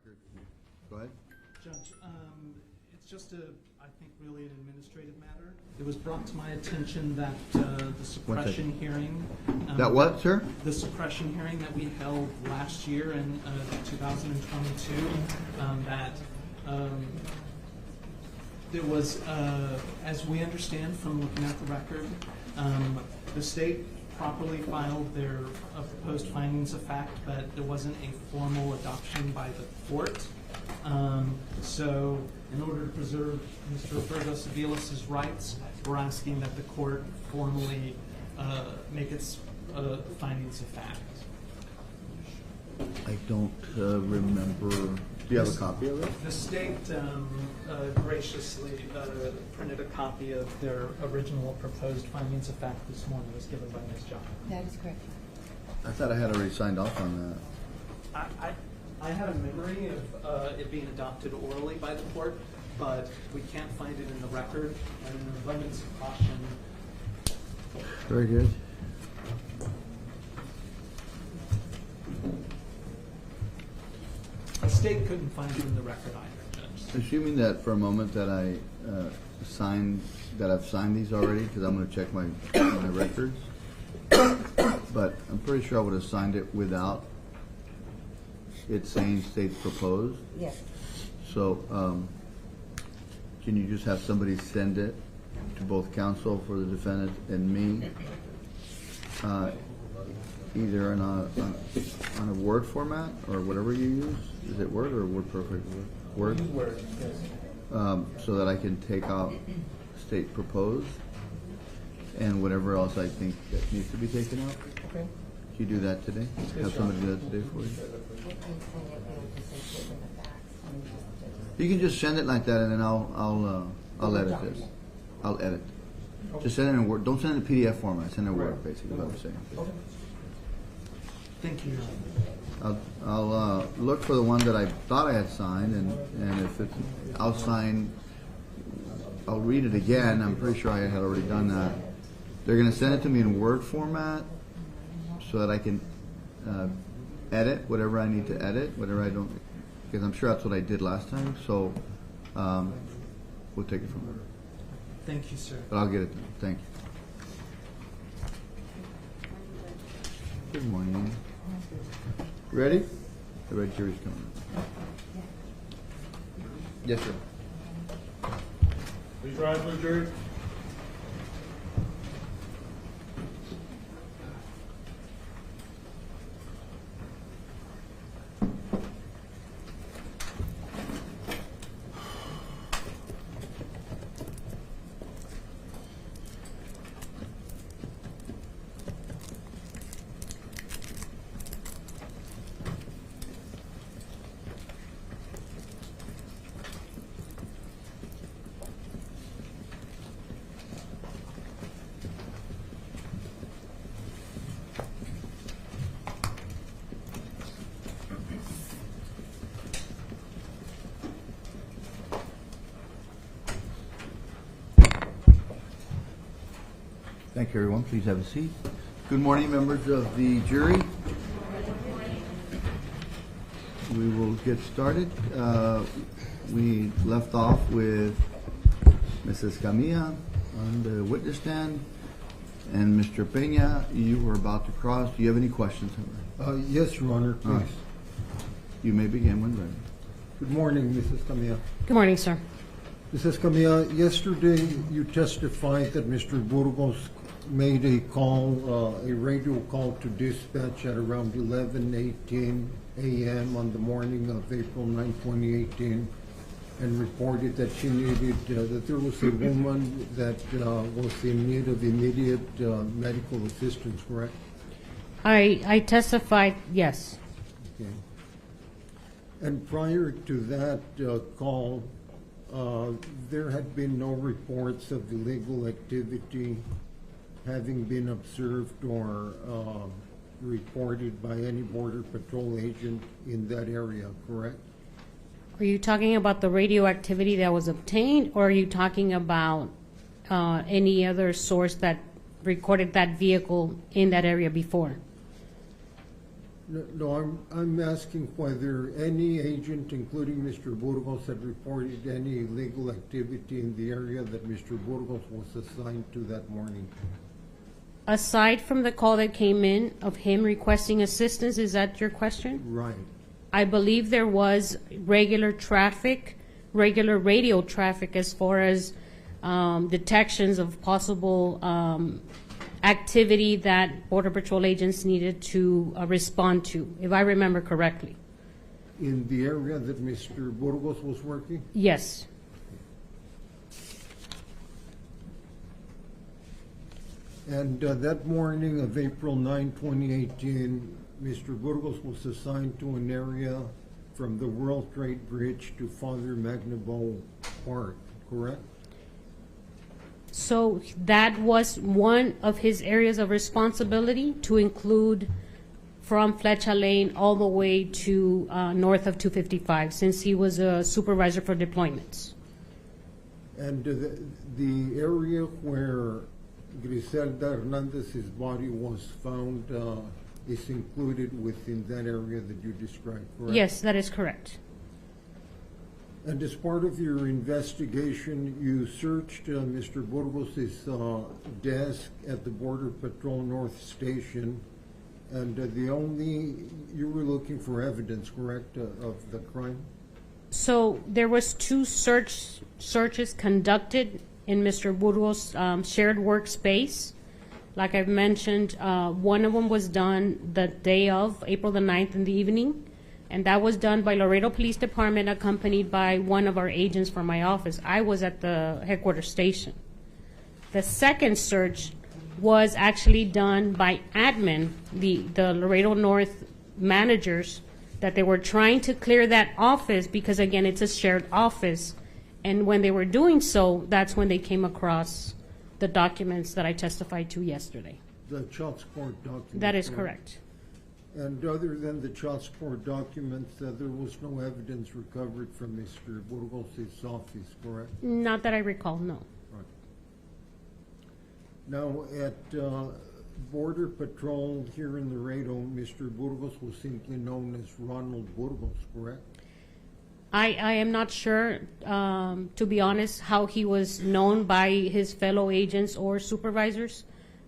record. Go ahead. Judge, it's just I think really an administrative matter. It was brought to my attention that the suppression hearing. That what, sir? The suppression hearing that we held last year in 2022, that there was, as we understand from looking at the record, the state properly filed their proposed findings of fact, but there wasn't a formal adoption by the court. So in order to preserve Mr. Burgos-Aviles' rights, we're asking that the court formally make its findings of fact. I don't remember. Do you have a copy of it? The state graciously printed a copy of their original proposed findings of fact this morning. It was given by Ms. John. That is correct. I thought I had already signed off on that. I have a memory of it being adopted orally by the court, but we can't find it in the record, and in an abundance of caution. Very good. The state couldn't find it in the record either, Judge. Assuming that for a moment that I've signed these already, because I'm going to check my records. But I'm pretty sure I would have signed it without it saying state's proposed. Yes. So can you just have somebody send it to both counsel for the defendant and me, either on a Word format or whatever you use? Is it Word or WordPerfect? Word. Word, yes. So that I can take out state proposed and whatever else I think that needs to be taken out. Okay. Can you do that today? Have somebody do that today for you? You can just send it like that, and then I'll edit it. I'll edit. Just send it in Word. Don't send it in PDF format. Send it in Word, basically. What I'm saying. Okay. Thank you, Your Honor. I'll look for the one that I thought I had signed, and if it's, I'll read it again. I'm pretty sure I had already done that. They're going to send it to me in Word format so that I can edit whatever I need to edit, whatever I don't, because I'm sure that's what I did last time. So we'll take it from there. Thank you, sir. But I'll get it done. Thank you. Good morning. Ready? The red jury's coming. Yes, sir. Please rise, blue jury. Thank you, everyone. Please have a seat. Good morning, members of the jury. We will get started. We left off with Mrs. Camilla on the witness stand, and Mr. Peña, you were about to cross. Do you have any questions? Yes, Your Honor, please. Right. You may begin when ready. Good morning, Mrs. Camilla. Good morning, sir. Mrs. Camilla, yesterday you testified that Mr. Burgos made a call, a radio call to dispatch at around 11:18 a.m. on the morning of April 9, 2018, and reported that she needed, that there was a woman that was in need of immediate medical assistance, correct? I testified, yes. Okay. And prior to that call, there had been no reports of illegal activity having been observed or reported by any Border Patrol agent in that area, correct? Are you talking about the radioactivity that was obtained, or are you talking about any other source that recorded that vehicle in that area before? No, I'm asking whether any agent, including Mr. Burgos, had reported any illegal activity in the area that Mr. Burgos was assigned to that morning. Aside from the call that came in of him requesting assistance, is that your question? Right. I believe there was regular traffic, regular radio traffic as far as detections of possible activity that Border Patrol agents needed to respond to, if I remember correctly. In the area that Mr. Burgos was working? Yes. And that morning of April 9, 2018, Mr. Burgos was assigned to an area from the World Trade Bridge to Father Magnabeau Park, correct? So that was one of his areas of responsibility, to include from Fletcher Lane all the way to north of 255, since he was a supervisor for deployments. And the area where Grizelda Hernandez's body was found is included within that area that you described, correct? Yes, that is correct. And as part of your investigation, you searched Mr. Burgos' desk at the Border Patrol North Station, and you were looking for evidence, correct, of the crime? So there was two searches conducted in Mr. Burgos' shared workspace. Like I've mentioned, one of them was done the day of, April the 9th in the evening, and that was done by Laredo Police Department accompanied by one of our agents from my office. I was at the headquarters station. The second search was actually done by admin, the Laredo North managers, that they were trying to clear that office because, again, it's a shared office. And when they were doing so, that's when they came across the documents that I testified to yesterday. The child support documents? That is correct. And other than the child support documents, there was no evidence recovered from Mr. Burgos' office, correct? Not that I recall, no. Right. Now, at Border Patrol here in Laredo, Mr. Burgos was simply known as Ronald Burgos, correct? I am not sure, to be honest, how he was known by his fellow agents or supervisors.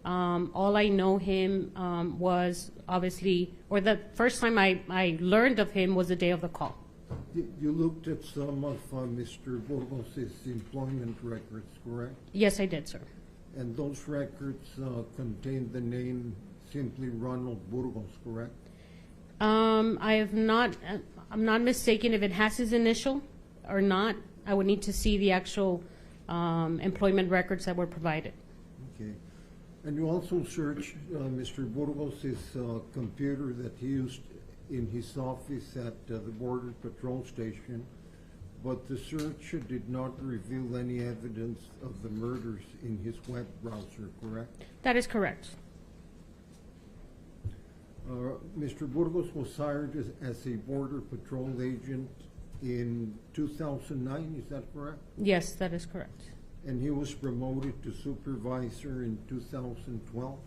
All I know him was obviously, or the first time I learned of him was the day of the call. You looked at some of Mr. Burgos' employment records, correct? Yes, I did, sir. And those records contained the name simply Ronald Burgos, correct? I'm not mistaken if it has his initial or not. I would need to see the actual employment records that were provided. Okay. And you also searched Mr. Burgos' computer that he used in his office at the Border Patrol Station, but the search did not reveal any evidence of the murders in his web browser, correct? That is correct. Mr. Burgos was hired as a Border Patrol agent in 2009, is that correct? Yes, that is correct. And he was promoted to supervisor in 2012?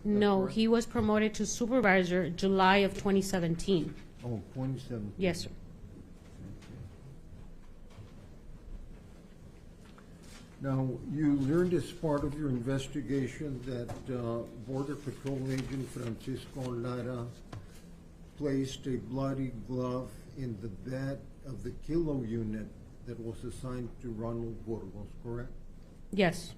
No, correct? he was promoted to supervisor July of 2017. Oh, 2017. Yes, sir. Now, you learned as part of your investigation that Border Patrol agent Francisco Lara placed a bloody glove in the bed of the kilo unit that was assigned to Ronald Burgos, correct? Yes.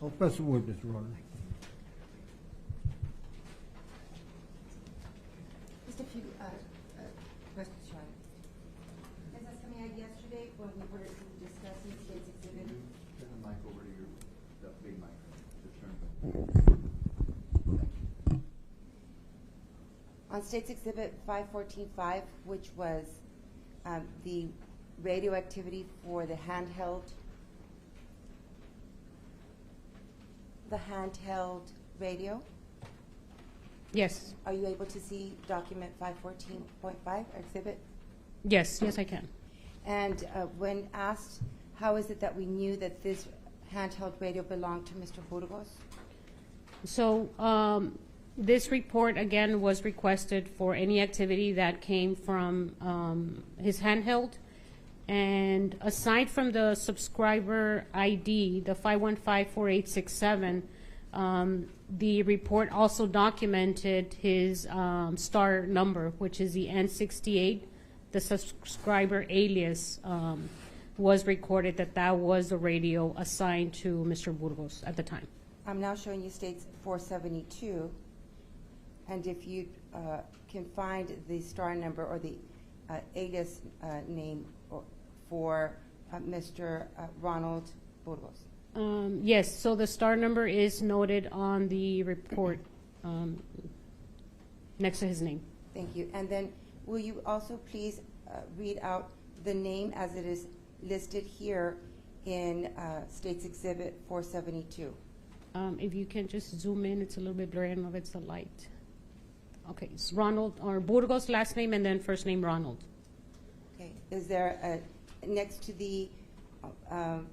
I'll pass the word, Mr. Ronald. Just a few questions, Sean. As I was coming out yesterday when we were discussing State's Exhibit. Turn the mic over to you, the big mic. Just turn. On State's Exhibit 514.5, which was the radioactivity for the handheld radio. Yes. Are you able to see document 514.5 exhibit? Yes, I can. And when asked, how is it that we knew that this handheld radio belong to Mr. Burgos? So this report, again, was requested for any activity that came from his handheld. And aside from the subscriber ID, the 5154867, the report also documented his star number, which is the N68. The subscriber alias was recorded that was the radio assigned to Mr. Burgos at the time. I'm now showing you states 472, and if you can find the star number or the alias name for Mr. Ronald Burgos. Yes, so the star number is noted on the report next to his name. Thank you. And then will you also please read out the name as it is listed here in States Exhibit 472? If you can just zoom in, it's a little bit blurry. I don't know if it's the light. Okay, it's Ronald, or Burgos, last name, and then first name Ronald. Okay. Is there next to the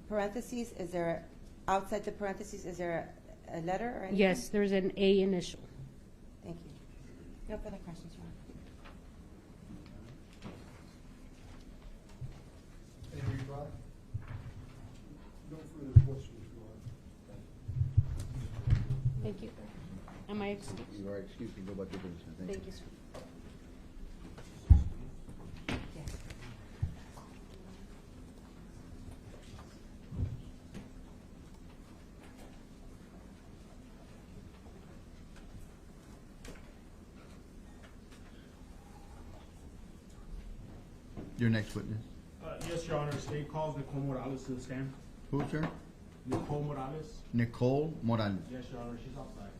parentheses, is there, outside the parentheses, is there a letter or anything? Yes, there's an A initial. Thank you. No further questions, Your Honor. Any reply? No further questions, Your Honor. Thank you. Am I excused? You are excused to go about your business. Thank you, sir. Yes. Your next witness. Yes, Your Honor. State calls Nicole Morales to the stand. Who, sir? Nicole Morales. Nicole Morales. Yes, Your Honor. She's outside.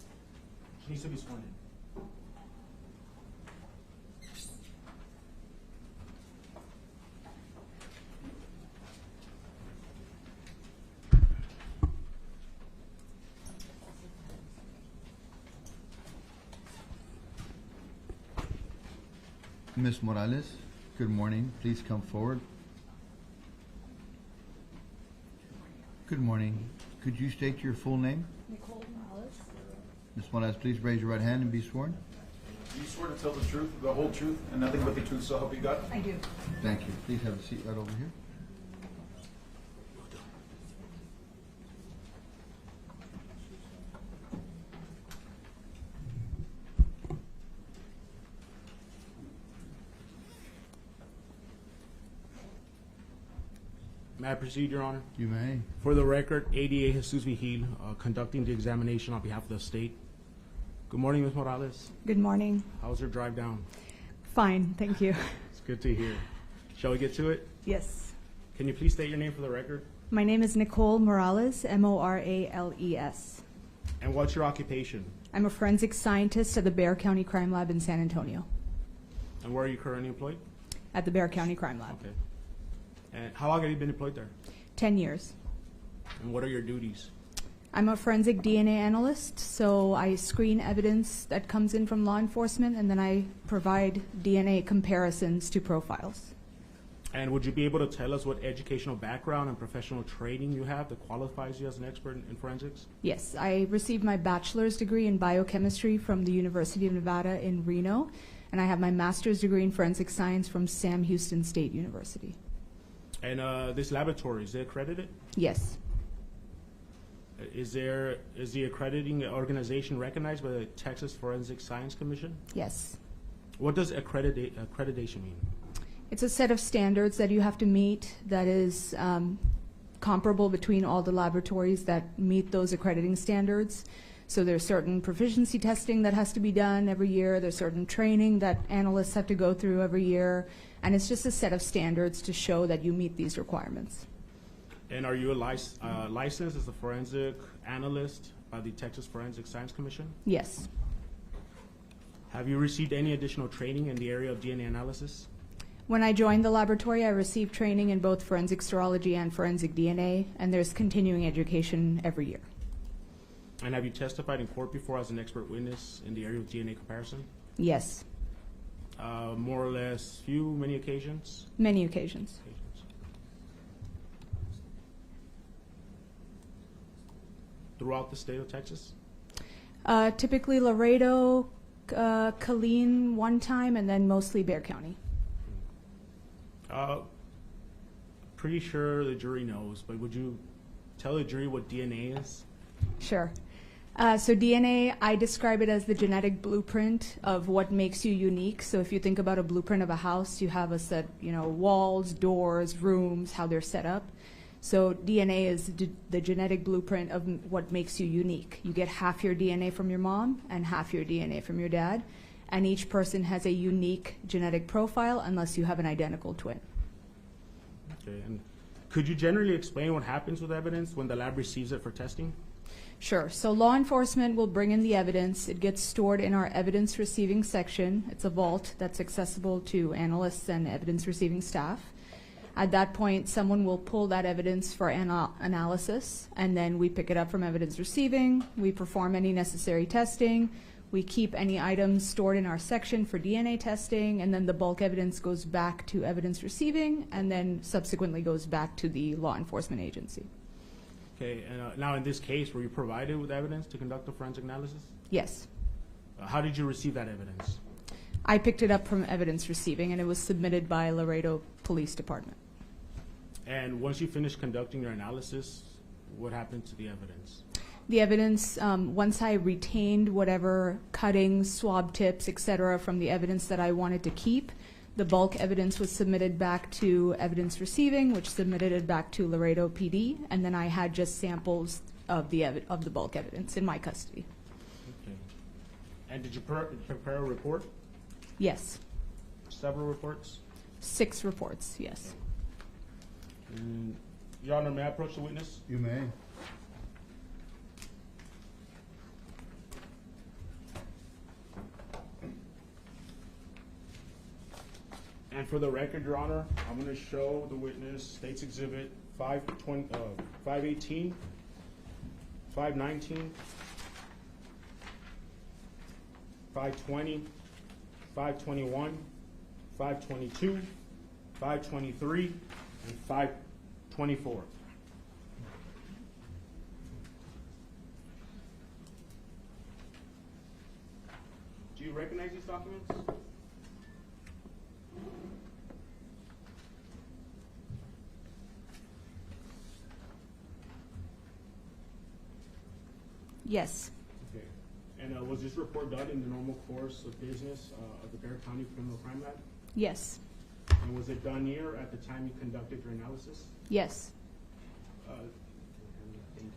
She needs to be sworn in. Ms. Morales, good morning. Please come forward. Good morning. Could you state your full name? Nicole Morales. Ms. Morales, please raise your right hand and be sworn. Do you swear to tell the truth, the whole truth, and nothing but the truth, so help you God? I do. Thank you. Please have a seat right over here. May I proceed, Your Honor? You may. For the record, ADA Jesus Vigil, conducting the examination on behalf of the state. Good morning, Ms. Morales. Good morning. How was your drive down? Fine, thank you. It's good to hear. Shall we get to it? Yes. Can you please state your name for the record? My name is Nicole Morales, Morales. And what's your occupation? I'm a forensic scientist at the Bexar County Crime Lab in San Antonio. And where are you currently employed? At the Bexar County Crime Lab. Okay. And how long have you been employed there? 10 years. And what are your duties? I'm a forensic DNA analyst, so I screen evidence that comes in from law enforcement, and then I provide DNA comparisons to profiles. And would you be able to tell us what educational background and professional training you have that qualifies you as an expert in forensics? Yes, I received my bachelor's degree in biochemistry from the University of Nevada in Reno, and I have my master's degree in forensic science from Sam Houston State University. And this laboratory, is it accredited? Yes. Is the accrediting organization recognized by the Texas Forensic Science Commission? Yes. What does accreditation mean? It's a set of standards that you have to meet that is comparable between all the laboratories that meet those accrediting standards. So there's certain proficiency testing that has to be done every year. There's certain training that analysts have to go through every year. And it's just a set of standards to show that you meet these requirements. And are you licensed as a forensic analyst by the Texas Forensic Science Commission? Yes. Have you received any additional training in the area of DNA analysis? When I joined the laboratory, I received training in both forensic serology and forensic DNA, and there's continuing education every year. And have you testified in court before as an expert witness in the area of DNA comparison? Yes. More or less, many occasions? Many occasions. throughout the state of Texas? Typically Laredo, Killeen one time, and then mostly Bexar County. Pretty sure the jury knows, but would you tell the jury what DNA is? Sure. So DNA, I describe it as the genetic blueprint of what makes you unique. So if you think about a blueprint of a house, you have a set, walls, doors, rooms, how they're set up. So DNA is the genetic blueprint of what makes you unique. You get half your DNA from your mom and half your DNA from your dad, and each person has a unique genetic profile unless you have an identical twin. Okay, and could you generally explain what happens with evidence when the lab receives it for testing? Sure. So law enforcement will bring in the evidence. It gets stored in our evidence receiving section. It's a vault that's accessible to analysts and evidence receiving staff. At that point, someone will pull that evidence for analysis, and then we pick it up from evidence receiving. We perform any necessary testing. We keep any items stored in our section for DNA testing, and then the bulk evidence goes back to evidence receiving, and then subsequently goes back to the law enforcement agency. Okay, and now in this case, were you provided with evidence to conduct a forensic analysis? Yes. How did you receive that evidence? I picked it up from evidence receiving, and it was submitted by Laredo Police Department. And once you finished conducting your analysis, what happened to the evidence? The evidence, once I retained whatever cuttings, swab tips, etc., from the evidence that I wanted to keep, the bulk evidence was submitted back to evidence receiving, which submitted it back to Laredo PD, and then I had just samples of the bulk evidence in my custody. Okay. And did you prepare a report? Yes. Several reports? 6 reports, yes. And, Your Honor, may I approach the witness? You may. And for the record, Your Honor, I'm going to show the witness State's Exhibit 518, 519, 520, 521, 522, 523, and 524. Do you recognize these documents? Yes. Okay. And was this report done in the normal course of business of the Bexar County Criminal Crime Lab? Yes. And was it done here at the time you conducted your analysis? Yes. Thank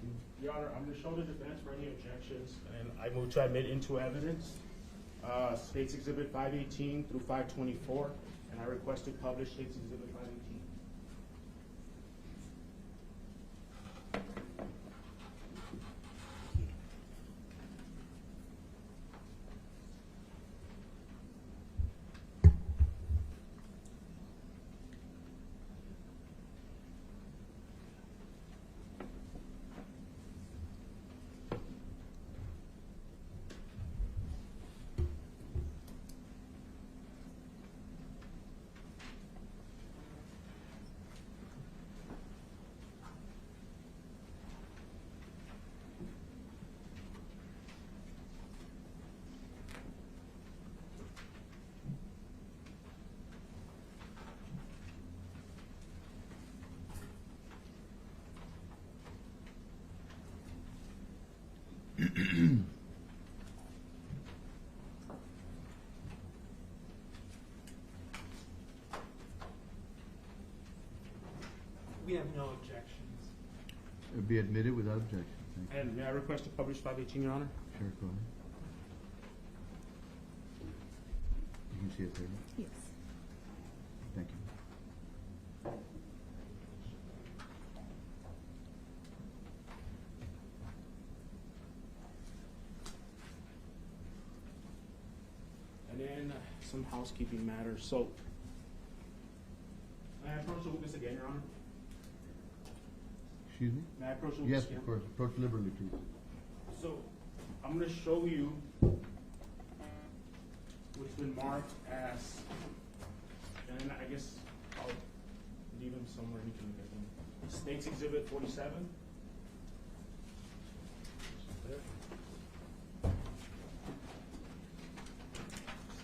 you. Your Honor, I'm going to show the defense for any objections, and I move to admit into evidence State's Exhibit 518 through 524, and I request to publish State's Exhibit 518. We have no objections. It'd be admitted without objection. Thank you. And may I request to publish 518, Your Honor? Sure, go ahead. You can see it there. Yes. Thank you. And then some housekeeping matters. So, may I approach the witness again, Your Honor? Excuse me? May I approach the witness Yes, again? of course. Approach liberally, please. So, I'm going to show you what's been marked as, and I guess I'll leave them somewhere you can look at them. State's Exhibit 47.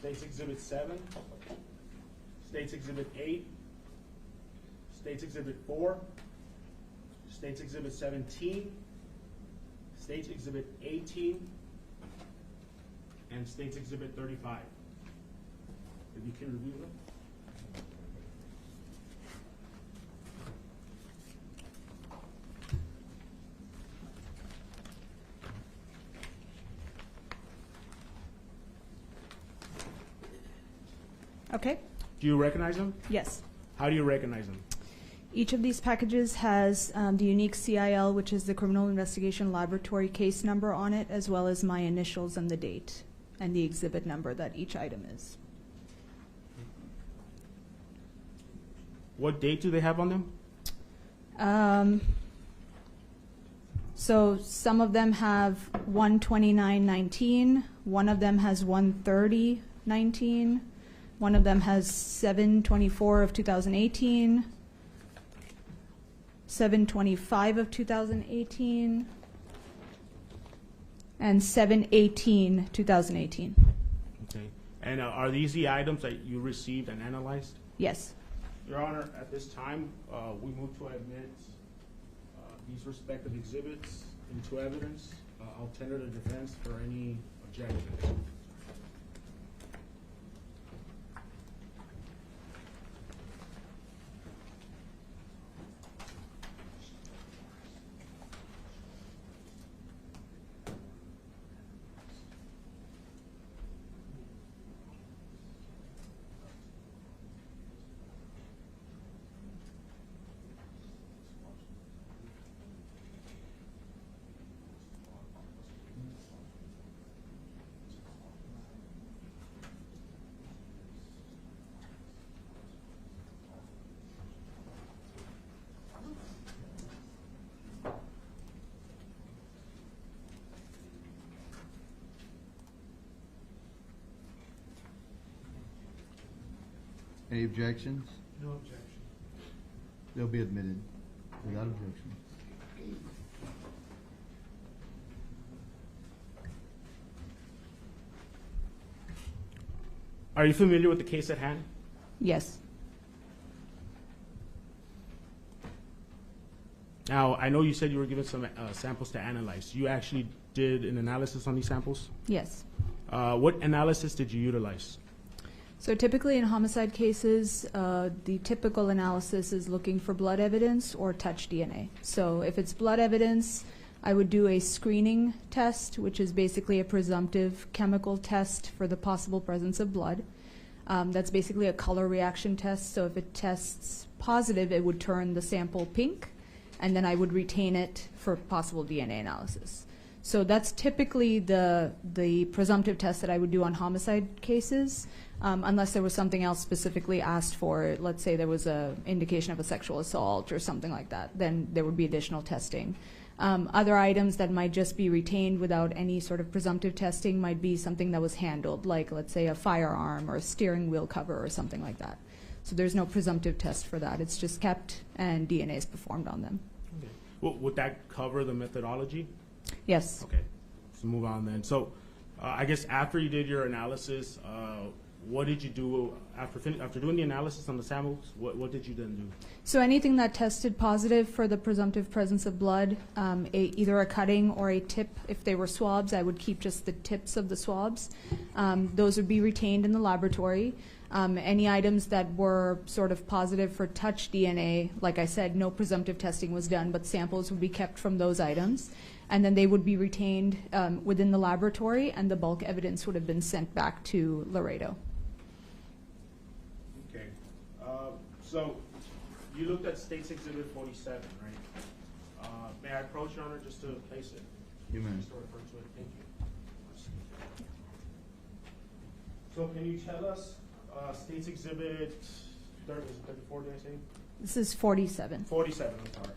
State's Exhibit 7, State's Exhibit 8, State's Exhibit 4, State's Exhibit 17, State's Exhibit 18, and State's Exhibit 35. If you can review them. Okay, Do you recognize them? yes. How do you recognize them? Each of these packages has the unique CIL, which is the Criminal Investigation Laboratory case number on it, as well as my initials and the date, and the exhibit number that each item is. What date do they have on them? So some of them have 1/29/19, one of them has 1/30/19, one of them has 7/24 of 2018, 7/25 of 2018, and 7/18 2018. Okay. And are these the items that you received and analyzed? Yes. Your Honor, at this time, we move to admit these respective exhibits into evidence. I'll tender the defense for any objections. Any objections? No objection. They'll be admitted without objection. Are you familiar with the case at hand? Yes. Now, I know you said you were given some samples to analyze. You actually did an analysis on these samples? Yes. What analysis did you utilize? So typically in homicide cases, the typical analysis is looking for blood evidence or touch DNA. So if it's blood evidence, I would do a screening test, which is basically a presumptive chemical test for the possible presence of blood. That's basically a color reaction test. So if it tests positive, it would turn the sample pink, and then I would retain it for possible DNA analysis. So that's typically the presumptive test that I would do on homicide cases, unless there was something else specifically asked for. Let's say there was an indication of a sexual assault or something like that, then there would be additional testing. Other items that might just be retained without any sort of presumptive testing might be something that was handled, like let's say a firearm or a steering wheel cover or something like that. So there's no presumptive test for that. It's just kept and DNA is performed on them. Okay. Well, would that cover the methodology? Yes. Okay, let's move on then. So I guess after you did your analysis, what did you do after doing the analysis on the samples? What did you then do? So anything that tested positive for the presumptive presence of blood, either a cutting or a tip, if they were swabs, I would keep just the tips of the swabs. Those would be retained in the laboratory. Any items that were sort of positive for touch DNA, like I said, no presumptive testing was done, but samples would be kept from those items. And then they would be retained within the laboratory, and the bulk evidence would have been sent back to Laredo. Okay. So you looked at State's Exhibit 47, right? May I approach, Your Honor, just to place it? You may. Just to refer to it. Thank you. So can you tell us State's Exhibit 34, did I say? This is 47. 47, I'm sorry.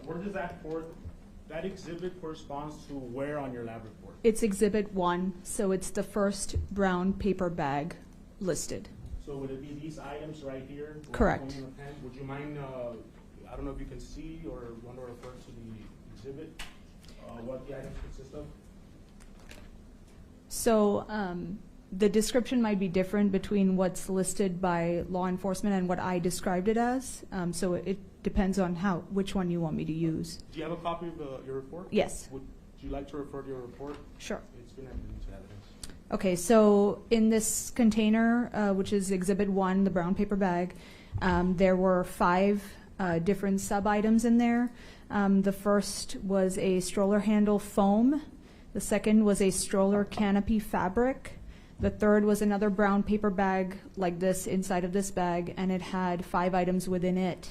Where does that exhibit corresponds to where on your lab report? It's Exhibit 1, so it's the first brown paper bag listed. So would it be these items right here? Correct. Would you mind, I don't know if you can see or want to refer to the exhibit, what the items consist of? So the description might be different between what's listed by law enforcement and what I described it as. So it depends on which one you want me to use. Do you have a copy of your report? Yes. Would you like to refer to your report? Sure. It's been entered into evidence. Okay, so in this container, which is Exhibit 1, the brown paper bag, there were 5 different sub-items in there. The first was a stroller handle foam. The second was a stroller canopy fabric. The third was another brown paper bag like this inside of this bag, and it had 5 items within it.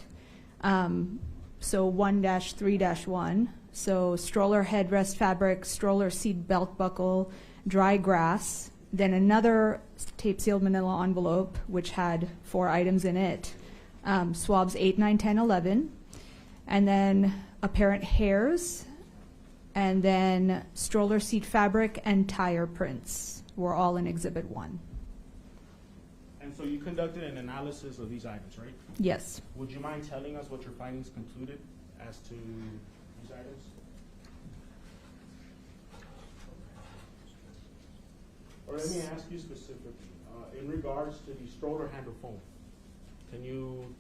So 1-3-1. So stroller headrest fabric, stroller seat belt buckle, dry grass, then another tape sealed manila envelope which had 4 items in it, swabs 8, 9, 10, 11, and then apparent hairs, and then stroller seat fabric and tire prints were all in Exhibit 1. And so you conducted an analysis of these items, right? Yes. Would you mind telling us what your findings concluded as to these items? Or let me ask you specifically, in regards to the stroller handle foam, can you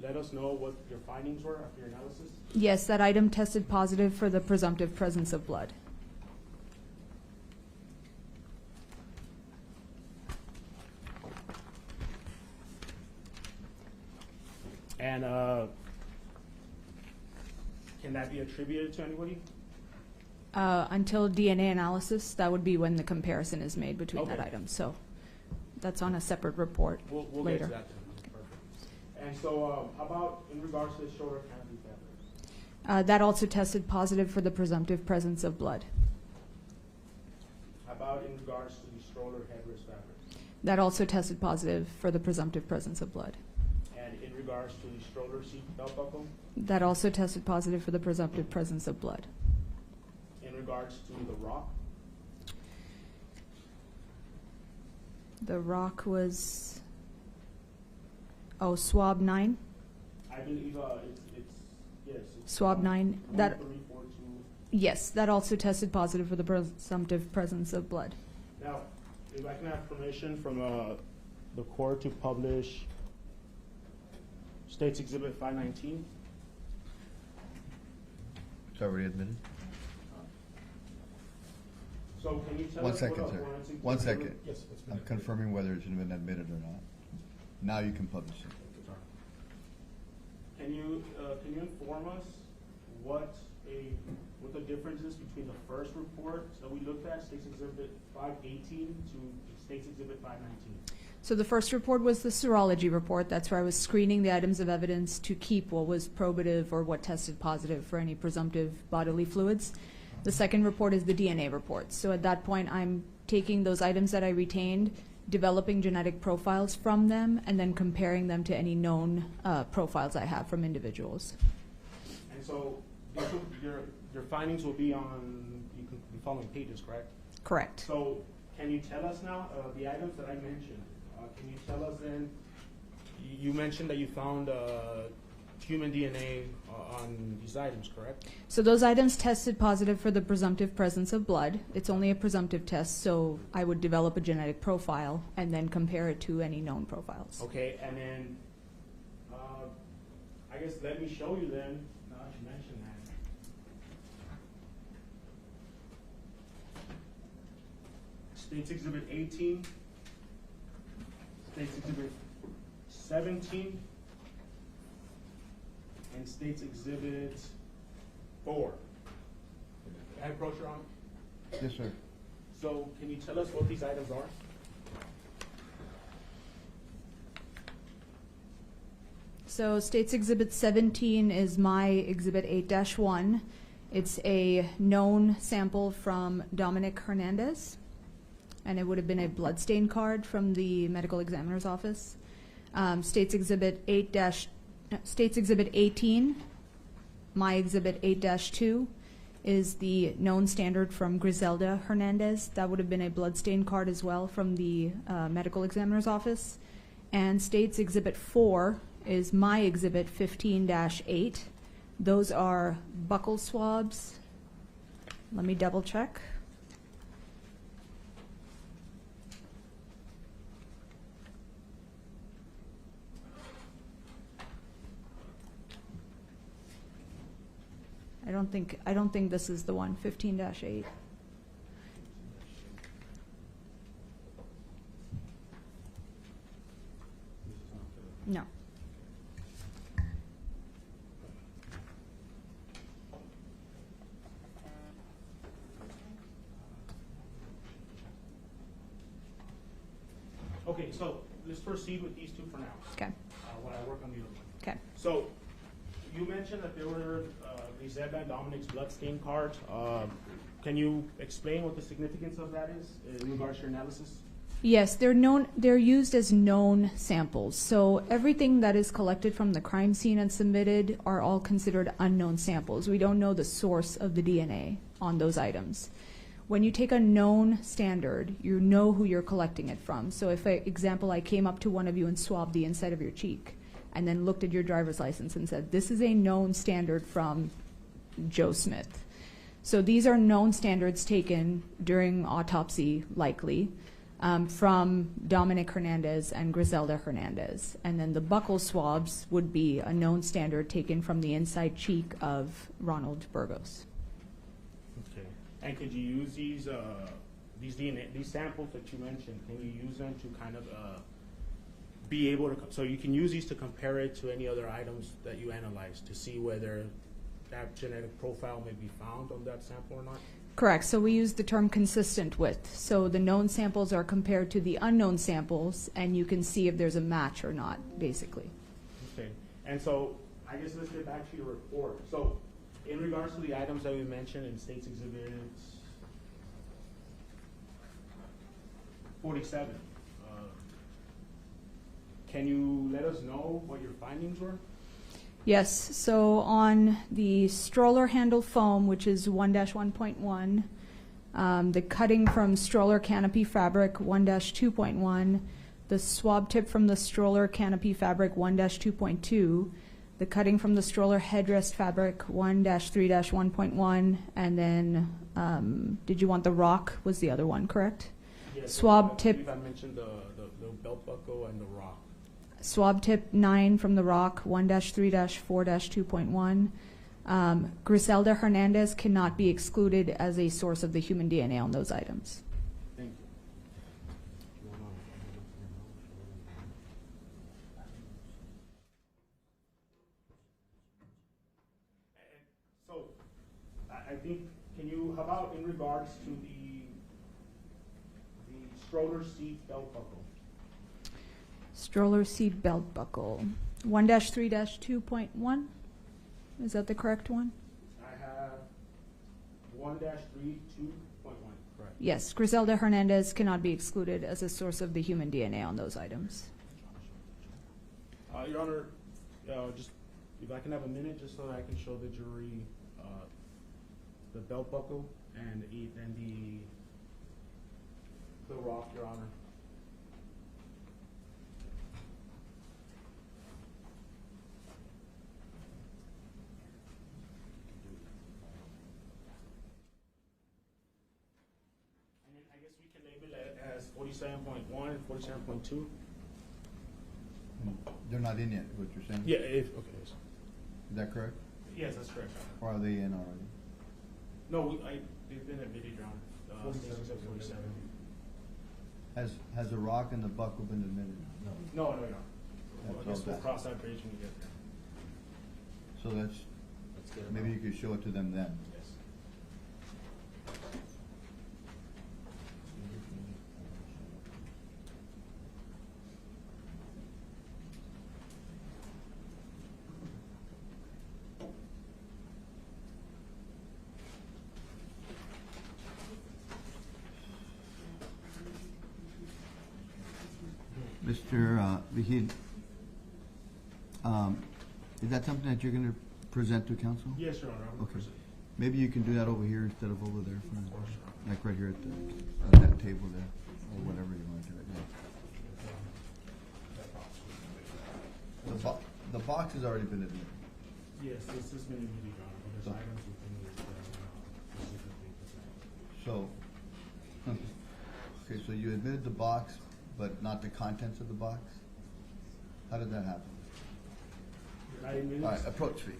let us know what your findings were after your analysis? Yes, that item tested positive for the presumptive presence of blood. And can that be attributed to anybody? Until DNA analysis, that would be when the comparison is made between that Okay. item. So that's on a separate report We'll later. get to that then. Perfect. And so how about in regards to the shoulder canopy fabric? That also tested positive for the presumptive presence of blood. How about in regards to the stroller headrest fabric? That also tested positive for the presumptive presence of blood. And in regards to the stroller seat belt buckle? That also tested positive for the presumptive presence of blood. In regards to the rock? The rock was, swab 9? I believe yes. It's Swab 9. That 1342. yes, that also tested positive for the presumptive presence of blood. Now, if I can have permission from the court to publish State's Exhibit 519. It's already admitted. So can you tell One us second, what sir. forensic One exhibit- second. Yes, it's been I'm confirming whether it's been admitted or not. Now you can publish it. Can you inform us what the difference is between the first report that we looked at, State's Exhibit 518, to State's Exhibit 519? So the first report was the serology report. That's where I was screening the items of evidence to keep what was probative or what tested positive for any presumptive bodily fluids. The second report is the DNA report. So at that point, I'm taking those items that I retained, developing genetic profiles from them, and then comparing them to any known profiles I have from individuals. And so your findings will be on the following pages, correct? Correct. So can you tell us now the items that I mentioned? Can you tell us then, you mentioned that you found human DNA on these items, correct? So those items tested positive for the presumptive presence of blood. It's only a presumptive test, so I would develop a genetic profile and then compare it to any known profiles. Okay, and then I guess let me show you then, now that you mentioned that. State's Exhibit 18, State's Exhibit 17, and State's Exhibit 4. I have brochure on. Yes, sir. So can you tell us what these items are? So State's Exhibit 17 is my Exhibit 8-1. It's a known sample from Dominic Hernandez, and it would have been a bloodstain card from the medical examiner's office. State's Exhibit 18, my Exhibit 8-2, is the known standard from Grizelda Hernandez. That would have been a bloodstain card as well from the medical examiner's office. And State's Exhibit 4 is my Exhibit 15-8. Those are buccal swabs. Let me double check. I don't think this is the one, 15-8. No. Okay, so let's proceed with these two for now, Okay. while I work on the other one. Okay. So, you mentioned that there were Grizelda and Dominic's bloodstain cards. Can you explain what the significance of that is in regards to your analysis? Yes, they're used as known samples. So everything that is collected from the crime scene and submitted are all considered unknown samples. We don't know the source of the DNA on those items. When you take a known standard, you know who you're collecting it from. So if, for example, I came up to one of you and swabbed the inside of your cheek and then looked at your driver's license and said, this is a known standard from Joe Smith. So these are known standards taken during autopsy, likely, from Dominic Hernandez and Grizelda Hernandez. And then the buccal swabs would be a known standard taken from the inside cheek of Ronald Burgos. Okay. And could you use these DNA, these samples that you mentioned, can you use them to kind of be able to, so you can use these to compare it to any other items that you analyze to see whether that genetic profile may be found on that sample or not? Correct. So we use the term consistent with. So the known samples are compared to the unknown samples, and you can see if there's a match or not, basically. Okay. And so I guess let's get back to your report. So in regards to the items that we mentioned in States Exhibit 47, can you let us know what your findings were? Yes, so on the stroller handle foam, which is 1-1.1, the cutting from stroller canopy fabric 1-2.1, the swab tip from the stroller canopy fabric 1-2.2, the cutting from the stroller headrest fabric 1-3-1.1, and then did you want the rock was the other one, correct? Yes, Swab I tip. I mentioned the belt buckle and the rock. Swab tip 9 from the rock, 1-3-4-2.1. Grizelda Hernandez cannot be excluded as a source of the human DNA on those items. Thank you. So, I think, how about in regards to the stroller seat belt buckle? Stroller seat belt buckle, 1-3-2.1. Is that the correct one? I have 1-3-2.1, correct. Yes, Grizelda Hernandez cannot be excluded as a source of the human DNA on those items. Your Honor, just if I can have a minute, just so that I can show the jury the belt buckle and the rock, Your Honor. And then I guess we can label it as 47.1 and 47.2. They're not in yet, what you're saying? Yeah, okay. Is that correct? Yes, that's correct. Or are they in already? No, they've been admitted, Your Honor. 47. Has the rock and the buckle been admitted? No, Your Honor. I That's guess all we'll that. cross that bridge when we get there. So maybe you could show it to them then. Yes. Mr. Vahid, is that something that you're going to present to council? Yes, Your Honor. I'm Okay. present. Maybe you can do that over here instead of over there, Of course, Your Honor. like right here at that table there, or whatever you want to do. The box has already been admitted. Yes, this has been admitted, Your Honor, but So- there's items within this that are specifically presented. So, okay, so you admitted the box, but not the contents of the box? How did that happen? I admitted. All right, approach, please.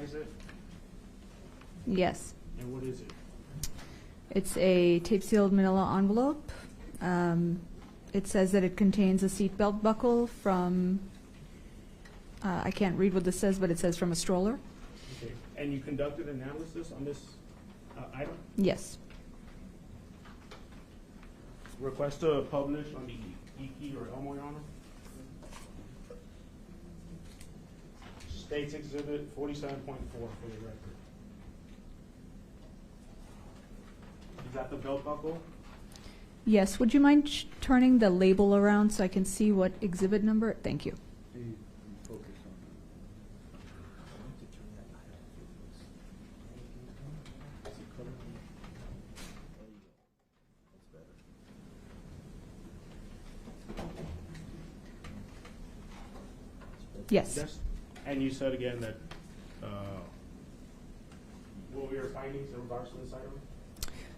recognize it? Yes. And what is it? It's a tape-sealed manila envelope. It says that it contains a seatbelt buckle from, I can't read what this says, but it says from a stroller. Okay. And you conducted analysis on this item? Yes. Request to publish on the EK or Elmo, Your Honor. States Exhibit 47.4 for the record. Is that the belt buckle? Yes. Would you mind turning the label around so I can see what exhibit number? Thank you. Yes. Yes. And you said again that, what were your findings in regards to this item?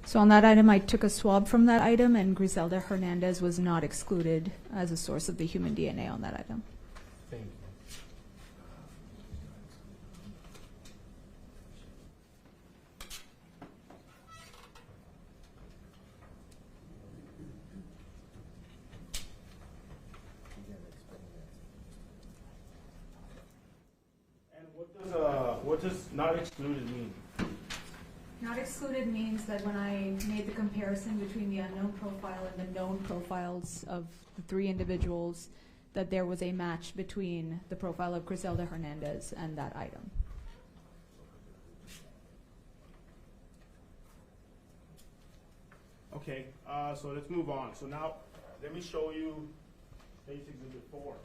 So on that item, I took a swab from that item, and Grizelda Hernandez was not excluded as a source of the human DNA on that item. Thank you. And what does not excluded mean? Not excluded means that when I made the comparison between the unknown profile and the known profiles of the three individuals, that there was a match between the profile of Grizelda Hernandez and that item. Okay, so let's move on. So now, let me show you State's Exhibit 4.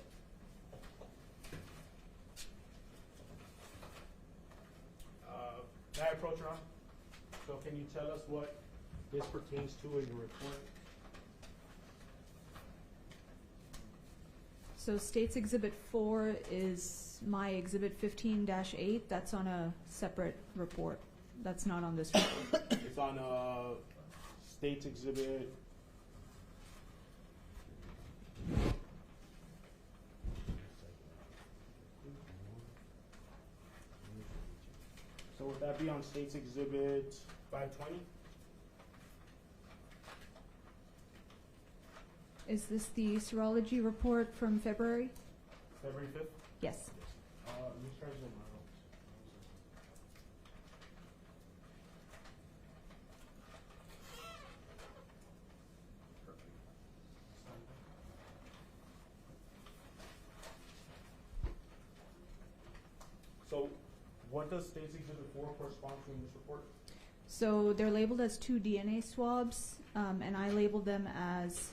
Can I approach, Ron? So can you tell us what this pertains to in your report? So State's Exhibit 4 is my Exhibit 15-8. That's on a separate report. That's not on this report. It's on State's Exhibit. So would that be on State's Exhibit 520? Is this the serology report from February? February 5th? Yes. Mistress. So what does State's Exhibit 4 correspond to in this report? So they're labeled as 2 DNA swabs, and I labeled them as,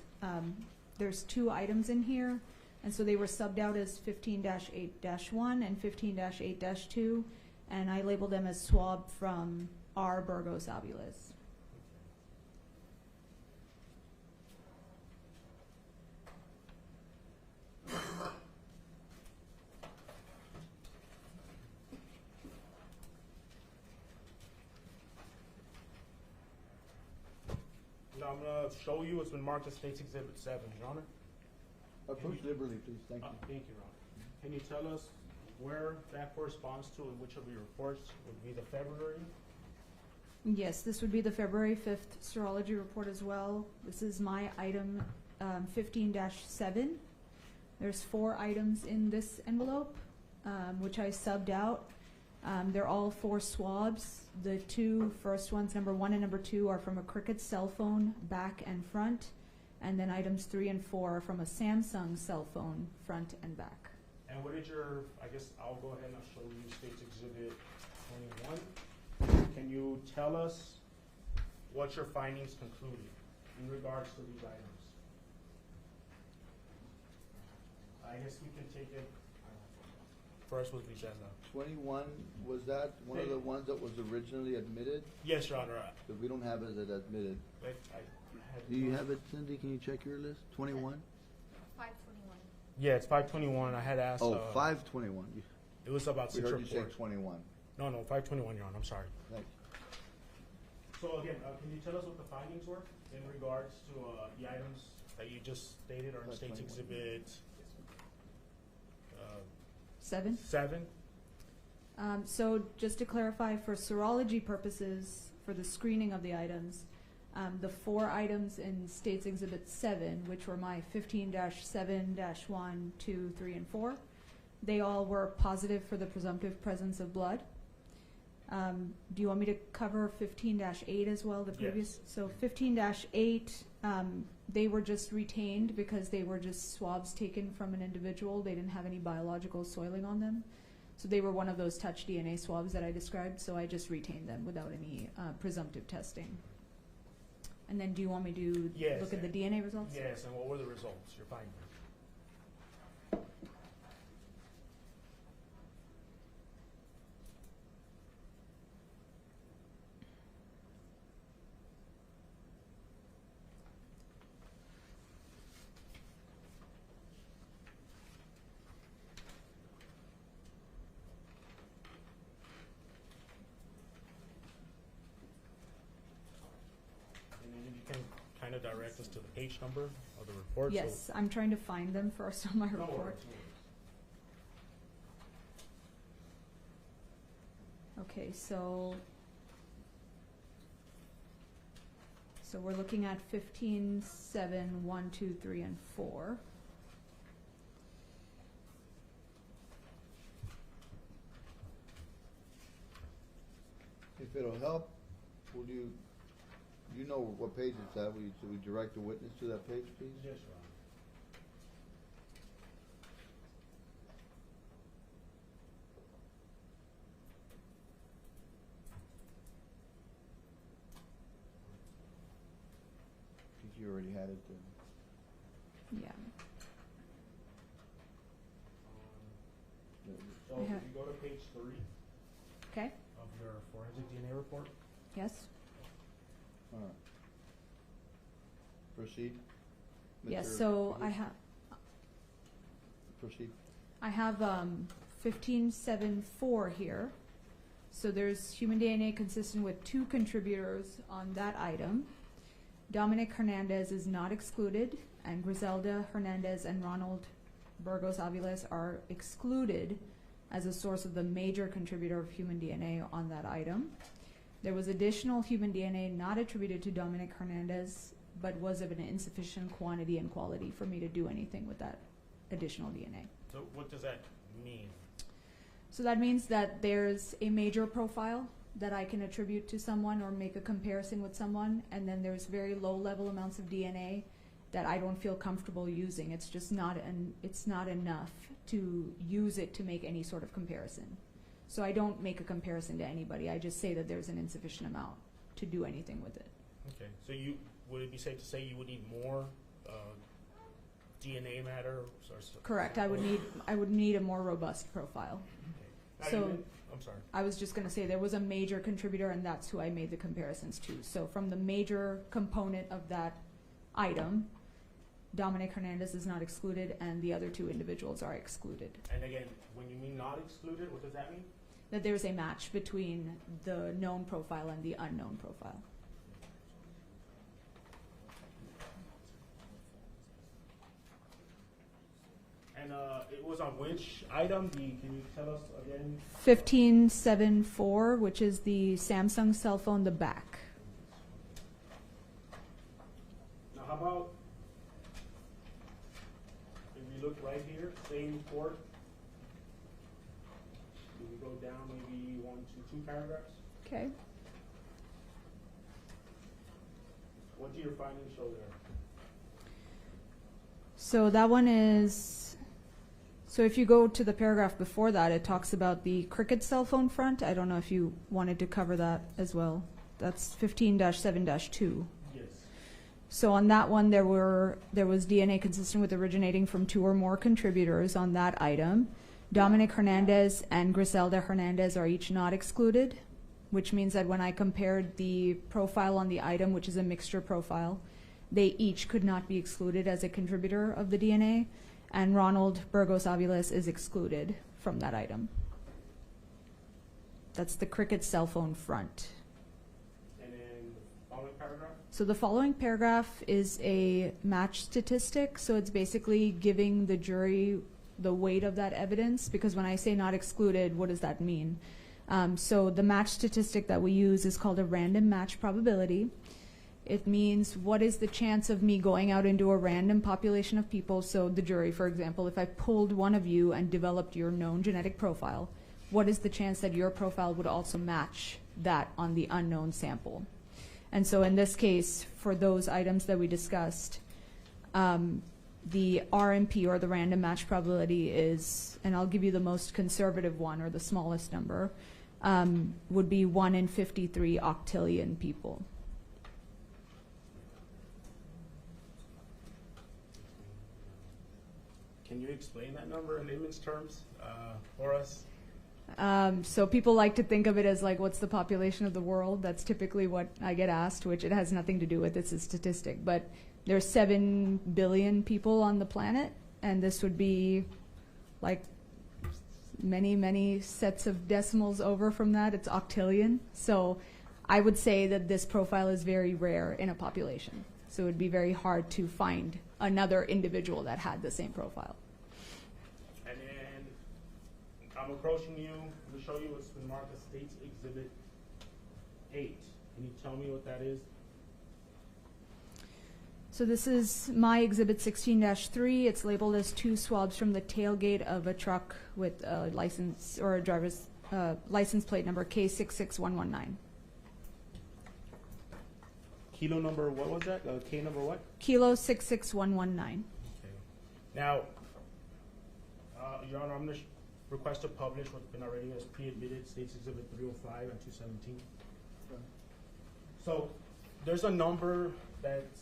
there's 2 items in here, and so they were subbed out as 15-8-1 and 15-8-2, and I labeled them as swab from R. Burgos-Aviles. Now I'm going to show you what's been marked as State's Exhibit 7, Your Honor. Approach liberally, please. Thank you. Thank you, Your Honor. Can you tell us where that corresponds to and which of your reports would be the February? Yes, this would be the February 5th serology report as well. This is my item 15-7. There's 4 items in this envelope, which I subbed out. They're all 4 swabs. The 2 first ones, number 1 and number 2, are from a Cricket cell phone, back and front. And then items 3 and 4 are from a Samsung cell phone, front and back. And what did your, I guess I'll go ahead and I'll show you State's Exhibit 21. Can you tell us what your findings concluded in regards to these items? I guess we can take it first with Grizelda. 21, was that one of the ones that was originally admitted? Yes, Your Honor. Because we don't have it as admitted. I Do you have it, Cindy? Can you check your list? 21? 521. Yeah, it's 521. I had asked. Oh, 521. It was about We 6 heard you say reports. 21. No, 521, Your Honor. I'm sorry. Thank you. So again, can you tell us what the findings were in regards to the items that you just stated are in State's 521. Exhibit 7? 7? So just to clarify, for serology purposes, for the screening of the items, the 4 items in States Exhibit 7, which were my 15-7-1, 2, 3, and 4, they all were positive for the presumptive presence of blood. Do you want me to cover 15-8 as well, the previous? Yes. So 15-8, they were just retained because they were just swabs taken from an individual. They didn't have any biological soiling on them. So they were one of those touch DNA swabs that I described, so I just retained them without any presumptive testing. And then do you want me to Yes, look at the DNA results? Yes, and what were the results, your findings? And then if you can kind of direct us to the page number of the report. Yes, I'm trying to find them first on my No report. worries, no worries. Okay, so we're looking at 15-7, 1, 2, 3, and 4. If it'll help, would you know what page it's at? Will you direct the witness to that page, please? Yes, Your Honor. Because you already had it then. Yeah. So I if have- you go to page 3 Okay, of your forensic DNA report. yes. All right. Proceed. Yes, Mr. so I Producer. have, Proceed. I have 15-7-4 here. So there's human DNA consistent with 2 contributors on that item. Dominic Hernandez is not excluded, and Grizelda Hernandez and Ronald Burgos-Aviles are excluded as a source of the major contributor of human DNA on that item. There was additional human DNA not attributed to Dominic Hernandez, but was of an insufficient quantity and quality for me to do anything with that additional DNA. So what does that mean? So that means that there's a major profile that I can attribute to someone or make a comparison with someone, and then there's very low-level amounts of DNA that I don't feel comfortable using. It's just not it's not enough to use it to make any sort of comparison. So I don't make a comparison to anybody. I just say that there's an insufficient amount to do anything with it. Okay, so would it be safe to say you would need more DNA matter? Correct. I would need a more robust profile. Okay. So- I'm sorry. I was just going to say there was a major contributor, and that's who I made the comparisons to. So from the major component of that item, Dominic Hernandez is not excluded, and the other 2 individuals are excluded. And again, when you mean not excluded, what does that mean? That there's a match between the known profile and the unknown profile. And it was on which item? Can you tell us again? 15-7-4, which is the Samsung cell phone, the back. Now, how about if we look right here, same report? Do we go down maybe 1 to 2 paragraphs? Okay. What do your findings show there? So that one is, so if you go to the paragraph before that, it talks about the Cricket cell phone front. I don't know if you wanted to cover that as well. That's 15-7-2. Yes. So on that one, there was DNA consistent with originating from 2 or more contributors on that item. Dominic Hernandez and Grizelda Hernandez are each not excluded, which means that when I compared the profile on the item, which is a mixture profile, they each could not be excluded as a contributor of the DNA, and Ronald Burgos-Aviles is excluded from that item. That's the Cricket cell phone front. And then the following paragraph? So the following paragraph is a match statistic, so it's basically giving the jury the weight of that evidence, because when I say not excluded, what does that mean? So the match statistic that we use is called a random match probability. It means what is the chance of me going out into a random population of people, so the jury, for example, if I pulled one of you and developed your known genetic profile, what is the chance that your profile would also match that on the unknown sample? And so in this case, for those items that we discussed, the RMP, or the random match probability, is, and I'll give you the most conservative one, or the smallest number, would be 1 in 53 octillion people. Can you explain that number in layman's terms for us? So people like to think of it as like, what's the population of the world? That's typically what I get asked, which it has nothing to do with. It's a statistic. But there's 7 billion people on the planet, and this would be like many, many sets of decimals over from that. It's octillion. So I would say that this profile is very rare in a population. So it would be very hard to find another individual that had the same profile. And then I'm approaching you to show you what's been marked as State's Exhibit 8. Can you tell me what that is? So this is my Exhibit 16-3. It's labeled as 2 swabs from the tailgate of a truck with a license, or a driver's license plate number K66119. Kilo number, what was that? K number what? Kilo 66119. Okay. Now, Your Honor, I'm going to request to publish what's been already as pre-admitted State's Exhibit 305 and 217. Okay. So there's a number that's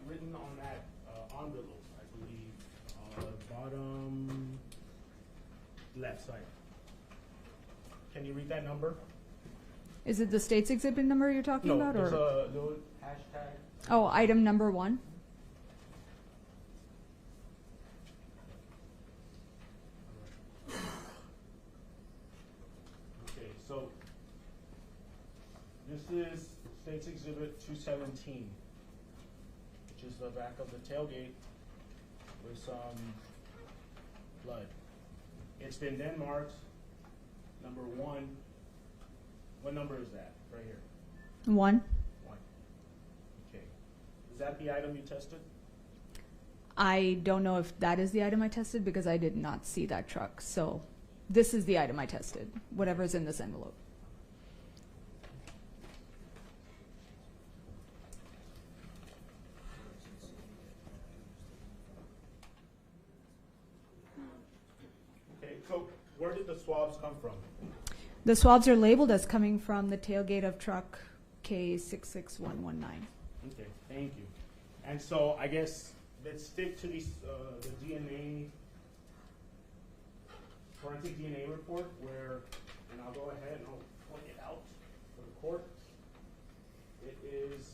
written on that envelope, I believe, bottom left side. Can you read that number? Is it the state's exhibit number you're talking No, about? there's Or? a little hashtag. Oh, item number 1. Okay, so this is State's Exhibit 217, which is the back of the tailgate with some blood. It's been then marked number 1. What number is that right here? 1. 1. Okay. Is that the item you tested? I don't know if that is the item I tested because I did not see that truck. So this is the item I tested, whatever's in this envelope. Okay, so where did the swabs come from? The swabs are labeled as coming from the tailgate of truck K66119. Okay, thank you. And so I guess let's stick to these, the DNA, forensic DNA report where, and I'll go ahead and I'll point it out for the court. It is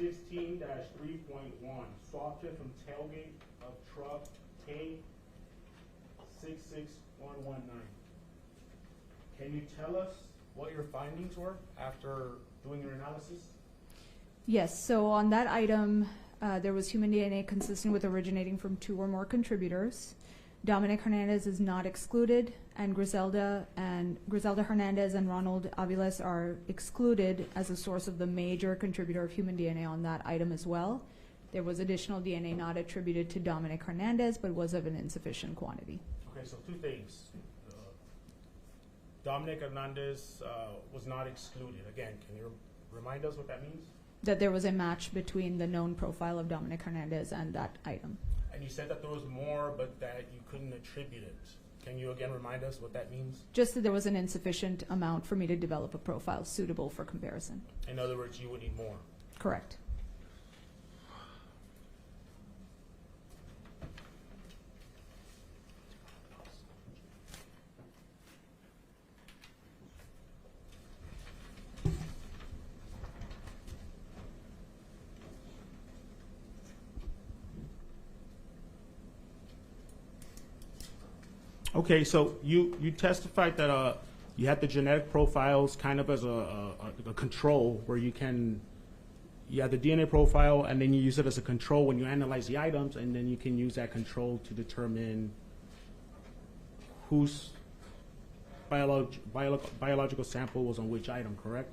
16-3.1, swab kit from tailgate of truck K66119. Can you tell us what your findings were after doing your analysis? Yes, so on that item, there was human DNA consistent with originating from 2 or more contributors. Dominic Hernandez is not excluded, and Grizelda Hernandez and Ronald Aviles are excluded as a source of the major contributor of human DNA on that item as well. There was additional DNA not attributed to Dominic Hernandez, but was of an insufficient quantity. Okay, so 2 things. Dominic Hernandez was not excluded. Again, can you remind us what that means? That there was a match between the known profile of Dominic Hernandez and that item. And you said that there was more, but that you couldn't attribute it. Can you again remind us what that means? Just that there was an insufficient amount for me to develop a profile suitable for comparison. In other words, you would need more. Correct. Okay, so you testified that you had the genetic profiles kind of as a control where you can you have the DNA profile, and then you use it as a control when you analyze the items, and then you can use that control to determine whose biological sample was on which item, correct?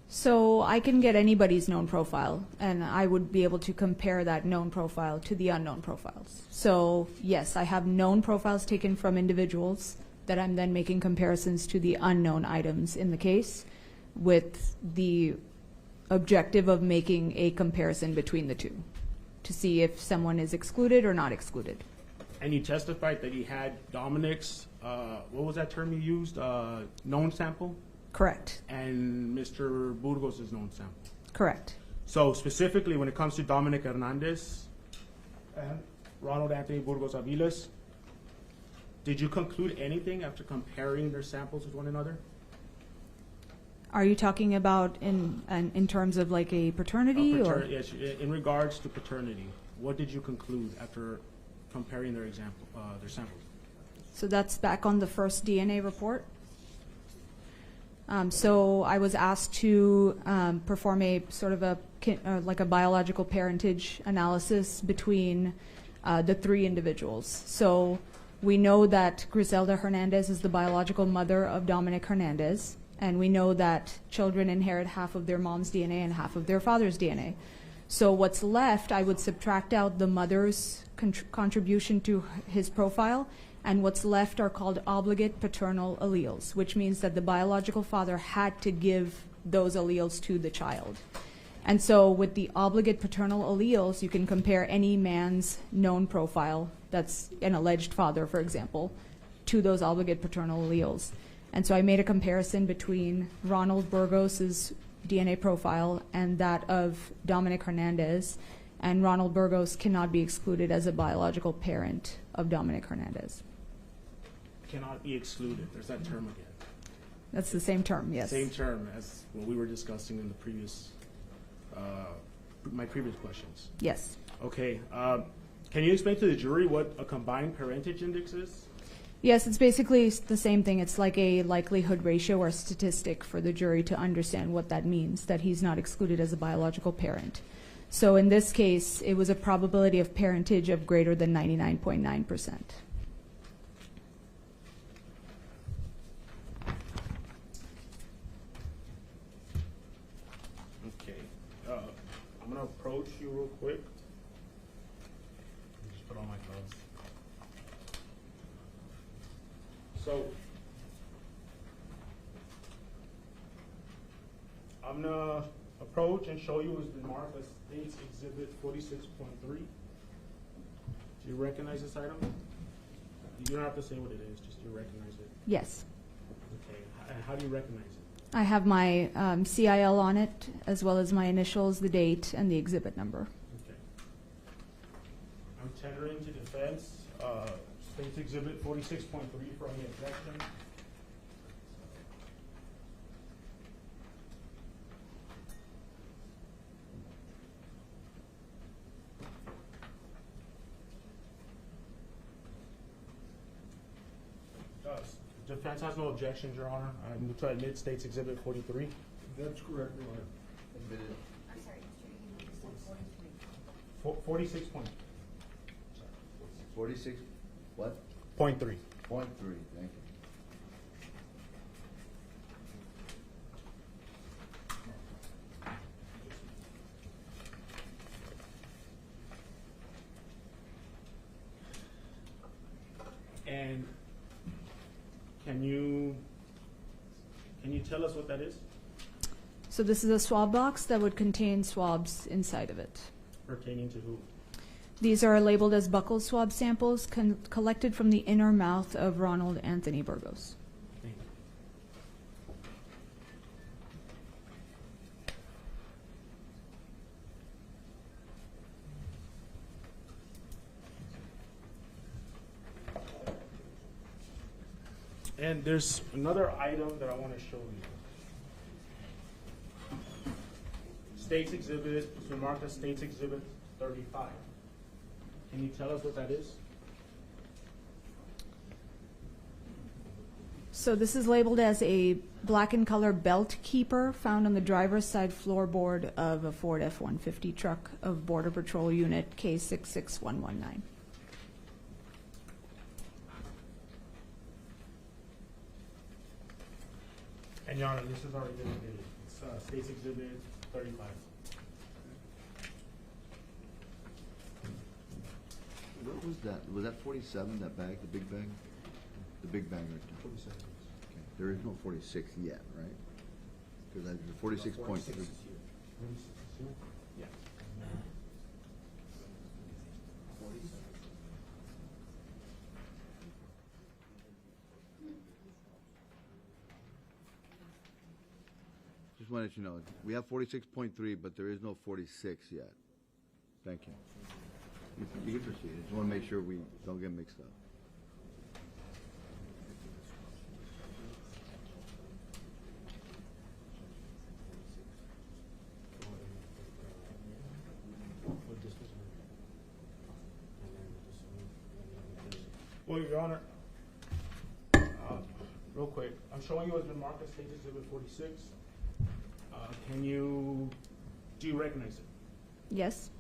So I can get anybody's known profile, and I would be able to compare that known profile to the unknown profiles. So yes, I have known profiles taken from individuals that I'm then making comparisons to the unknown items in the case, with the objective of making a comparison between the two to see if someone is excluded or not excluded. And you testified that he had Dominic's, what was that term you used, known sample? Correct. And Mr. Burgos' known sample. Correct. So specifically when it comes to Dominic Hernandez and Ronald Anthony Burgos-Aviles, did you conclude anything after comparing their samples with one another? Are you talking about in terms of like a paternity or? Yes, in regards to paternity, what did you conclude after comparing their samples? So that's back on the first DNA report. So I was asked to perform a sort of like a biological parentage analysis between the three individuals. So we know that Grizelda Hernandez is the biological mother of Dominic Hernandez, and we know that children inherit half of their mom's DNA and half of their father's DNA. So what's left, I would subtract out the mother's contribution to his profile, and what's left are called obligate paternal alleles, which means that the biological father had to give those alleles to the child. And so with the obligate paternal alleles, you can compare any man's known profile, that's an alleged father, for example, to those obligate paternal alleles. And so I made a comparison between Ronald Burgos' DNA profile and that of Dominic Hernandez, and Ronald Burgos cannot be excluded as a biological parent of Dominic Hernandez. Cannot be excluded. There's that term again. That's the same term, yes. Same term as what we were discussing in the previous, my previous questions. Yes. Okay. Can you explain to the jury what a combined parentage index is? Yes, it's basically the same thing. It's like a likelihood ratio or statistic for the jury to understand what that means, that he's not excluded as a biological parent. So in this case, it was a probability of parentage of greater than 99.9%. Okay. I'm going to approach you real quick. Just put on my gloves. So, I'm going to approach and show you as the mark as State's Exhibit 46.3. Do you recognize this item? You don't have to say what it is, just you recognize it. Yes. Okay. And how do you recognize it? I have my CIL on it, as well as my initials, the date, and the exhibit number. Okay. I'm tendering to defense State's Exhibit 46.3 for any objection. Defense has no objections, Your Honor. I move to admit State's Exhibit 43. That's correct, Your Honor. I'm sorry, Mr. You said 43. 46 point. 46, what? Point 3. Point 3, thank you. And can you tell us what that is? So this is a swab box that would contain swabs inside of it. Pertaining to who? These are labeled as buccal swab samples collected from the inner mouth of Ronald Anthony Burgos. Thank you. And there's another item that I want to show you. State's Exhibit, it's been marked as State's Exhibit 35. Can you tell us what that is? So this is labeled as a black in color belt keeper found on the driver's side floorboard of a Ford F-150 truck of Border Patrol Unit K66119. And Your Honor, this has already been admitted. It's State's Exhibit 35. What was that? Was that 47, that bag, the big bag? The big bag right there. 47. Okay. There is no 46 yet, right? Because the 46.3. Yeah. Just wanted you to know, we have 46.3, but there is no 46 yet. Thank you. You can proceed. I just want to make sure we don't get mixed up. Well, Your Honor, real quick, I'm showing you what's been marked as State's Exhibit 46. Do you recognize it? Yes.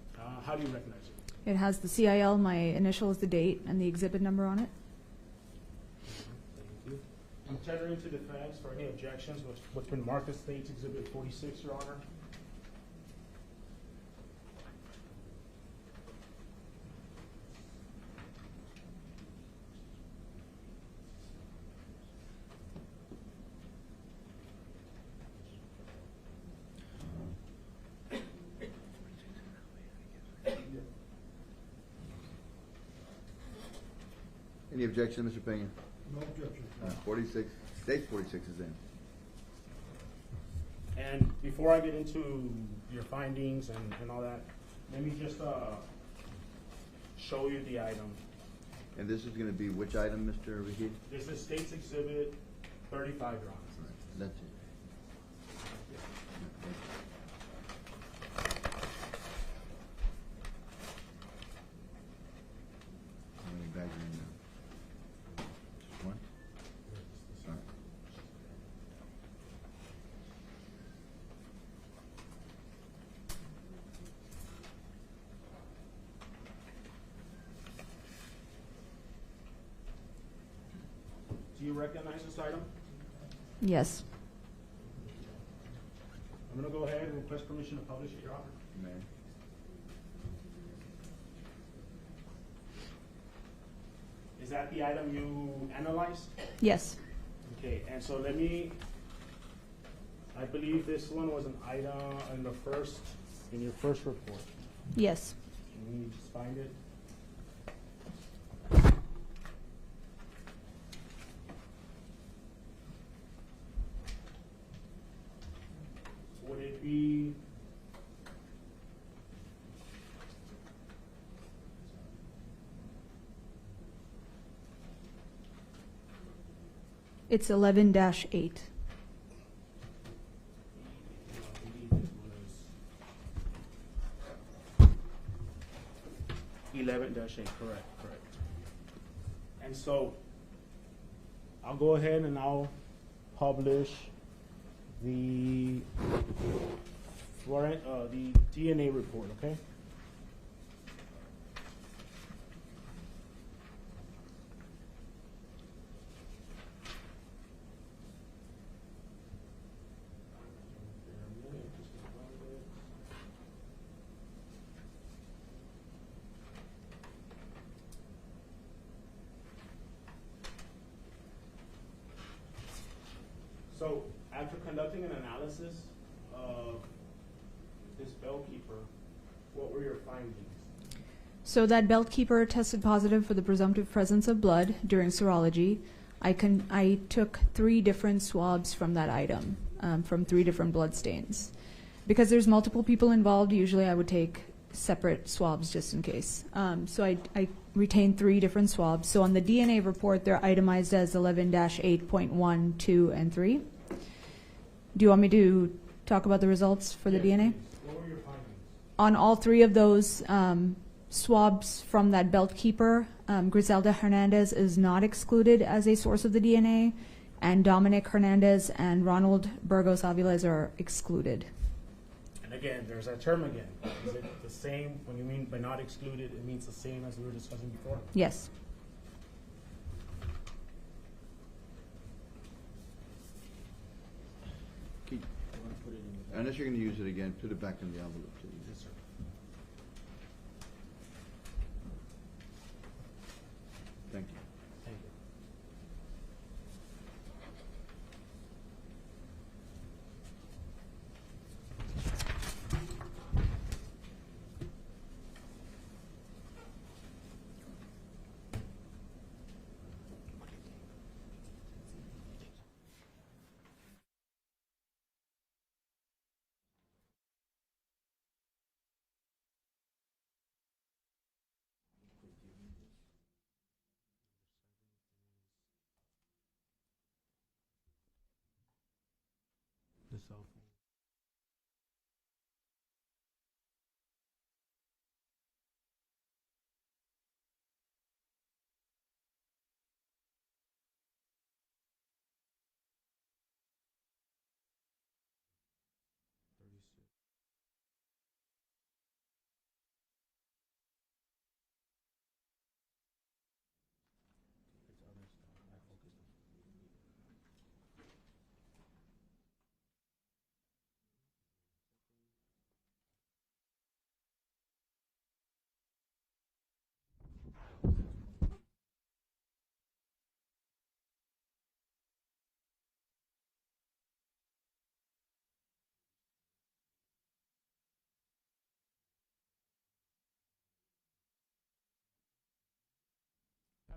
How do you recognize it? It has the CIL, my initial is the date, and the exhibit number on it. Thank you. I'm tendering to defense for any objections with what's been marked as State's Exhibit 46, Your Honor. Any objection, Mr. Pena? No objection. 46, State 46 is in. And before I get into your findings and all that, let me just show you the item. And this is going to be which item, Mr. Vahid? This is State's Exhibit 35, Your Honor. That's it. How many bags are in there? Just one? All right. Do you recognize this item? Yes. I'm going to go ahead and request permission to publish it, Your Honor. May. Is that the item you analyzed? Yes. Okay, and so I believe this one was an item in your first report. Yes. Let me just find it. Would it be? It's 11-8. I believe it was 11-8, correct. And so I'll go ahead and I'll publish the DNA report, okay? So, after conducting an analysis of this bellkeeper, what were your findings? So that belt keeper tested positive for the presumptive presence of blood during serology. I took 3 different swabs from that item, from 3 different blood stains. Because there's multiple people involved, usually I would take separate swabs just in case. So I retained 3 different swabs. So on the DNA report, they're itemized as 11-8.1, 2, and 3. Do you want me to talk about the results for the DNA? What were your findings? On all 3 of those swabs from that belt keeper, Grizelda Hernandez is not excluded as a source of the DNA. and Dominic Hernandez and Ronald Burgos-Aviles are excluded. And again, there's that term again. Is it the same, when you mean by not excluded, it means the same as we were discussing before? Yes. Unless you're going to use it again, put it back in the envelope, please. Yes, sir. Thank you. Thank you. The cell phone.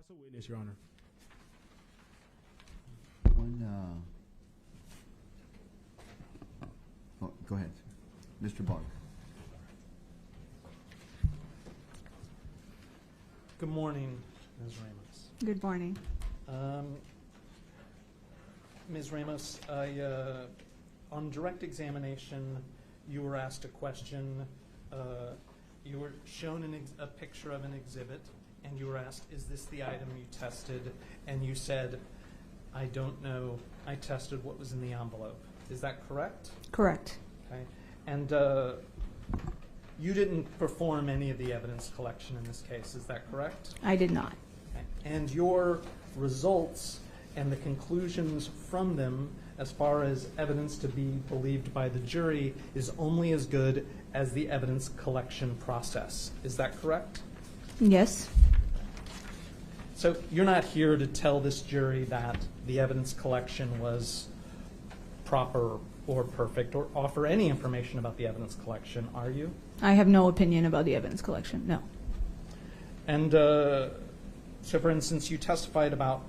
That's a witness, Your Honor. Oh, go ahead, Mr. Boggs. Good morning, Ms. Ramos. Good morning. Ms. Ramos, on direct examination, you were asked a question. You were shown a picture of an exhibit, and you were asked, is this the item you tested? And you said, I don't know. I tested what was in the envelope. Is that correct? Correct. Okay. And you didn't perform any of the evidence collection in this case. Is that correct? I did not. Okay. And your results and the conclusions from them, as far as evidence to be believed by the jury, is only as good as the evidence collection process. Is that correct? Yes. So you're not here to tell this jury that the evidence collection was proper or perfect, or offer any information about the evidence collection, are you? I have no opinion about the evidence collection, no. And so, for instance, you testified about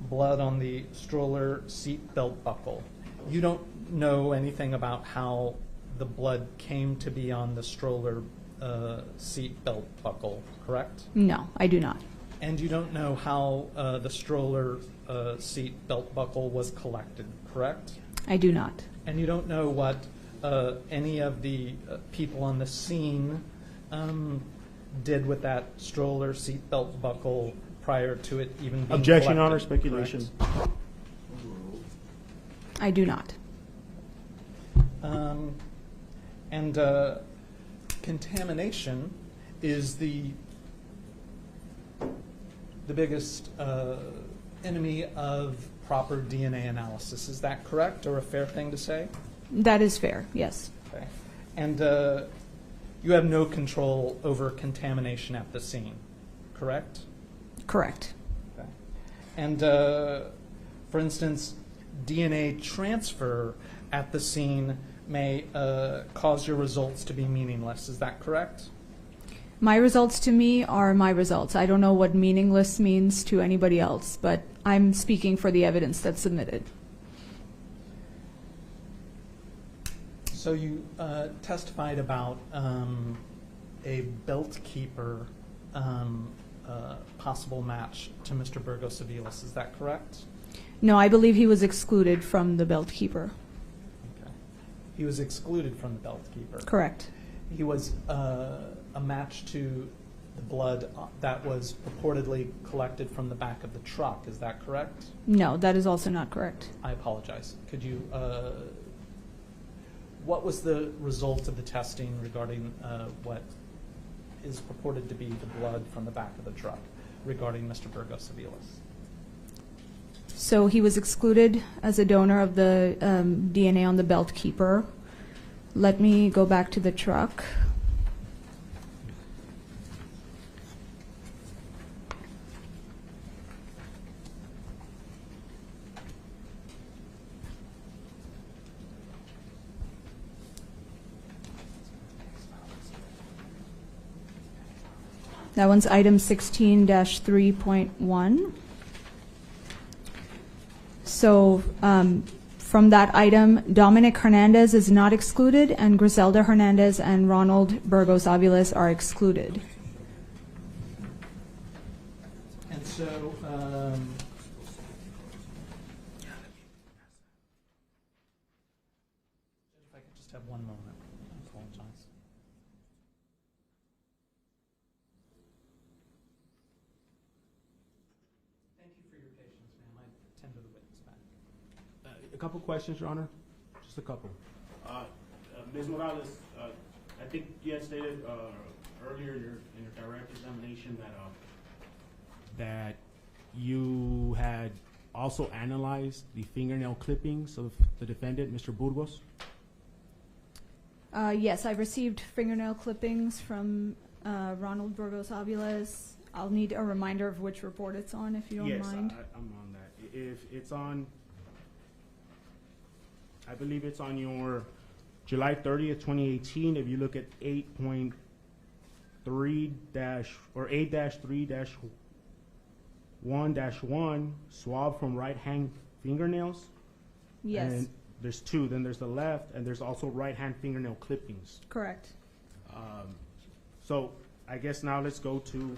blood on the stroller seat belt buckle. You don't know anything about how the blood came to be on the stroller seat belt buckle, correct? No, I do not. And you don't know how the stroller seat belt buckle was collected, correct? I do not. And you don't know what any of the people on the scene did with that stroller seat belt buckle prior to it even being Objection, collected, Honor, speculation. correct? I do not. And contamination is the biggest enemy of proper DNA analysis. Is that correct, or a fair thing to say? That is fair, yes. Okay. And you have no control over contamination at the scene, correct? Correct. Okay. And for instance, DNA transfer at the scene may cause your results to be meaningless. Is that correct? My results to me are my results. I don't know what meaningless means to anybody else, but I'm speaking for the evidence that's submitted. So you testified about a belt keeper possible match to Mr. Burgos-Aviles. Is that correct? No, I believe he was excluded from the belt keeper. Okay. He was excluded from the belt keeper. Correct. He was a match to the blood that was purportedly collected from the back of the truck. Is that correct? No, that is also not correct. I apologize. Could you, what was the result of the testing regarding what is purported to be the blood from the back of the truck regarding Mr. Burgos-Aviles? So he was excluded as a donor of the DNA on the belt keeper. Let me go back to the truck. That one's item 16-3.1. So from that item, Dominic Hernandez is not excluded, and Grizelda Hernandez and Ronald Burgos-Aviles are excluded. And so, if I could just have one moment, I apologize. Thank you for your patience, ma'am. I tend to the witness back. A couple questions, Your Honor. Just a couple. Ms. Morales, I think you had stated earlier in your direct examination that you had also analyzed the fingernail clippings of the defendant, Mr. Burgos. Yes, I received fingernail clippings from Ronald Burgos-Aviles. I'll need a reminder of which report it's on, if you don't mind. Yes, I'm on that. If it's on, I believe it's on your July 30th, 2018. If you look at 8.3- or 8-3-1-1, swab from right hand fingernails. Yes, And there's two. Then there's the left, and there's also right hand fingernail clippings. correct. So I guess now let's go to.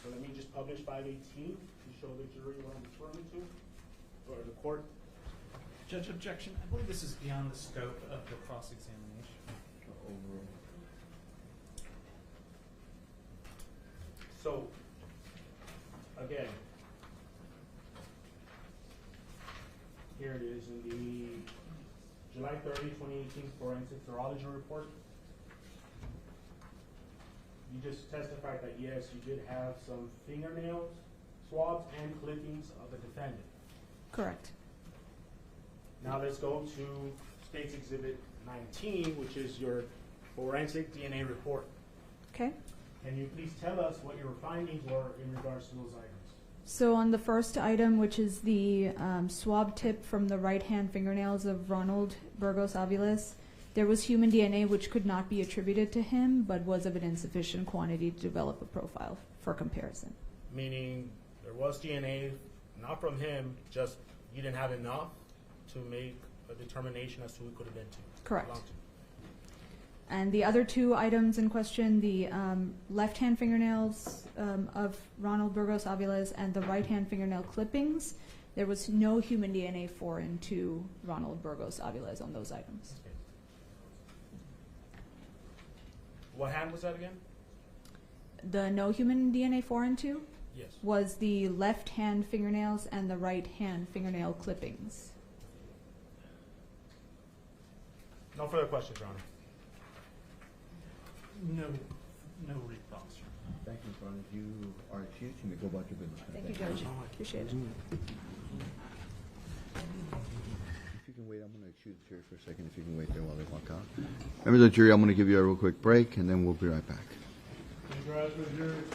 So let me just publish 518 to show the jury what I'm referring to, or the court. Judge, objection. I believe this is beyond the scope of the cross-examination. So, again, here it is in the July 30, 2018 forensic serology report. You just testified that yes, you did have some fingernails, swabs, and clippings of the defendant. Correct. Now let's go to State's Exhibit 19, which is your forensic DNA report. Okay. Can you please tell us what your findings were in regards to those items? So on the first item, which is the swab tip from the right-hand fingernails of Ronald Burgos-Aviles, there was human DNA which could not be attributed to him, but was of an insufficient quantity to develop a profile for comparison. Meaning there was DNA, not from him, just you didn't have enough to make a determination as to who it could have been to. Correct. belonged to. And the other two items in question, the left-hand fingernails of Ronald Burgos-Aviles and the right-hand fingernail clippings, there was no human DNA foreign to Ronald Burgos-Aviles on those items. Okay. What hand was that again? The no human DNA foreign to Yes. was the left-hand fingernails and the right-hand fingernail clippings. No further questions, Your Honor. No reprops. Thank you, Ron. If you are excused, you may go about your business. Thank you, Judge. Appreciate it. If you can wait, I'm going to excuse the jury for a second. If you can wait there while they walk out. Members of the jury, I'm going to give you a real quick break, and then we'll be right back. Congratulations.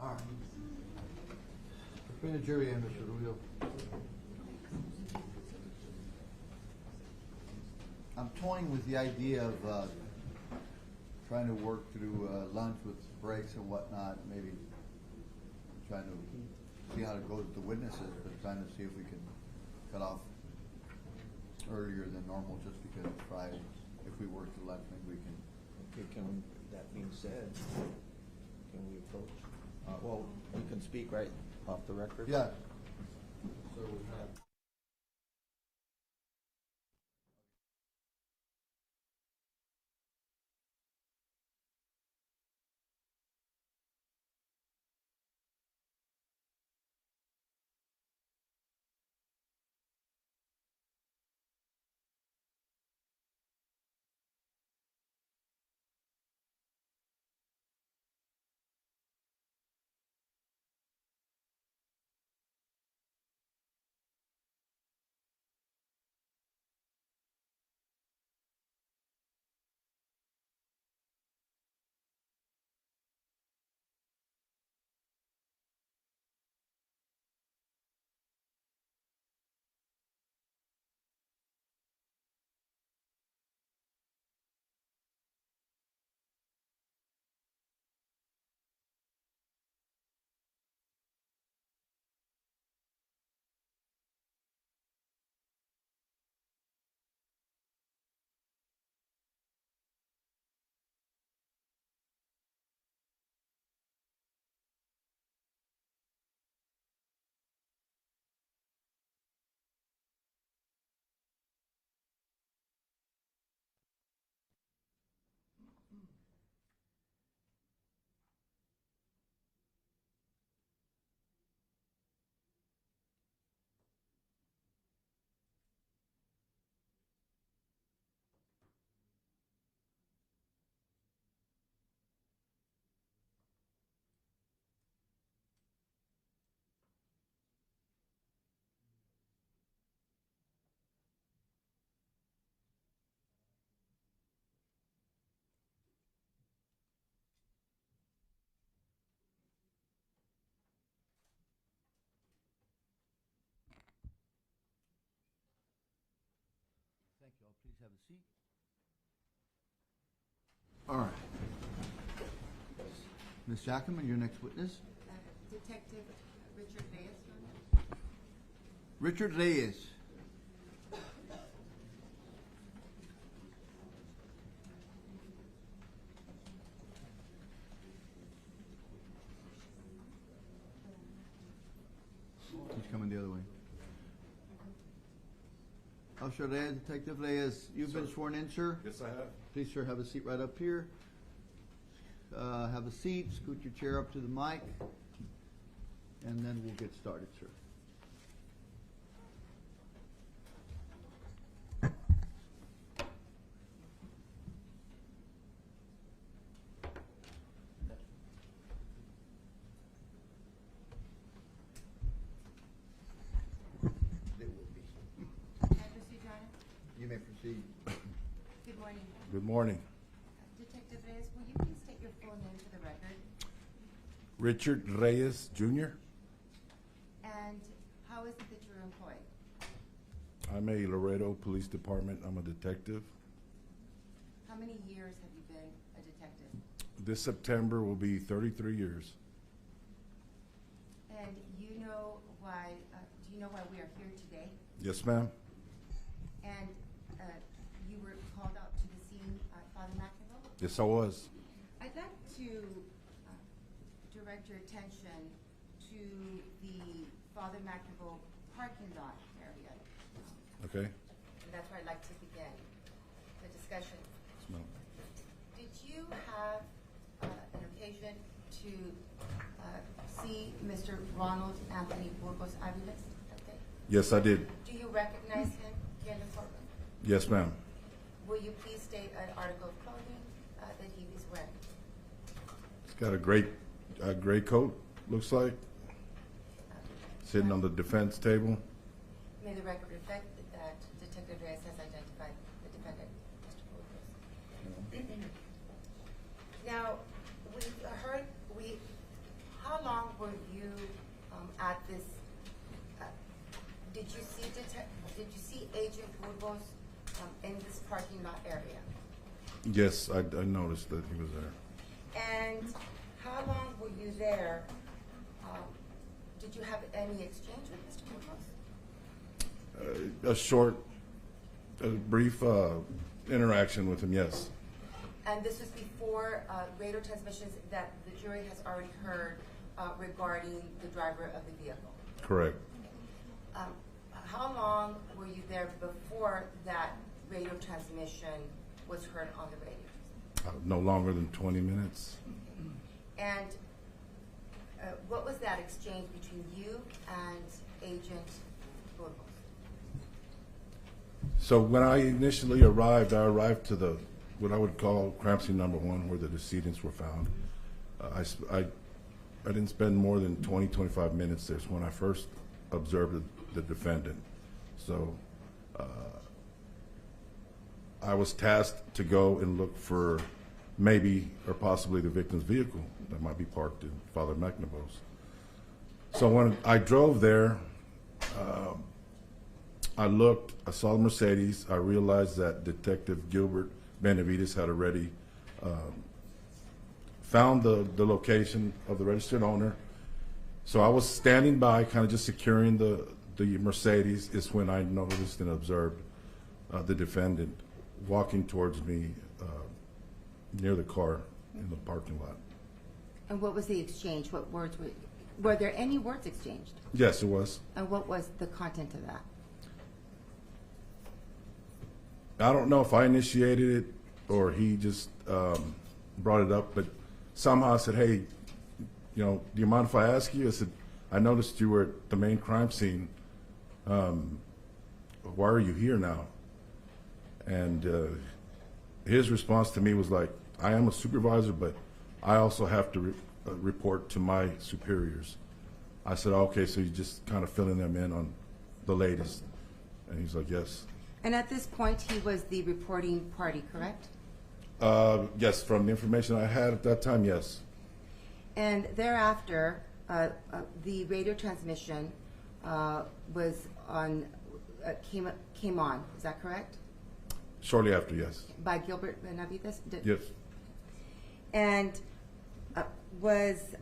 All right. Bring the jury in, Mr. Rubio. I'm toying with the idea of trying to work through lunch with breaks and whatnot, maybe trying to see how it goes with the witnesses, but trying to see if we can cut off earlier than normal, just because it's Friday. If we work to lunch, maybe we can. Okay, that being said, can we approach? Well, we can speak right off the record. Yeah. So we have. Thank you all. Please have a seat. All right. Ms. Jackman, your next witness. Detective Richard Reyes. Richard Reyes. He's coming the other way. Officer Reyes, Detective Reyes, you've been sworn in, sir? Yes, I have. Please, sir, have a seat right up here. Have a seat, scoot your chair up to the mic, and then we'll get started, sir. They will be. Can I proceed, Your Honor? You may proceed. Good morning. Good morning. Detective Reyes, will you please state your full name for the record? Richard Reyes, Jr. And how is it that you're employed? I'm a Laredo Police Department. I'm a detective. How many years have you been a detective? This September will be 33 years. And you know why, do you know why we are here today? Yes, ma'am. And you were called out to the scene, Father McAvoy? Yes, I was. I'd like to direct your attention to the Father McAvoy parking lot area. Okay. And that's where I'd like to begin the discussion. Yes, ma'am. Did you have an occasion to see Mr. Ronald Anthony Burgos-Aviles? Okay. Yes, I did. Do you recognize him here in the courtroom? Yes, ma'am. Will you please state an article of clothing that he was wearing? It's got a gray coat, looks like, sitting on the defense table. May the record reflect that Detective Reyes has identified the defendant, Mr. Burgos. Now, we've heard, how long did you see Agent Burgos in this parking lot area? Yes, I noticed that he was there. And how long were you there? Did you have any exchange with Mr. Burgos? A short, brief interaction with him, yes. And this was before radio transmissions that the jury has already heard regarding the driver of the vehicle. Correct. How long were you there before that radio transmission was heard on the radio? No longer than 20 minutes. And what was that exchange between you and Agent Burgos? So when I initially arrived, I arrived to the what I would call crime scene number 1, where the decedents were found. I didn't spend more than 20, 25 minutes there. It's when I first observed the defendant. So I was tasked to go and look for maybe or possibly the victim's vehicle that might be parked in Father McNabo's. So when I drove there, I looked, I saw the Mercedes. I realized that Detective Gilbert Benavides had already found the location of the registered owner. So I was standing by, kind of just securing the Mercedes, is when I noticed and observed the defendant walking towards me near the car in the parking lot. And what was the exchange? What words were there any words exchanged? Yes, it was. And what was the content of that? I don't know if I initiated it or he just brought it up, but somehow I said, hey, you know, do you mind if I ask you? I said, I noticed you were at the main crime scene. Why are you here now? And his response to me was like, I am a supervisor, but I also have to report to my superiors. I said, okay, so you're just kind of filling them in on the latest. And he's like, yes. And at this point, he was the reporting party, correct? Yes, from the information I had at that time, yes. And thereafter, the radio transmission was on, came on. Is that correct? Shortly after, yes. By Gilbert Benavides? Yes. And was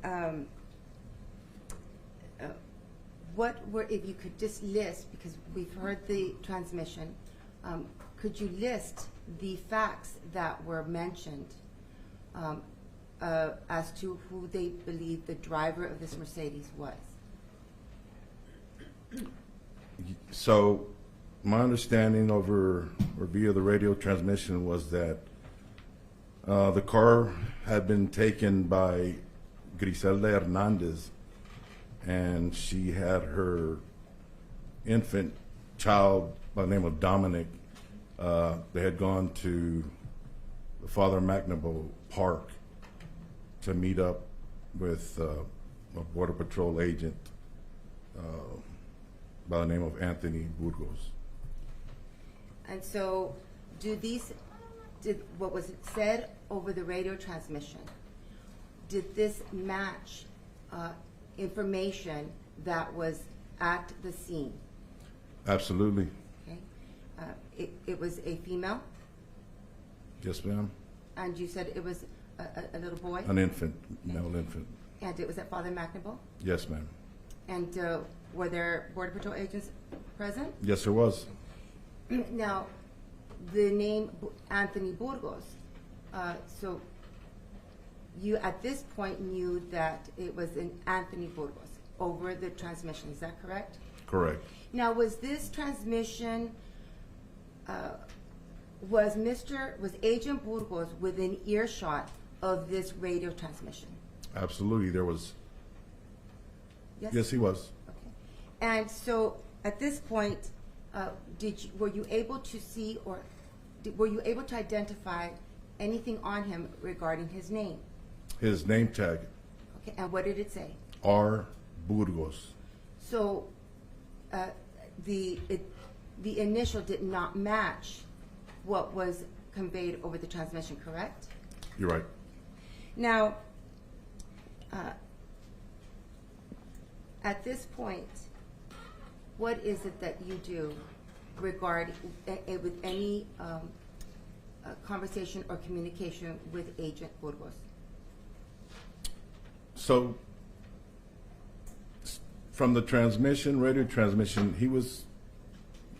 what were, if you could just list, because we've heard the transmission, could you list the facts that were mentioned as to who they believe the driver of this Mercedes was? So my understanding over or via the radio transmission was that the car had been taken by Grizelda Hernandez, and she had her infant child by the name of Dominic. They had gone to the Father McNabo Park to meet up with a Border Patrol agent by the name of Anthony Burgos. And so, did what was said over the radio transmission, did this match information that was at the scene? Absolutely. Okay. It was a female? Yes, ma'am. And you said it was a little boy? An infant, male infant. And it was at Father McNabo? Yes, ma'am. And were there Border Patrol agents present? Yes, there was. Now, the name Anthony Burgos, so you at this point knew that it was an Anthony Burgos over the transmission, is that correct? Correct. Now, was this transmission, was Agent Burgos within earshot of this radio transmission? Absolutely, there was. Yes? Yes, he was. Okay. And so, at this point, were you able to see or were you able to identify anything on him regarding his name? His name tag, Okay, and what did it say? R. Burgos. So, the initial did not match what was conveyed over the transmission, correct? You're right. Now, at this point, what is it that you do with any conversation or communication with Agent Burgos? So, from the transmission, radio transmission, he was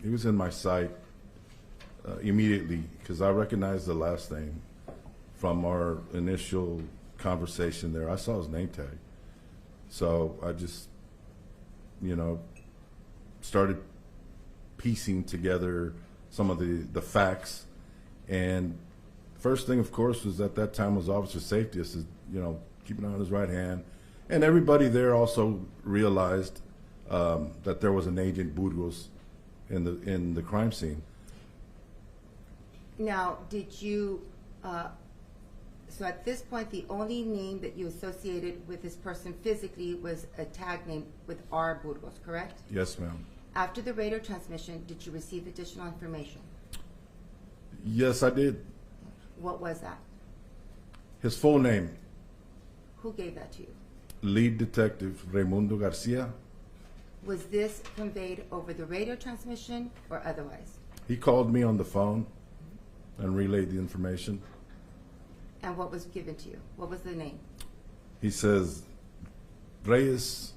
in my sight immediately because I recognized the last name from our initial conversation there. I saw his name tag. So I just, started piecing together some of the facts. And first thing, of course, was at that time was officer safety. I said, keep an eye on his right hand. And everybody there also realized that there was an Agent Burgos in the crime scene. Now, did you, so at this point, the only name that you associated with this person physically was a tag name with R. Burgos, correct? Yes, ma'am. After the radio transmission, did you receive additional information? Yes, I did. What was that? His full name, Who gave that to you? Lead Detective Raimundo Garcia. Was this conveyed over the radio transmission or otherwise? He called me on the phone and relayed the information. And what was given to you? What was the name? He says, Reyes,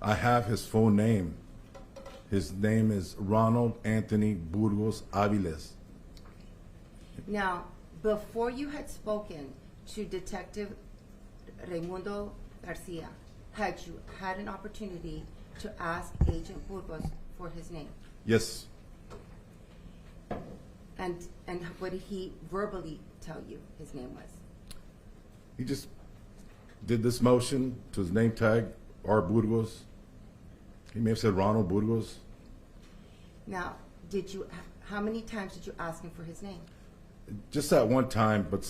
I have his full name. His name is Ronald Anthony Burgos-Aviles. Now, before you had spoken to Detective Raimundo Garcia, had you had an opportunity to ask Agent Burgos for his name? Yes. And what did he verbally tell you his name was? He just did this motion to his name tag, R. Burgos. He may have said Ronald Burgos. Now, how many times did you ask him for his name? Just at one time, but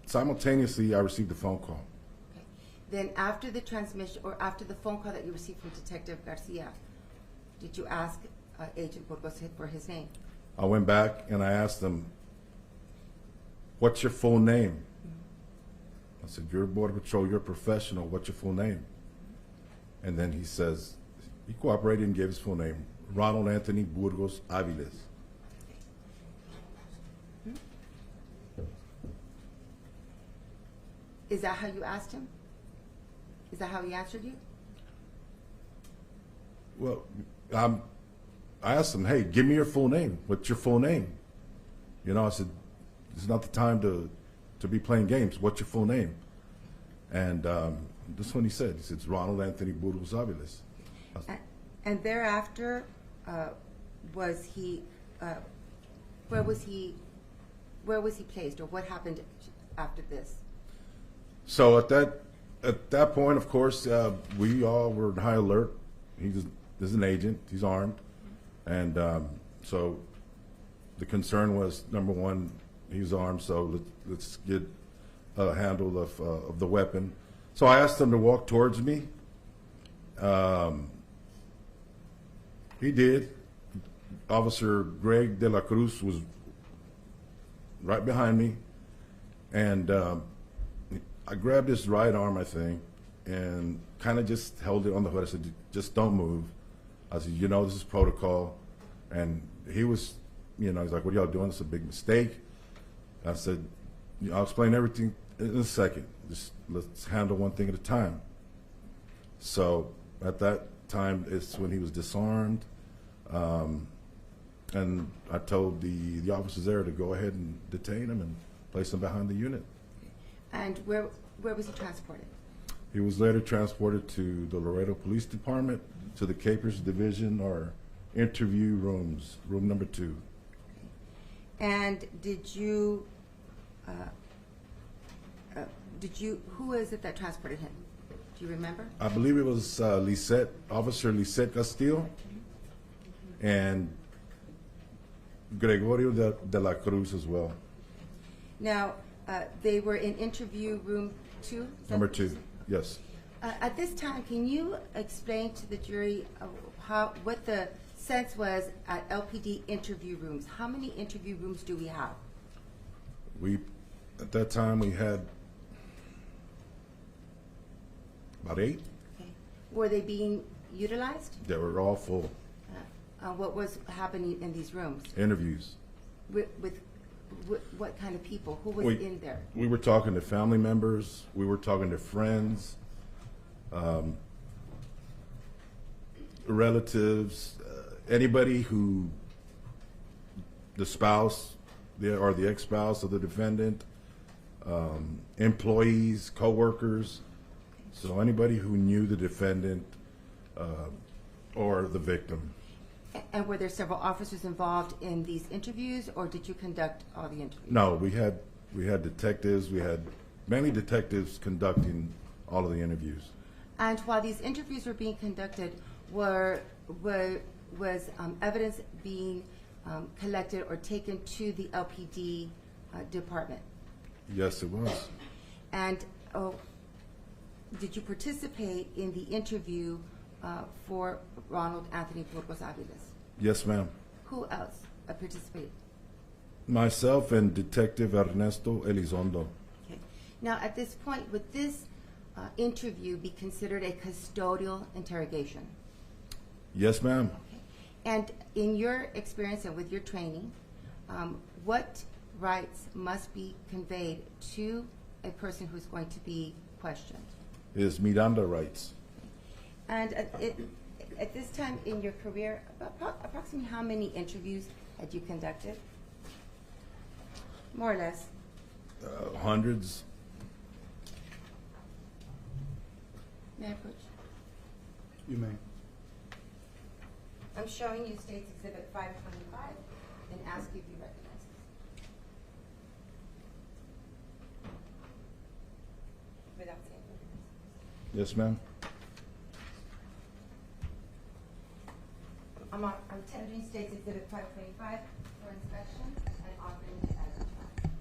simultaneously I received a phone call. Okay. Then after the transmission, or after the phone call that you received from Detective Garcia, did you ask Agent Burgos for his name? I went back and I asked him, what's your full name? I said, you're Border Patrol, you're a professional, what's your full name? And then he says, he cooperated and gave his full name, Ronald Anthony Burgos-Aviles. Is that how you asked him? Is that how he answered you? Well, I asked him, hey, give me your full name. What's your full name? I said, it's not the time to be playing games. What's your full name? And this is what he said. He said, it's Ronald Anthony Burgos-Aviles. And thereafter, was he, where was he placed, or what happened after this? So at that point, of course, we all were in high alert. He's an agent. He's armed. And so the concern was, number one, he's armed, so let's get a handle of the weapon. So I asked him to walk towards me. He did. Officer Greg De La Cruz was right behind me. And I grabbed his right arm, I think, and kind of just held it on the hood. I said, just don't move. I said, this is protocol. And he was, he's like, what are y'all doing? It's a big mistake. I said, I'll explain everything in a second. Just let's handle one thing at a time. So at that time, it's when he was disarmed. And I told the officers there to go ahead and detain him and place him behind the unit. And where was he transported? He was later transported to the Laredo Police Department, to the Capers Division, or interview rooms, room number 2. And who is it that transported him? Do you remember? I believe it was Officer Lisette Castillo and Gregorio de la Cruz as well. Now, they were in interview room 2? Number 2, yes. At this time, can you explain to the jury what the sense was at LPD interview rooms? How many interview rooms do we have? At that time, we had about 8. Okay. Were they being utilized? They were all full. What was happening in these rooms? Interviews. With what kind of people? Who was We- in there? We were talking to family members. We were talking to friends, relatives, anybody who, the spouse or the ex-spouse of the defendant, employees, co-workers. So anybody who knew the defendant or the victim. And were there several officers involved in these interviews, or did you conduct all the interviews? No, we had detectives. We had mainly detectives conducting all of the interviews. And while these interviews were being conducted, was evidence being collected or taken to the LPD department? Yes, it was. And did you participate in the interview for Ronald Anthony Burgos-Aviles? Yes, ma'am. Who else participated? Myself and Detective Ernesto Elizondo. Okay. Now, at this point, would this interview be considered a custodial interrogation? Yes, ma'am. Okay. And in your experience and with your training, what rights must be conveyed to a person who's going to be questioned? His Miranda rights. And at this time in your career, approximately how many interviews had you conducted? More or less. Hundreds. May I approach? You may. I'm showing you State's Exhibit 525 and ask you if you recognize this. Without saying you recognize Yes, ma'am. I'm tendering State's Exhibit 525 for inspection and offering it as a trial.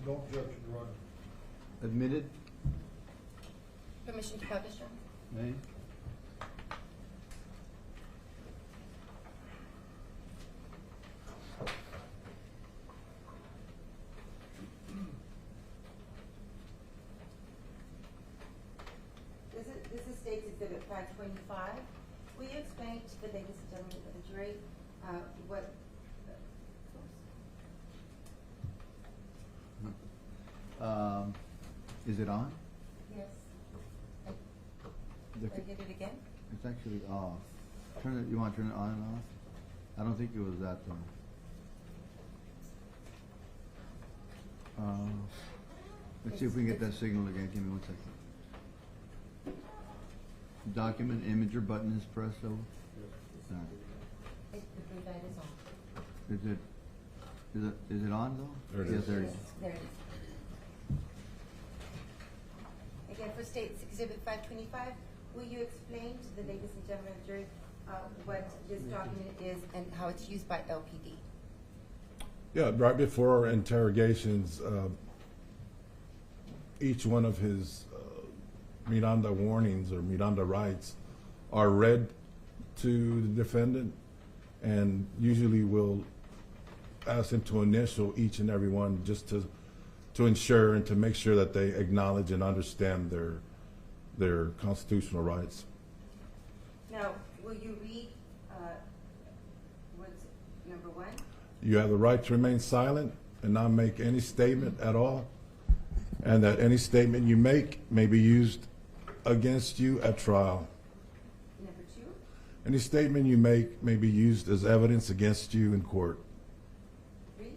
Don't judge, Your Honor. Admitted? Permission to publish, Your Honor? May. This is State's Exhibit 525. Will you explain to the ladies and gentlemen of the jury what... Is it on? Yes. The- Can I hit it again? It's actually off. Turn it. You want to turn it on and off? I don't think it was that though. Let's see if we can get that signal again. Give me 1 second. Document imager button is pressed over. The blue light is on. Is it on though? There it Yes, is. there it Yes, is. there it is. Again, for State's Exhibit 525, will you explain to the ladies and gentlemen of the jury what this document is and how it's used by LPD? Yeah, right before our interrogations, each one of his Miranda warnings or Miranda rights are read to the defendant, and usually we'll ask him to initial each and every one just to ensure and to make sure that they acknowledge and understand their constitutional rights. Now, will you read what's number 1? You have the right to remain silent and not make any statement at all, and that any statement you make may be used against you at trial. Number 2? Any statement you make may be used as evidence against you in court. 3?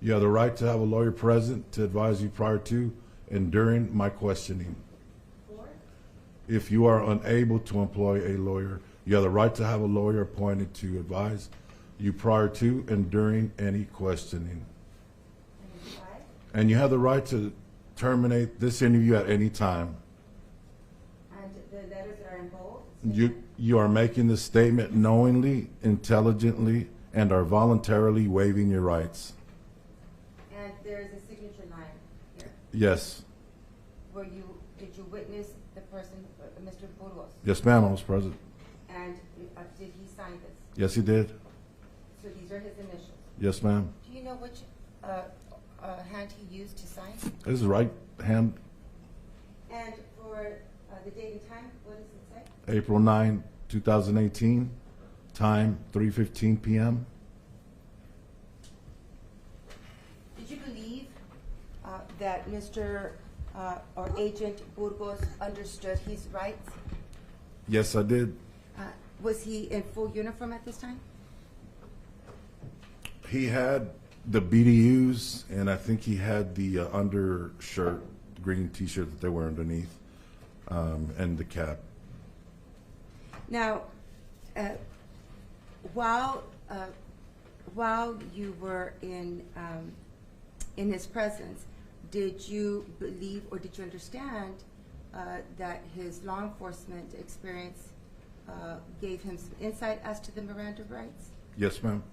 You have the right to have a lawyer present to advise you prior to and during my questioning. 4? If you are unable to employ a lawyer, you have the right to have a lawyer appointed to advise you prior to and during any questioning. And 5? And you have the right to terminate this interview at any time. And the letters that are in bold? You are making this statement knowingly, intelligently, and are voluntarily waiving your rights. And there is a signature line here. Yes. Did you witness the person, Mr. Burgos? Yes, ma'am, I was present. And did he sign this? Yes, he did. So these are his initials. Yes, ma'am. Do you know which hand he used to sign? His right hand, And for the date and time, what does it say? April 9, 2018, time 3:15 p.m. Did you believe that Mr. Or Agent Burgos understood his rights? Yes, I did. Was he in full uniform at this time? He had the BDUs, and I think he had the undershirt, green T-shirt that they wear underneath, and the cap. Now, while you were in his presence, did you believe or did you understand that his law enforcement experience gave him some insight as to the Miranda rights? Yes, ma'am.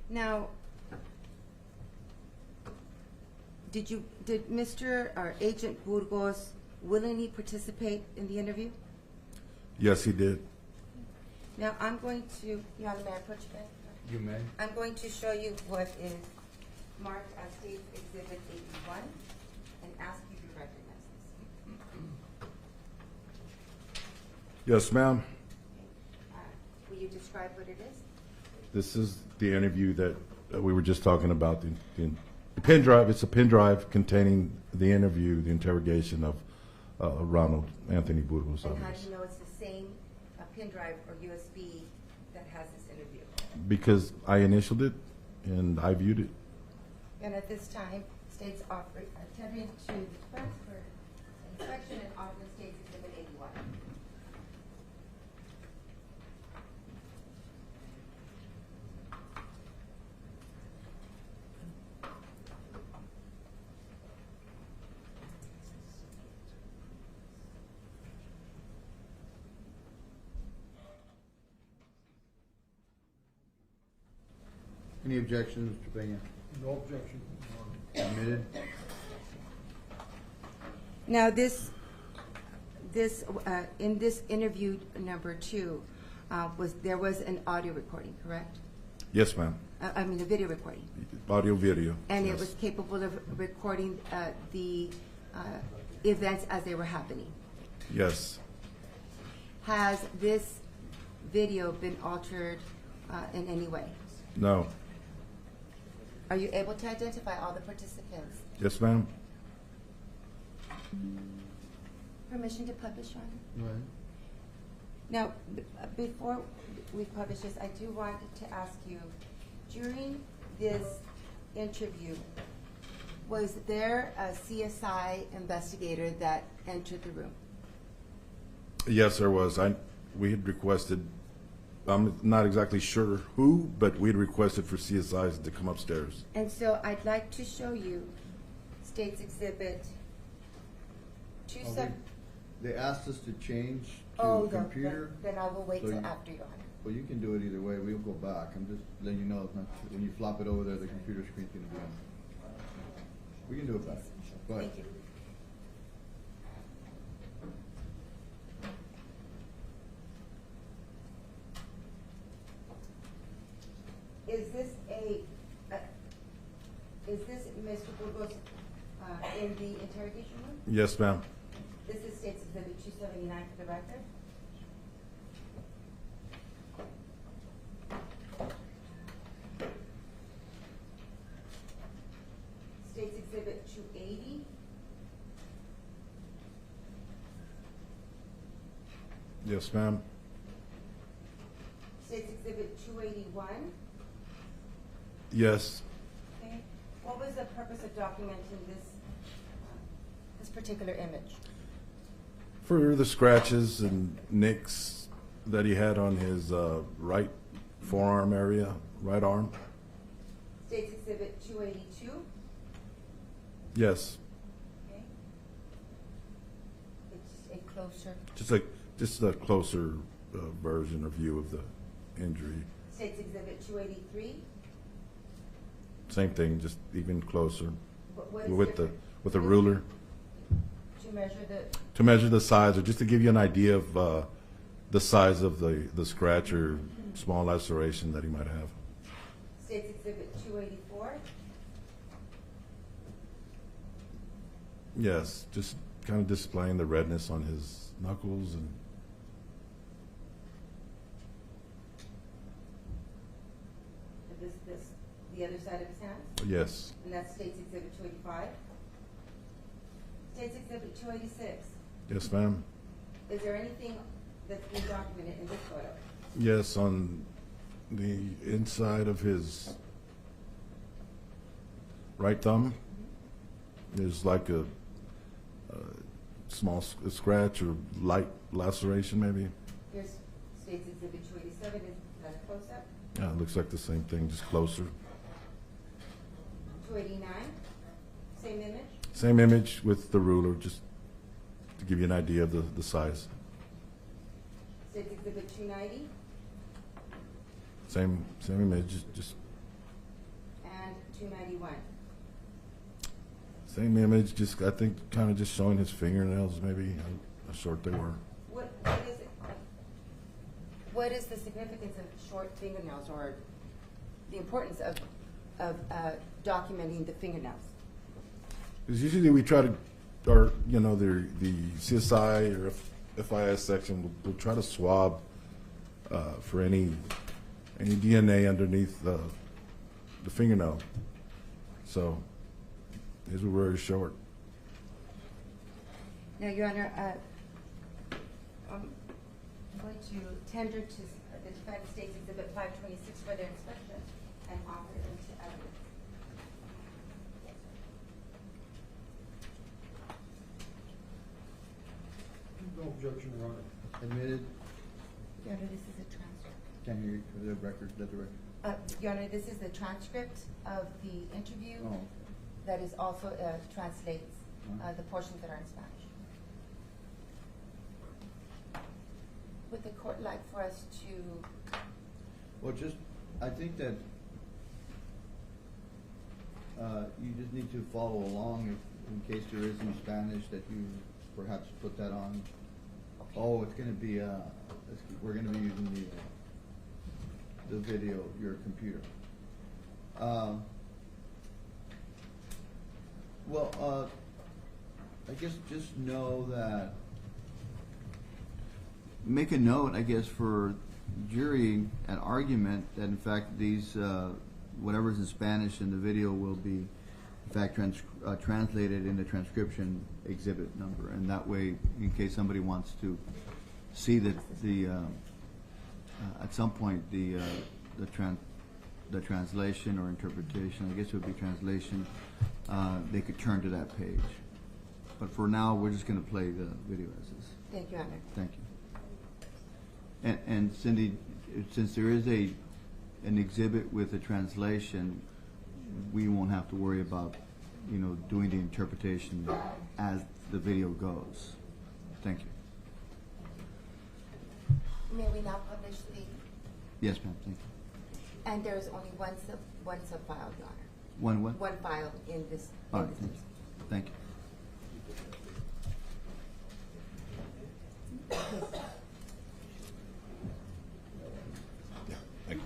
Now, did Mr. or Agent Burgos willingly participate in the interview? Yes, he did. Now, I'm going to, Your Honor, may I approach you guys? You may. I'm going to show you what is marked as State Exhibit 81 and ask you to recognize this. Yes, ma'am. Will you describe what it is? This is the interview that we were just talking about. The pen drive. It's a pen drive containing the interview, the interrogation of Ronald Anthony Burgos-Aviles. And how do you know it's the same pin drive or USB that has this interview? Because I initialed it and I viewed it. And at this time, states tendering to the press for inspection and offering States Exhibit 81. Any objections, Mr. Peña? No objection. Admitted. Now, in this interview number 2, there was an audio recording, correct? Yes, ma'am. I mean, a video recording. Audio, video. And yes. it was capable of recording the events as they were happening. Yes. Has this video been altered in any way? No. Are you able to identify all the participants? Yes, ma'am. Permission to publish, Your Honor? Right. Now, before we publish this, I do want to ask you, during this interview, was there a CSI investigator that entered the room? Yes, there was. We had requested, I'm not exactly sure who, but we had requested for CSIs to come upstairs. And so I'd like to show you State's Exhibit 27. They asked us to change to Oh, computer. then I will wait So till you- after, Your Honor. Well, you can do it either way. We'll go back. I'm just letting you know, it's not, when you flop it over there, the computer screen's gonna be on. We can do it back. Go ahead. Thank you. Is this Mr. Burgos in the interrogation room? Yes, ma'am. This is State's Exhibit 279 for the record. State's Exhibit 280. Yes, ma'am. State's Exhibit 281. Yes. Okay. What was the purpose of documenting this particular image? For the scratches and nicks that he had on his right forearm area, right arm. State's Exhibit 282. Yes. Okay. It's a closer. Just a closer version or view of the injury. State's Exhibit 283. Same thing, just even closer What is with different? the ruler. To measure the size, or just to give you an idea of the size of the scratch or small laceration that he might have. State's Exhibit 284. Yes, just kind of displaying the redness on his knuckles and. The other side of his hand? Yes. And that's State's Exhibit 285. State's Exhibit 286. Yes, ma'am. Is there anything that's been documented in this photo? Yes, on the inside of his right thumb, there's like a small scratch or light laceration, maybe. Here's State's Exhibit 287. Is that a close-up? Yeah, it looks like the same thing, just closer. 289. Same image? Same image with the ruler, just to give you an idea of the size. State's Exhibit 290. Same image, just And 291. same image, just I think kind of just showing his fingernails, maybe how short they were. What is it? What is the significance of short fingernails, or the importance of documenting the fingernails? Because usually we try to, or you know, the CSI or FIS section will try to swab for any DNA underneath the fingernail. So his were very short. Now, Your Honor, I'm going to tender to the Defendant States Exhibit 526 for their inspection and offer them to evidence. No objection, Your Honor. Admitted. Your Honor, this is a transcript. Can't hear you. The record. Let the record. Your Honor, this is the transcript of the interview Oh. that is also translates the portions that are in Spanish. Would the court like for us to? Well, I think that you just need to follow along in case there is some Spanish that you perhaps put that on. Okay. Oh, it's going to be, we're going to be using the video, your computer. I guess just know that, make a note, I guess, for jury and argument that in fact these, whatever's in Spanish in the video will be in fact translated in the transcription exhibit number, and that way, in case somebody wants to see that at some point the translation or interpretation, I guess it would be translation, they could turn to that page. But for now, we're just going to play the video as is. Thank you, Your Honor. Thank you. And Cindy, since there is an exhibit with a translation, we won't have to worry about, doing the interpretation as the video goes. Thank you. May we now publish the? Yes, ma'am. Thank you. And there is only one sub-file, Your Honor. One what? One file in this. All right. Thank you. Yeah, thank you.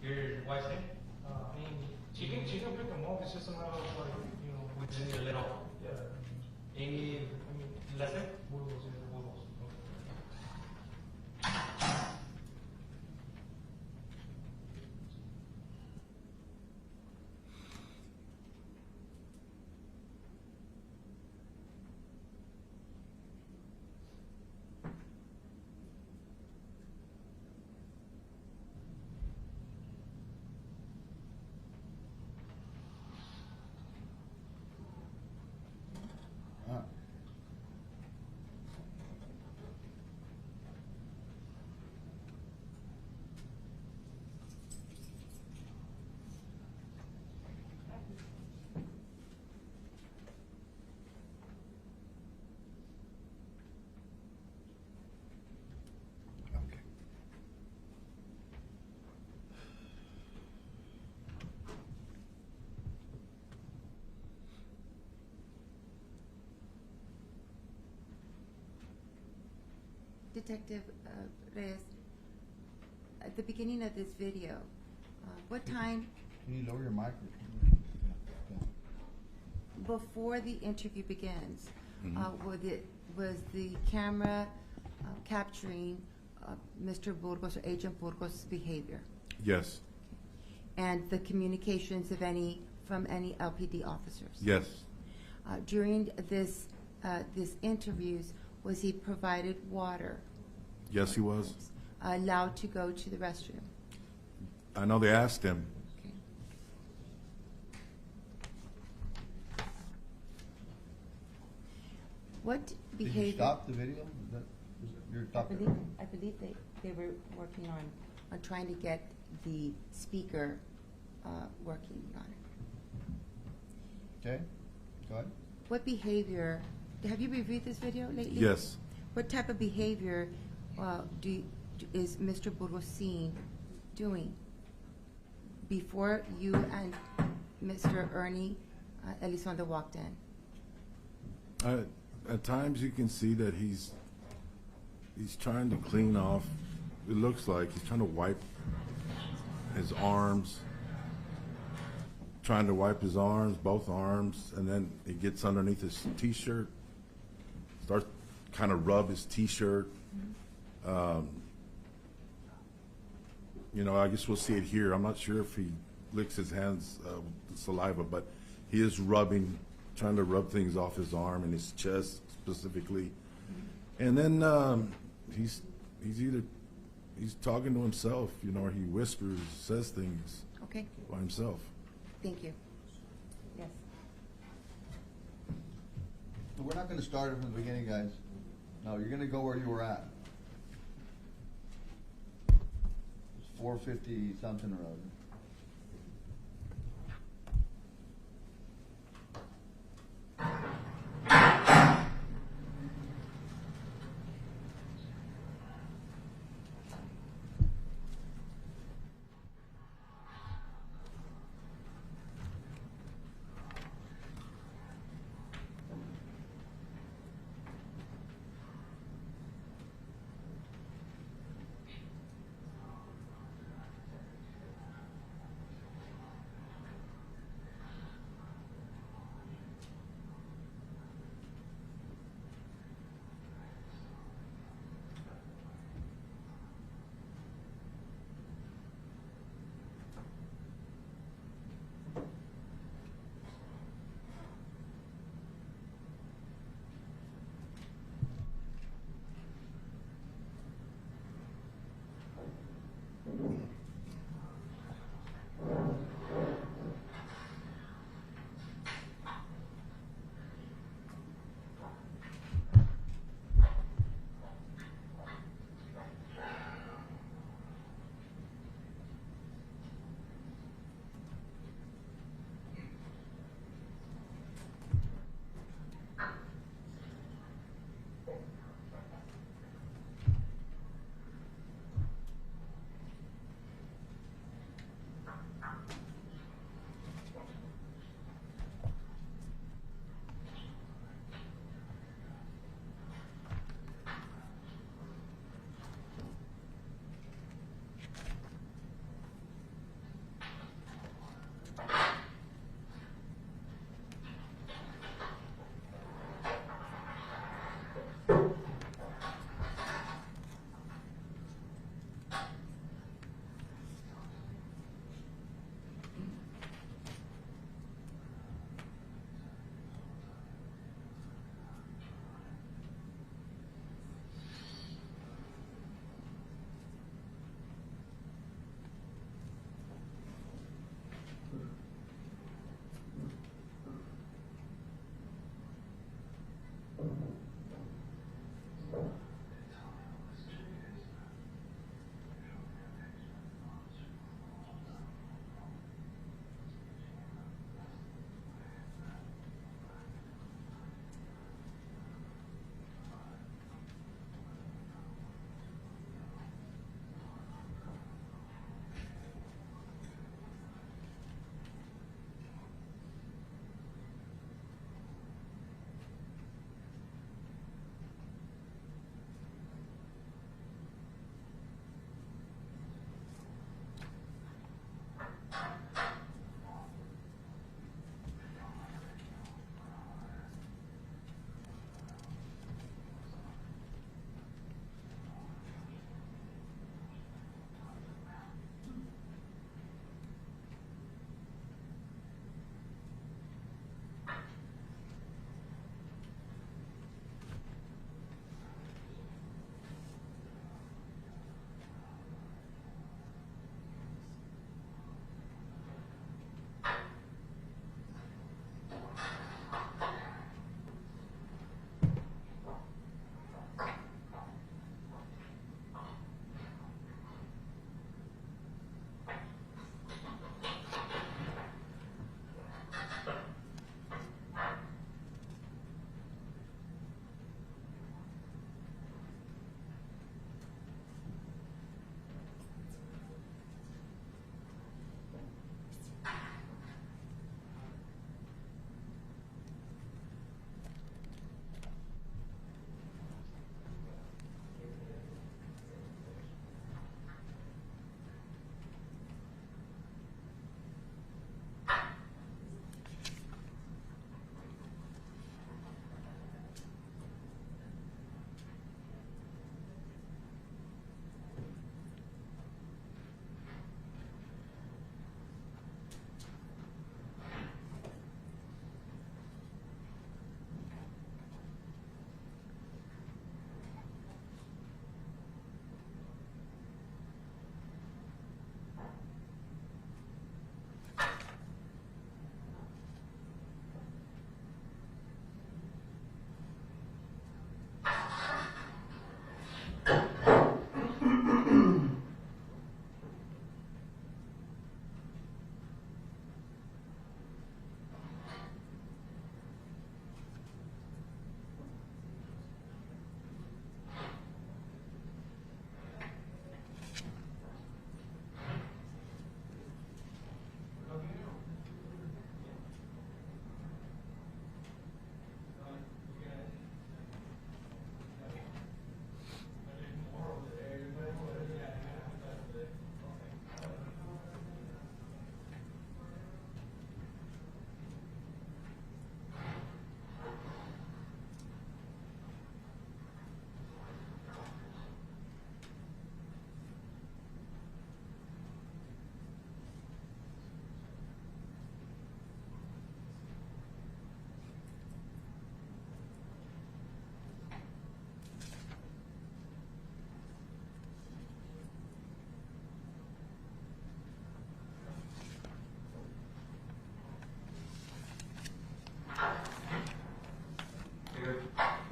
your wife's name? I mean, she can pick them up. It's just a matter of like, you know, within your little. Yeah. Amy, I mean, last name? Burgos, Burgos. Ah. Okay. Detective Reyes, at the beginning of this video, what time Can you lower your microphone? before the interview begins, Mhm. was the camera capturing Mr. Burgos or Agent Burgos' behavior Yes, and the communications of any from any LPD officers? yes, During this interviews, was he provided water? yes, he was. Allowed to go to the restroom? I know they asked him. Okay. What Did behavior? you stop the video? Is that, you're stopping? I believe they were working on trying to get the speaker working on it. Okay, go ahead. What behavior, have you reviewed this video lately? Yes. What type of behavior is Mr. Burgos seen doing before you and Mr. Ernie Elizondo walked in? At times you can see that he's trying to clean off. It looks like he's trying to wipe his arms, both arms, and then he gets underneath his T-shirt, starts kind of rub his T-shirt. You know, I guess we'll see it here. I'm not sure if he licks his hands with saliva, but he is trying to rub things off his arm and his chest specifically. And then he's talking to himself, you know, or he whispers, says things Okay, by himself. thank you. Yes. We're not gonna start it from the beginning, guys. No, you're gonna go where you were at. It's 450 something or other.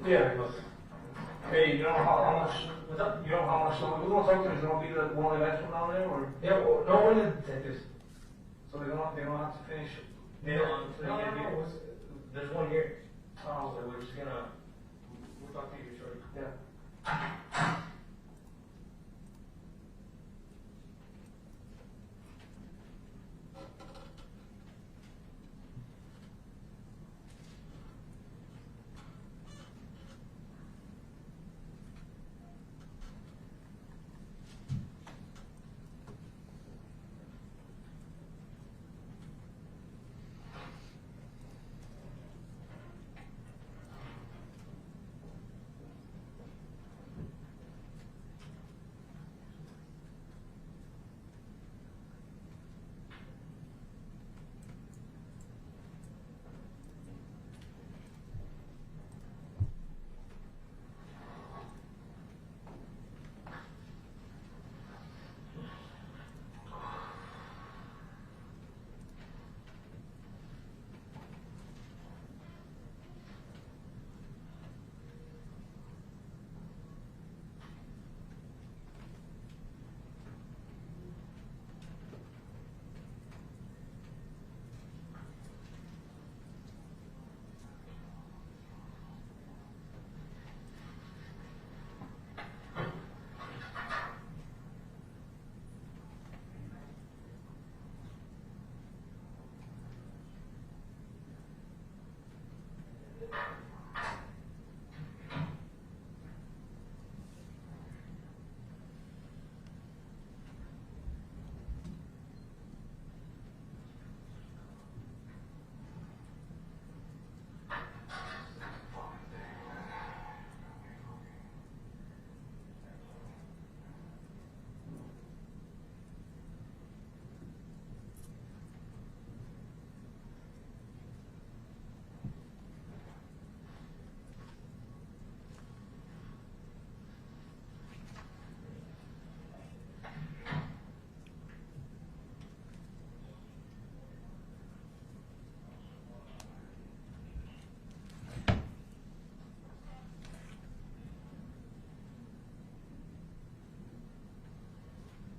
Yeah, because, hey, you know how much, what's up? You know how much, so we're gonna talk to them, it's gonna be the one of the guys from down there, or? Yeah, well, no, one of the detectives. So they don't have to finish. No, there's one here. Oh, so we're just gonna, we'll talk to you shortly. Yeah.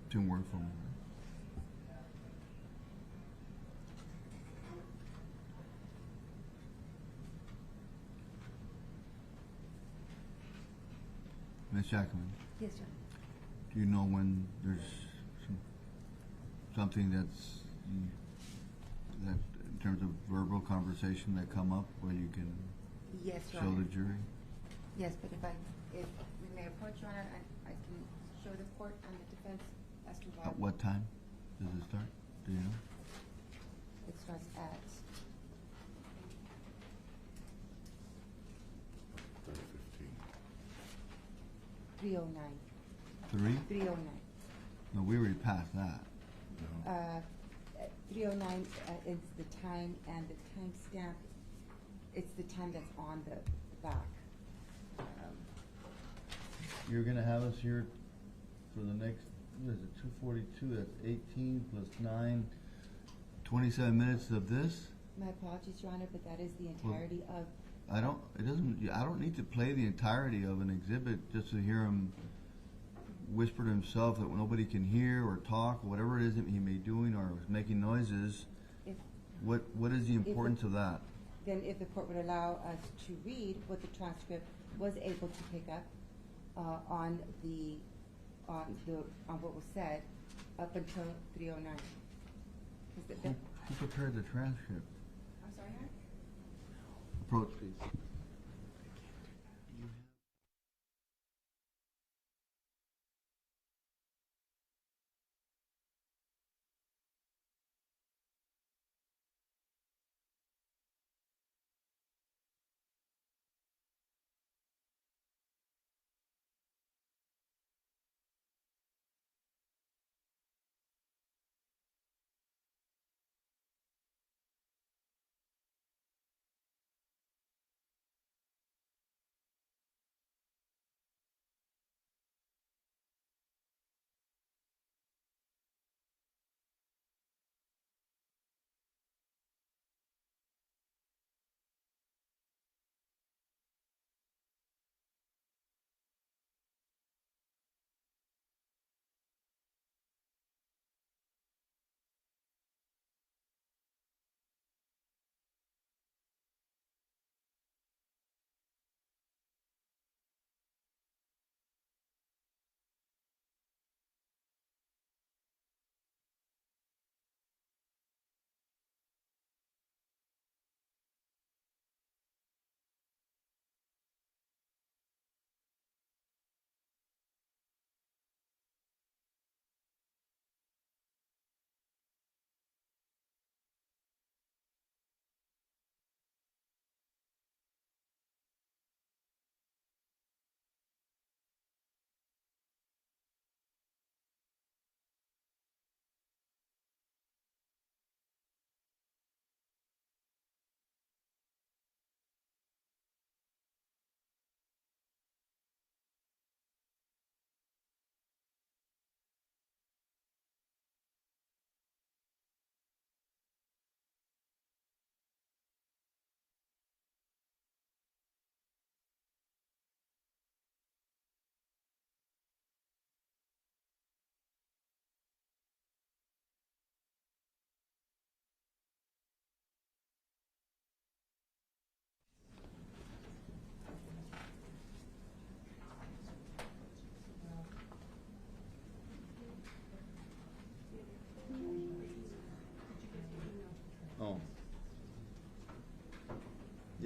Didn't work for me. Ms. Jackman, Yes, John. do you know when there's something that's that in terms of verbal conversation that come up where you can Yes, Your show Honor. the jury? Yes, but if we may approach, Your Honor, I can show the court and the defense as to why. At what time does it start? Do you know? It starts at 3:09. 3? 3:09. No, we already passed that. Uh, 3:09 is the time, and the timestamp, it's the time that's on the back. You're gonna have us here for the next, what is it, 2:42, that's 18 plus 9, 27 minutes of this? My apologies, Your Honor, but that is the entirety of, I don't need to play the entirety of an exhibit just to hear him whisper to himself that nobody can hear or talk, or whatever it is that he may be doing or making noises. if, What is the importance of that? then if the court would allow us to read what the transcript was able to pick up on what was said up until 3:09. Who prepared the transcript? I'm sorry, Your Honor? Approach, please.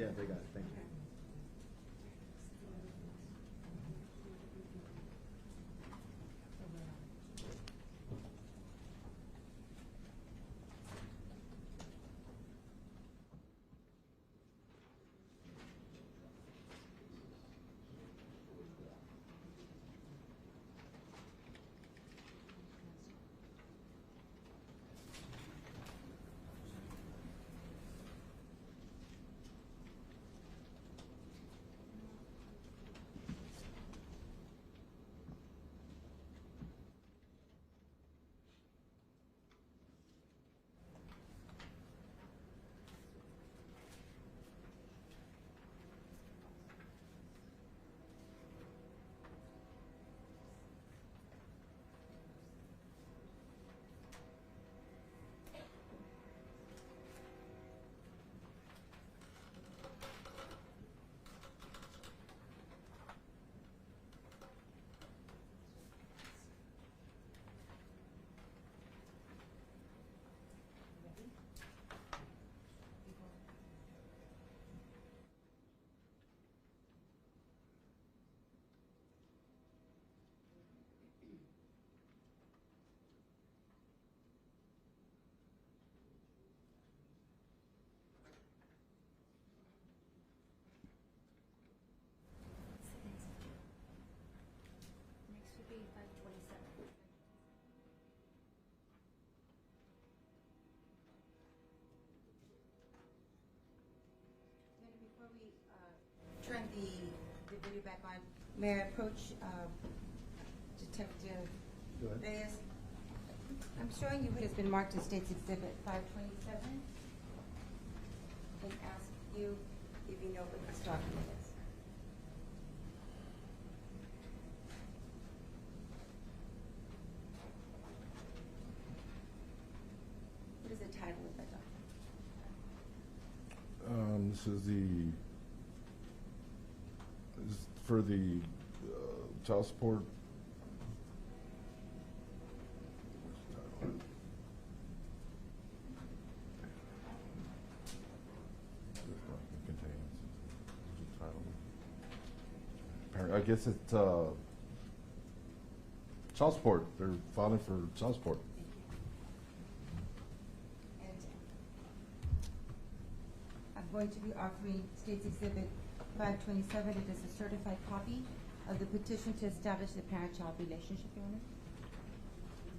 Yeah, they got it, thank you. Next would be 527. Mayor, before we turn the video back on, may I approach Detective Go ahead. Reyes? I'm showing you what has been marked as State's Exhibit 527 and ask you if you know what this document is. What is the title of that document? This is for the child support. I guess it's child support. They're filing for child support. And I'm going to be offering State's Exhibit 527. It is a certified copy of the petition to establish the parent-child relationship, Your Honor.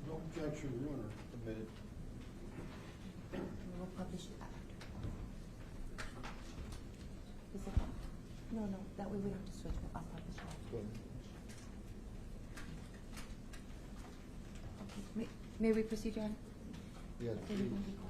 No objection, Your Honor. Submitted. We will publish it after. Is it? No, that way we don't have to switch. I'll publish it after. Go ahead. Okay. May we proceed, Your Honor? Yeah, Then we won't be calling.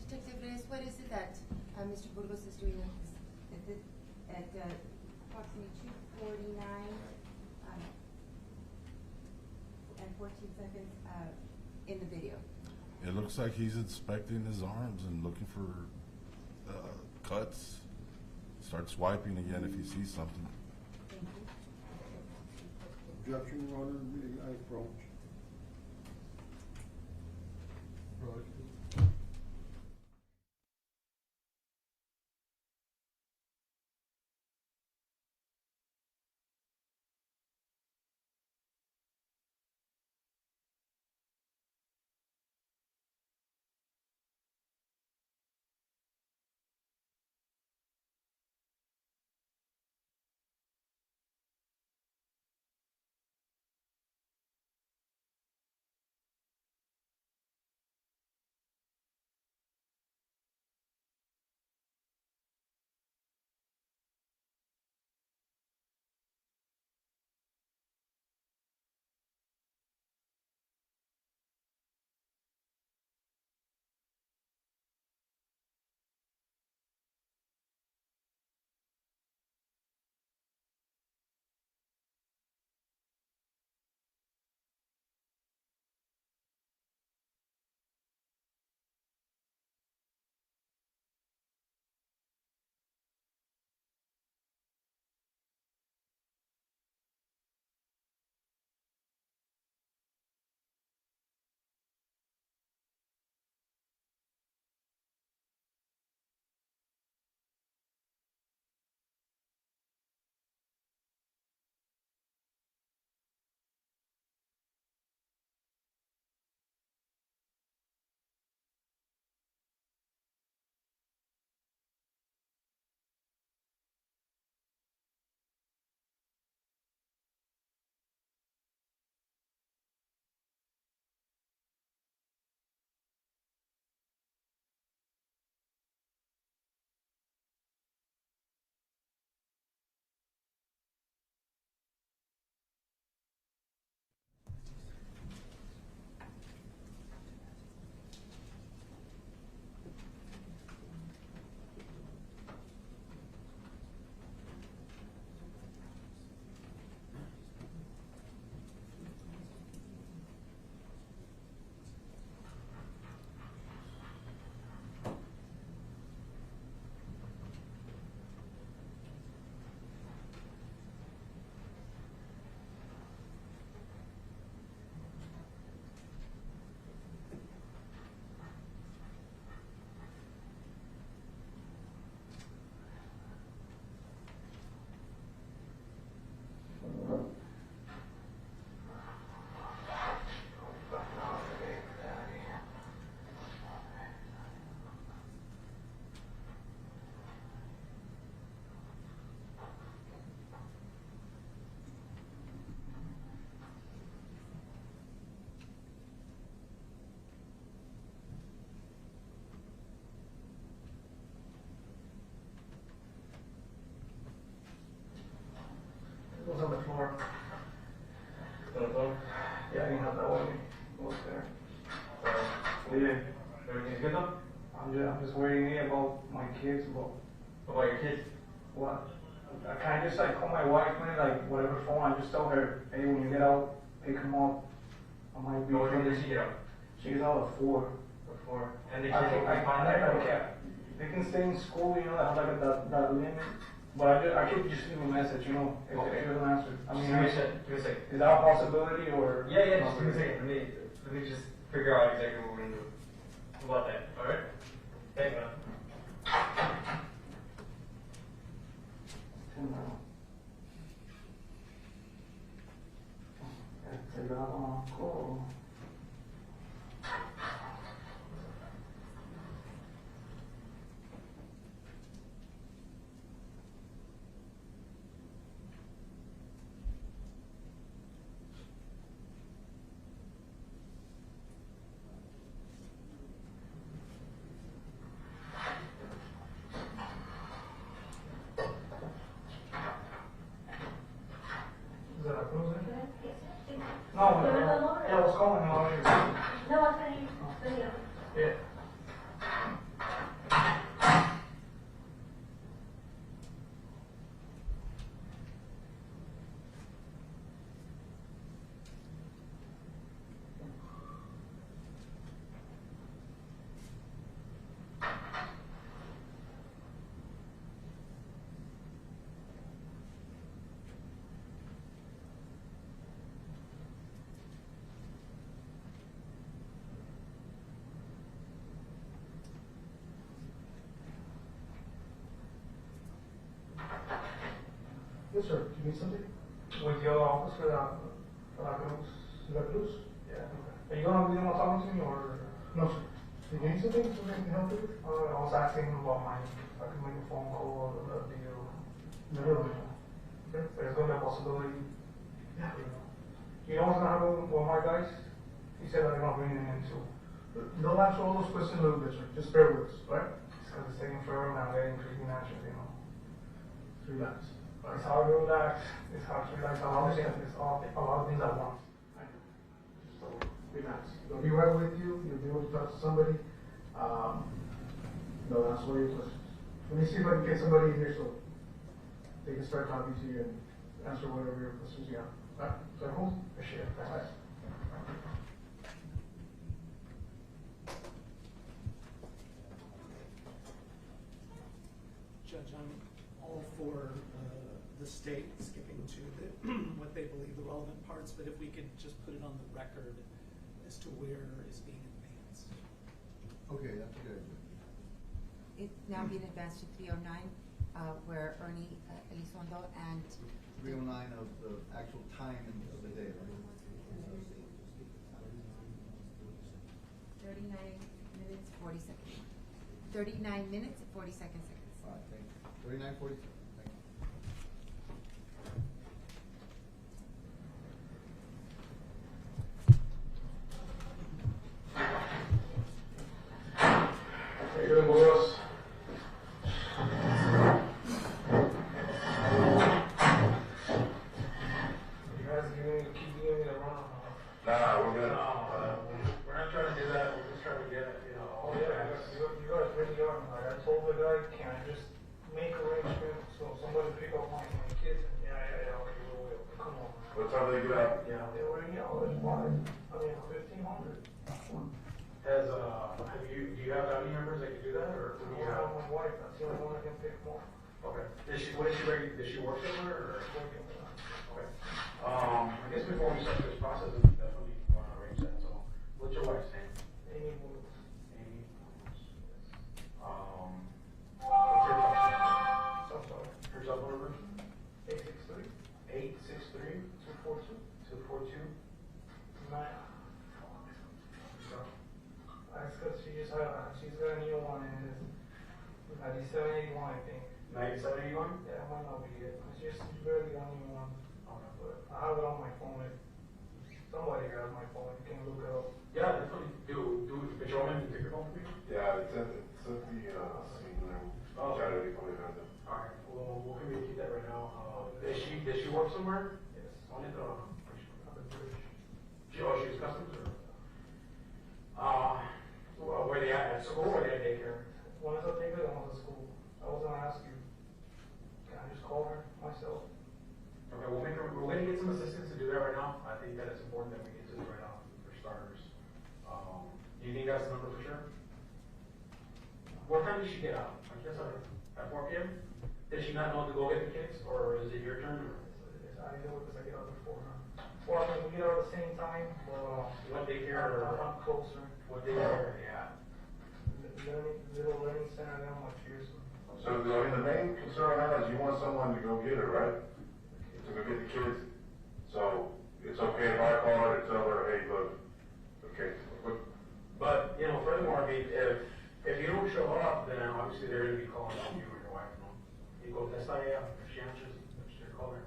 Detective Reyes, what is it that Mr. Burgos is doing at approximately 2:49 and 14 seconds in the video? It looks like he's inspecting his arms and looking for cuts. Starts swiping again if he sees something. Thank you. Objection, Your Honor, may I approach? Yeah. Everything's good though? I'm just worrying here about my kids, about your kids. What? Can I just like call my wife, man, like whatever phone, I just tell her, hey, when you get out, pick them up. I might be. What time does she get out? She's out at 4. At 4. And the I kids think will be fine there? they can stay in school, you know, they have like that limit. But I could just leave a message, you know, if Okay. she doesn't answer. I mean, Give me a second. is that a possibility or? Yeah, just give me a second. Let me just figure out exactly what we're gonna do. How about that? Alright? Thank you, man. Cool. Is that a cruiser? No, yeah, I was calling you. No, I can't hear. Yeah. Yes, sir. Do you need something? With your office for La Cruz? La Cruz? Yeah. Okay. Are you gonna be the one talking to me or? No, sir. Do you need something? Something I can help you with? I was asking about my, if I could make a phone call or the deal. Never mind. Okay. There's gonna be a possibility. Yeah. You know what's gonna happen with my guys? He said that they're gonna bring them in too. Don't answer all those questions a little bit, sir. Just bear with us, right? It's because it's taking forever and I'm getting freaking anxious, you know. Relax. It's hard to relax. It's hard to relax. A lot of things, a lot of things at once. So relax. They'll be right with you. You'll be able to talk to somebody. They'll answer all your questions. Let me see if I can get somebody in here so they can start talking to you and answer whatever your questions you have. All right? Is that cool? Appreciate it. Thanks. Judge, I'm all for the state skipping to what they believe the relevant parts, but if we could just put it on the record as to where is being advanced. Okay, that's good. It's now being advanced to 309, where Ernie Elizondo and 309 of the actual time of the day, right? 39 minutes, 40 seconds. 39 minutes, 40 seconds. All right, thank you. 39:47. Thank you. How you doing, boys? You guys keep giving me the run. Nah, we're good. We're not trying to do that. We're just trying to get it. You know. Oh yeah, you guys really are. Like I told the guy, can I just make arrangements so somebody pick up my kids? Yeah. Okay, we'll. Come on. What time do they get out? Yeah, they were it's wide. I mean, 1,500. Do you have family members that can do that, or I don't have my wife. That's the only one I can pick more. Okay. Does she work somewhere, or? Okay. I guess before we start this process, we definitely want to arrange that, so, what's your wife's name? Amy Woods. Amy. What's her cell phone? So sorry. Her cell phone number? 863 863 242 242 9. That's because she's got a new one and it's 9781, I think. 9781? Yeah, it might not be it. It's just barely the only one. But I have it on my phone. Somebody has my phone. You can look it up. Yeah, definitely. But you want me to take your phone for you? Yeah, it's at the singular. Oh. Charity probably has it. Alright, well, we'll communicate that right now. Does she work somewhere? Yes. On it, or? I'm a British. She's customs, or? you think that's the number for sure? What time did she get out? I guess at 4 p.m.? Did she not know to go get the kids, or is it your turn? I know because I get out before her. Well, I mean, we get out at the same time, but, What daycare or I'm closer. what daycare are they at? Little learning center, they're much years. So, I mean, the main concern I have is you want someone to go get her, right? To go get the kids. So, it's okay if I call her to tell her, hey, look, okay, But, you know, furthermore, I mean, if you don't show up, then obviously they're gonna be calling on you or your wife, no? You go, that's not, yeah, if she answers, she'll call her.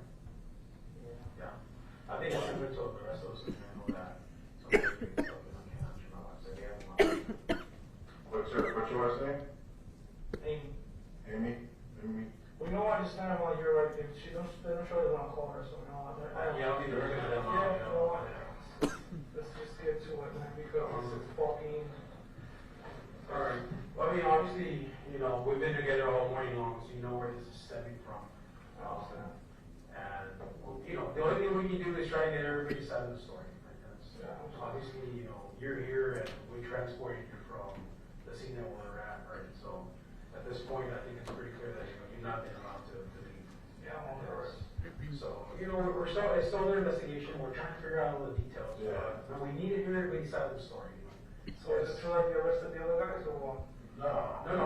Yeah. I think that's similar to the rest of us, I know that. Somebody's doing something, I can't answer my wife, so yeah, I'm not. what's your wife's name? Amy, Amy? we know I understand why you're right, if they don't show you, they're gonna call her, so, you know, I Yeah, I'll be the regular, you know. let's just get to it, man, because it's fucking. Alright, well, I mean, obviously, you know, we've been together all morning long, so you know where this is stemming from. And, you know, the only thing we can do is try to get everybody's side of the story. Right? That's, obviously, you know, you're here and we transported you from the scene that we're at, right? So, at this point, I think it's pretty clear that, you know, you've not been allowed to leave. Yeah, I'm on the rest. So, you know, it's still an investigation, we're trying to figure out all the details. Yeah. But we need to hear everybody's side of the story. So is it true like you arrested the other guys or what? No.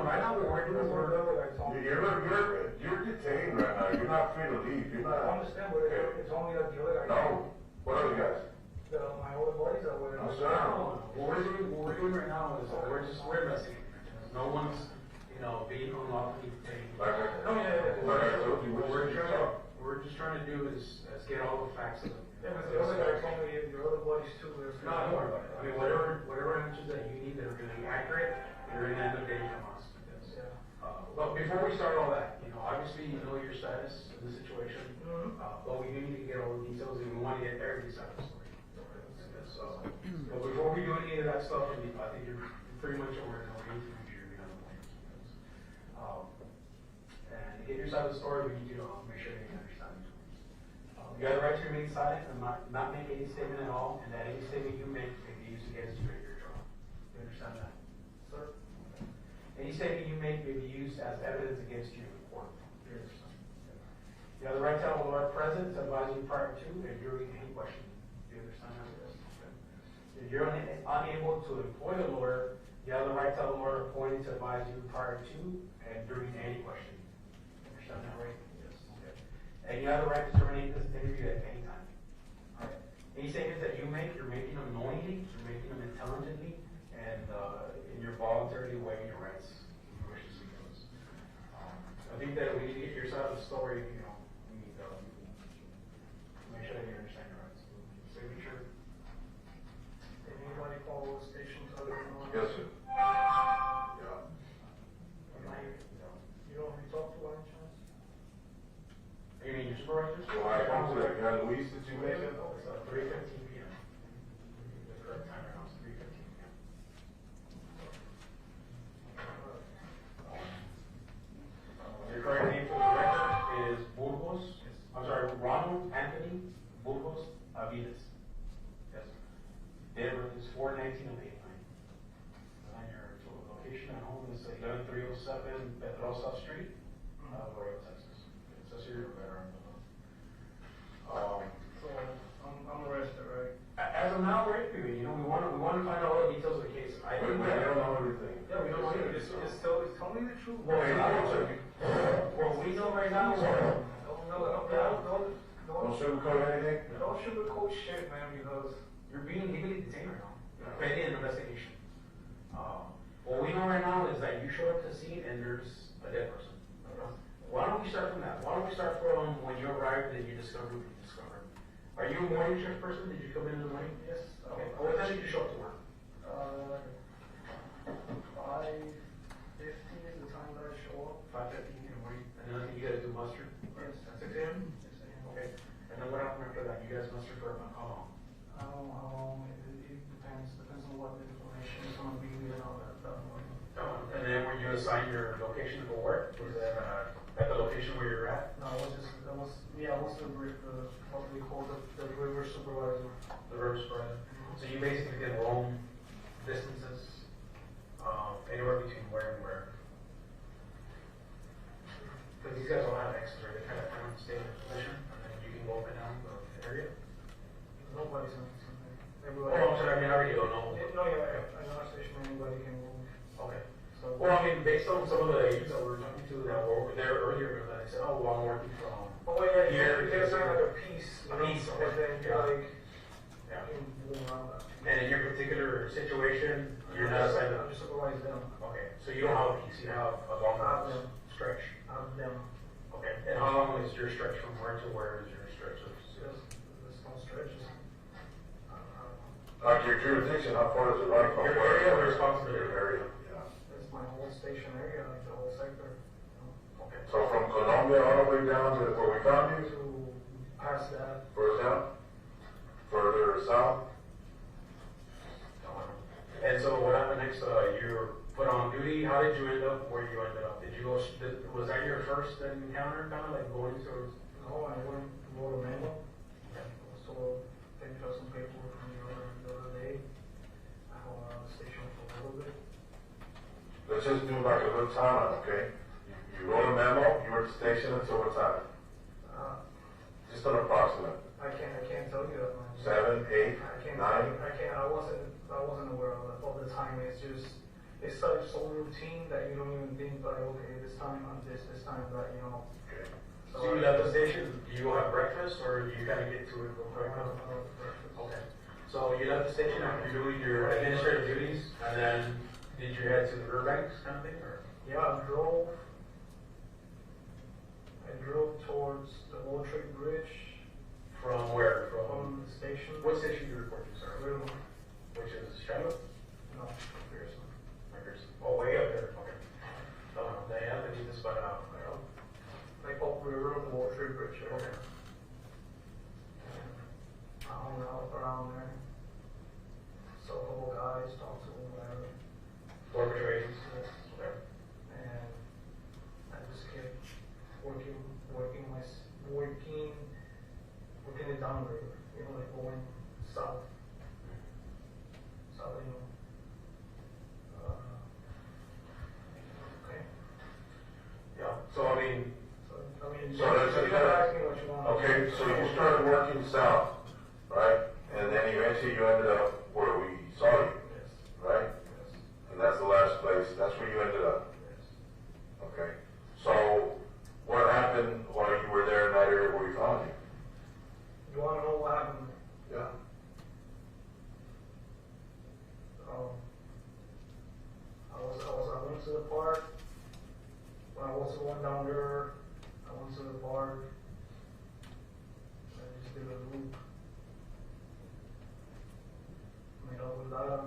Right now we're working That's what the with other guy told me. You're detained right now. You're not free to leave. You're I not. understand, but it's only like the other guy. No. What other guys? My older buddies are with him. I'm sorry. What we're doing right now is we're investigating. No one's, you know, being unlawfully detained. Like I told you, We're just trying to do is get all the facts of it. Yeah, but the other guy told me your other buddies too. No, don't worry about it. I mean, whatever answers that you need that are really accurate, you're gonna end up getting from us. Yeah. But before we start all that, you know, obviously you know your status in the situation, but we do need to get all the details and we want to get everybody's side of the story. So, but before we do any of that stuff, I think you're pretty much aware that we need to make sure we have the plans. And to get your side of the story, we need to make sure that you understand. You have the right to remain silent and not make any statement at all, and that any statement you make can be used against you at your trial. You understand that? Sir? Any statement you make may be used as evidence against you in court. You understand? You have the right to have a lawyer present to advise you prior to and during any question. Do you understand that? If you're unable to employ a lawyer, you have the right to have a lawyer appointed to advise you prior to and during any question. You understand that, right? And you have the right to terminate this interview at any time. All right. Any statements that you make, you're making them knowingly, you're making them intelligently, and you're voluntarily waiving your rights. I think that we need to get your side of the story, you know, we need to make sure that you understand your rights. Signature. Did anybody call the station to let them know? Yes, sir. Yeah. You don't want to talk to by any chance? You mean your supervisors? Well, I come to that guy, Luis, did you make it? It's 3:15 p.m. The correct time right now is 3:15 p.m. Your correct name for the record is Ronald Anthony Burgos-Aviles. Yes. Date of birth is 4/19/89. And your location at home is 11307 Pedrosa Street, Royal, Texas. So you're better. So I'm arrested, right? As of now, right? You know, we want to find out all the details of the case. I think We don't know everything. Yeah, we don't know anything. Just tell me the truth. Well, we know right now. Don't sugarcoat anything? Don't sugarcoat shit, man, because You're being legally detained right now. Pending an investigation. What we know right now is that you showed up to the scene and there's a dead person. Why don't we start from that? Why don't we start from when you arrived and you discovered what you discovered? Are you a morning shift person? Did you come in the morning? yes. Okay. What time did you show up to work? 5:50 is the time that I show up. 5:15 in the morning. And then I think you guys do muster? Yes. At 6 a.m.? Okay. And then what happened after that? You guys muster for about how long? I don't know how long, it depends on what the information is going to be and all that stuff. And then when you assigned your location for work, was that at the location where you're at? No, I was what we call the river supervisor. The river spread. So you basically did roam distances, anywhere between where and where. Because these guys don't have X's, right? They kind of stay in position, and then you can go up and down the area. Nobody's on something. Oh, I'm sorry, I mean, I already don't know. No, yeah, I know our station, anybody can move. Okay. So, Well, I mean, based on some of the agents that we were talking to that were there earlier, that they said, oh, well, I'm working from yeah, here. you guys are like a piece, you know, Piece, so okay. then you're like, Yeah. you can move around that. And in your particular situation, you're not assigned. I'm just supervise them. Okay, so you don't have a piece, you have a long I have them. stretch. I have them. Okay, and how long is your stretch from where to where is your stretch? Just don't stretch. Just, Like your jurisdiction, how far does it run from? Your where- area of responsibility. Your area, yeah. it's my whole station area, like the whole sector. Okay. So from Colombia all the way down to where we found you, To pass that, further down, further south? And so what happened next, you were put on duty, how did you end up where you ended up? Did you go, was that your first encounter, kind of like going to? no, I went to go to Mango. So they got some paperwork from the other day. I hung around the station for a little bit. Let's just do like a little timeline, okay? You wrote a memo, you were at the station until what time? Just an approximate. I can't tell you that, man. 7, 8, I can't. 9? I wasn't aware of the time. It's just, it's such so routine that you don't even think like, okay, this time on this time that, you know. Okay. So you left the station, do you go have breakfast or you kind of get to it real quick? Okay. So you left the station after doing your administrative duties, and then did you head to the Burbanks kind of thing, or? Yeah, I drove towards the World Trade Bridge From where? from the station. What station do you report to, sir? River. Which is Shiloh? No, Pearson. Oh, way up there, okay. They have to do this by now, Like Oak River on the World Trade Bridge. Right? Okay. I hung out around there. Saw a couple guys, talked to them, whatever. Arbitrations, Yes. okay. And I just kept working it down the river, you know, like going south. South, you know. Okay. Yeah, so I mean, So that's you gotta ask me what you want. Okay, so you started working south, right? And then eventually you ended up where we saw you, Yes, right? yes, And that's the last place, that's where you ended up. yes. Okay. So what happened while you were there in that area where we found you? You wanna know what happened? Yeah. I went to the park. When I was going down there, I went to the park. I just did a loop. Made up with Lara.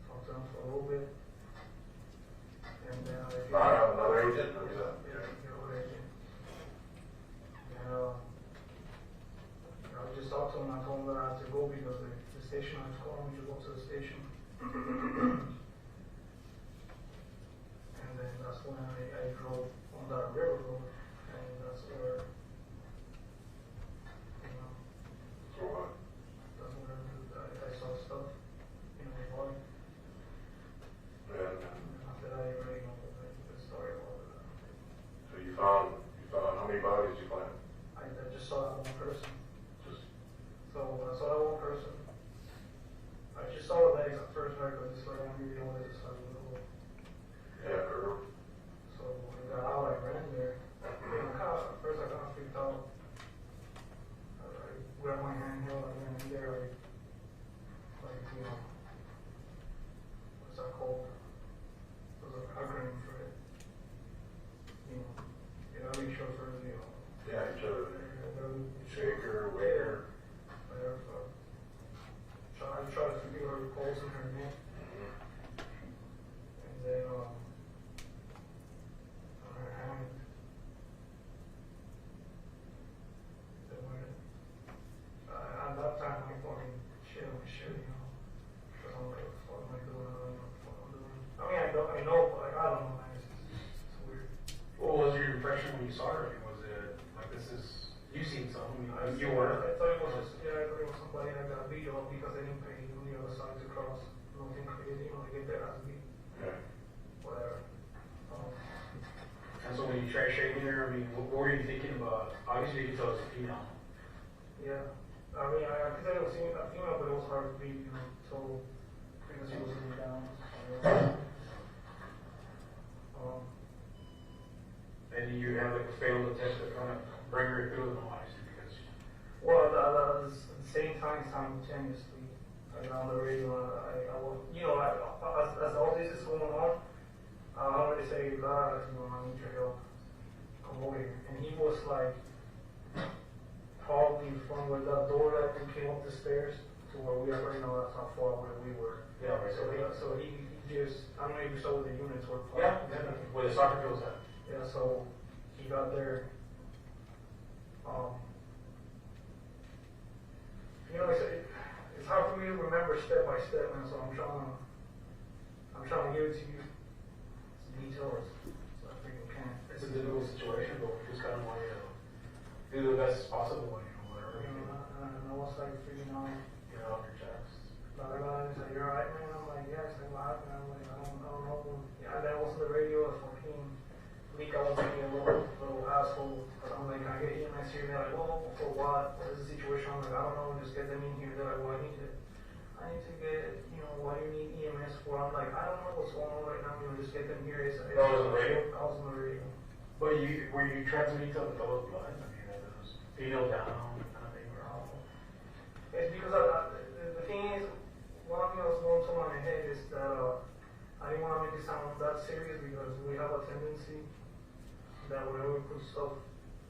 Talked to him for a little bit. And then Another agent? Or is that? Yeah, another agent. And I just talked to him. I told him that I had to go because the station I was calling me to go to the station. And then that's when I drove on that river road, and that's where, you know, So what? that's where I saw stuff, you know, body. And After that, you already know the story about it. so you found how many bodies did you find? I just saw that one person. Just So when I saw that one person, I just saw the legs at first, right? Because it's like I knew the legs, it's like a little. yeah, girl. So when I got out, I ran there. At first I kind of freaked out. I grabbed my handheld, I ran in there, like, you know, what's that called? There's an acronym for it. You know, you gotta make sure first, you know. Yeah, each other. Shaker, waiter. Whatever. So I try to feel her pulse in her neck. And then, on her hand. Then at that time, I fucking shit on my shit, you know. Because I'm like, what am I doing? I don't know what I'm doing. I mean, I know, but like, I don't know, man. It's weird. what was your impression when you saw her? I mean, was it like this is, you seen something, I you were? thought it was just, I thought it was somebody that got beat up because they didn't pay on the other side what were you thinking about? Obviously, you could tell it's a female. Yeah. I mean, I could say it was a female, but it was hard to read, so because she was sitting down. And you have like a failed attempt to kind of bring her through the noise because. Well, at the same time, simultaneously, like on the radio, I was, as all this is going on, I already say, I need your help. Come over here. And he was like, probably from where that door that we came up the stairs to where we are right now, that's not far where we were. Yeah, right. So he just, I don't know if you saw where the units were. Yeah, where the soccer field was at. Yeah, so he got there. It's hard for me to remember step by step, man. So I'm trying to give it to you. It's details, so I think I can. It's a difficult situation, but we just kind of want you to do the best possible, whatever. And I was like freaking out. Get it off your chest. But I got it. He's like, "You're alright, man." I'm like, "Yeah." He's like, "What happened?" I'm like, "I don't know." Yeah, that was the radio. I fucking leak. I was being a little asshole. I'm like, "I get EMS here." They're like, "Well, for what? What is the situation?" I'm like, "I don't know. Just get them in here." They're like, "Well, I need to get, what do you need EMS for?" I'm like, "I don't know what's going on right now. Just get them here." It's that was on the radio? I was on the radio. But were you transmitting to the fellow's blood? I mean, it was female down kind of thing, or how? It's because the thing is, one thing that was going through my head is that I didn't want to make it sound that serious because we have a tendency that whenever we put stuff,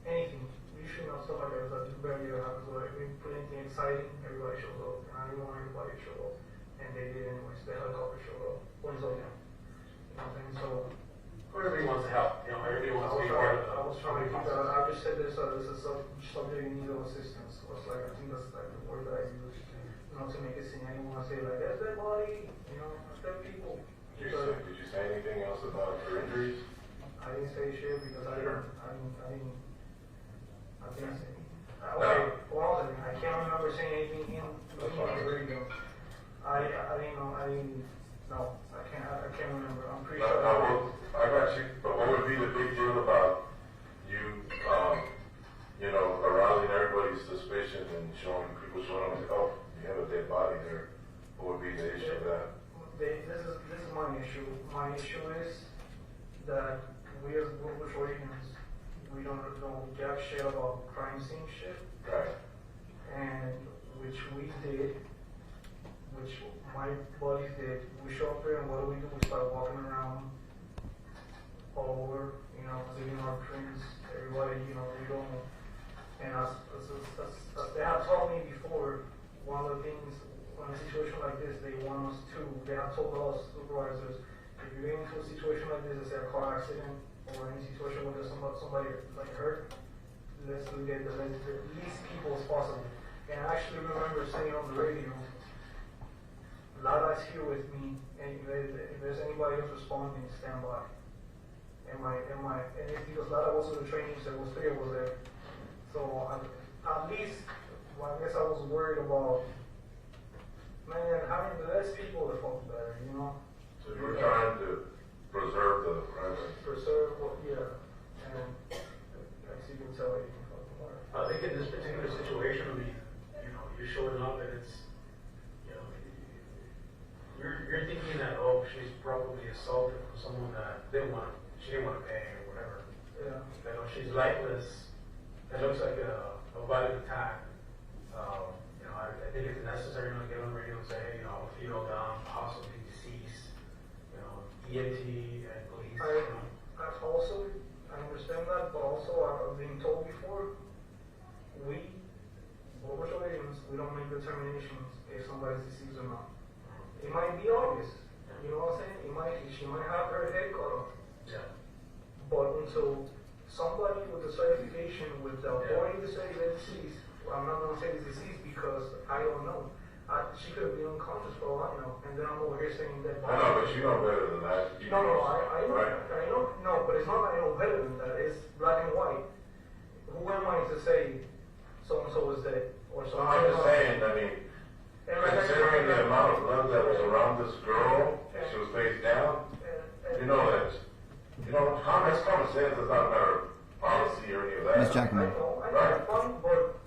anything, usually not stuff like that, that barely ever happens. But if we put anything exciting, everybody shows up, and I didn't want everybody to show up, and they did anyways. The helicopter showed up. What is up? You know what I'm saying? So. Everybody wants to help, everybody wants to be part of it. I was trying to keep that. I just said this is a subject in need of assistance. I was like, I think that's like the word that I use, to make it seem. I didn't want to say like, that's dead body, that's dead people. Did you say anything else about your injuries? I didn't say shit because I didn't say. No. Well, I can't remember saying anything in the radio. I didn't know. No, I can't remember. I'm pretty sure. I got you. But what would be the big deal about you, arousing everybody's suspicion and people showing up and say, "Oh, you have a dead body there"? What would be the issue of that? This is my issue. My issue is that we as local Floridians, we don't know jack shit about crime scene shit. Right. And which we did, which my buddies did. We show up there and what do? We start walking around all over, leaving our prints, everybody, we don't. And as they have told me before, one of the things, when a situation like this, they have told us supervisors, if you get into a situation like this, let's say a car accident, or any situation where there's somebody like hurt, let's get the least people as possible. And I actually remember saying on the radio, Lada's here with me, and if there's anybody else responding, stand by. And it's because Lada was in the training, so there was 3 of us there. So at least, I guess I was worried about, man, having the less people, the fuck better, So you were trying to preserve the privacy. Yeah. And as you can tell, you can fucking work. I think in this particular situation, you're showing up and it's, you're thinking that, oh, she's probably assaulted from someone that she didn't want to pay or whatever. Yeah. She's lifeless. It looks like a violent attack. I think it's necessary to get on the radio and say, hey, female down, possibly deceased, EMT and police. I understand that, but also I've been told before, local Floridians, we don't make determinations if somebody's deceased or not. It might be obvious, you know what I'm saying? She might have her head cut off. Yeah. But until somebody with a certification, with the authority to say they're deceased, I'm not going to say it's deceased because I don't know. She could have been unconscious for a while, and then I'm over here saying that. I know, but you know better than that. I know. Right? I know. No, but it's not that I know better than that. It's black and white. Who am I to say so and so is dead or so? I'm just saying. Considering the amount of blood that was around this girl, she was face down. You know that. Common sense does not matter policy or any of that. Ms. Jackman. I know, it's fine, but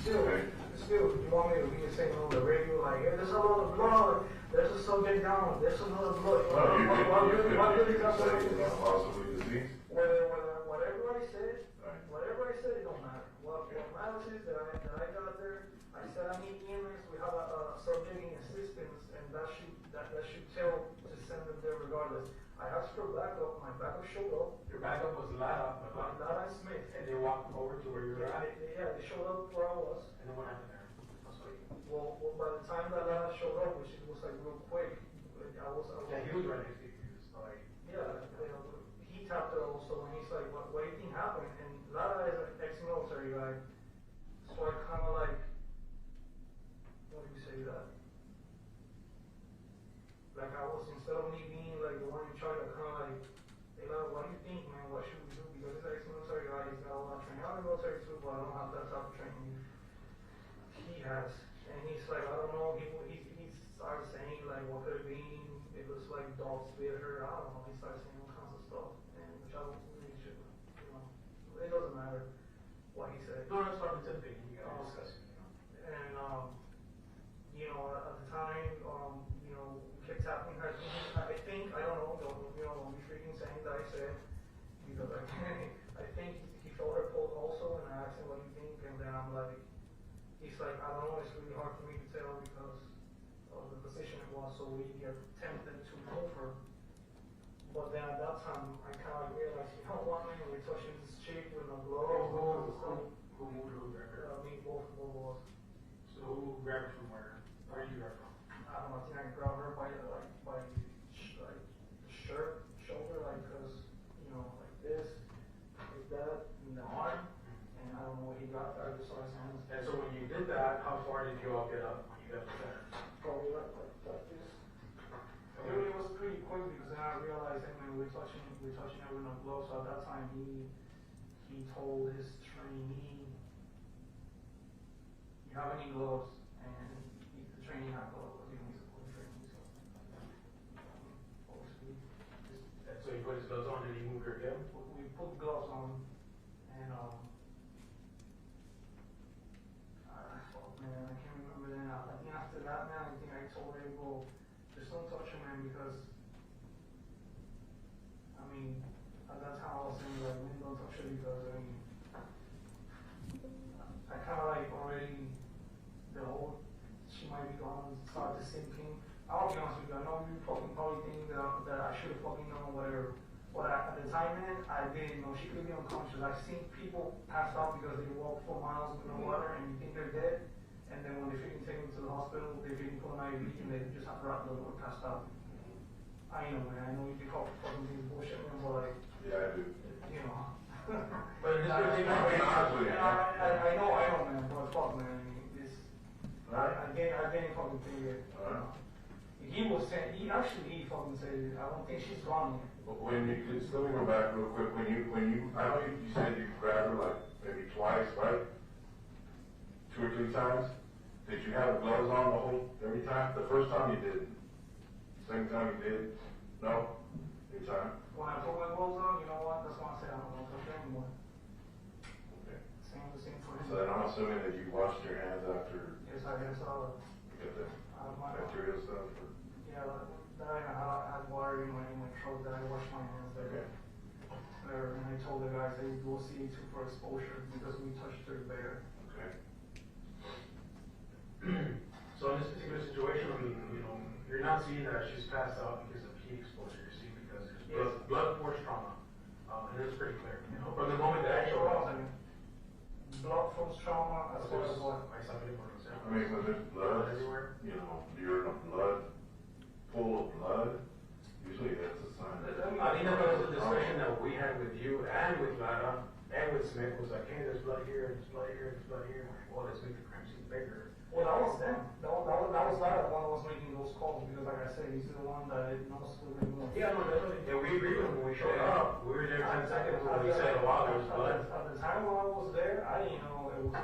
still, you want me to be saying on the radio, like, hey, there's another blood, there's a subject down, there's another blood. What really got possibly disease. Whatever I said, it don't matter. What matters is that I got there, I said I need EMS, we have a subject in assistance, and that should tell to send them there regardless. I asked for backup, my backup showed up. Your backup was Lara, Lara and Smith. and they walked over to where you were at, Yeah, they showed up where I was. and then what happened there? I'll show you. Well, by the time that Lara showed up, which it was like real quick, I was Yeah, he was right next to you, he was like, yeah, he tapped her also, and he's like, what do you think happened? And Lara is an ex-military guy, so I kind of like, what do you say that? Like I was, instead of me being like the one in charge, I kind of like, hey Lara, what do you think, man? What should we do? Because he's an ex-military guy, he's got a lot of training. I'm in the military too, but I don't have that type of training he has. And he's like, I don't know, he's started saying like what could it be? It was like dogs bit her. I don't know. He started saying all kinds of stuff, and which I don't really should. It doesn't matter what he said. No, that's fine, it's a thing, you gotta discuss it, And at the time, we kept tapping her. I think I don't know. Don't be freaking saying that I said because I think he felt her pulse also, and I asked him what do you think, and then I'm like, he's like, I don't know. It's really hard for me to tell because of the position it was. So we attempted to move her. But then at that time, I kind of realized, what, man, we're touching this chick with no gloves. Who moved her? Me, both of us. So who grabbed her from where? Where did you grab from? I don't know, I think I grabbed her by the shirt, shoulder, cause, like this, like that, in the arm. And I don't know what he got there, I just saw his hands. And so when you did that, how far did you all get up when you got to there? Probably like this. It was pretty quick because then I realized, we're touching her with no gloves. So at that time, he told his trainee, "You have any gloves?" And the trainee had gloves. He's a good trainee, so obviously. And so he put his gloves on and he moved her again? We put gloves on, and man, I can't remember then. I think after that, man, I think I told him, "Well, just don't touch him, man," because at that time I was saying like, "Man, don't touch her," because I kind of like already the whole she might be gone started sinking. I'll be honest with you. I know you probably think that I should have fucking known whatever. But at the time, man, I didn't know she could be unconscious. I've seen people pass out because they walk 4 miles with no water and you think they're dead. And then when they freaking take them to the hospital, they freaking put an IV and they just have to wrap them or passed out. I know, man. I know you can call fucking things bullshit, man, but like, Yeah, I do. But this I know, man. But fuck, man. I didn't fucking think it. He fucking said, I don't think she's gone yet. But when you, let me go back real quick. When you, I know you said you grabbed her like maybe twice, right? 2 or 3 times. Did you have gloves on every time? The first time you did. Second time you did. No. Every time. When I put my gloves on, you know what? That's why I said I don't know touch her anymore. Okay. Same for him. So then I'm assuming that you washed your hands after. Yes, I guess I'll. You get the bacterial stuff. Yeah, that I had water in my throat that I washed my hands there. Okay. And I told the guys they go see too for exposure because we touched her there. Okay. So in this particular situation, you're not seeing that she's passed out because of heat exposure. You're seeing because there's blood force trauma, and it's pretty clear. From the moment that I showed up, blood force trauma as well as what? I mean, when there's blood everywhere, you're in blood, full of blood. Usually that's a sign. I think that was a discussion that we had with you and with Lara and with Smith was like, hey, there's blood here, there's blood here, there's blood here. Well, let's make the crime scene bigger. Well, that was them. That was Lara, the one that was making those calls because, like I said, he's the one that knows a little bit more. Yeah, no, definitely. Yeah, we agreed when we showed up. We were there 10 seconds when we said, wow, there's blood. At the time when I was there, I didn't know it was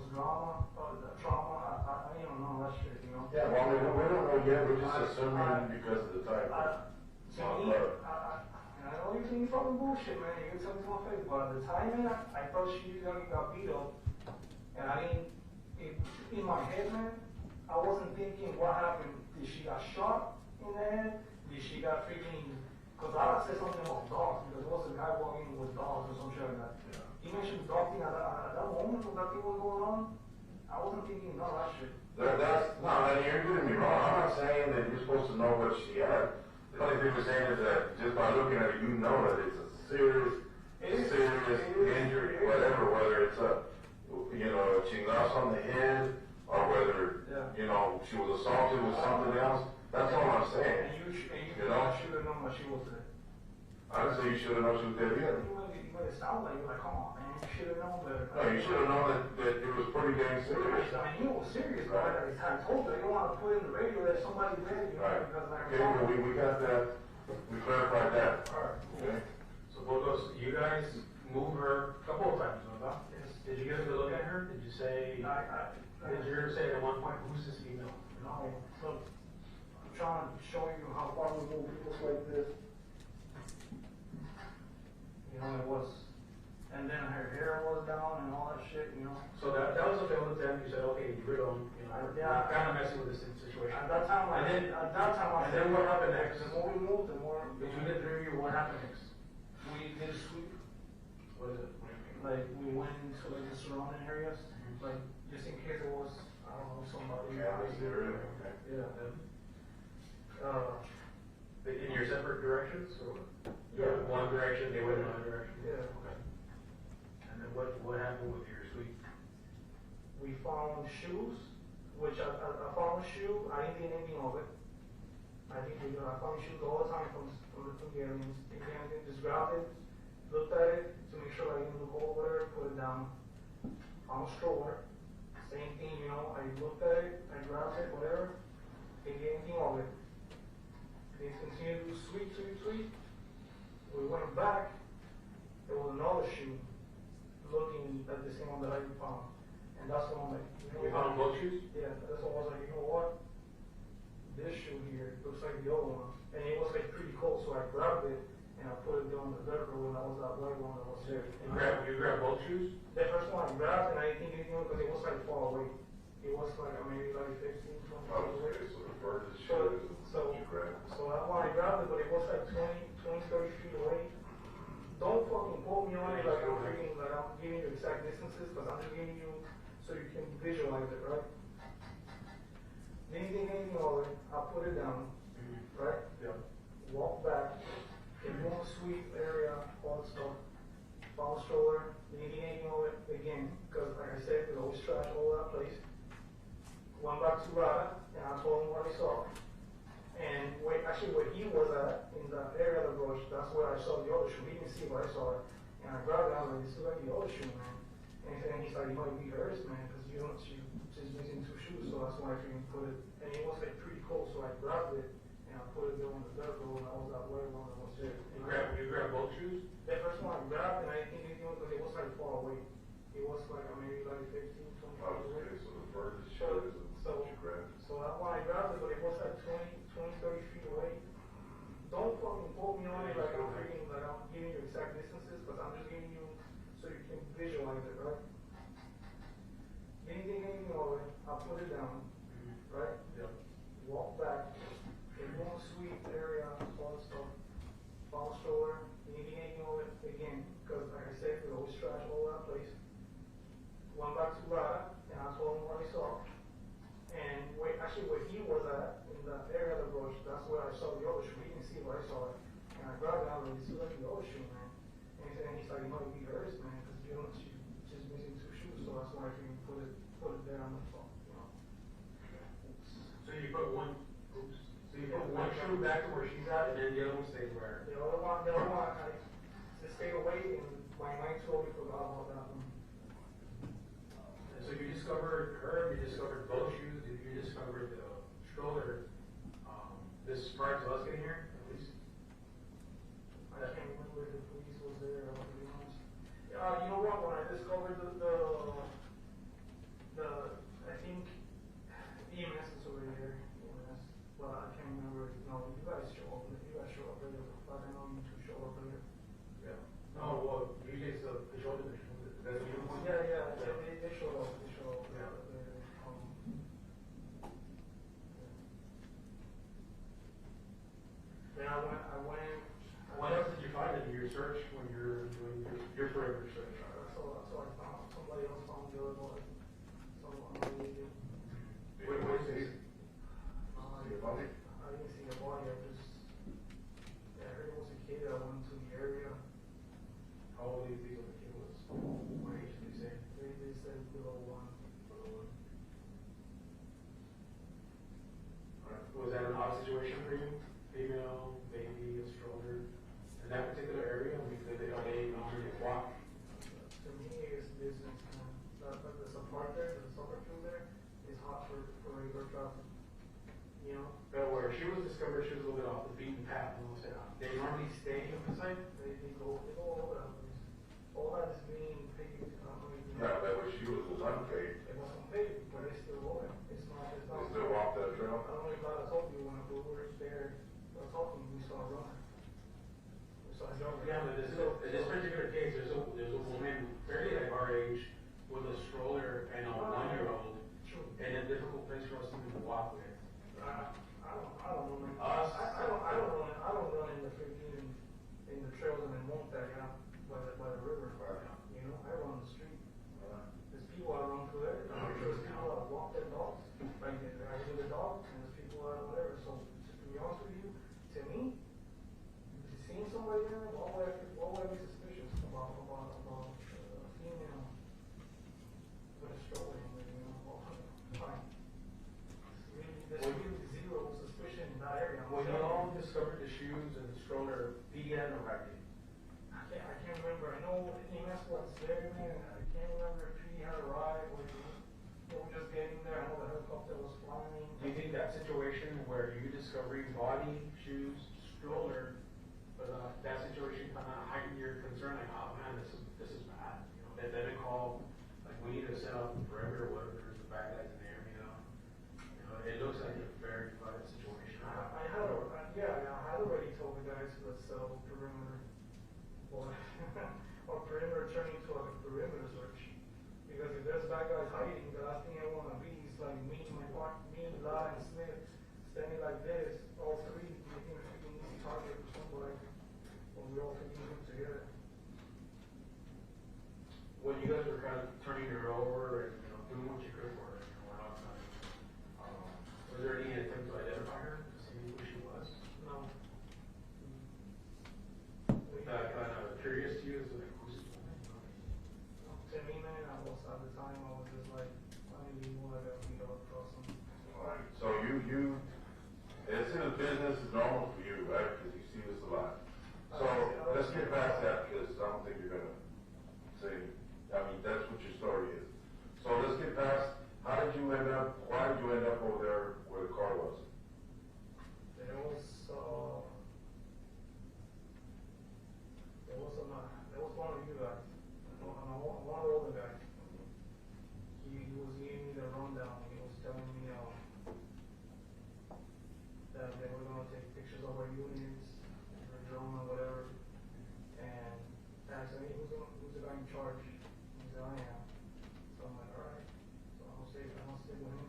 trauma. I didn't know that shit, Yeah, well, we don't know yet. We're just assuming because of the type of blood. And I know you think fucking bullshit, man. You can tell me to my face, but at the time, man, I thought she got beat up, and I didn't. In my head, man, I wasn't thinking what happened. Did she got shot in the head? Did she got freaking? Because I said something about dogs because there was a guy walking with dogs or some shit like that. Yeah. He mentioned dog thing at that moment when that thing was going on. I wasn't thinking none of that shit. You're getting me wrong. I'm not saying that you're supposed to know what she had. The only thing we're saying is that just by looking at it, you know that it's a serious injury, whatever, whether it's a chingazo on the head or whether, she was assaulted with something else. That's all I'm saying. And you should have known that she was there. I didn't say you should have known she was there either. You made it sound like you're like, come on, man, you should have known better. No, you should have known that it was pretty dang serious. I mean, it was serious, but I told her, you don't want to put in the radio that somebody dead, Right. because like, Okay, we got that. We clarified that. All right. Okay. So, Burgos, you guys moved her a couple of times, remember? Yes. Did you get a good look at her? Did you say, did you ever say at one point, who's this female? No. So, trying to show you how far we move. It was like this. You know, it was, and then her hair was down and all that shit, you know. So that was a failed attempt. You said, okay, you rid them. You know, Yeah. kind of messing with this situation. At that time, I And said, then what happened next? the more we moved, the more Between the three of you, what happened next? we did sweep. What is it? Like, we went into like the surrounding areas, like, just in case it was, I don't know, somebody. Yeah, I see, really, okay. Yeah. In your separate directions, or Yeah. one direction, they went in another direction? Yeah. Okay. And then what happened with your sweep? We found shoes, which I found a shoe, I didn't think anything of it. I found shoes all the time from the aliens. Didn't think anything, just grabbed it, looked at it to make sure I didn't look over, put it down. Found a stroller, same thing, you know, I looked at it, I grabbed it, whatever, didn't get anything of it. They continued to sweep. We went back, there was another shoe looking like the same one that I found. And that's when I'm like, you know You what? found both shoes? Yeah, that's when I was like, you know what? This shoe here looks like the other one. And it was like pretty cold, so I grabbed it and I put it down the dirt road, and that was that white one that was there. You grabbed both shoes? The first one I grabbed and I didn't think anything of it because it was like far away. It was like maybe like 15, 20 feet away. Okay, so the furthest So, shit is so, you grab. so that one I grabbed it, but it was like 20, 30 feet away. Don't fucking quote me on it like I'm giving you exact distances, because I'm just giving you so you can visualize it, right? Didn't think anything of it. I put it down, right? Yeah. Walk back, get more sweep area, all that stuff. Found stroller, didn't think anything of it again, because like I said, there's always trash all that place. Went back to Rada, and I told him what I saw. And where he was at, in the area of the bush, that's where I saw the other shoe. He didn't see what I saw. And I grabbed it, I was like, this is like the other shoe, man. And he's like, it might be hers, man, because she's missing two shoes, so that's why I can put it. And it was like pretty cold, so I grabbed it, and I put it there on the dirt road, and that was that white one that was there. You grabbed both shoes? The first one I grabbed, and I didn't think anything of it because it was like far away. It was like maybe like 15, 20 feet away. Okay, so the furthest shit is So you grab. So that one I grabbed it, but it was like 20, 30 feet away. Don't fucking quote me on it like I'm giving you exact distances, because I'm just giving you so you can visualize it, right? Didn't think anything of it. I put it down, right? Yeah. Walk back, get more sweep area, all that stuff. Found stroller, didn't think anything of it again, because like I said, there's always trash all that place. Went back to Rada, and I told him what I saw. And where he was at, in the area of the bush, that's where I saw the other shoe. He didn't see where I saw it. And I grabbed it, I was like, this is like the other shoe, man. And he's like, it might be hers, man, because she's missing two shoes, so that's why I can put it there on the phone, you know. So you put one shoe back to where she's at, and then the other one stays where? The other one, I just stayed away, and my mind totally forgot about that one. And so you discovered her, you discovered both shoes, you discovered the stroller. This is prior to us getting here, at least? I can't remember if the police was there, or to be honest. You know what, when I discovered I think EMS is over here, EMS, but I can't remember, no, you guys show up later, but I know you two show up later. Yeah. Oh, well, usually it's the shoulder, that's the one? Yeah, they showed up, Yeah. later. Then I went. What else did you find in your search when you're doing your forever search? So I found, somebody else found the other body. Somebody did. What is this? I didn't see the body, I heard it was a kid that went to the area. How old do you think the kid was? What age did they say? They said below one. Was that an odd situation for you? Female, baby, a stroller? In that particular area, are they on your block? To me, it's business, man. There's a park there, there's a soccer field there. It's hot for regular traffic. You know? But where she was discovered, she was a little bit off the beaten path. They normally stay on the site? They go all over that place. All that is being paid. Yeah, that was she was unpaid. It wasn't paid. but it's still open. It's not. They still walk that trail? I don't know if I told you when we were there talking, we saw a runner. We saw a jogger. Yeah, but in this particular case, there's a woman fairly like our age with a stroller and a 1-year-old, and a difficult place for us even to walk with. I don't know. Us? I don't run in the freaking in the trails and in Montague by the river. You know, I run the street. There's people that run through there. There's people that walk their dogs. Like I see the dogs, and there's people that whatever. So to be honest with you, to me, seeing somebody there, why would I be suspicious about a female with a stroller? You know, fine. There's really zero suspicion in that area. When you all discovered the shoes and the stroller, did you have no record? I can't remember. I know EMS was there, man. I can't remember if he had arrived or they were just getting there. I know the helicopter was flying. Do you think that situation where you discovering body, shoes, stroller, that situation kind of heightened your concern? Like, oh man, this is bad. You know, they didn't call. Like, we need to set up the perimeter. Whatever, there's the bad guys in there. You know, it looks like a very violent situation. I had already told the guys let's set up a perimeter. Or perimeter turning into a perimeter search. Because if there's bad guys hiding, the last thing I want to be is like me, La, and Smith standing like this, all three, making a freaking easy target for somebody when we all freaking move together. When you guys were kind of turning her over and doing what you could for her, we're not was there any attempt to identify her to see who she was? No. That kind of curious to you as like who's To me, man, at the time, I was just like, I didn't want to beat up across them. Alright, so it's in the business is normal for you, right? Because you see this a lot. So let's get past that because I don't think you're gonna say. I mean, that's what your story is. So let's get past. Why did you end up over there where the car was? There was one of you guys, one of the older guys. He was giving me the rundown. He was telling me that they were going to take pictures of our units, our drone or whatever, and asked me who's the guy in charge. He said, I am. So I'm like, all right. So I'm gonna stay with him.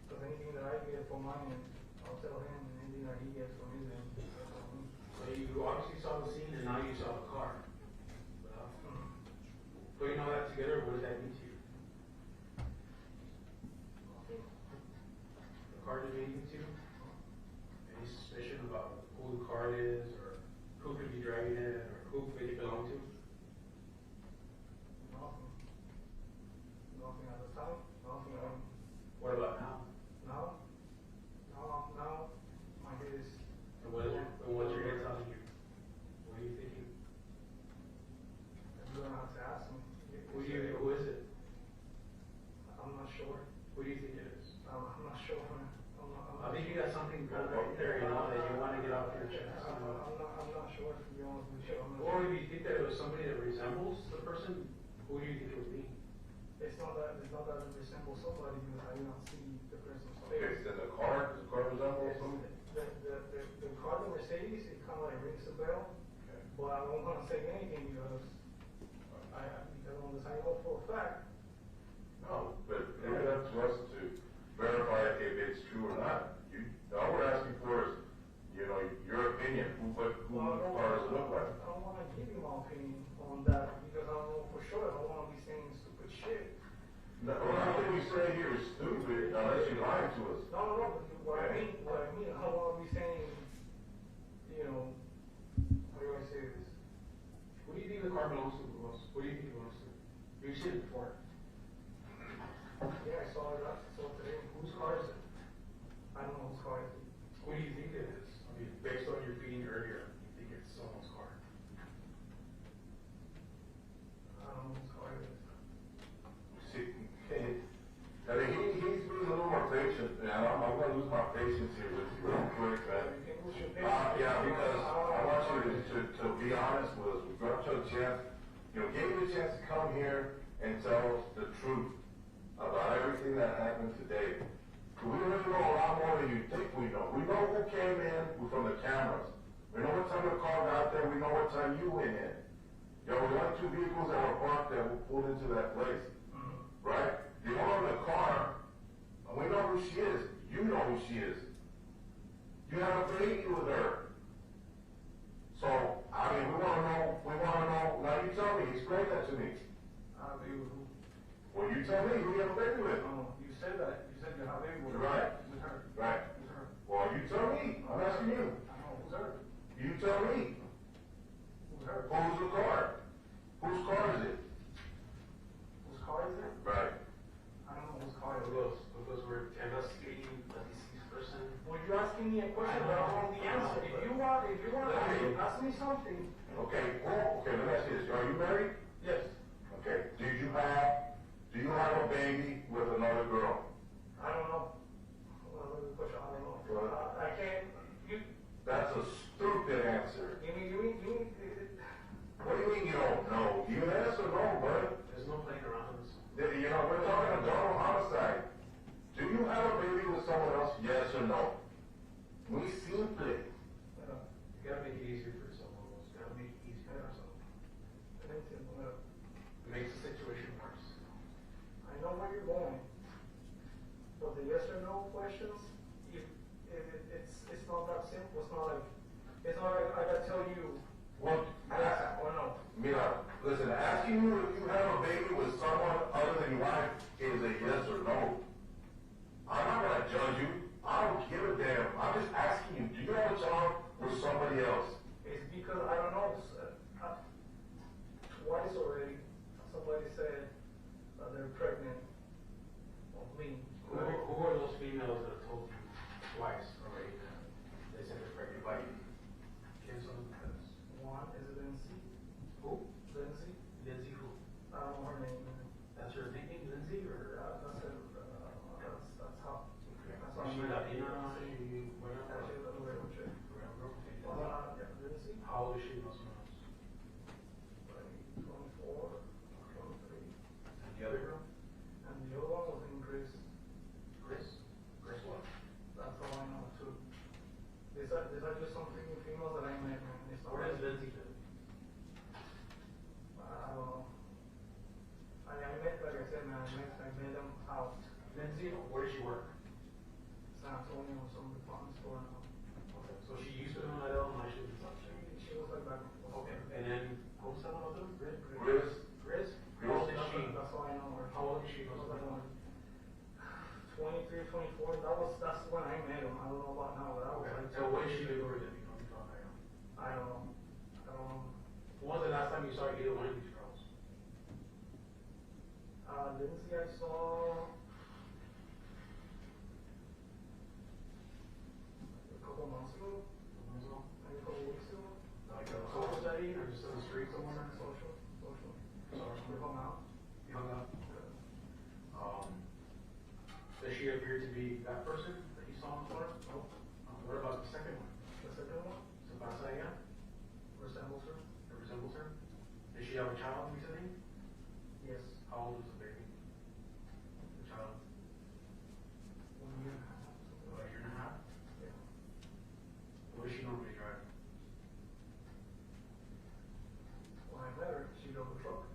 Because anything that I get from my end, I'll tell him, and anything that he gets from his end, I'll tell him. So you obviously saw the scene and now you saw the car. Putting all that together, what does that mean to you? The car didn't mean anything to you? Any suspicion about who the car is or who could be driving it or who it belonged to? Nothing at the time. Nothing. What about now? Now, my head is. And what's your head telling you? What are you thinking? You're gonna have to ask me. Who is it? I'm not sure. Who do you think it is? I'm not sure. I think you got something good right there, that you want to get off your chest. I'm not sure, to be honest with you. Or if you think that it was somebody that resembles the person, who do you think it would be? It's not that it resembles somebody because I do not see the person's face. Okay, so the car resemble something? The car, the Mercedes, it kind of like rings a bell, but I don't want to say anything because I know for a fact. No, but leave it up to us to verify if it's true or not. All we're asking for is, your opinion. What cars look like? I don't want to give you my opinion on that because I don't know for sure. I don't want to be saying stupid shit. No, nothing we say here is stupid unless you lie to us. No. What I mean, I don't want to be saying, how do I say this? Who do you think the car belongs to, Burgos? Who do you think it belongs to? You've seen it before. Yeah, I saw it today. Whose car is it? I don't know whose car it is. Who do you think it is? I mean, based on your feeling earlier, you think it's someone's car. I don't know whose car it is. See, I mean, he's being a little more patient, man. I'm going to lose my patience here with you real quick, man. Yeah, because I want you to be honest with us. We brought you a chance, gave you a chance to come here and tell us the truth about everything everything that happened today. We really know a lot more than you think we know. We know who came in from the cameras. We know what time the car got there. We know what time you went in. There were like 2 vehicles that were parked that were pulled into that place. Right? The owner of the car, we know who she is. You know who she is. You have a baby with her. So, I mean, we want to know, now you tell me, explain that to me. I'll be with who? Well, you tell me who you have a baby with. You said that. You said you have a baby with her. Right. With her. Right. With her. Well, you tell me. I'm asking you. I don't know. Who's her? You tell me. Who's her? Who's the car? Whose car is it? Whose car is it? Right. I don't know whose car it is. Because we're investigating a deceased person. Well, you're asking me a question, but I don't know the answer. If you want to ask me something. Okay, well, okay, let me ask you this. Are you married? Yes. Okay. Do you have a baby with another girl? I don't know. Well, that's a question. I don't know. I can't. That's a stupid answer. Give me. What do you mean you don't know? You answer no, bud. There's no playing around with this. You know, we're talking adult homicide. Do you have a baby with someone else? Yes or no? Muy simple. You gotta make it easier for someone else. You gotta make it easier for someone. It makes the situation worse. I know where you're going, but the yes or no questions, it's not that simple. It's not like I gotta tell you Well, yes or no. Mira, listen, asking you if you have a baby with someone other than your wife is a yes or no. I'm not gonna judge you. I don't give a damn. I'm just asking you, do you have a child with somebody else? It's because I don't know. Twice already, somebody said that they're pregnant of me. Who are those females that have told you twice already that they said they're pregnant by you? Can someone tell us? One is Lindsay. Who? Lindsay. Lindsay who? I don't know her name. That's her nickname, Lindsay, or? That's it. That's how. That's how Is she I'm Latina? Actually, that's the way I'm check. Yeah, Lindsay. How old is she? Most of 24, 23. And the other girl? And the other one was in Greece. Chris? Chris what? That's all I know too. These are just some freaking females that I met, man. It's not Where does Lindsay live? I don't know. I met, like I said, man, I met them out. Lindsay, where does she work? San Antonio or some department store now. Okay, so she used to know that L, now she was up there. She was like back and forth. Okay, and then, what was that one of them? Grizz? Grizz? How old is she? That's all I know her. How old is she? Most of them. 23, 24. That's when I met him. I don't know about now, but I was like. So where did she live over there? You know, I don't know. When was the last time you saw either one of these girls? Lindsay, I saw a couple months ago. Maybe a couple weeks ago. Like a social setting or just on the street somewhere? Social. We hung out. You hung out? Does she appear to be that person that you saw before? No. What about the second one? The second one Se pasa ella? resembles her. It resembles her? Did she have a child recently? Yes. How old was the baby? The child? 1 year and a half. About a year and a half? Yeah. What does she normally drive? When I met her, she drove a truck.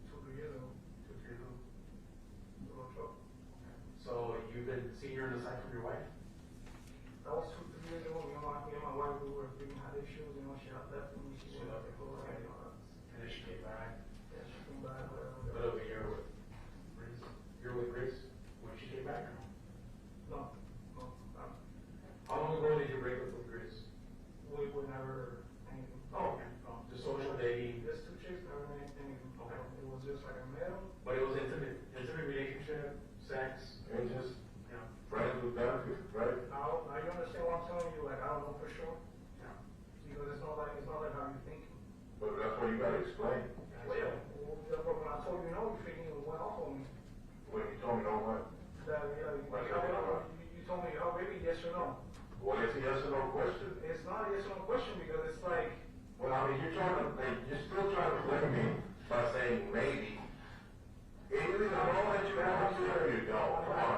2 years ago. 2 years ago? Drove a truck. So you've been seeing her on the side from your wife? That was 2-3 years ago. Me and my wife, we had issues. She had left me. She left me. And then she came back. Yeah, she came back. But over here with Grace. You're with Grace when she came back or no? No. How long ago did you break up with Grace? We were never anything. Oh, okay. Just social dating. Just 2 chicks, never anything. Okay. It was just like I met them. But it was intimate relationship, sex. And just Yeah. friends with benefits, right? Now you understand what I'm telling you. Like I don't know for sure Yeah. because it's not like how you're thinking. But that's what you gotta explain. Well, yeah. But when I told you no, you freaking went off on me. When you told me no what? That you told me, oh, maybe yes or no. Well, it's a yes or no question. It's not a yes or no question because it's like. Well, I mean, you're still trying to blame me by saying maybe. Either the moment you have to or you don't. Come on.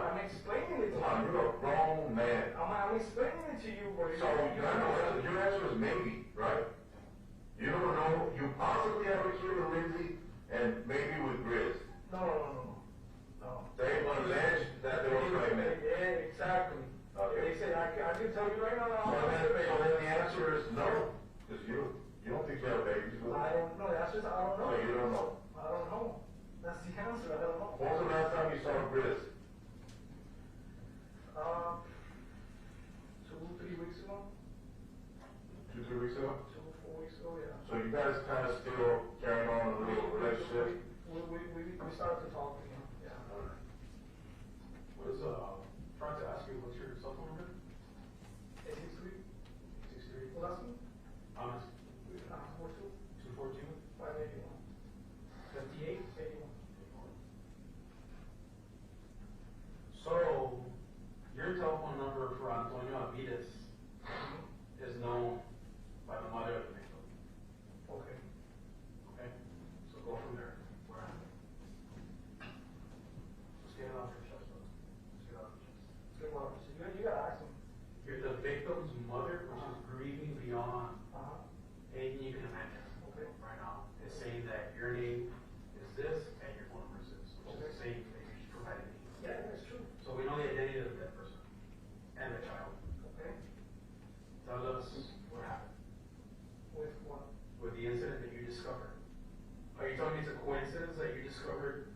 explaining it to you, but So, your answer is maybe, right? You don't know, you possibly have a kid with Lindsay, and maybe with Grizz. No. They allege that they were pregnant. Yeah, exactly. Okay. They say, I can tell you right now. So then the answer is no, because you don't think you have babies. I don't know. That's just, I don't know. So you don't know. I don't know. That's the answer. I don't know. When was the last time you saw Grizz? 2-3 weeks ago. 2-3 weeks ago? 2-4 weeks ago, yeah. So you guys kind of still carrying on a little relationship? We started to talk again. Yeah. What is, trying to ask you, what's your cell phone number? 863. 63? What's that? Honest. 42. 242? 581. 58? 81. So, your telephone number for Antonio Aviles is known by the mother of the victim. Okay. Okay? So go from there. Where am I? Just get it off your chest, bro. Just get it off your chest. So you gotta ask him. You're the victim's mother, which is grieving beyond anything you can imagine. Okay. Right now, is saying that your name is this and your phone number is this, which is the same thing you provided me. Yeah, that's true. So we know the identity of that person and the child. Okay. Tell us what happened With what? with the incident that you discovered. Are you telling me it's a coincidence that you discovered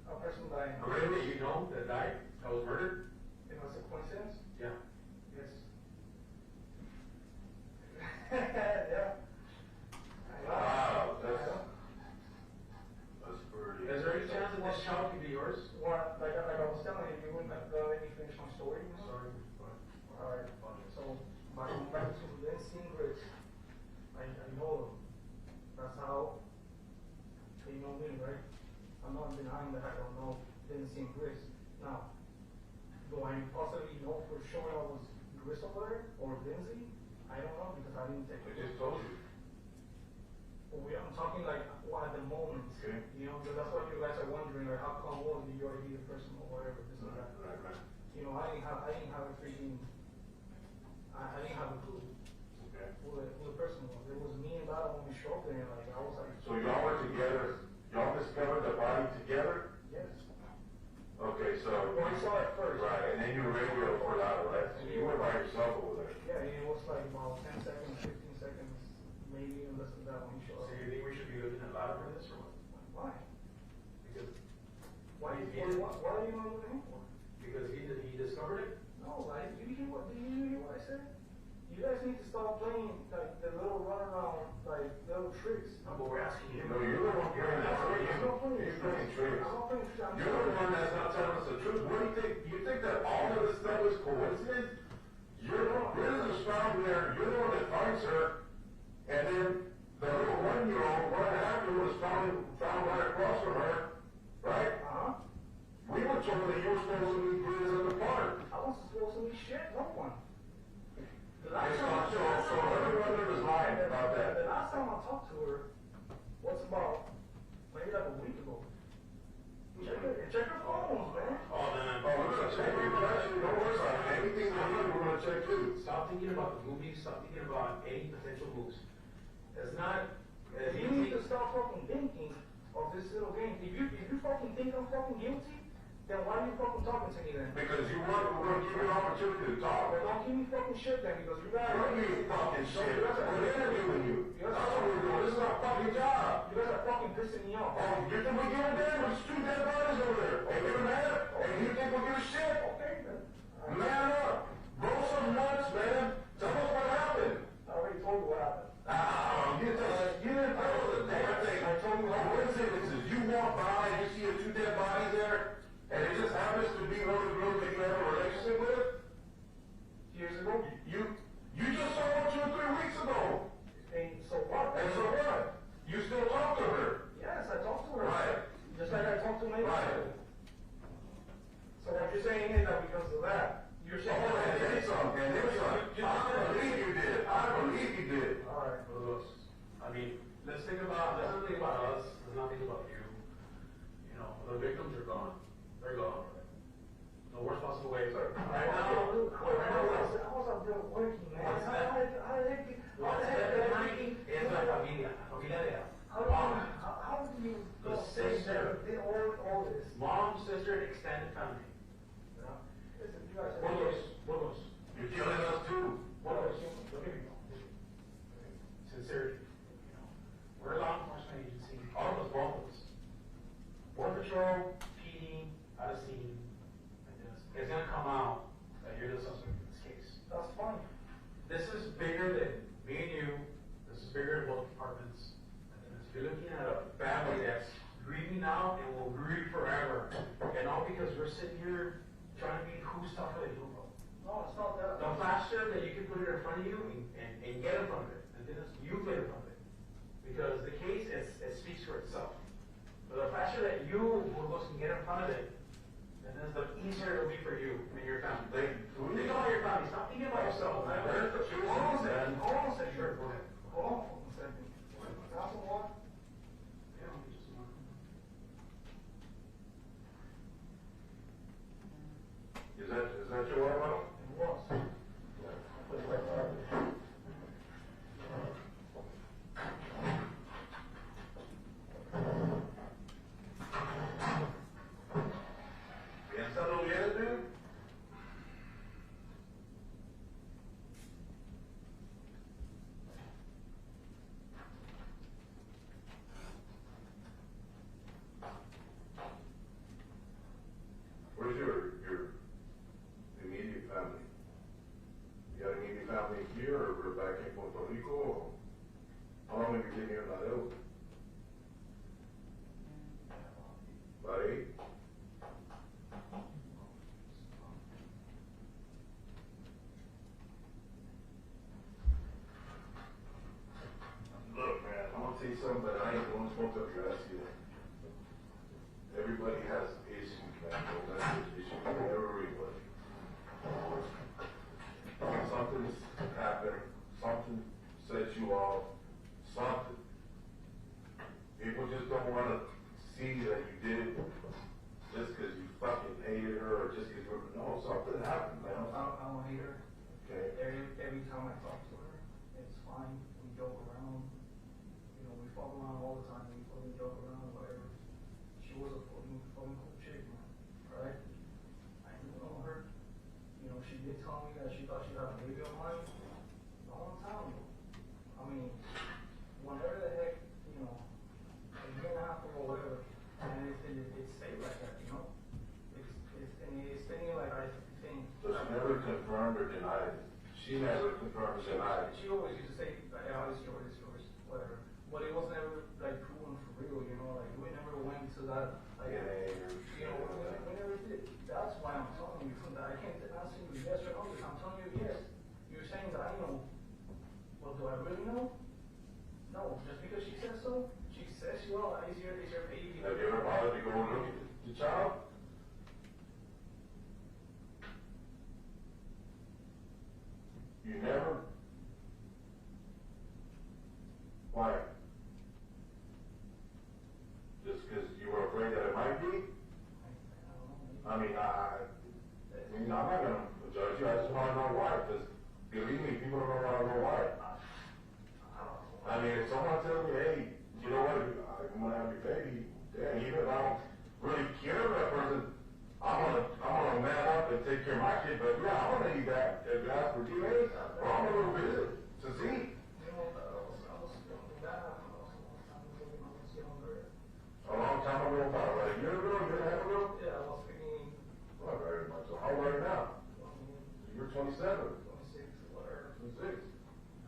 A person dying. a girl that you know that died, that was murdered? It was a coincidence? Yeah. Yes. Yeah. Wow, that's pretty. Is there any chance that this child could be yours? What, like I was telling you, you wouldn't let me finish my story. Sorry. Alright, so by going back to Lindsay and Grizz, I know them. That's how they know me, right? I'm not denying that I don't know Lindsay and Grizz. Now, do I possibly know for sure I was Grizz over there or Lindsay? I don't know because I didn't take I it. just told you. I'm talking like at the moment, Okay. you know, because that's what you guys are wondering, like how come was you already the person or whatever, this and that. Right. You know, I didn't have a freaking, I didn't have a clue Okay. who the person was. It was me and Dada when we showed up there, and like I was like, So y'all were together, y'all discovered the body together? yes. Okay, so. Well, I saw it first. Right, and then you radio for that, right? So you were by yourself over there. Yeah, and it was like about 10 seconds, 15 seconds, maybe even less than that when he showed So up. you think we should be looking at louder for this or what? Why? Because What are you not looking for? because he discovered it? No, did you hear what I said? You guys need to stop playing like the little runaround, like little tricks. No, but we're asking you. No, you're the one playing that tricks. You're playing tricks. I'm not playing tricks. You're the one that's not telling us the truth. What do you think? You think that all of this stuff is coincidence? You're the one is found there. You're the one that finds her, and then the little 1-year-old, 1.5-year-old is found right across from her, right? We were told that you were supposed to meet Grizz in the park. I wasn't supposed to be shit, no one. The So last time everyone there was lying about the that. last time I talked to her was about maybe like a week ago. Check her phones, man. Oh, man. Oh, we're gonna check you. Actually, don't worry about it. Anything we need, we're gonna check too. Stop thinking about the movie. Stop thinking about any potential moves. It's not. You need to stop fucking thinking of this little game. If you fucking think I'm fucking guilty, then why are you fucking talking to me then? Because you want, we're gonna give you an opportunity to talk. Well, don't give me fucking shit then, because you guys We're gonna give you fucking shit. We're interviewing you. That's what we're doing. This is our fucking job. You guys are fucking pissing me off. Oh, you think we're giving damn? There's 2 dead bodies over there. And you're mad? And you think we'll give a shit? Okay, then. Man up. Roll some nuts, man. Tell us what happened. I already told you what happened. You didn't tell us the damn thing. I told you what coincidences. You walk by and you see 2 dead bodies there, and it just happens to be one of the girls that you have a relationship with? Years ago? You just saw her 2 or 3 weeks ago. And so what? And so what? You still talk to her. Yes, I talked to her. Right. Just like I talked to my Right. So what you're saying is that because of that, you're Oh, saying and then some, and then some. I believe you did. I believe you did. all right. Burgos. I mean, let's not think about us. Let's not think about you. You know, the victims are gone. They're gone. The worst possible way. Right now, I family. You know? Listen, you guys. Burgos. You're killing us too. Burgos, look at me. Sincerely. You know, we're a law enforcement agency. All of us, both of us. Border Patrol, PD, out of scene, and this. It's gonna come out that you're the suspect in this case. That's fine. This is bigger than me and you. This is bigger than both departments. And you're looking at a family that's grieving now and will grieve forever. And all because we're sitting here trying to be who's tougher than who. No, it's not that. The faster that you can put it in front of you and get in front of it, and then you get in front of it. Because the case, it speaks for itself. But the faster that you, Burgos, can get in front of it, then the easier it'll be for you and your family. Think about your family. Stop thinking about yourself. Hold on a second. Hold on a second. Sure, go ahead. Hold on a second. Glass of water? Yeah, let me just a moment. Is that your water bottle? It was. I put it right there. ¿Piénsalo bien, dude? Where's your immediate family? You got immediate family here or back in Puerto Rico? Or how long have you been here in Laredo? About 8? Look, man, I'm gonna tell you something, but I ain't the one supposed to address you. Everybody has issues, man. That's the issue with everybody. Something's happened. Something set you off. Something. People just don't want to see that you did it just because you fucking hated her or just because you were. No, something happened, man. I don't hate her. Okay. Every time I talk to her, it's fine. We joke around. You know, we fuck around all the time. We fucking joke around, whatever. She was a fucking cool chick, man. Right? I didn't know her. You know, she did tell me that she thought she had a baby on mine. No one telling you. I mean, whenever the heck, you know, a year and a half ago, whatever, and it stayed like that, you know? It's thinking like I think. So she never confirmed or denied it. She never confirmed or denied it. She always used to say, yeah, it's yours, whatever. But it was never like proven for real, you know, like we never went to that, like, you know, we never did. That's why I'm telling you that I can't answer you yes or no, because I'm telling you yes. You're saying that I know. Well, do I really know? No, just because she says so, she says, well, is your baby. Have you ever bothered to go and look at the child? You never? Why? Just because you were afraid that it might be? I mean, I'm not going to judge you. I just want to know why. Because believe me, people don't want to know why. I mean, if someone tells me, hey, you know what, I'm going to have your baby, and even if I don't really care about that person, I'm gonna man up and take care of my kid. But yeah, I'm gonna need that if you ask for DNA, or I'm gonna go visit to see. A long time ago, about like a year ago, a year and a half ago? Yeah, I was speaking. Not very much. So how old are you now? You're 27. 26, whatever. 26.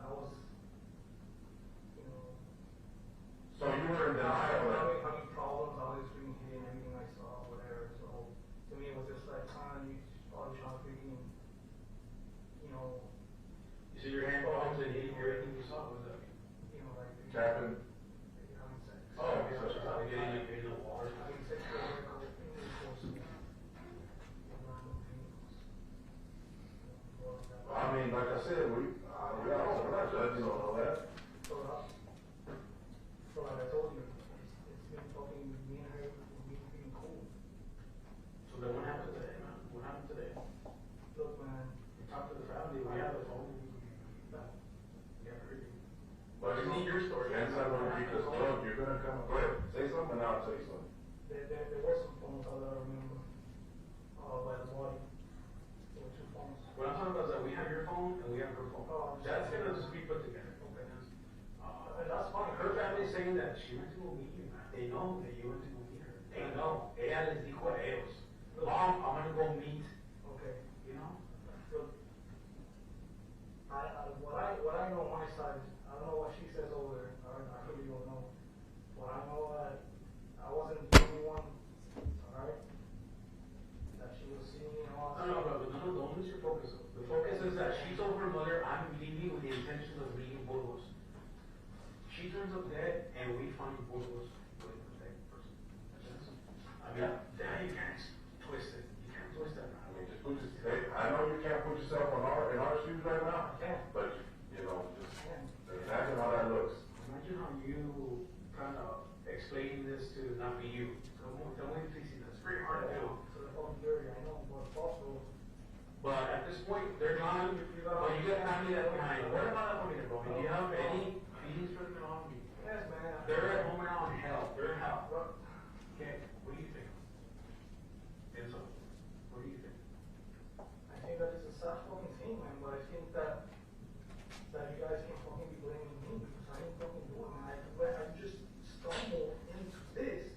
I was, you know. So you were in denial. Having problems, always being hit and everything I saw, whatever. So to me, it was just like, you probably trying to freaking, you know. You see your hand problems and hitting everything you saw, was that? You know, like. Tapping. Having sex. Oh, okay, so she's trying to get in the water. Having sex with her, microphone. Oh, That's gonna just be put together. Okay. That's fine. Her family's saying that she went to go meet you, man. They know that you went to go meet her. They know. Ella les dijo a ellos, Mom, I'm gonna go meet, Okay. you know? So, what I know on my side, I don't know what she says over there. I really don't know. But I know that I wasn't the only one, alright? That she was seeing me and all that. No, don't lose your focus. The focus is that she told her mother, I'm leaving with the intention of meeting Burgos. She turns up dead, and we find Burgos with the dead person. I mean, that you can't twist it. You can't twist that. I mean, just put your, hey, I know you can't put yourself in our shoes right now. I can't. But, you know, just Yeah. imagine how that looks. Imagine how you kind of explaining this to not be you. Tell me, please, that's very hard to do. So the fucking dirty, I know, but also. But at this point, they're gone. But you got family that's behind. What about that family, bro? Do you have any feelings for them at all? Yes, man. They're at home now in hell. They're in hell. Okay, what do you think? Enzo, what do you think? I think that it's a sad fucking thing, man, but I think that you guys can fucking be blaming me because I didn't fucking do it, man. I just stumbled into this,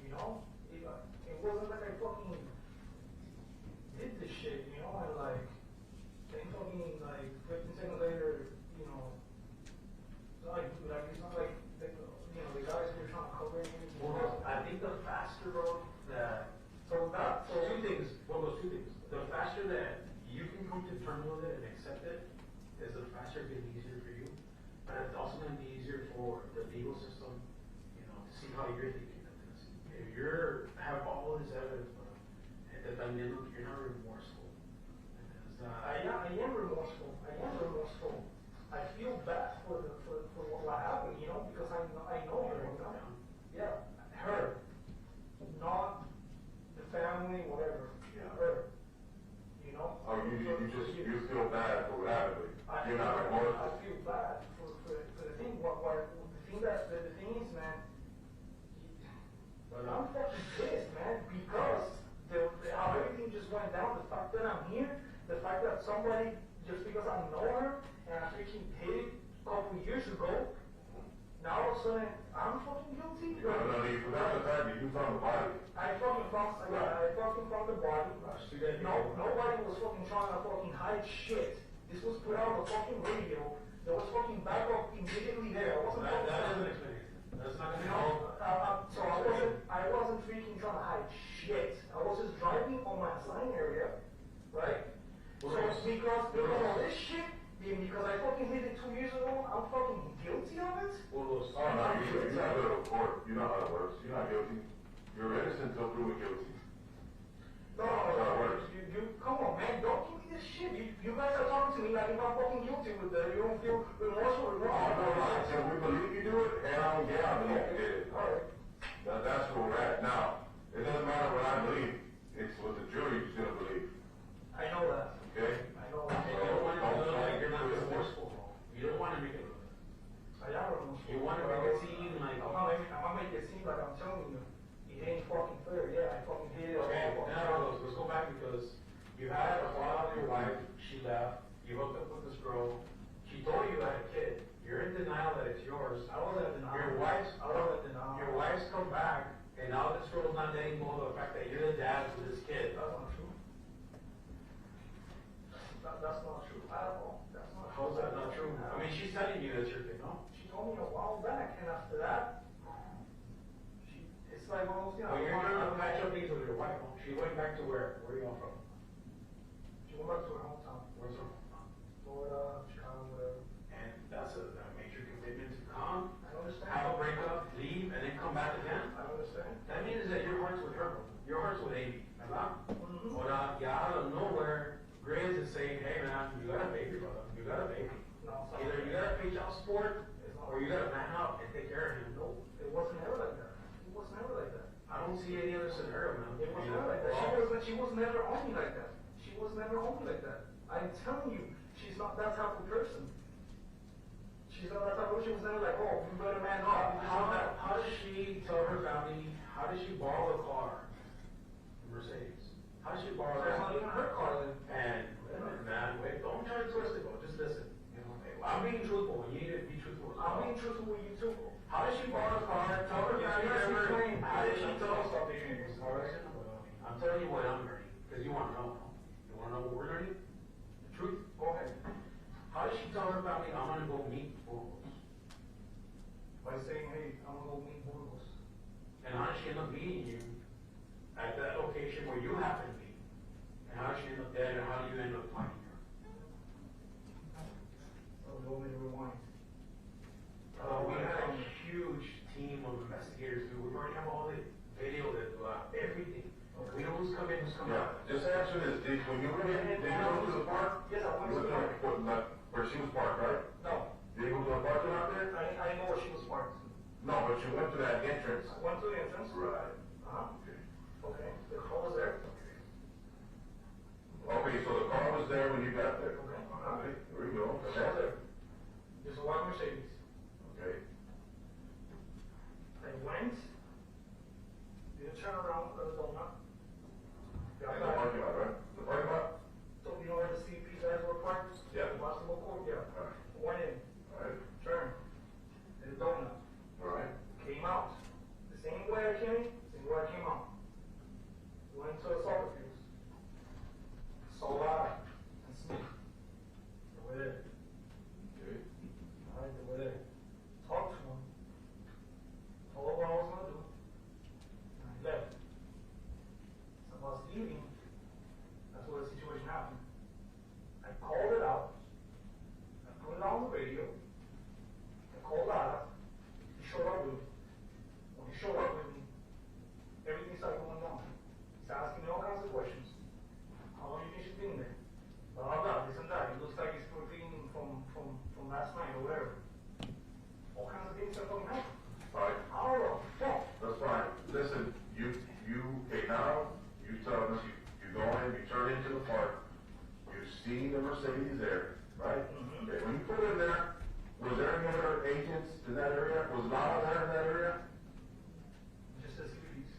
you know? It wasn't like I fucking did this shit, you know, and like, then fucking, like, 15 seconds later, you know, it's not like, you know, the guys were trying to cover anything. Well, I think the faster, bro, that two things. The faster that you can come to terms with it and accept it, is the faster it's getting easier for you. But it's also going to be easier for the legal system, you know, to see how you're thinking of this. If you're have all this evidence, bro, and that you're not remorseful. I am remorseful. I feel bad for what happened, you know, because I know her, you know. Yeah, her, not the family, whatever. Yeah. Her, you know. Oh, you feel bad for what happened. You're not I remorseful. feel bad for the thing. The thing is, man. I'm fucking pissed, man, because how everything just went down. The fact that I'm here, the fact that somebody, just because I know her and I freaking hit it a couple years ago, now all of a sudden I'm fucking guilty. No, you forgot the fact that you found the body. I fucking found the body. Nobody was fucking trying to fucking hide shit. This was put out on the fucking radio. There was fucking backup immediately there. I wasn't. That doesn't explain it. That's not gonna help. So I wasn't freaking trying to hide shit. I was just driving on my assigned area, right? So because of this shit, because I fucking hit it 2 years ago, I'm fucking guilty of it? Oh, no, you're not going to court. You know how it works. You're not guilty. You're innocent until proven guilty. No, you come on, man, don't give me this shit. You guys are talking to me like if I'm fucking guilty with that. You don't feel remorseful or So we believe you do it, and I believe you did it. Alright. That's where we're at now. It doesn't matter what I believe. It's what the jury's going to believe. I know that. Okay? I know You that. don't want to look like you're not remorseful. You don't want to make it look. I am remorseful. You want to make it seem like. I'm gonna make it seem like I'm telling you. It ain't fucking fair. Yeah, I fucking hit it. Okay, now let's go back because you had a fallout with your wife. She left. You hooked up with this girl. She told you you had a kid. You're in denial that it's yours. I wasn't in denial. Your wife's come back, and now this girl's not letting go of the fact that you're the dad to this kid. That's not true. That's not true at all. That's not true. How's that not true? I mean, she's telling you that's your kid, no? She told me a while back, and after that, it's like almost, Well, you're trying to patch up things with your wife. No? She went back to where? Where are you all from? She went back to her hometown. Where's her hometown? Florida, Chicago, whatever. And that's a major commitment to come, I understand. have a breakup, leave, and then come back again. I understand. That means that your heart's with her, bro. Your heart's with Amy, ¿verdad? Mm-hmm. Ahora, ya out of nowhere, Grizz is saying, hey man, you got a baby, brother. You got a baby. No, Either you gotta pay child support, or you gotta man up and take care of him. No, it wasn't ever like that. It was never like that. I don't see any other scenario, man. It was never like that. She was never on me like that. She was never on me like that. I'm telling you, she's not that type of person. She's not that type of person. She was never like, oh, you better man up. How does she tell her family, how does she borrow a car? Mercedes. How does she borrow It's that? not even her car then. And, man, wait, don't try to twist it. tell you what I'm learning, because you want to know. You want to know what we're learning? The truth? Go ahead. How did she tell her family, I'm going to go meet Burgos? By saying, hey, I'm gonna go meet Burgos. And how did she end up meeting you at that location where you happen to be? And how did she end up there, and how do you end up finding her? So you want me to rewind? We had a huge team of investigators, dude. We already have all the video, everything. We know who's coming, who's coming out. Yeah, just answer this, when you went in, did you go to the park? Yes, I went You to the went park. where she was parked, right? No, Did you go to the parking lot there? I didn't know where she was parked. No, but you went to that entrance. I went to the entrance. Right. Okay. Okay, the car was there. Okay, so the car was there when you got there? Okay. Okay, there we go. The car was there. There's a white Mercedes. Okay. I went, did a turn around, there was a donut. In the parking lot, right? The parking lot? So you know where the CP guys were parked? Yeah. The basketball court, yeah. Alright. Went in, Alright. turned, did a donut, Alright. came out. The same way I came in, same way I came out. Went to the soccer fields. Saw Lara and Smith. They were there. Okay. Alright, they were there. Talked to them. Told them what I was gonna do. And I left. So I was leaving. That's where the situation happened. I called it out. I put it on the radio. I called Lara. He showed up with me. When he showed up with me, everything started going down. He's asking me all kinds of questions. How long do you think she's been there? Blah, blah, blah, this and that. It looks like it's protein from last night or whatever. All kinds of things are going to happen. Alright. I don't know. Yeah. That's fine. Listen, okay, now, you tell us, you go in, you turn into the park, you see the Mercedes there, right? Mm-hmm. Okay, when you put in there, was there any other agents in that area? Was Lala there in that area? Just the CVPs.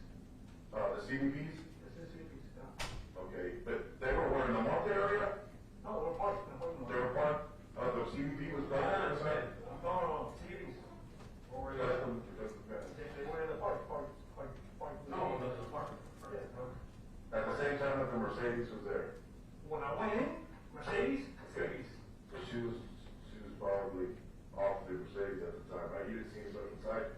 The CBPs? Just the CVPs, yeah. Okay, but they were in the Monte area? No, we're parked in the parking lot. They were part, the CBP was part of it? No, CVPs. Over That's there. the- They were in the park. No, the park. Yeah. At the same time that the Mercedes was there? When I went in, Mercedes, CVPs. So she was probably off the Mercedes at the time, right? You didn't see anybody inside?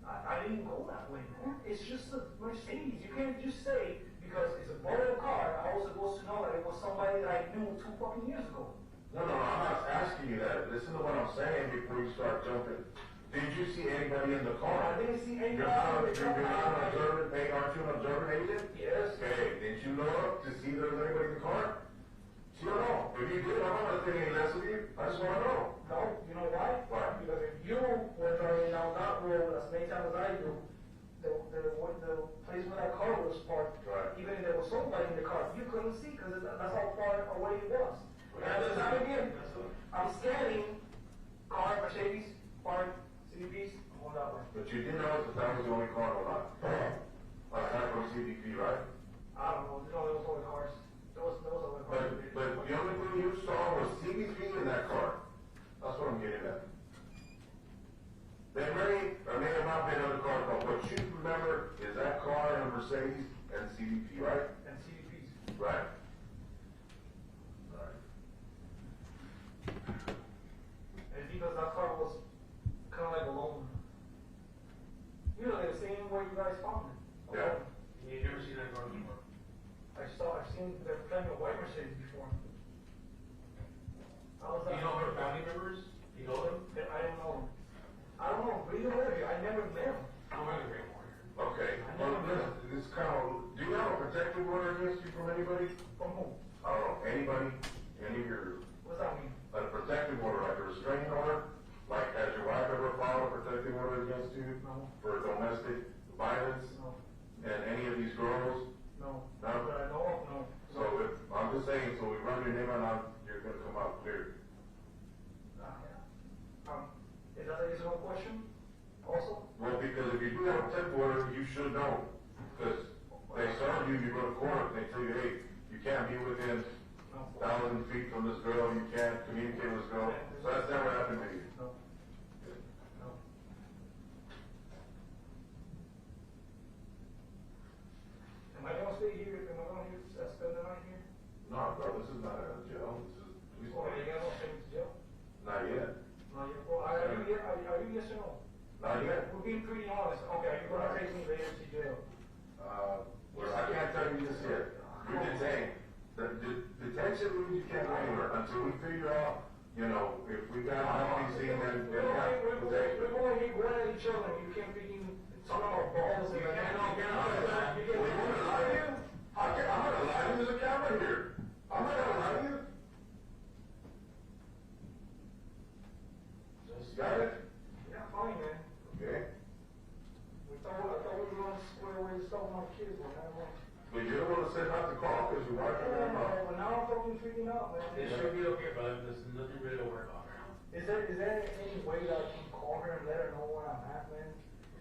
I didn't go that way, man. It's just a Mercedes. You can't just say, because it's a borrowed car, I was supposed to know that it was somebody that I knew 2 fucking years ago. No, I'm not asking you that. Listen to what I'm saying before you start jumping. Did you see anybody in the car? I didn't see anybody. You're not an observant, aren't you an observant agent? Yes. Okay, did you look to see if there was anybody in the car? See or no? If you did, I'm not gonna think any less of you. I just wanna know. No, you know why? Why? Because if you were driving down that road as many times as I do, the place where that car was parked, Right. even if there was somebody in the car, you couldn't see because that's how far away it was. And at the time again, I'm scanning car, Mercedes, park, CVPs, all that way. But you did notice that that was the only car on the lot. Aside from CDP, right? I don't know, there was other cars. There was other cars. But the only thing you saw was CDP in that car. That's what I'm getting at. There may or may have not been other cars, but what you remember is that car and a Mercedes and CDP, right? And CVPs. Right. Right. And because that car was kind of like a loan. You know, the same way you guys found it. Yeah. You've never seen that car before? I've seen there plenty of white Mercedes before. I was Do you know her family members? Do you know them? I don't know. I don't know. Really, I never met him. I'm not a great warrior. Okay. Well, this kind of, do you have a protective order against you from anybody? From who? I don't know, anybody, any of your, What's that mean? a protective order, like a restraining order? Like, has your wife ever filed a protective order against you? No. For domestic violence? No. And any of these girls? No. No? But I know of, no. So if, I'm just saying, so we run your name out, you're gonna come out clear. Is that a reasonable question? Also? Well, because if you do have a protective order, you should know. Because they serve you, you go to court, they tell you, hey, you can't be within 1,000 feet from this girl, you can't communicate with this girl. So that's never happened to you. No. No. Am I gonna stay here? Am I spend the night here? No, bro, this is not a jail, this is police. Oh, you guys don't take me to jail? Not yet. Not yet. Well, are you yes or no? Not yet. We're being pretty honest. Okay, are you gonna take me later to jail? Well, I can't tell you this yet. You're detained. The detention means you can't go anywhere until we figure out, you know, if we got an MPC, then We're going here going at each other. You can't be talking about balls and I'm not lying. There's a camera here. I'm not gonna lie to you. Just got it? Yeah, fine, man. Okay. I thought we were going to square away and stop my kids, man. But you don't want to send out the call because you're watching them up. But now I'm fucking freaking out, man. It should be okay, brother. There's nothing really to worry about right now. Is there any way that I can call her and let her know where I'm at, man?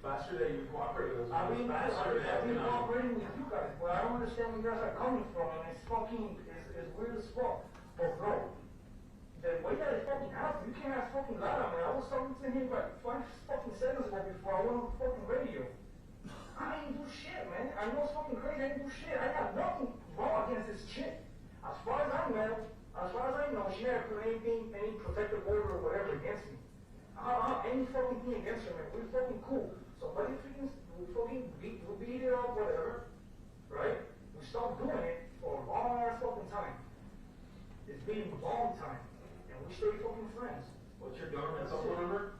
Faster that you cooperate with us. I've been faster that, you know. cooperating with you guys, but I don't understand where you guys are coming from, and it's fucking, it's weird as fuck. But bro, the way that it fucking happened, you can't ask fucking Lara, man. I was talking to him like 5 fucking seconds ago before I went on the fucking radio. I ain't do shit, man. I know it's fucking crazy, I ain't do shit. I got nothing wrong against this chick. As far as I know, she never put anything, any protective order or whatever against me. Any fucking thing against her, man. We're fucking cool. So what if we beat it up, whatever, right? We stopped doing it for a long ass fucking time. It's been a long time. And we stay fucking friends. What's your government cell phone number?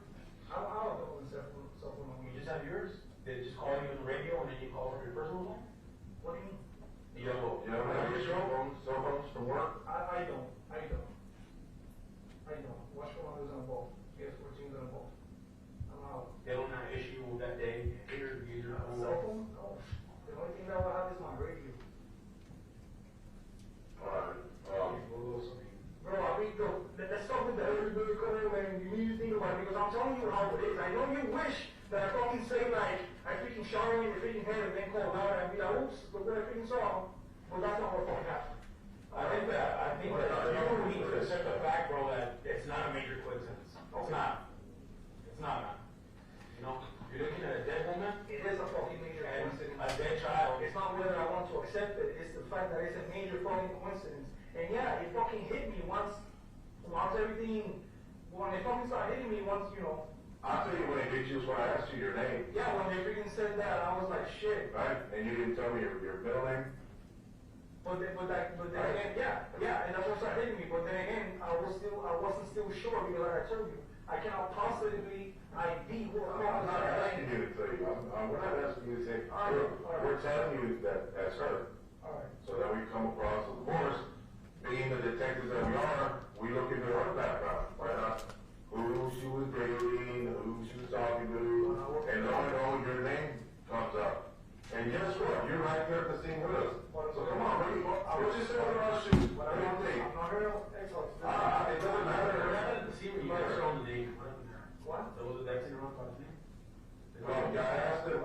I don't know the cell phone number. You just have yours? They just call you on the radio and then you call from your personal phone? What do you mean? You don't have your cell phones from work? I don't. Watch one of those on both. Yes, 14's on both. I'm out. They don't have an issue with that day. Here, use your phone. Cell phone? No. The only thing that will have is my radio. Alright, Bro, I mean, that's something that everybody come in and you need to think about, because I'm telling you how it is. I know you wish that I fucking say like, I freaking shower in the freaking head and then call out and be like, oops, look what I freaking saw. But that's not what fucking happened. I think that you need to accept the fact, bro, that it's not a major coincidence. It's not. It's not, man. You know, you're looking at a dead woman. It is a fucking major and coincidence. a dead child. It's not whether I want to accept it, it's the fact that it's a major fucking coincidence. And yeah, it fucking hit me once everything, when they fucking started hitting me once, you know. I'll tell you when it hit you is when I asked you your name. Yeah, when they freaking said that, I was like, shit. Right? And you didn't tell me your middle name? But then again, yeah, and that's what started hitting me. But then again, I wasn't still sure because like I told you, I cannot possibly ID who I'm not asking you to tell you. We're not asking you to say, we're telling you that that's her. Alright. So that we come across, of course, being the detectives that we are, we look into her background, right? Who she was dating, who she was talking to, and all your name comes up. And guess what? You're right there at the scene with us. So come on, buddy. We're just sitting on our shoes. What do you think? I'm not here. It doesn't matter. The scene where you guys show the name. What? There was a vaccine around by his name? Well, I asked him,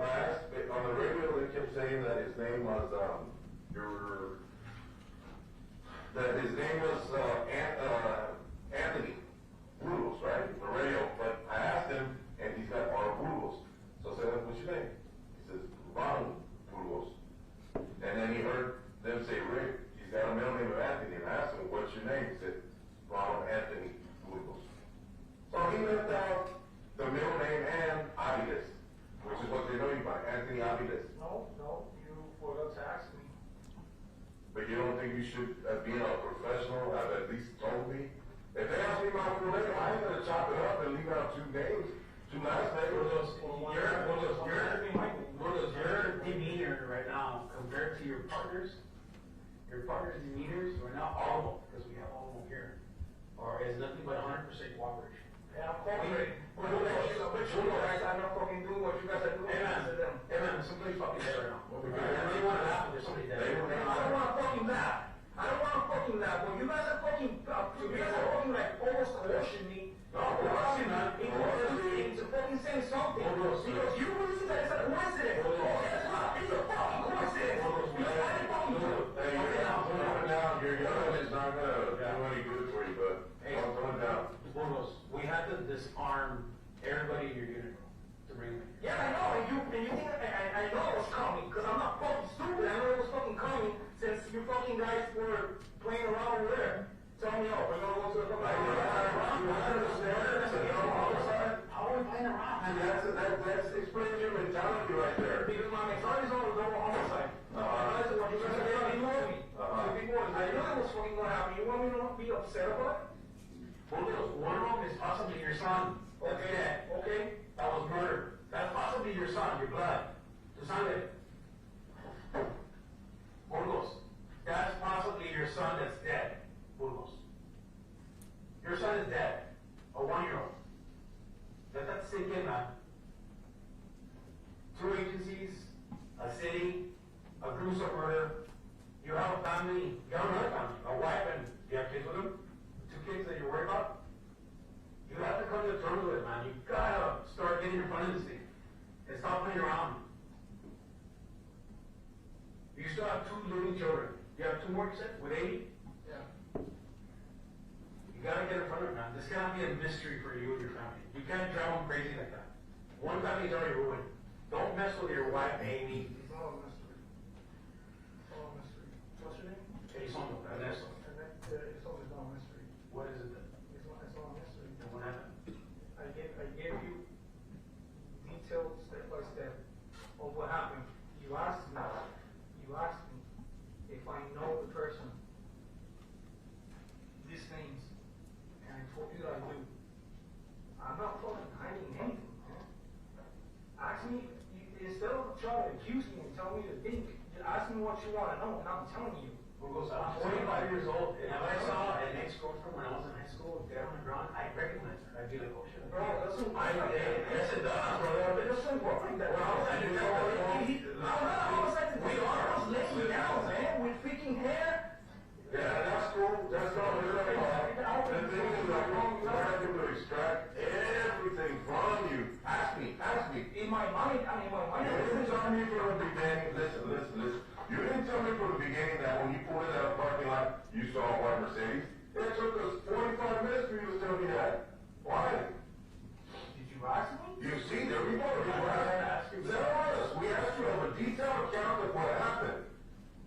on the radio, they kept saying that his name was, Anthony Burgos, right? The radio. But I asked him, and he's got R. Burgos. So I said, what's your name? He says, Ronald Burgos. And then he heard them say, Rick, he's got a middle name of Anthony. And I asked him, what's your name? He said, Ronald Anthony Burgos. So he left out the middle name and Aviles, which is what they know you by, Anthony Aviles. No, you forgot to ask me. But you don't think you should, being a professional, have at least told me? If they ask me my full name, I ain't gonna chop it up and leave out 2 names, 2 last names. Your demeanor right now compared to your partner's demeanors right now, all of them, because we have all of them here, is nothing but 100% cooperation. Yeah, I'm cooperating. But you guys are not fucking doing what you guys are doing. Hey man, somebody's fucking dead right now. And they want to laugh, there's somebody dead. I don't want to fucking laugh. But you guys are fucking like almost coercing me. Into fucking saying something. Because you believe that it's a coincidence. It's not. It's a fucking coincidence. Because I didn't fucking do it. Hey, you're down. Your gun is not gonna do any good for you, but I'm going down. Burgos, we have to disarm everybody in your unit to bring them here. Yeah, I know, and you think I know it was coming, because I'm not fucking stupid. I know it was fucking coming since you fucking guys were playing around over there. Tell me, oh, we're gonna go to the company. How are we playing around? That's explaining your mentality right there. Because my mentality is on the double homicide. That's what you're gonna say. You know me. I know that was fucking gonna happen. You want me to be upset about it? One of them is possibly your son. Okay, that was murder. That's possibly your son, your blood. Tu sangre. Burgos. That's possibly your son that's dead. Burgos. Your son is dead. A 1-year-old. Let that sink in, man. 2 agencies, a city, a gruesome murder. You have a family, you have another family, a wife, and you have kids with them? 2 kids that you're worried about? You have to come to terms with it, man. You gotta start getting in front of this thing. And stop playing around. You still have 2 living children. You have 2 more, you said, with 80? Yeah. You gotta get in front of it, man. This cannot be a mystery for you and your family. You can't drive them crazy like that. One family's already ruined. Don't mess with your wife, Amy. It's all a mystery. It's all a mystery. What's your name? Elizondo. Ernesto. It's always all a mystery. What is it then? It's all a mystery. And what happened? I gave you detailed step by step of what happened. You asked me if I know the person, these things, and I told you that I do. I'm not fucking hiding anything, man. Ask me, instead of trying to accuse me and tell me to think, just ask me what you want to know, and I'm telling you. Burgos, I'm 25 years old, and if I saw an ex-girlfriend when I was in high school dead on the ground, I'd recognize her. I'd be like, oh shit. Bro, it doesn't work like that. Yes, it does, bro. It doesn't work like that. We are laying down, man, with freaking hair. Yeah, that's cool. That's not what you're talking about. The thing is, like, you're trying to extract everything from you. Ask me. In my mind, You didn't tell me from the beginning, listen. You didn't tell me from the beginning that when you pulled in that parking lot, you saw a white Mercedes. It took us 45 minutes for you to tell me that. Why? Did you ask me? You see, there we go. We asked you of a detailed account of what happened.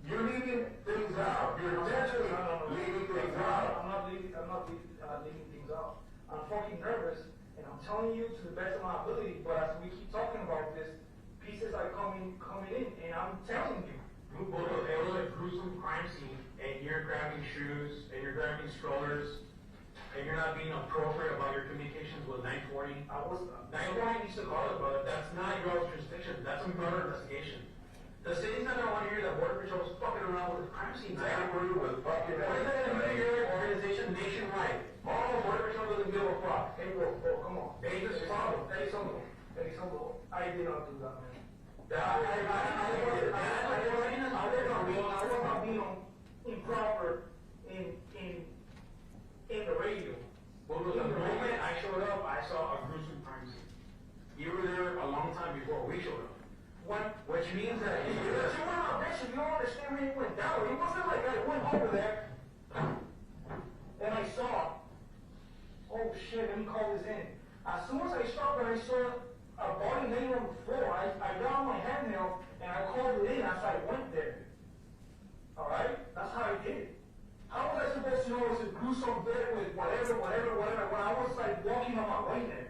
You're leaving things out. You're intentionally leaving things out. I'm not leaving things out. I'm fucking nervous, and I'm telling you to the best of my ability, but as we keep talking about this, pieces are coming in, and I'm telling you. It was a gruesome crime scene, and you're grabbing shoes, and you're grabbing strollers, and you're not being appropriate about your communications with 940. 940 needs to call us, brother. That's not your jurisdiction. That's a murder investigation. The city's not gonna want to hear that Border Patrol's fucking around with crime scenes. I agree with fucking What is that gonna do to your organization nationwide? All Border Patrol doesn't give a fuck. Hey, bro, come on. They just follow. Hey, something. I did not do that, man. I was not being improper in the radio. Well, the moment I showed up, I saw a gruesome crime scene. You were there a long time before we showed up. Which means that You were not mentioned. You don't understand when it went down. It wasn't like I went over there and I saw, oh shit, let me call this in. As soon as I stopped and I saw a body laying on the floor, I got on my handheld and I called it in as I went there. Alright? That's how I did it. How was I supposed to know it was a gruesome death with whatever, when I was like walking on my way there?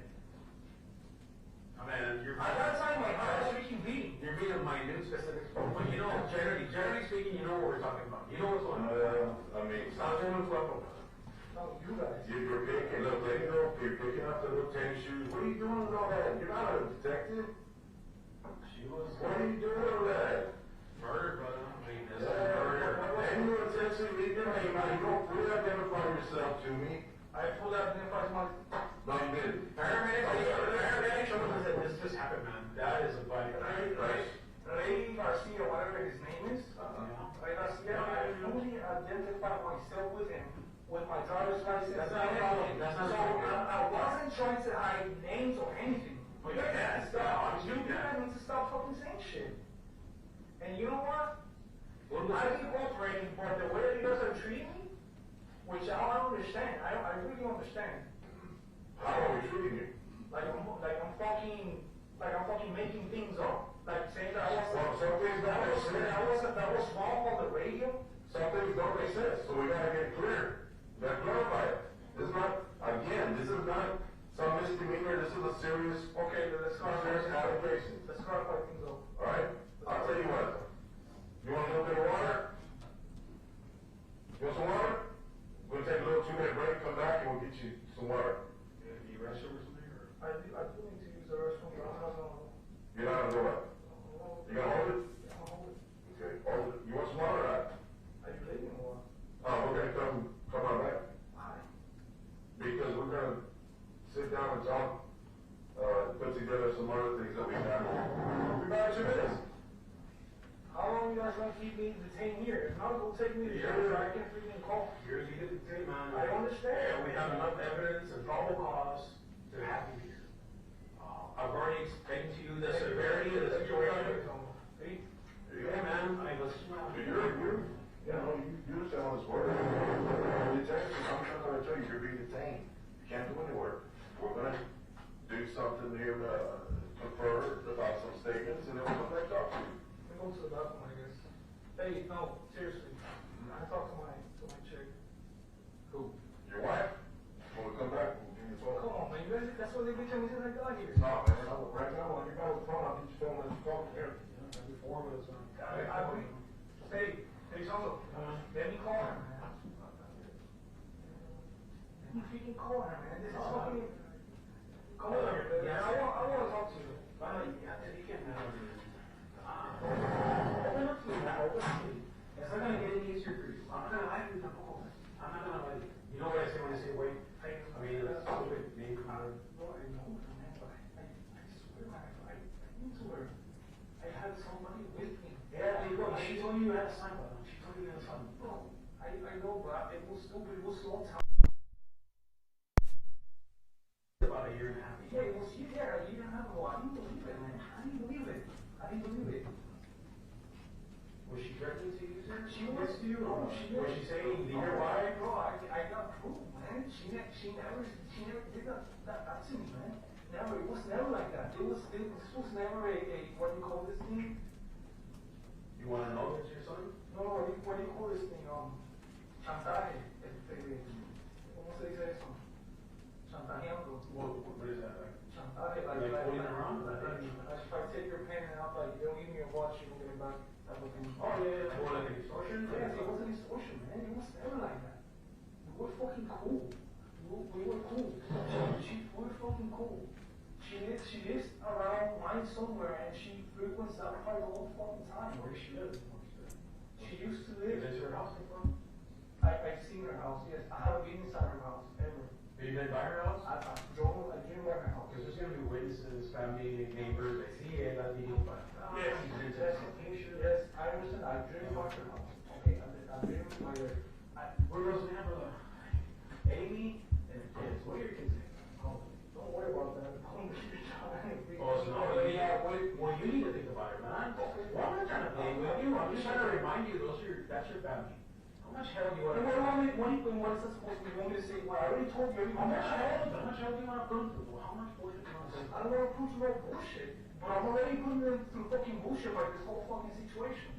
I mean, At that time, my heart was freaking beating. you're being a minute specific, but you know, generally speaking, you know what we're talking about. You know what's going on. I mean, Stop doing what's up. No, you guys. you're picking up the little tennis shoes. What are you doing with all that? You're not a detective. What are you doing with that? Murder, brother. I mean, this is Yeah, murder. and you intentionally leave your name out. You don't fully identify yourself to me. I pulled out the identified my. No, you didn't. Paramedic showed us that this just happened, man. That is a body. Ray Garcia, whatever his name is. Ray Garcia, I fully identified myself with him with my driver's license. That's not a problem. That's not a problem. I wasn't trying to hide names or anything. Well, you can't stop. You guys need to stop fucking saying shit. And you know what? I've been cooperating, but the way you guys are treating me, which I don't understand. I really don't understand. How are we treating you? Like I'm fucking making things up. Like saying that I was Well, some things that that was wrong on the radio. Some things don't make sense, so we gotta get clear. We gotta clarify it. This is not, again, this is not some misdemeanor, this is a serious, Okay, then let's serious allegation. Let's clarify things up. All right? I'll tell you what. You want a little bit of water? You want some water? We'll take a little 2-minute break, come back, and we'll get you some water. You restroom or something, or? I do need to use the restroom, but I'm not gonna. You're not gonna do what? You gonna hold it? Yeah, I'm gonna hold it. Okay, hold it. You want some water or not? Are you leaving or? Oh, we're gonna come on back. Why? Because we're gonna sit down and talk, put together some other things that we got. Be about 2 minutes. How long you guys gonna keep me detained here? If not, go take me to jail, I can freaking call. You're legal to man. I understand. And we have enough evidence and probable cause to have you here. I've already explained to you the severity of the situation. See? Yeah, man, I was. You understand how this works. You're detained, I'm trying to tell you, you're being detained. You can't do any work. We're gonna do something here, confer about some statements, and then we'll come back and talk to you. Let me go to the bathroom, I guess. Hey, no, seriously. I talked to my chick. Who? Your wife? When we come back, we'll give you the phone. Come on, man. You guys, that's what they be telling me since I got here. No, man, right now, when you got the phone, I'll get your phone when you call here. Before was, Hey, Songo, let me call her, man. Let me freaking call her, man. This is fucking. Come on, man. I want to talk to you. Open up to me, man. Open up to me. It's not gonna get any easier for you. I'm not gonna lie to you, tampoco. I'm not gonna lie to you. You know what I say when I say wait? I mean, that's stupid. Being counter. No, I know, man, but I swear, man, I need to her. I had somebody with me. Yeah, she told you you had a sign button. She told you you had a sign. No, I know, but it was stupid. It was long time. About a year and a half. Yeah, it was a year and a half ago. I didn't believe it, man. I didn't believe it. Was she threatening to use it? She was, No, was she saying leave your wife? wife? Bro, I got proof, man. She never did that to me, man. Never. It was never like that. This was never a what do you call this thing? You want to know it's your son? No, what do you call this thing? Chantaje. ¿Cómo se dice eso? Chantajeando. What is that like? Chantaje, Like fooling around? if I take your pen and I'm like, you don't give me your watch, you don't get it back. That would be. Oh yeah. Or like an extortion? Yes, it wasn't extortion, man. It was never like that. We were fucking cool. We were cool. We were fucking cool. She lives around mine somewhere, and she frequents that fight all the fucking time. Where does she live? She used to live. Is this her house before? I've seen her house. Yes, I haven't been inside her house ever. Have you been by her house? I drove by her house. Because there's going to be witnesses, family, neighbors. I see it, that video, but. Yes, yes, I understand. I've driven by her house. Okay, I've driven by her. Where else we have her? Amy and her kids. What are your kids' names? Don't worry about that. Oh, so no, yeah, well, you need to think about it, man. Well, I'm not trying to play with you. I'm just trying to remind you, that's your family. How much hell do you want to What is that supposed to be? You want me to say, well, I already told you everything. How much hell do you want to prove to? How much bullshit do you want to say? I don't want to prove no bullshit, but I'm already putting them through fucking bullshit by this whole fucking situation.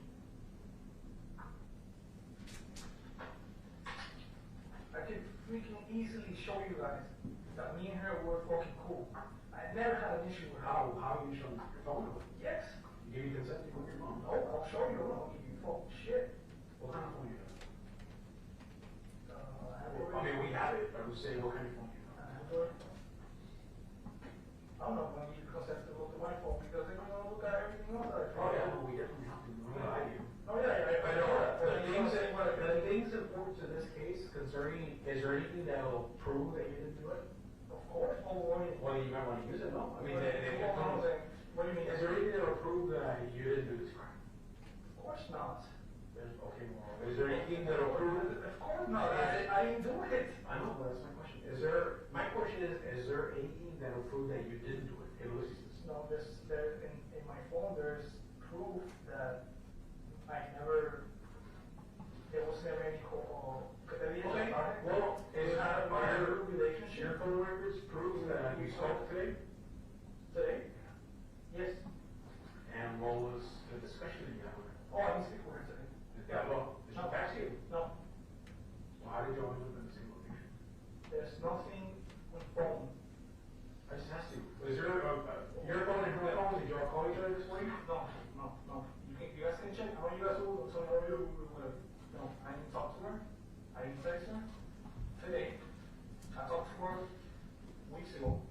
I can freaking easily show you guys that me and her were fucking cool. I never had an issue with her. How are you showing your phone number? Yes. You give me consent to put your phone? No, I'll show you. I'll give you fucking shit. What kind of phone you have? I mean, we have it, but I'm saying what kind of phone you have? Android. I don't know, maybe because I have to look at my phone because they're going to look at everything else that I Oh, yeah, no, we definitely have to. We're going to lie to you. Oh, yeah, I know that. The things important to this case concerning, is there anything that'll prove that you didn't do it? Of course. Well, you might want to use it, no? I mean, what do you mean? Is there anything that'll prove that you didn't do this crime? Of course not. Okay, well, is there anything that'll prove it? Of course not. I didn't do it. I know, but that's my question. My question is there anything that'll prove that you didn't do it? No, in my phone, there's proof that there was never any call. Okay, well, is that your relationship? Your phone records prove that you spoke today? Today? Yes. And what was the discussion that you had with her? Oh, I didn't speak with her today. Yeah, well, did she text you? nothing on phone. I just asked you, was there your phone and her phone, did you all call each other this way? No. You guys can check, how you guys will, so no, I didn't talk to her, I didn't text her. Today, I talked to her weeks ago.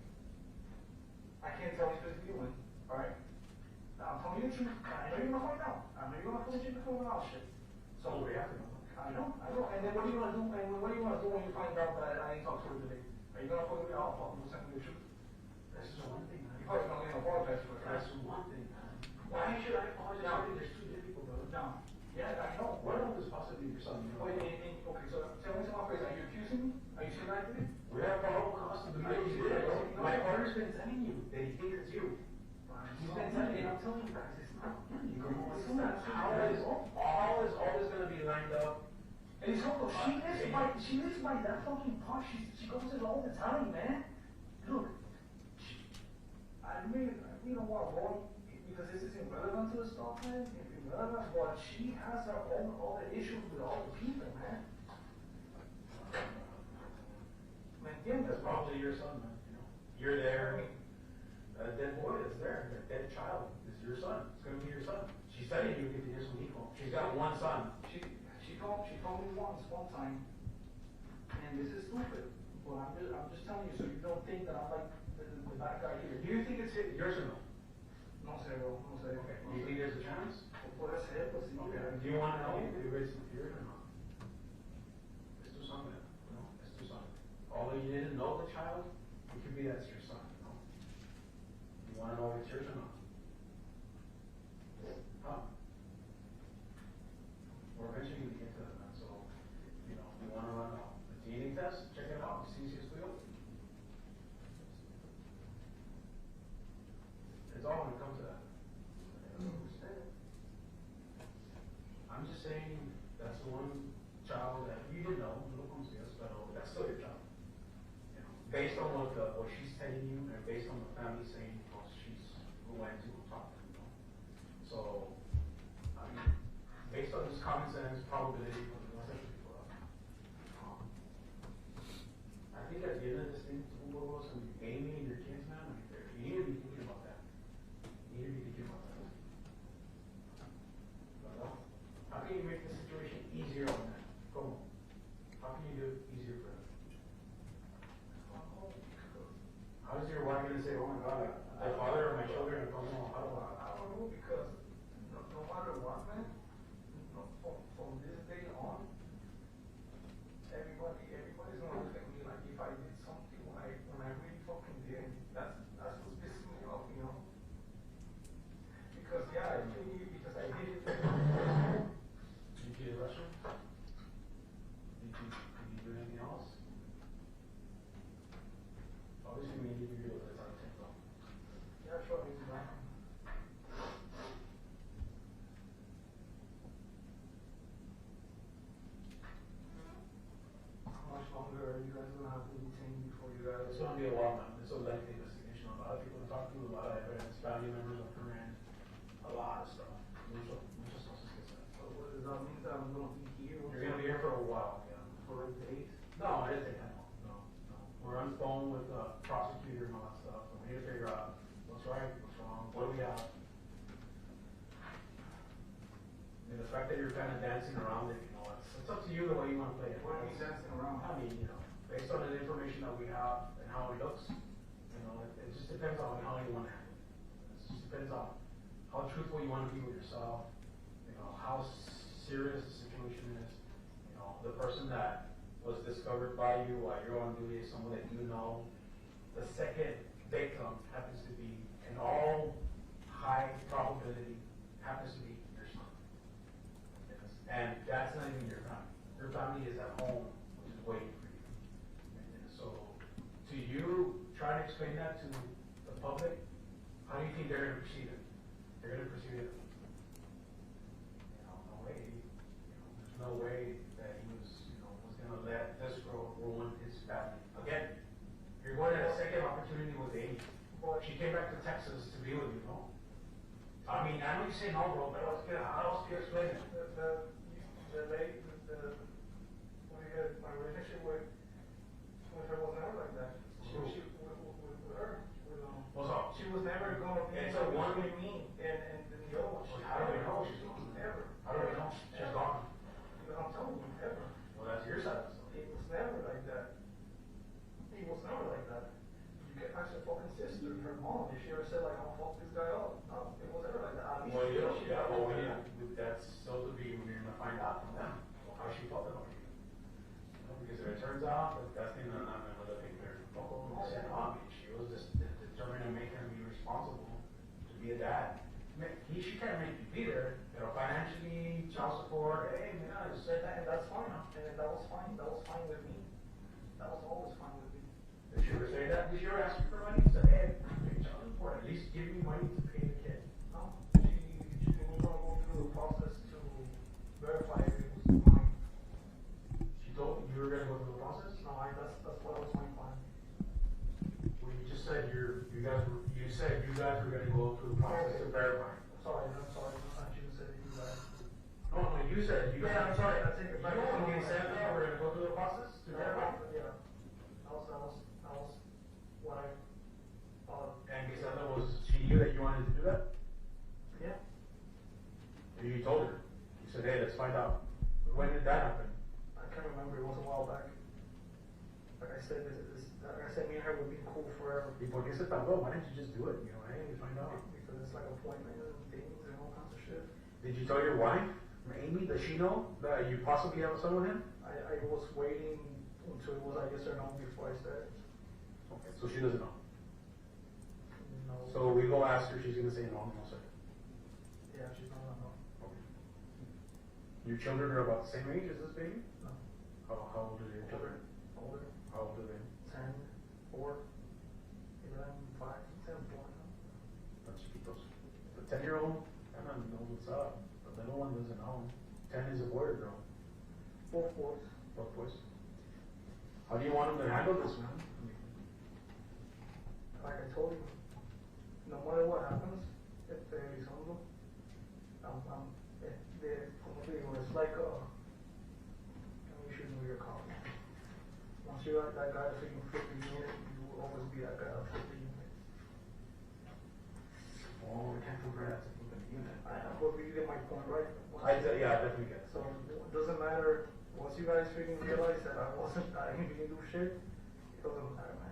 I can't tell you physically when, alright? Now, I'm telling you the truth, I know you're gonna find out. I know you're gonna put the chicken before the mouse shit. So we have to know. I know. And then what are you gonna do? And what are you gonna do when you find out that I ain't talked to her today? Are you gonna put me out? Fuck, you'll send me the truth. That's just one thing, man. You're probably not gonna apologize for it. That's one thing, man. Why should I apologize? I think there's two different people, brother. No. Yeah, I know. One of them is possibly your son. You know? Okay, so tell me to my face, are you accusing me? Are you saying I did it? We have probable cause to believe you did it, bro. My partner's been telling you that he thinks it's you. He's been telling you, I'm telling you guys, it's not you. It's not. How is all this gonna be lined up? And it's also, she lives by that fucking park. She goes there all the time, man. Look, I don't want to go because this is irrelevant to the stuff, man. It's irrelevant, but she has her own other issues with all the people, man. That's probably your son, man. You know, you're there. A dead boy is there. A dead child is your son. It's gonna be your son. She's telling you get to hear some equal. She's got one son. She told me one time, and this is stupid, but I'm just telling you so you don't think that I'm like the bad guy here. Do you think it's yours or no? No sé, bro. No sé. Okay. Do you think there's a chance? Puede ser, pues sí. Okay. Do you want to know if you raised some fear or not? Es tu son, man. No, es tu son. Although you didn't know the child, it could be that's your son. You know? You want to know if it's yours or not? Huh? We're eventually going to get to that, man. So, you know, we want to run a DNA test, check it out, see si estoy open. It's all going to come to that. I'm just saying that's the one child that you didn't know, but that's still your child. You know, based on what she's telling you, and based on the family saying, well, she's went to talk to you know. So, I mean, based on this common sense probability, I think at the end of this thing, some gaming and your kids, man, you need to be thinking about that. You need to be thinking about that. How can you make the situation easier on them? Come on. How can you do it easier for them? How is your wife going to say, oh my God, my father or my children are coming home? I don't know, because no matter what, man, from this day on, everybody's gonna look at me like if I did something when I really fucking did. That's what's pissing me off, you know. Because I did it. Did you arrest her? Did you do anything else? Obviously, we need to do it as I think, though. Yeah, sure, he's back. How much longer are you guys gonna have to detain before you guys? It's going to be a while, man. It's a lengthy investigation. A lot of people to talk to, a lot of evidence, family members on her end, a lot of stuff. Muchas cosas que hacer. So what does that mean that I'm gonna be here? You're going to be here for a while, yeah. For a date? No, I didn't think that. No. We're on the phone with the prosecutor and all that stuff. And we need to figure out what's right, what's wrong, what do we have. And the fact that you're kind of dancing around it, you know, it's up to you the way you want to play it. What are you dancing around? I mean, you know, based on the information that we have and how it looks, you know, it just depends on how you want to handle it. It just depends on how truthful you want to be with yourself, you know, how serious the situation is. You know, the person that was discovered by you while you're on duty is someone that you know. The second victim happens to be, in all high probability, happens to be your son. Yes. And that's not even your family. Your family is at home, which is waiting for you. And so, to you, try to explain that to the public, how do you think they're going to perceive it? They're going to perceive it, you know, no way, there's no way that he was, was going to let this girl ruin his family. Again, you're going to have a second opportunity with Amy. She came back to Texas to be with you, no? I mean, I know you say no, bro, but how else do you explain it? The lady, my relationship with her wasn't Well, that's your side of the story. He was never like that. He was never like that. You can ask your fucking sister, her mom, if she ever said like, I'm gonna fuck this guy up. No, it was never like that. At least Well, you know, she yeah, never well, did yeah, that. that's still to be, we're gonna find out from them, how she felt about you. You know, because if it turns out that that's the not gonna look like her, she was just determined to make him be responsible to be a dad. She can't make you be there, you know, financially, child support, hey, man, I just said that, and that's fine, And that was fine. That was fine with me. That was always fine with me. Did she ever say that? Did she ever ask you for money? She said, hey, pay child support, at least give me money to pay the kid. No, she was gonna go through the process to verify if it was mine. She told you were gonna go through the process? No, that's what I was my plan. Well, you just said you guys were gonna go through the process to verify. I'm sorry, I shouldn't say you guys. No, you said, Yeah, I'm sorry, I take it back. You only said that we're gonna go through the process to verify. Yeah, that was what I thought. And Grizelda she knew that you wanted to do that? Yeah, You told her. You said, hey, let's find out. When did that happen? I can't remember, it was a while back. Like I said, me and her would be cool forever. ¿Y por qué se tardó? Why didn't you just do it? You know, hey, find out. Because it's like appointment and things and all kinds of shit. Did you tell your wife, Amy, does she know that you possibly have a son with him? I was waiting until it was a yes or no before I said it. Okay, so she doesn't know. No. So we go ask her, she's gonna say no, no, sir. Yeah, she's not gonna know. Okay. Your children are about the same age as this baby? No. How old are your children? Older. How old are they? 10, 4, 11, 5, 10, 4. That's chiquitos. The 10-year-old kind of knows what's up. The little one doesn't know. 10 is a boy or girl? Both boys. Both boys. How do you want them to handle this, man? Like I told you, no matter what happens, it's Grizelda. Como te digo, it's like you should know your call. Once you got that guy that you flip the unit, you will always be that guy that flip the unit. Oh, we can't compare that to flipping the unit. I hope you get my point, right? Yeah, I definitely get it. So it doesn't matter. Once you guys freaking realize that I didn't do shit, it doesn't matter, man.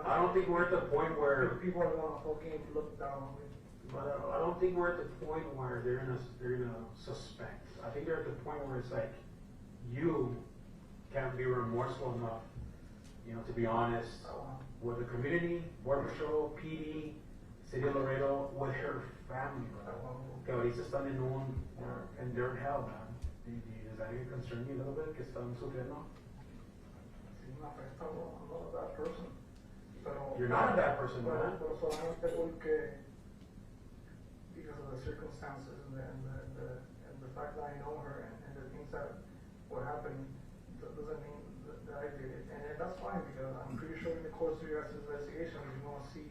I don't think we're at the point where people are gonna fucking look down on me. But I don't think we're at the point where they're gonna suspect. I think they're at the point where it's like you can't be remorseful enough, you know, to be honest with the community, Border Patrol, PD, City of Laredo, with her family, bro. Que ahorita están en they're in hell, man. Does that even concern you a little bit? Que están sufriendo? Sí, me afecta, bro. I'm not a bad person. Pero, You're not a bad person, man. Pero solamente porque because of the circumstances and the fact that I know her and the things that were happening doesn't mean that I did it. And that's fine because I'm pretty sure in the course of your guys' investigation you're going to see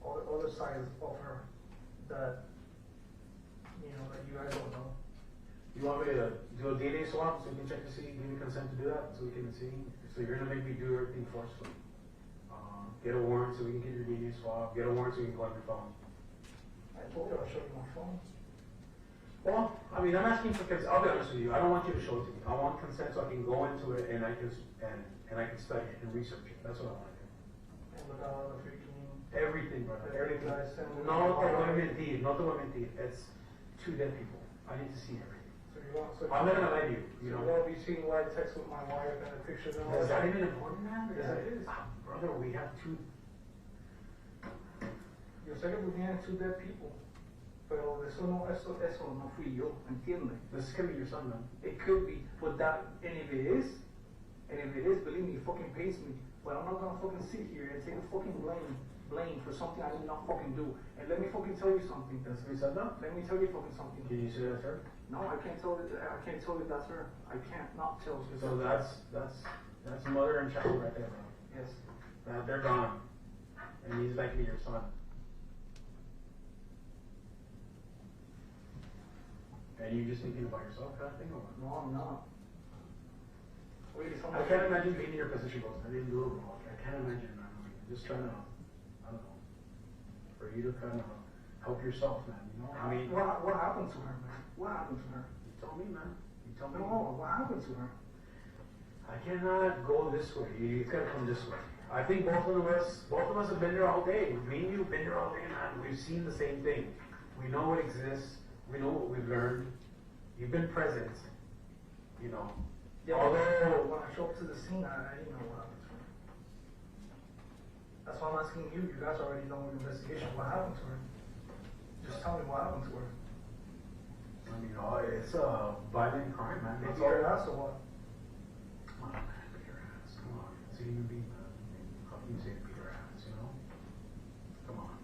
all the other sides of her that that you guys don't know. You want me to do a DNA swab so we can check to see, give me consent to do that, so we can see? So you're gonna make me do everything forcefully. Get a warrant so we can get your DNA swab, get a warrant so we can go on your phone. I told you I'll show you my phone. Well, I mean, I'm asking for consent. I'll be honest with you. I don't want you to show it to me. I want consent so I can go into it and I can study it and research it. That's what I want to do. And look at all the freaking everything, brother. Everything. guys send me No te voy a mentir. No te voy a mentir. It's 2 dead people. I need to see everything. I'm not gonna lie to you. You know. You'll be seeing what I text with my wife and the pictures and all Is that. that even important, man? Yes, it is. Brother, we have 2. Yo sé que tú tienes 2 dead people, pero eso no fui yo, ¿entiendes? This could be your son, man. It could be, but and if it is, believe me, it fucking pays me. But I'm not gonna fucking sit here and take a fucking blame for something I did not fucking do. And let me fucking tell you something. That's what you said, no? Let me tell you fucking something. Can you say that's her? No, I can't tell you that's her. I can't not tell you. So that's mother and child right there, bro. Yes. They're gone. And he's likely your son. And you just thinking about yourself kind of thing or what? No, I'm not. I can't imagine being in your position, boss. I didn't do it wrong. I can't imagine, man. I'm just trying to, I don't know, for you to kind of help yourself, man. You know? I mean, what happened to her, man? What happened to her? You tell me, man. You tell me. No, what happened to her? cannot go this way. It's gotta come this way. I think both of us have been there all day. Me and you have been there all day, man. We've seen the same thing. We know what exists. We know what we've learned. You've been present, you know. Yeah, although when I show up to the scene, I didn't know what happened to her. That's why I'm asking you. You guys already know the investigation. What happened to her? Just tell me what happened to her. I mean, it's a violent crime, man. Maybe her ass or what? Come on, man, beat her ass. Come on. It's a human being, man. How can you say beat her ass, you know? Come on.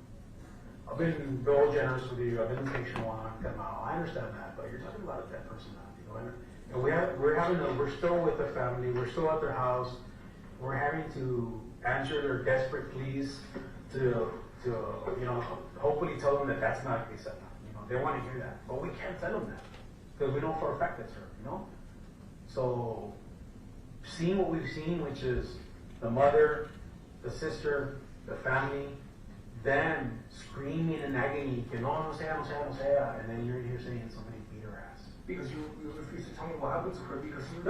I've been real generous with you. I've been patient a long time now. I understand that, but you're talking about a dead person now, you know? And we're still with the family. We're still at their house. We're having to answer their desperate pleas to you know, hopefully tell them that that's not the case. You know, they want to hear that, but we can't tell them that because we know for a fact that's her. You know, so seeing what we've seen, which is the mother, the sister, the family, them screaming in agony, que no, no sea, and then you're here saying somebody beat her ass. Because you refuse to tell me what happened to her because you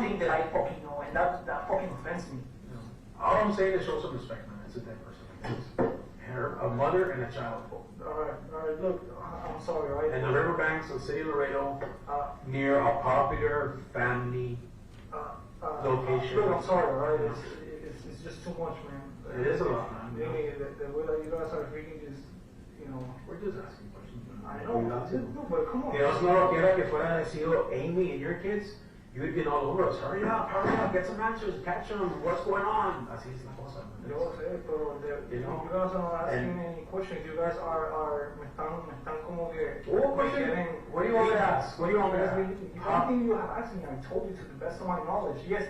think that I fucking know, and that fucking offends me. All I'm saying is show some respect, man. It's a dead person. A mother and a child. Alright, look, I'm sorry, right? And the riverbanks of the city of Laredo, near a popular family location. Look, I'm sorry, right? It's just too much, man. It is a lot, man. The way that you guys are freaking just, you know. We're just asking questions. I know, no, but come on. Que no quiera que fuera sido Amy and your kids, you would be all over us. Hurry up, get some answers, catch them, what's going on? Así es la cosa. Yo sé, pero you guys are not asking any questions. You guys me están como que. What do you want me to ask? What do you want me to ask? Everything you have asked me, I told you to the best of my knowledge. Yes,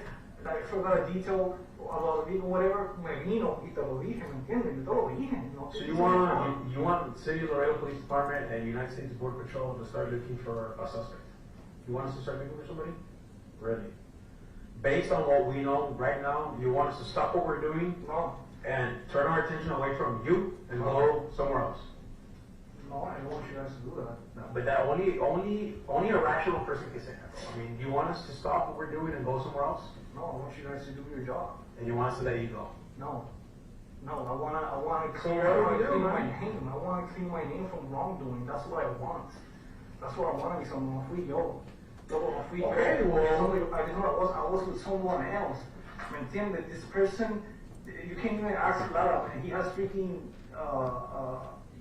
I forgot a detail about the vehicle, whatever. Me vino y te lo dije, ¿me entiendes? Yo te lo dije. No, so you want the City of Laredo Police Department and United States Border Patrol to start looking for a suspect? You want us to start looking for somebody? Really? Based on what we know right now, you want us to stop what we're doing and turn our attention away from you and go somewhere else? No, I don't want you guys to do that. No, but that only a rational person can say that. I mean, you want us to stop what we're doing and go somewhere else? No, I want you guys to do your job. And you want us to let you go? No, I want to clear my name. I want to clean my name from wrongdoing. That's what I want. That's what I want to be someone free, yo. Okay, well, I was with someone else. ¿Me entiendes? This person, you can't even ask Lara, man. He has freaking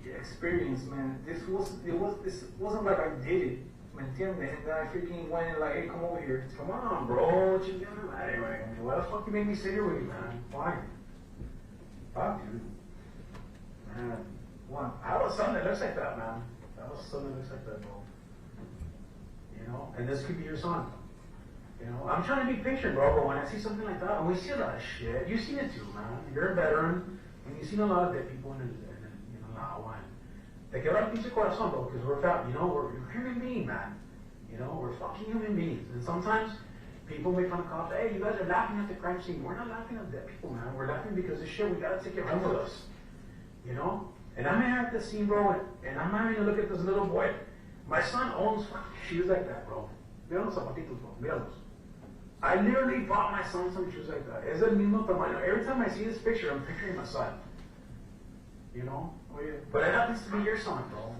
experience, man. This wasn't like I did it. ¿Me entiendes? And then I freaking went and like, hey, come over here. Come on, bro. What you doing? Anyway, why the fuck you make me sit here with you, man? Why? Fuck, dude. Man, What? I have a son that looks like that, man. I have a son that looks like that, bro. You know, and this could be your son. You know, I'm trying to be patient, bro, but when I see something like that, and we see a lot of shit, you've seen it too, man. You're a veteran, and you've seen a lot of dead people in you know, Hawaii. Te quebra el pinche corazón, bro, because we're you know, we're human beings, man. You know, we're fucking human beings. And sometimes people make fun of cops, hey, you guys are laughing at the crime scene. We're not laughing at dead people, man. We're laughing because this shit, we gotta take it home with us. You know? And I'm here at the scene, bro, and I'm having to look at this little boy. My son owns shoes like that, bro. Mira los zapatitos, bro. Míralos. I literally bought my son some shoes like that. Es el mismo tamaño. Every time I see this picture, I'm picturing my son. You know? But it happens to be your son, bro.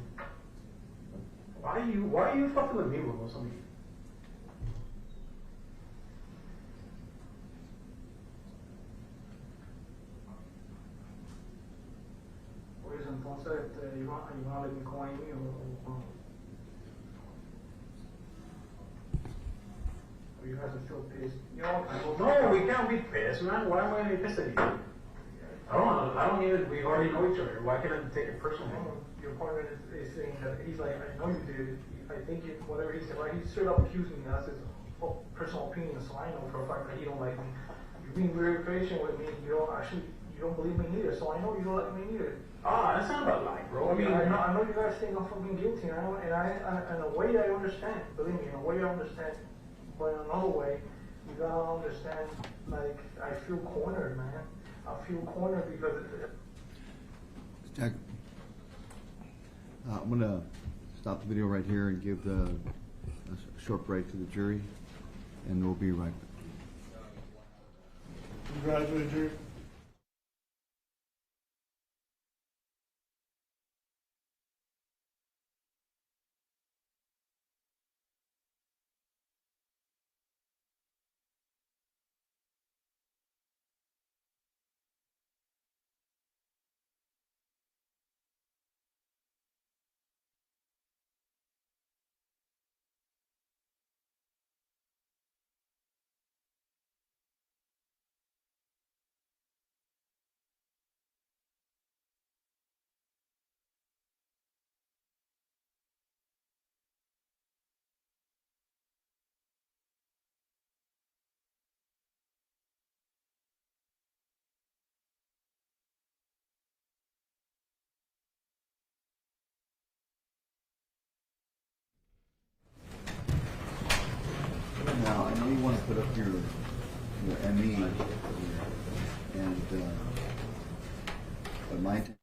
Why are you fucking with me, bro? Something. Pues entonces, you want to let me call Amy or you guys are still pissed? You know, no, we can't be pissed, man. Why am I going to be pissed at you? I don't even, we already know each other. Why can't I take it personally? Your partner is saying that he's like, I know you did it. I think it, whatever he said, right? He straight up accused me. That's his personal opinion, so I know for a fact that he don't like me. You're being very patient with me. You don't believe me neither, so I know you don't like me neither. That's not about lying, bro. I mean, I know you guys think I'm fucking guilty, and in a way I understand. Believe me, in a way I understand. But in another way, you gotta understand, like, I feel cornered, man. I feel cornered because Jack, I'm going to stop the video right here and give a short break to the jury, and we'll be right back. Congratulations. Now, I know you want to put up your ME, and, but my intention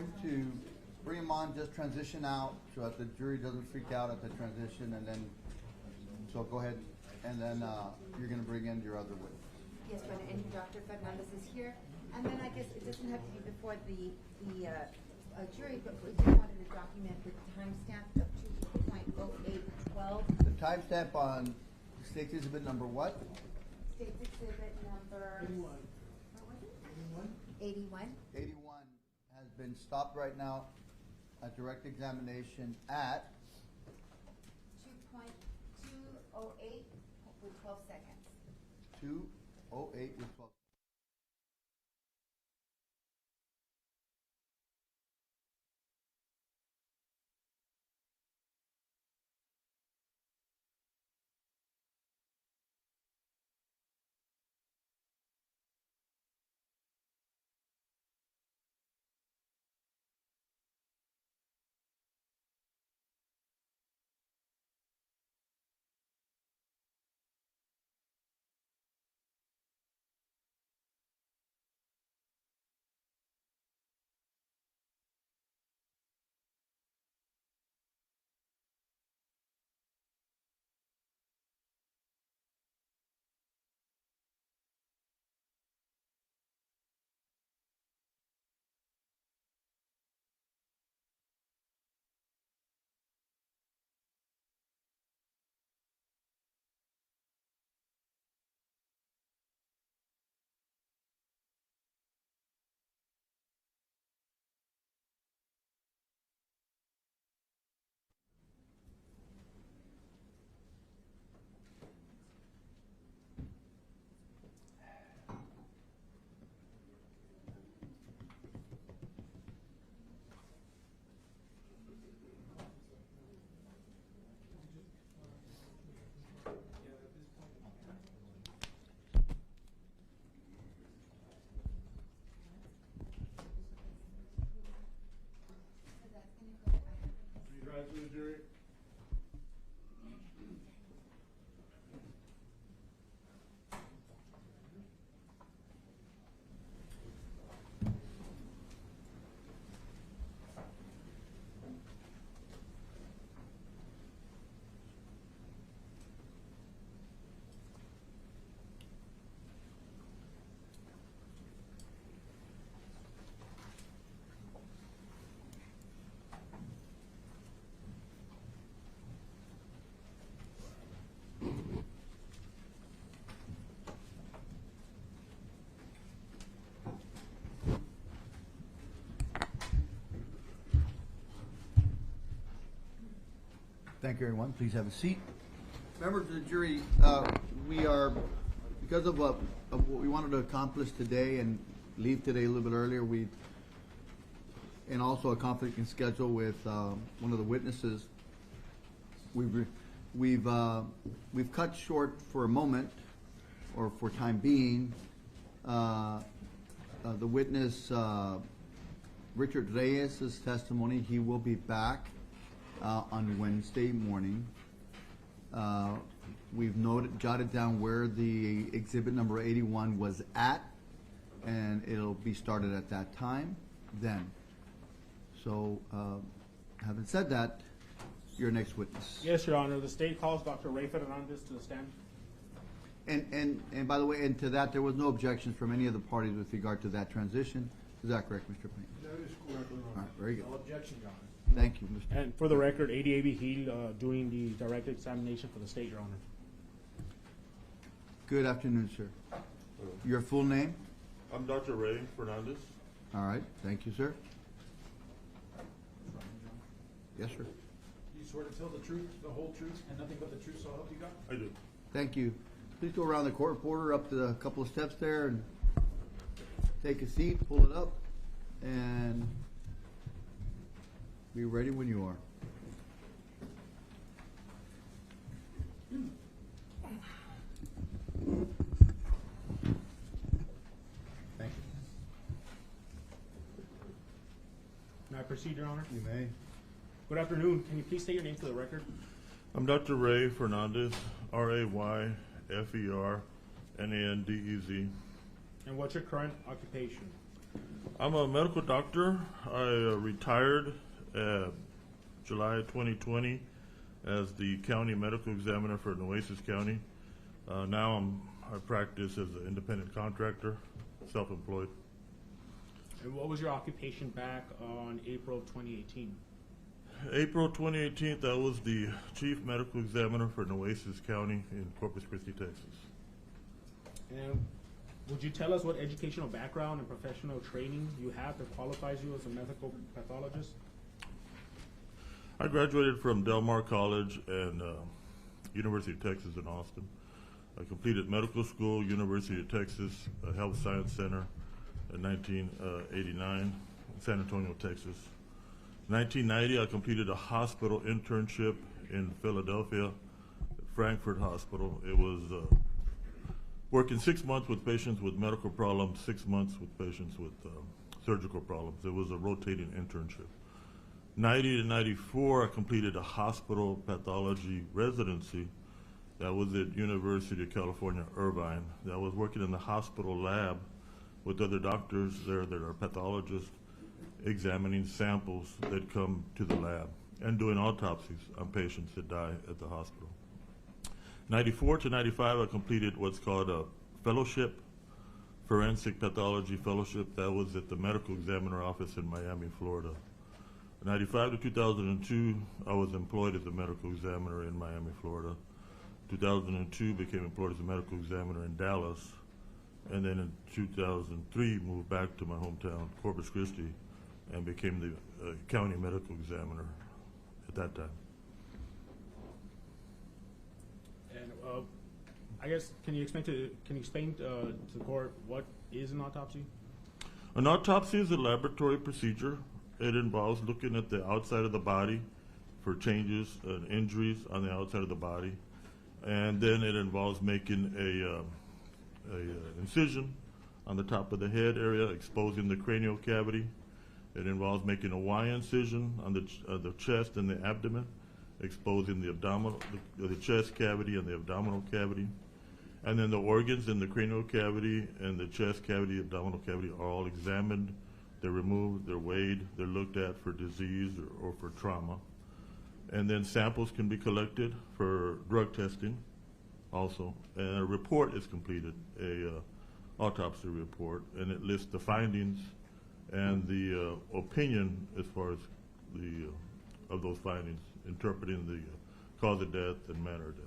going to bring him on, just transition out so that the jury doesn't freak out at the transition, and then, so go ahead, and then you're going to bring in your other witness. Yes, Your Honor, and Dr. Fernandez is here. And then I guess it doesn't have to be before the jury, but we just wanted to document the timestamp of 2.0812. The timestamp on State's Exhibit number what? State's Exhibit number 81. 81. 81 has been stopped right now at direct examination at 2.208 with 12 seconds. 2:08 with 12. Rise to the jury. Thank you, everyone. Please have a seat. Members of the jury, we are, because of what we wanted to accomplish today and leave today a little bit earlier, and also a conflict in schedule with one of the witnesses, we've cut short for a moment, or for time being, the witness Richard Reyes' testimony. He will be back on Wednesday morning. We've jotted down where the exhibit number 81 was at, and it'll be started at that time then. So, having said that, your next witness. Yes, Your Honor. The state calls Dr. Ray Fernandez to the stand. And by the way, and to that, there was no objections from any of the parties with regard to that transition. Is that correct, Mr. Payne? That is correct, Your Honor. All right, very good. No objection, Your Honor. Thank you, Mr. And for the record, ADAB Heel doing the direct examination for the state, Your Honor. Good afternoon, sir. Your full name? I'm Dr. Ray Fernandez. All right, thank you, sir. Yes, sir. You swear to tell the truth, the whole truth, and nothing but the truth, so help you God? I do. Thank you. Please go around the court reporter up to the couple of steps there and take a seat, pull it up, and be ready when you are. Thank you. May I proceed, Your Honor? You may. Good afternoon. Can you please state your name for the record? I'm Dr. Ray Fernandez, RayFernandez. And what's your current occupation? I'm a medical doctor. I retired July 2020 as the county medical examiner for Nueces County. Now I practice as an independent contractor, self-employed. And what was your occupation back on April 2018? April 2018, I was the chief medical examiner for Nueces County in Corpus Christi, Texas. And would you tell us what educational background and professional training you have that qualifies you as a medical pathologist? I graduated from Del Mar College and University of Texas in Austin. I completed medical school, University of Texas Health Science Center in 1989, San Antonio, Texas. 1990, I completed a hospital internship in Philadelphia, Frankfurt Hospital. It was working 6 months with patients with medical problems, 6 months with patients with surgical problems. It was a rotating internship. 90 to 94, I completed a hospital pathology residency. That was at University of California, Irvine. I was working in the hospital lab with other doctors there that are pathologists, examining samples that come to the lab and doing autopsies on patients that die at the hospital. 94 to 95, I completed what's called a fellowship, forensic pathology fellowship. That was at the medical examiner office in Miami, Florida. 95 to 2002, I was employed as a medical examiner in Miami, Florida. 2002, became employed as a medical examiner in Dallas. And then in 2003, moved back to my hometown, Corpus Christi, and became the county medical examiner at that time. And I guess, can you explain to the court what is an autopsy? An autopsy is a laboratory procedure. It involves looking at the outside of the body for changes and injuries on the outside of the body. And then it involves making a incision on the top of the head area, exposing the cranial cavity. It involves making a Y incision on the chest and the abdomen, exposing the chest cavity and the abdominal cavity. And then the organs in the cranial cavity and the chest cavity, abdominal cavity are all examined. They're removed, they're weighed, they're looked at for disease or for trauma. And then samples can be collected for drug testing also. And a report is completed, a autopsy report, and it lists the findings and the opinion as far as of those findings, interpreting the cause of death and manner of death.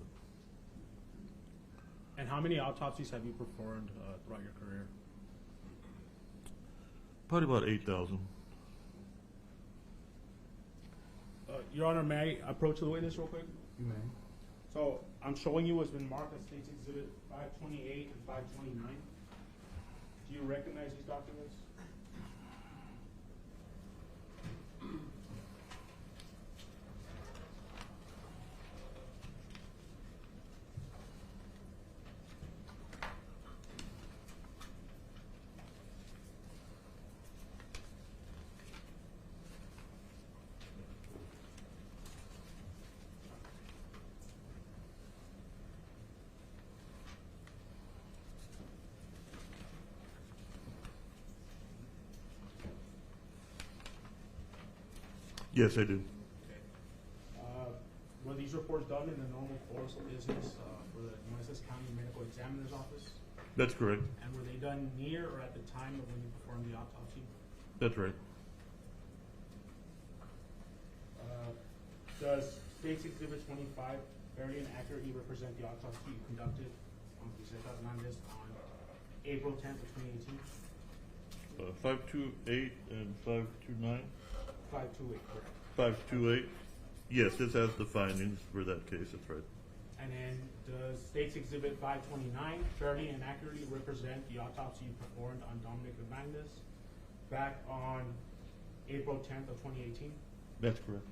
And how many autopsies have you performed throughout your career? Probably about 8,000. Your Honor, may I approach the witness real quick? You may. So I'm showing you what's been marked as State's Exhibit 528 and 529. Do you recognize these documents? Yes, I do. Okay. Were these reports done in the normal course of business for the Nueces County Medical Examiner's Office? That's correct. And were they done near or at the time of when you performed the autopsy? That's right. Does State's Exhibit 25 fairly and accurately represent the autopsy you conducted on Grizelda Hernandez on April 10th of 2018? 528 and 529? 528, correct. 528. Yes, this has the findings for that case. That's right. And then does State's Exhibit 529 fairly and accurately represent the autopsy you performed on Dominic Hernandez back on April 10th of 2018? That's correct.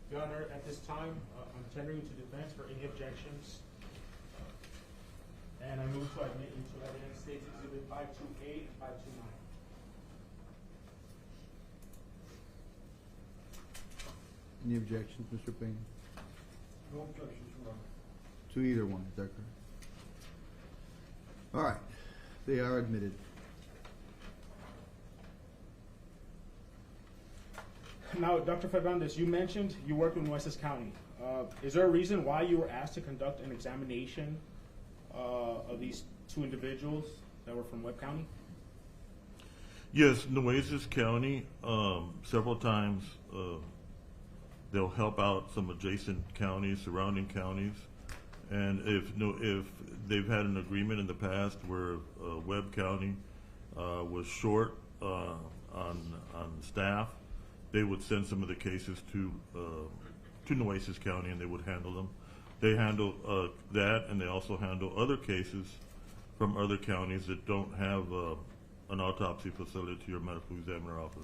Your Honor, at this time, I'm tendering to defense for any objections. And I move to admit into evidence State's Exhibit 528 and 529. Any objections, Mr. Payne? No objections, Your Honor. To either one, is that correct? All right, they are admitted. Now, Dr. Fernandez, you mentioned you work in Nueces County. Is there a reason why you were asked to conduct an examination of these two individuals that were from Webb County? Yes, Nueces County, several times, they'll help out some adjacent counties, surrounding counties. And if they've had an agreement in the past where Webb County was short on staff, they would send some of the cases to Nueces County, and they would handle them. They handle that, and they also handle other cases from other counties that don't have an autopsy facility or medical examiner office.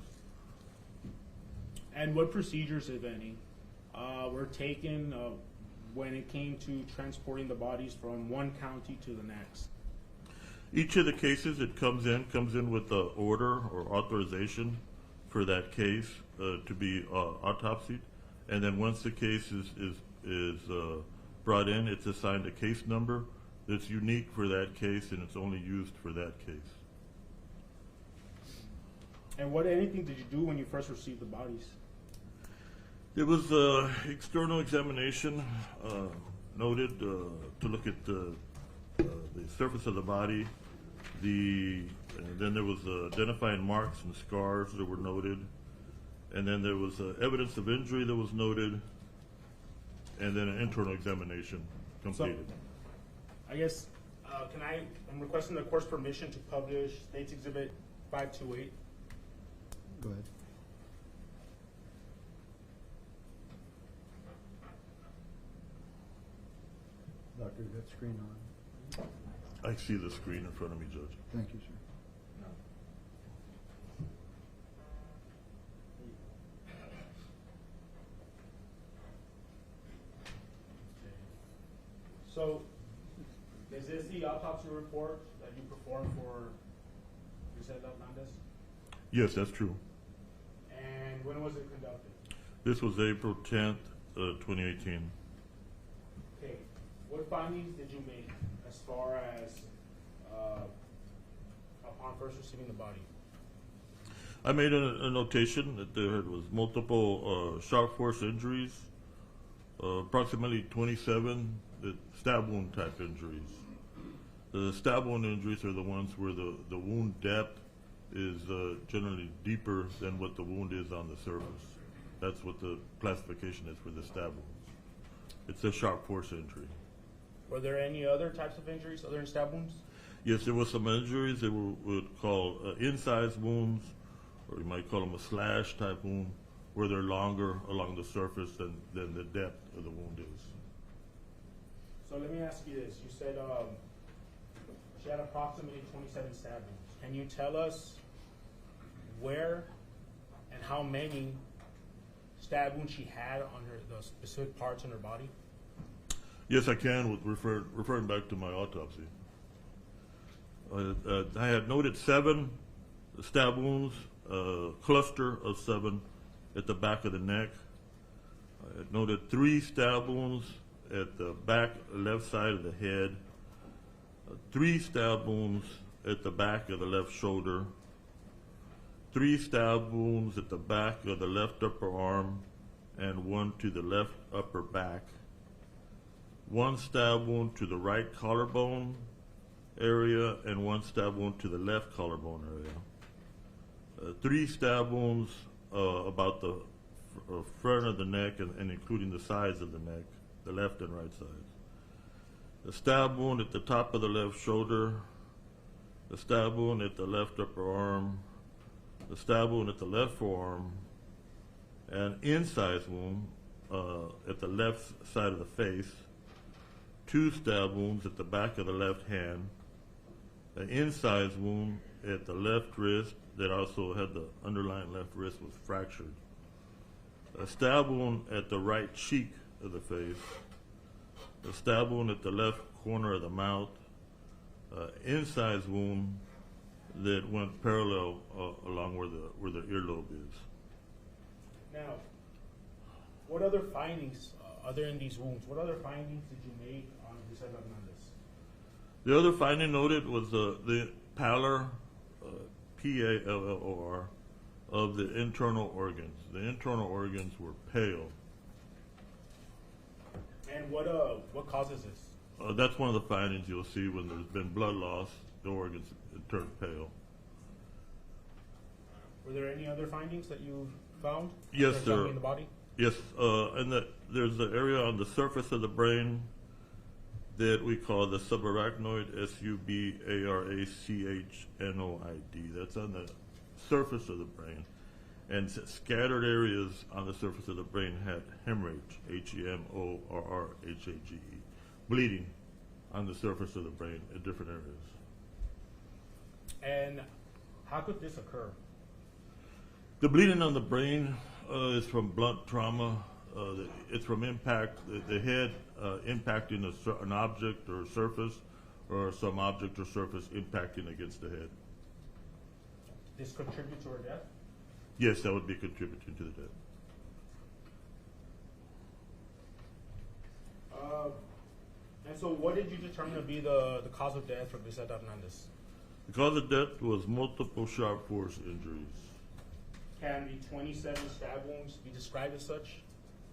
And what procedures, if any, were taken when it came to transporting the bodies from one county to the next? Each of the cases that comes in with the order or authorization for that case to be autopsied, and then once the case is brought in, it's assigned a case number that's unique for that case, and it's only used for that case. And anything did you do when you first received the bodies? There was external examination noted to look at the surface of the body. And then there was identifying marks and scars that were noted. And then there was evidence of injury that was noted. And then an internal examination completed. So, I guess, I'm requesting the court's permission to publish State's Exhibit 528. Go ahead. Doctor, is that screen on? I see the screen in front of me, Judge. Thank you, sir. So, is this the autopsy report that you performed for Grizelda Hernandez? Yes, that's true. And when was it conducted? This was April 10th, 2018. Okay. What findings did you make as far as upon first receiving the body? I made a notation that there was multiple sharp force injuries, approximately 27 stab wound type injuries. The stab wound injuries are the ones where the wound depth is generally deeper than what the wound is on the surface. That's what the classification is for the stab wounds. It's a sharp force injury. Were there any other types of injuries other than stab wounds? Yes, there were some injuries that we would call incise wounds, or you might call them a slash type wound, where they're longer along the surface than the depth of the wound is. So let me ask you this. You said she had approximately 27 stab wounds. Can you tell us where and how many stab wounds she had on the specific parts on her body? Yes, I can, with referring back to my autopsy. I had noted 7 stab wounds, a cluster of 7 at the back of the neck. I had noted 3 stab wounds at the back left side of the head, 3 stab wounds at the back of the left shoulder, 3 stab wounds at the back of the left upper arm, and 1 to the left upper back, 1 stab wound to the right collarbone area, and 1 stab wound to the left collarbone area. 3 stab wounds about the front of the neck and including the sides of the neck, the left and right sides. The stab wound at the top of the left shoulder, the stab wound at the left upper arm, the stab wound at the left forearm, an incise wound at the left side of the face, 2 stab wounds at the back of the left hand, an incise wound at the left wrist that also had the underlying left wrist was fractured, a stab wound at the right cheek of the face, a stab wound at the left corner of the mouth, incise wound that went parallel along where the earlobe is. Now, what other findings are there in these wounds? What other findings did you make on Grizelda Hernandez? The other finding noted was the pallor, P-A-L-L-O-R, of the internal organs. The internal organs were pale. And what causes this? That's one of the findings you'll see when there's been blood loss, the organs turn pale. Were there any other findings that you found? Yes, There's sir. something in the body? Yes, and there's the area on the surface of the brain that we call the subarachnoid, subarachnoid. That's on the surface of the brain. And scattered areas on the surface of the brain had hemorrhage, hemorrhage, bleeding on the surface of the brain in different areas. And how could this occur? The bleeding on the brain is from blunt trauma. It's from impact, the head impacting an object or surface, or some object or surface impacting against the head. This contribute to her death? Yes, that would be contributing to the death. And so what did you determine to be the cause of death for Grizelda Hernandez? The cause of death was multiple sharp force injuries. Can the 27 stab wounds be described as such?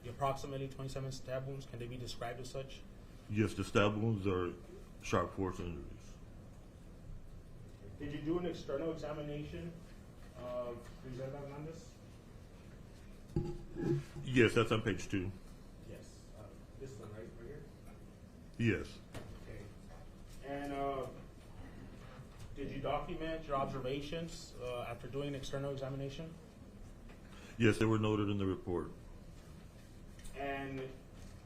The approximately 27 stab wounds, can they be described as such? Yes, the stab wounds are sharp force injuries. Did you do an external examination of Grizelda Hernandez? Yes, that's on page 2. Yes. This one right here? Yes. Okay. And did you document your observations after doing an external examination? Yes, they were noted in the report. And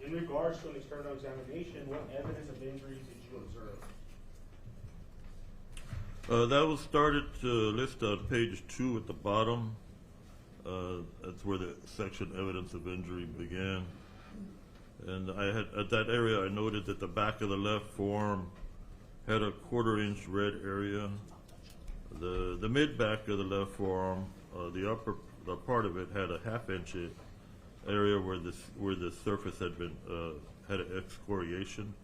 in regards to an external examination, what evidence of injury did you observe? That was started to list on page 2 at the bottom. That's where the section evidence of injury began. And I had, at that area, I noted that the back of the left forearm had a 1/4 inch red area. The mid back of the left forearm, the part of it had a 1/2 inch area where the surface had been had an excoriation,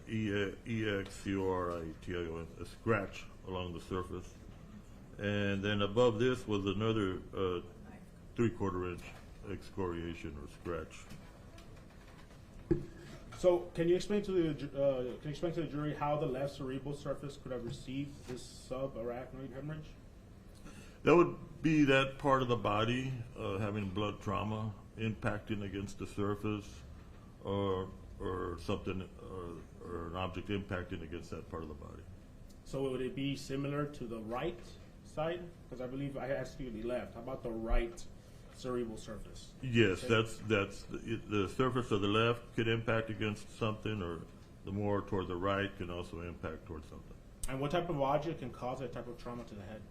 EXCORITION, a scratch along the surface, and then above this was another 3/4 inch excoriation or scratch. So, can you explain to the jury how the left cerebral surface could have received this subarachnoid hemorrhage? That would be that part of the body having blood trauma impacting against the surface, or something, or an object impacting against that part of the body. So would it be similar to the right side? Because I believe I asked you the left. How about the right cerebral surface? Yes, that's the surface of the left could impact against something, or the more toward the right can also impact towards something. And what type of object can cause that type of trauma to the head?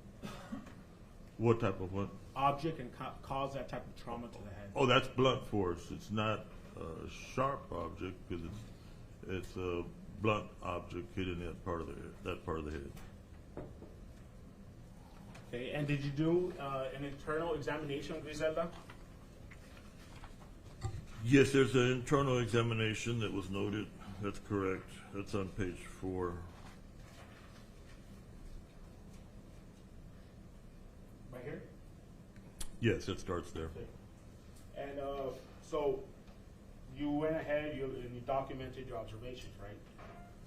What type of what? Object can cause that type of trauma to the head. Oh, that's blunt force. It's not a sharp object because it's a blunt object hitting that part of the head. Okay, and did you do an internal examination of Grizelda? Yes, there's an internal examination that was noted. That's correct. That's on page 4. Right here? Yes, it starts there. Okay. And so you went ahead and you documented your observations, right?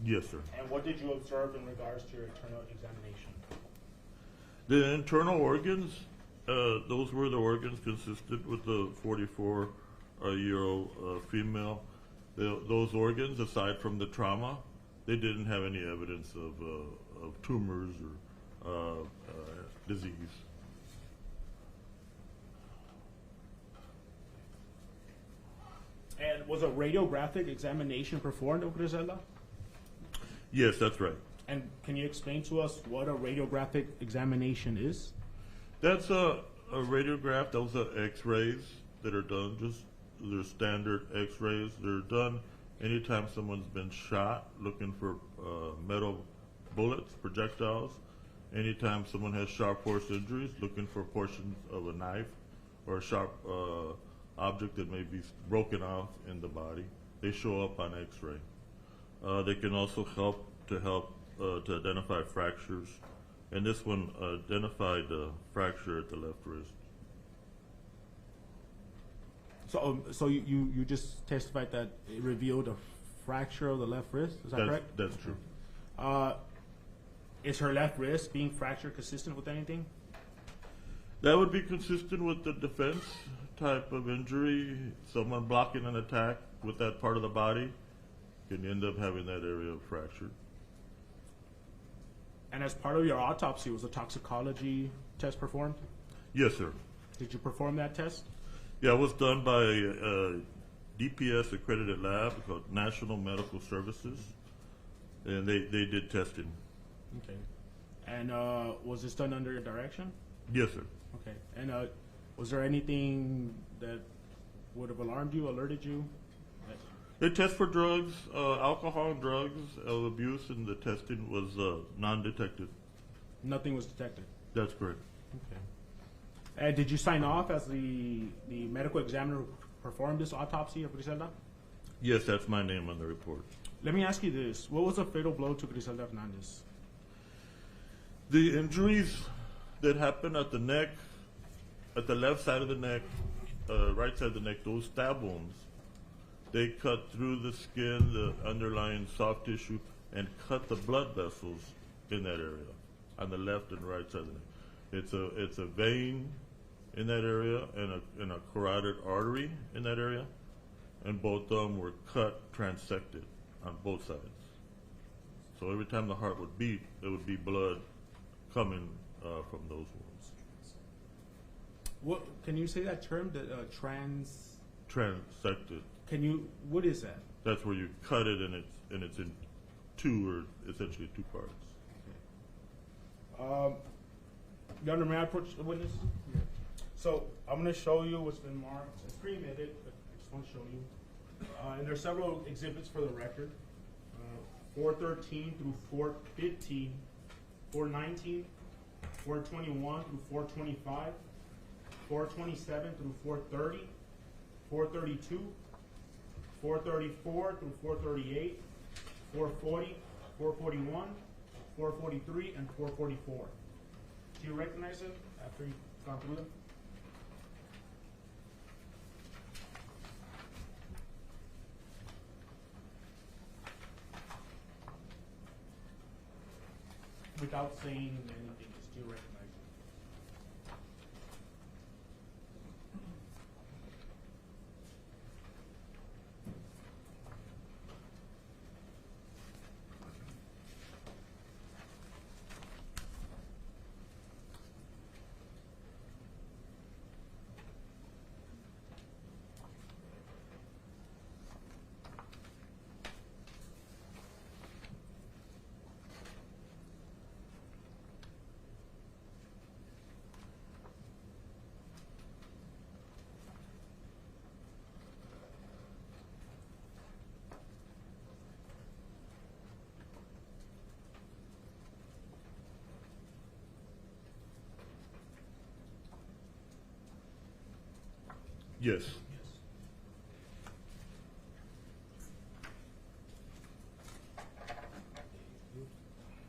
Yes, sir. And what did you observe in regards to your internal examination? The internal organs, those were the organs consistent with the 44-year-old female. Those organs, aside from the trauma, they didn't have any evidence of tumors or disease. And was a radiographic examination performed of Grizelda? Yes, that's right. And can you explain to us what a radiographic examination is? That's a radiograph. Those are X-rays that are done. They're standard X-rays. They're done anytime someone's been shot, looking for metal bullets, projectiles. Anytime someone has sharp force injuries, looking for portions of a knife or a sharp object that may be broken off in the body. They show up on X-ray. They can also help to identify fractures and this one identified a fracture at the left wrist. So you just testified that it revealed a fracture of the left wrist. Is that correct? That's true. Is her left wrist being fractured consistent with anything? That would be consistent with the defense type of injury. Someone blocking an attack with that part of the body can end up having that area fractured. And as part of your autopsy, was a toxicology test performed? Yes, sir. Did you perform that test? Yeah, it was done by a DPS accredited lab called National Medical Services, and they did testing. Okay. And was this done under your direction? Yes, sir. Okay. And was there anything that would have alarmed you, alerted you? They test for drugs, alcohol and drugs, abuse, and the testing was non-detected. Nothing was detected? That's correct. Okay. And did you sign off as the medical examiner who performed this autopsy of Grizelda? Yes, that's my name on the report. Let me ask you this. What was the fatal blow to Grizelda Hernandez? The injuries that happened at the neck, at the left side of the neck, right side of the neck, those stab wounds, they cut through the skin, the underlying soft tissue, and cut the blood vessels in that area, on the left and right side of the neck. It's a vein in that area and a carotid artery in that area, and both of them were cut, transected on both sides. So every time the heart would beat, there would be blood coming from those wounds. What can you say that term? Transected. What is that? That's where you cut it and it's in two, or essentially two parts. Governor, may I approach the witness? Yeah. So I'm going to show you what's been marked. It's pre-admitted, but I just want to show you. And there's several exhibits for the record. 413 through 415, 419, 421 through 425, 427 through 430, 432, 434 through 438, 440, 441, 443, and 444. Do you recognize it after you've gone through them? Without saying anything, just do you recognize it? Yes.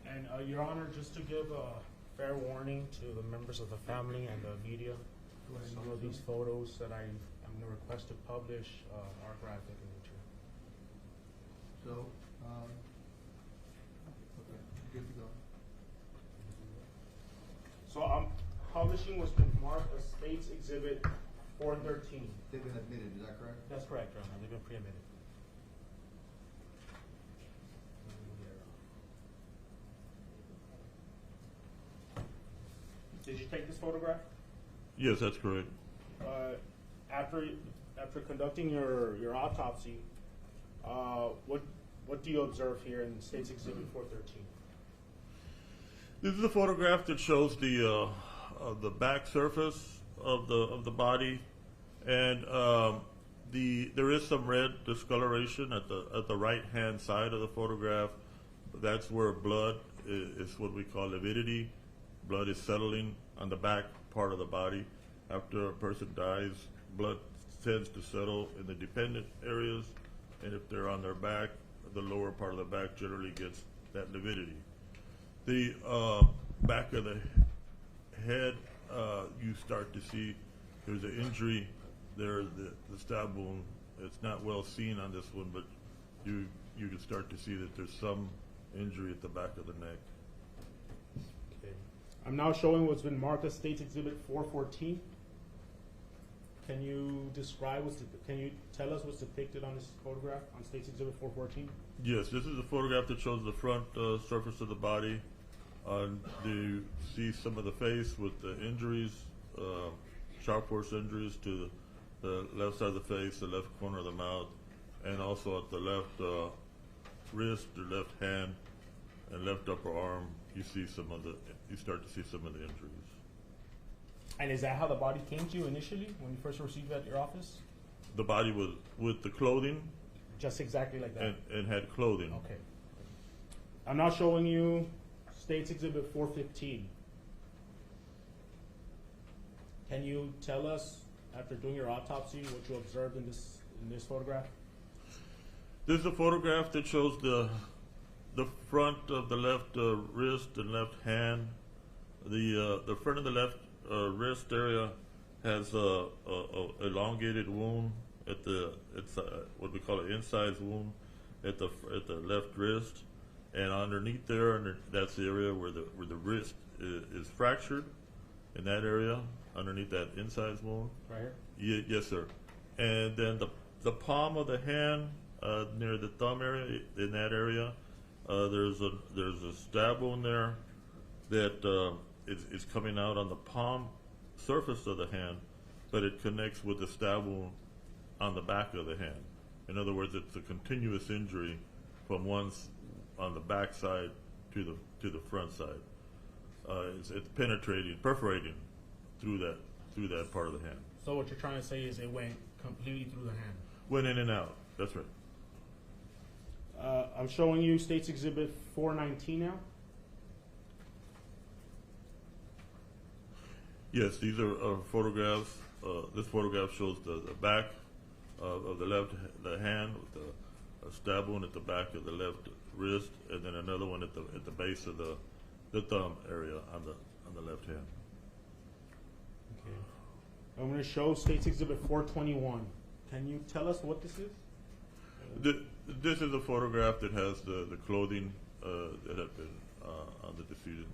And Your Honor, just to give a fair warning to the members of the family and the media, some of these photos that I'm going to request to publish are graphic in nature. So, okay, good to go. So I'm publishing what's been marked as State's Exhibit 413. They've been admitted, is that correct? That's correct, Your Honor. They've been pre-admitted. Did you take this photograph? Yes, that's correct. After conducting your autopsy, what do you observe here in State's Exhibit 413? This is a photograph that shows the back surface of the body, and there is some red discoloration at the right hand side of the photograph. That's where blood is what we call lividity. Blood is settling on the back part of the body. After a person dies, blood tends to settle in the dependent areas, and if they're on their back, the lower part of the back generally gets that lividity. The back of the head, you start to see there's an injury there, the stab wound. It's not well seen on this one, but you can start to see that there's some injury at the back of the neck. Okay. I'm now showing what's been marked as State's Exhibit 414. Can you can you tell us what's depicted on this photograph on State's Exhibit 414? Yes, this is a photograph that shows the front surface of the body. You see some of the face with the injuries, sharp force injuries to the left side of the face, the left corner of the mouth, and also at the left wrist, the left hand, and left upper arm. You start to see some of the injuries. And is that how the body came to you initially when you first received it at your office? The body was with the clothing. Just exactly like that? And had clothing. Okay. I'm now showing you State's Exhibit 415. Can you tell us, after doing your autopsy, what you observed in this photograph? This is a photograph that shows the front of the left wrist and left hand. The front of the left wrist area has a elongated wound it's what we call an incised wound at the left wrist, and underneath there, that's the area where the wrist is fractured. In that area, underneath that incised wound. Right here. Yes, sir. And then the palm of the hand near the thumb area, in that area, there's a stab wound there that is coming out on the palm surface of the hand, but it connects with the stab wound on the back of the hand. In other words, it's a continuous injury from on the back side to the front side. It's perforating through that part of the hand. So what you're trying to say is it went completely through the hand? Went in and out. That's right. I'm showing you State's Exhibit 419 now. Yes, these are photographs. This photograph shows the back of the hand with a stab wound at the back of the left wrist, and then another one at the base of the thumb area on the left hand. Okay. I'm going to show State's Exhibit 421. Can you tell us what this is? This is a photograph that has the clothing that had been on the decedent.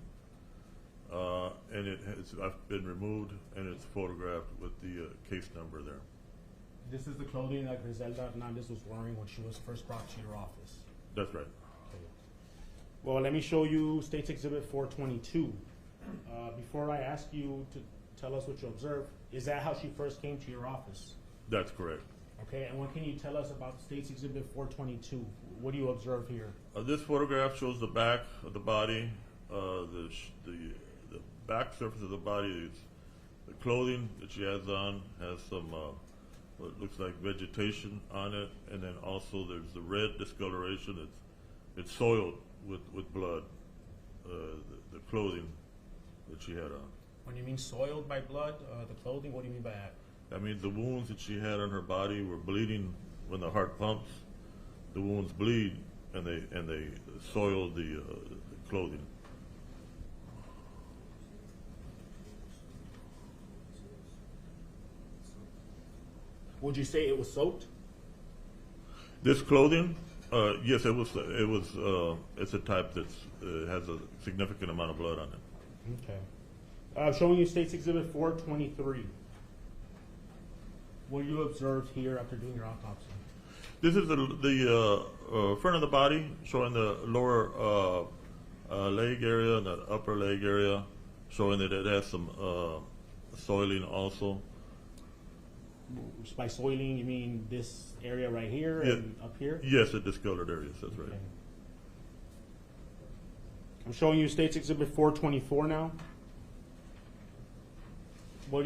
And it has been removed, and it's photographed with the case number there. This is the clothing that Grizelda Hernandez was wearing when she was first brought to your office. That's right. Okay. Well, let me show you State's Exhibit 422. Before I ask you to tell us what you observed, is that how she first came to your office? That's correct. Okay, and what can you tell us about State's Exhibit 422? What do you observe here? This photograph shows the back of the body. The back surface of the body is the clothing that she has on has some what looks like vegetation on it, and then also there's the red discoloration. It's soiled with blood. The clothing that she had on. When you mean soiled by blood, the clothing, what do you mean by that? That means the wounds that she had on her body were bleeding when the heart pumps. The wounds bleed, and they soil the clothing. Would you say it was soaked? This clothing, yes, it was. It's a type that has a significant amount of blood on it. Okay. I'm showing you State's Exhibit 423. What you observed here after doing your autopsy? This is the front of the body, showing the lower leg area and the upper leg area, showing that it has some soiling also. By soiling, you mean this area right here and up here? Yes, the discolored areas, that's right. Okay. I'm showing you State's Exhibit 424 now. What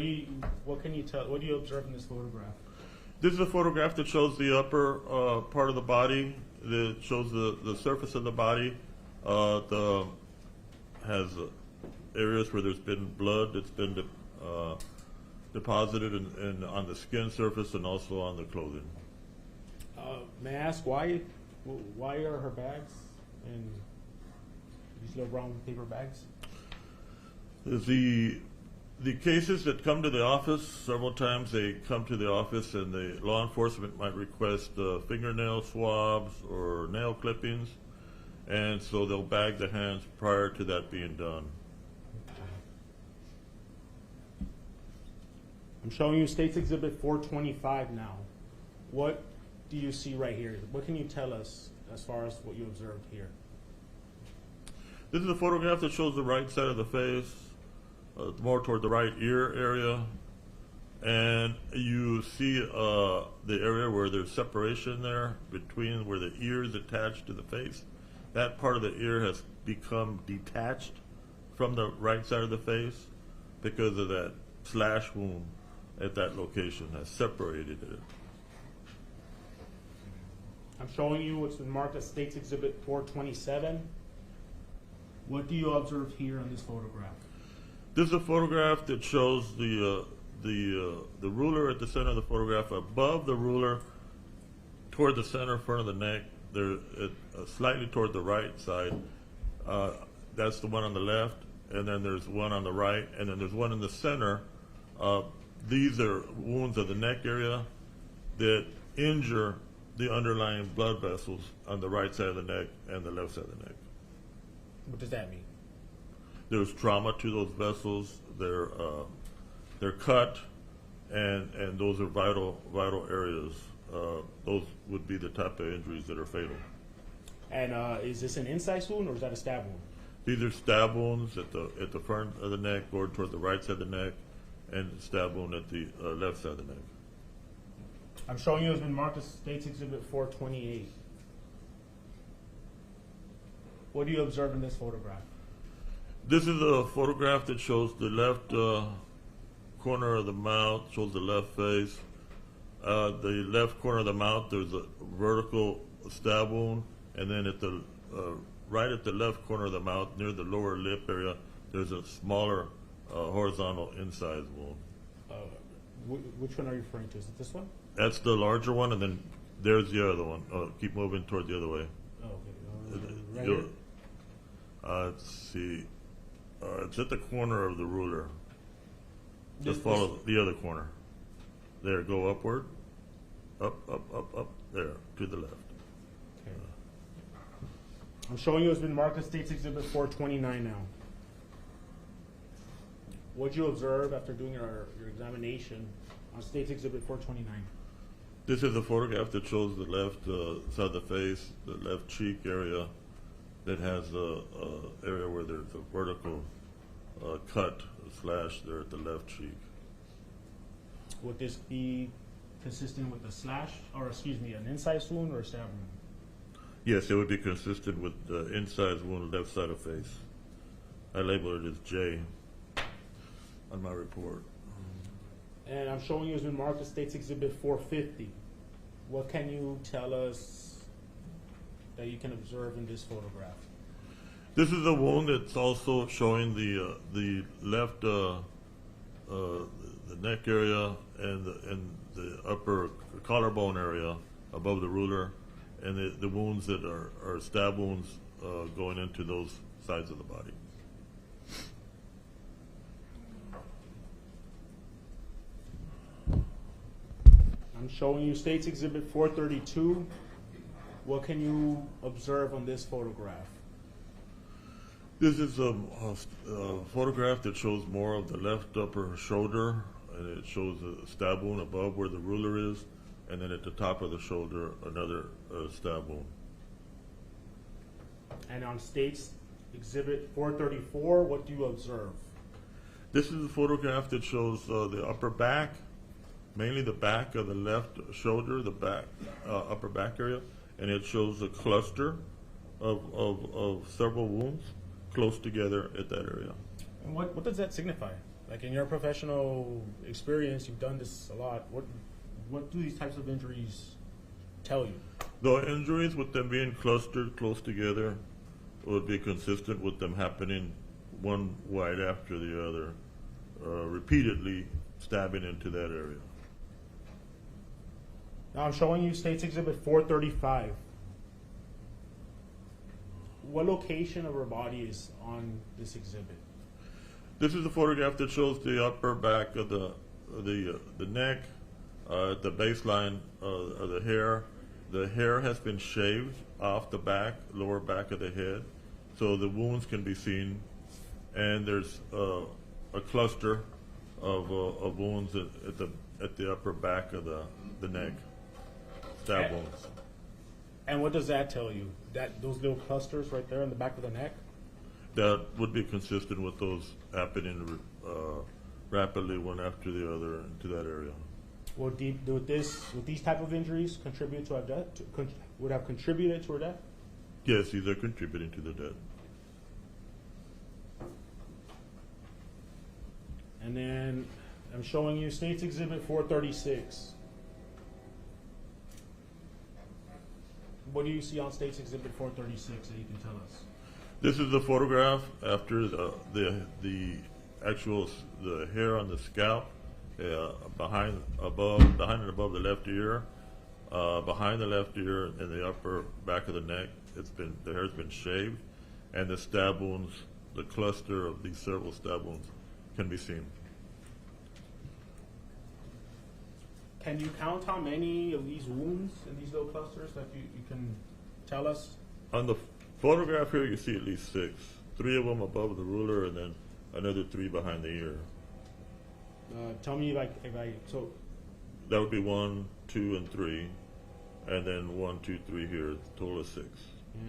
can you tell? What do you observe in this photograph? This is a photograph that shows the upper part of the body. That shows the surface of the body. Has areas where there's been blood that's been deposited on the skin surface and also on the clothing. May I ask why are her bags in these little brown paper bags? The cases that come to the office, several times they come to the office and the law enforcement might request fingernail swabs or nail clippings, and so they'll bag the hands prior to that being done. I'm showing you State's Exhibit 425 now. What do you see right here? What can you tell us as far as what you observed here? This is a photograph that shows the right side of the face, more toward the right ear area, and you see the area where there's separation there between where the ear is attached to the face. That part of the ear has become detached from the right side of the face because of that slash wound at that location has separated it. I'm showing you what's been marked as State's Exhibit 427. What do you observe here on this photograph? This is a photograph that shows the ruler at the center of the photograph. Above the ruler, toward the center front of the neck, there slightly toward the right side. That's the one on the left, and then there's one on the right, and then there's one in the center. These are wounds of the neck area that injure the underlying blood vessels on the right side of the neck and the left side of the neck. What does that mean? There's trauma to those vessels. They're cut, and those are vital areas. Those would be the type of injuries that are fatal. And is this an incise wound or is that a stab wound? These are stab wounds at the front of the neck, going toward the right side of the neck, and stab wound at the left side of the neck. I'm showing you it's been marked as State's Exhibit 428. What do you observe in this photograph? This is a photograph that shows the left corner of the mouth, shows the left face. The left corner of the mouth, there's a vertical stab wound, and then at the right at the left corner of the mouth, near the lower lip area, there's a smaller horizontal incise wound. Which one are you referring to? Is it this one? That's the larger one, and then there's the other one. Keep moving toward the other way. Oh, okay. Right here? Let's see. It's at the corner of the ruler. Just follow the other corner. There, go upward. Up, there, to the left. Okay. I'm showing you it's been marked as State's Exhibit 429 now. What did you observe after doing your examination on State's Exhibit 429? This is a photograph that shows the left side of the face, the left cheek area that has a area where there's a vertical cut, a slash there at the left cheek. Would this be consistent with a slash, or excuse me, an incise wound or a stab wound? Yes, it would be consistent with the incise wound, left side of face. I labeled it as J on my report. And I'm showing you it's been marked as State's Exhibit 450. What can you tell us that you can observe in this photograph? This is a wound that's also showing the left the neck area and the upper collarbone area above the ruler, and the wounds that are stab wounds going into those sides of the body. I'm showing you State's Exhibit 432. What can you observe on this photograph? This is a photograph that shows more of the left upper shoulder, and it shows a stab wound above where the ruler is, and then at the top of the shoulder, another stab wound. And on State's Exhibit 434, what do you observe? This is a photograph that shows the upper back, mainly the back of the left shoulder, the back, upper back area, and it shows a cluster of several wounds close together at that area. And what does that signify? Like in your professional experience, you've done this a lot. What do these types of injuries tell you? The injuries with them being clustered close together would be consistent with them happening one right after the other, repeatedly stabbing into that area. Now I'm showing you State's Exhibit 435. What location of her body is on this exhibit? This is a photograph that shows the upper back of the neck, the baseline of the hair. The hair has been shaved off the back, lower back of the head, so the wounds can be seen. And there's a cluster of wounds at the upper back of the neck, stab wounds. And what does that tell you? That those little clusters right there in the back of the neck? That would be consistent with those happening rapidly one after the other into that area. Would these type of injuries contribute to her death? Would have contributed to her death? Yes, these are contributing to the death. And then I'm showing you State's Exhibit 436. What do you see on State's Exhibit 436 that you can tell us? This is the photograph after the hair on the scalp, behind and above the left ear, behind the left ear and the upper back of the neck. The hair's been shaved, and the stab wounds, the cluster of these several stab wounds, can be seen. Can you count how many of these wounds in these little clusters that you can tell us? On the photograph here, you see at least 6. 3 of them above the ruler, and then another 3 behind the ear. Tell me so. That would be 1, 2, and 3, and then 1, 2, 3 here. Total of 6.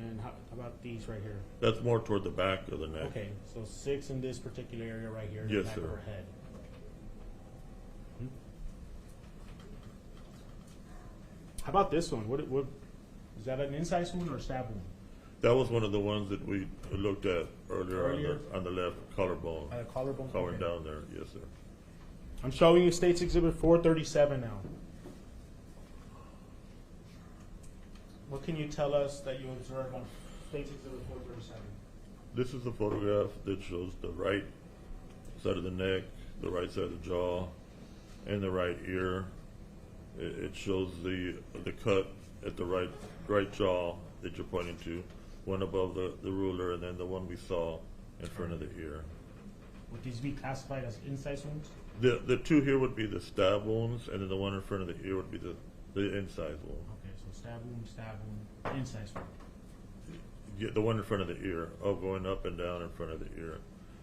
And how about these right here? That's more toward the back of the neck. Okay, so 6 in this particular area right here in Yes, the back sir. of her head. How about this one? What is that, an incise wound or a stab wound? That was one of the ones that we looked at earlier? On the left collarbone. Collarbone? Going Okay. down there, yes, sir. I'm showing you State's Exhibit 437 now. What can you tell us that you observed on State's Exhibit 437? This is the photograph that shows the right side of the neck, the right side of the jaw, and the right ear. It shows the cut at the right jaw that you're pointing to, one above the ruler, and then the one we saw in front of the ear. Would these be classified as incise wounds? The 2 here would be the stab wounds, and then the one in front of the ear would be the incise wound. Okay, so stab wound, incise wound. Yeah, the one in front of the ear, going up and down in front of the ear.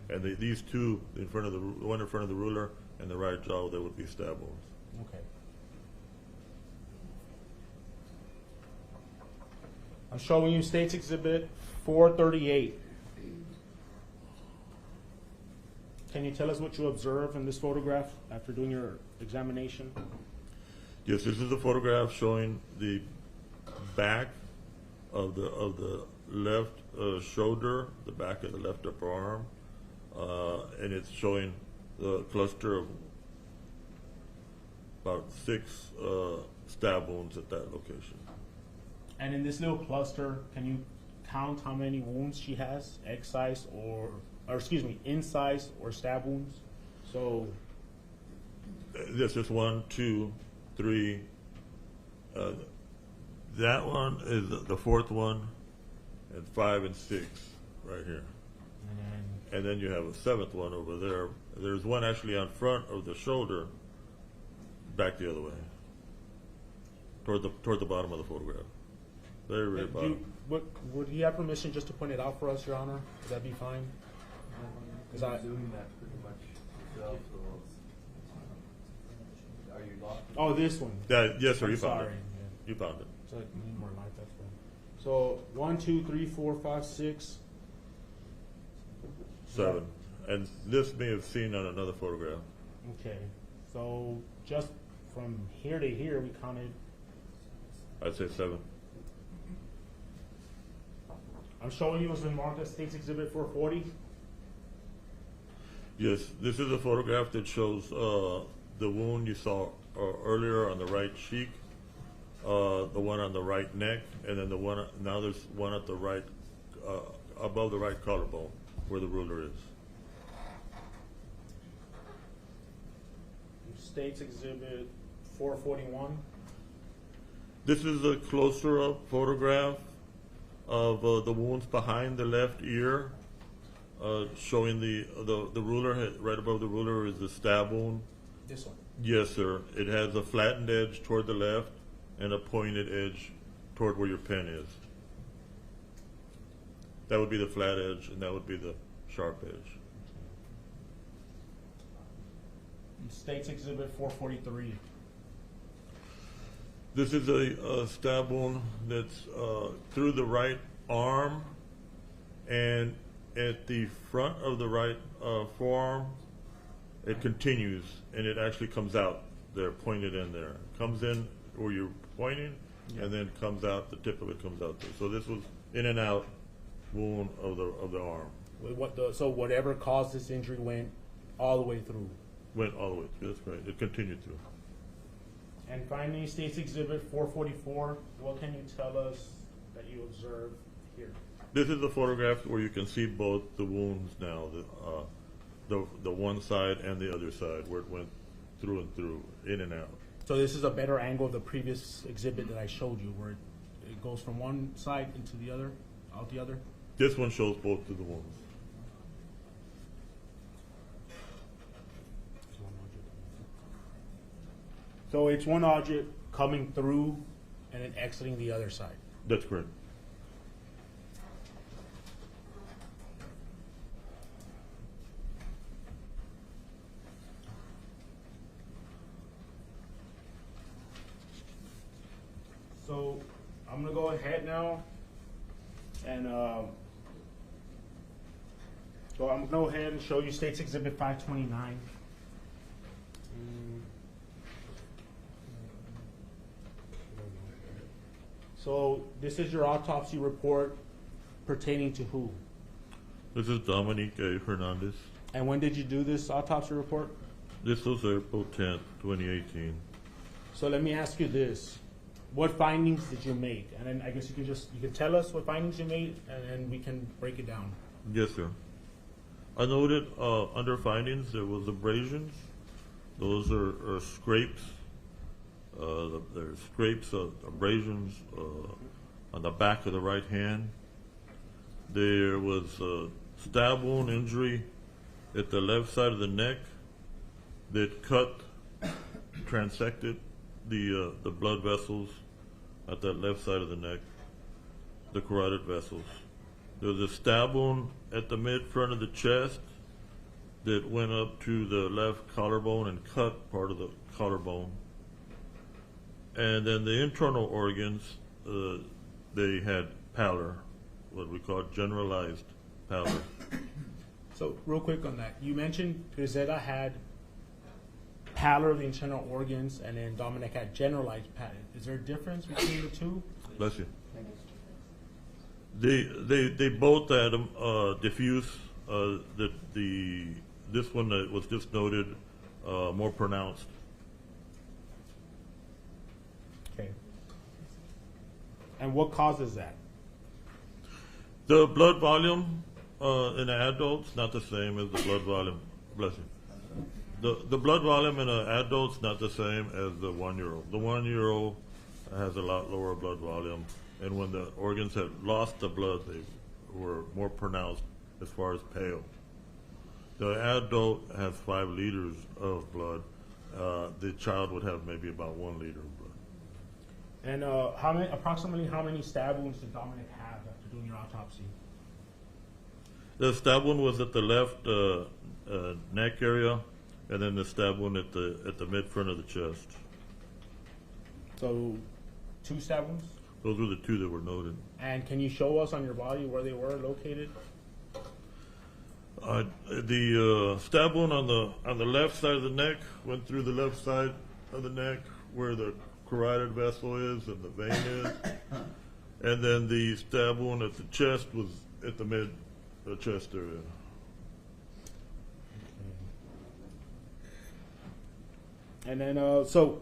And these 2, the one in front of the ruler and the right jaw, they would be stab wounds. Okay. I'm showing you State's Exhibit 438. Can you tell us what you observed in this photograph after doing your examination? Yes, this is a photograph showing the back of the left shoulder, the back of the left upper arm, and it's showing the cluster of about 6 stab wounds at that location. And in this little cluster, can you count how many wounds she has, incise or stab wounds? So This is 1, 2, 3. That one is the 4th one, and 5 and 6 right here. And then you have a 7th one over there. There's one actually on front of the shoulder, back the other way, toward the bottom of the photograph. Very, very bottom. Would you have permission just to point it out for us, Your Honor? Would that be fine? Doing that pretty much yourself, so are you locked? Oh, this one. Yes, sir. I'm You found sorry. it. Yeah. You found it. So I need more light, that's fine. So 1, 2, 3, 4, 5, 6. 7. And this may have seen on another photograph. Okay. So just from here to here, we counted. I'd say 7. I'm showing you what's been marked as State's Exhibit 440. Yes, this is a photograph that shows the wound you saw earlier on the right cheek, the one on the right neck, and then now there's one at the right, above the right collarbone, where the ruler is. State's Exhibit 441. This is a closer up photograph of the wounds behind the left ear. showing the ruler, right above the ruler is the stab wound. This one. Yes, sir. It has a flattened edge toward the left and a pointed edge toward where your pen is. That would be the flat edge, and that would be the sharp edge. State's Exhibit 443. This is a stab wound that's through the right arm, and at the front of the right forearm, it continues, and it actually comes out there, pointed in there. Comes in where you're pointing, and then comes out, the tip of it comes out there. So this was in and out wound of the arm. So whatever caused this injury went all the way through? Went all the way through, that's right. It continued through. And finally, State's Exhibit 444, what can you tell us that you observed here? This is a photograph where you can see both the wounds now, the one side and the other side, where it went through and through, in and out. So this is a better angle of the previous exhibit that I showed you, where it goes from one side into the other, out the other? This one shows both of the wounds. So it's one object coming through and then exiting the other side. That's correct. So I'm going to go ahead now and so I'm going to go ahead and show you State's Exhibit 529. So this is your autopsy report pertaining to who? This is Dominique A. Hernandez. And when did you do this autopsy report? This was April 10th, 2018. So let me ask you this. What findings did you make? And then I guess you can tell us what findings you made, and then we can break it down. Yes, sir. I noted under findings there was abrasions. Those are scrapes. There's scrapes, abrasions on the back of the right hand. There was a stab wound injury at the left side of the neck that cut, transected the blood vessels at that left side of the neck, the carotid vessels. There was a stab wound at the mid front of the chest that went up to the left collarbone and cut part of the collarbone. And then the internal organs, they had pallor, what we call generalized pallor. So real quick on that, you mentioned Grizelda had pallor of the internal organs, and then Dominic had generalized pallor. Is there a difference between the two? Bless you. They both had diffuse. This one that was just noted more pronounced. Okay. And what causes that? The blood volume in adults not the same as the blood volume. Bless you. The blood volume in an adult's not the same as the 1-year-old. The 1-year-old has a lot lower blood volume, and when the organs had lost the blood, they were more pronounced as far as pale. The adult has 5 liters of blood. The child would have maybe about 1 liter of blood. And approximately how many stab wounds did Dominic have after doing your autopsy? The stab wound was at the left neck area, and then the stab wound at the mid front of the chest. So 2 stab wounds? Those were the 2 that were noted. And can you show us on your body where they were located? The stab wound on the left side of the neck went through the left side of the neck where the carotid vessel is and the vein is, and then the stab wound at the chest was at the mid chest area. And then so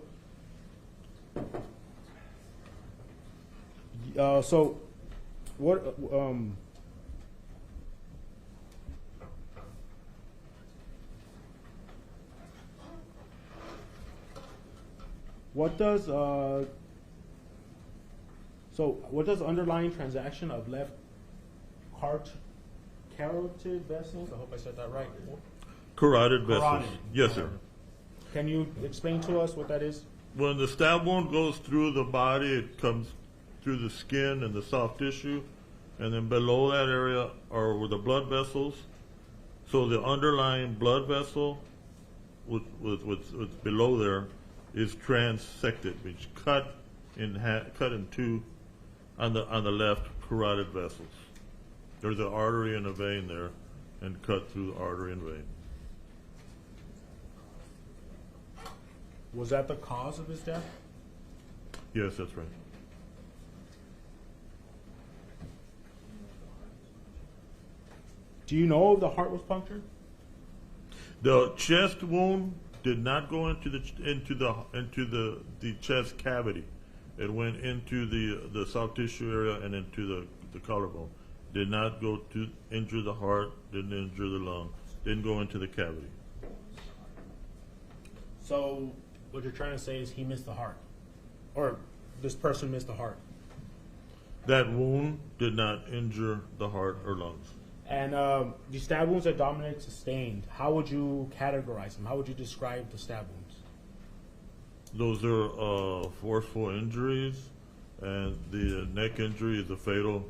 what does underlying transaction of left carotid vessels. I hope I said that right. Carotid vessels. Carotid. Yes, sir. Can you explain to us what that is? When the stab wound goes through the body, it comes through the skin and the soft tissue, and then below that area are where the blood vessels. So the underlying blood vessel, with below there, is transected, which cut in two on the left carotid vessels. There's an artery and a vein there, and cut through the artery and vein. Was that the cause of his death? Yes, that's right. Do you know if the heart was punctured? The chest wound did not go into the chest cavity. It went into the soft tissue area and into the collarbone. Did not go to injure the heart. Didn't injure the lung. Didn't go into the cavity. So what you're trying to say is he missed the heart, or this person missed the heart. That wound did not injure the heart or lungs. And the stab wounds that Dominic sustained, how would you categorize them? How would you describe the stab wounds? Those are forceful injuries, and the neck injury is a fatal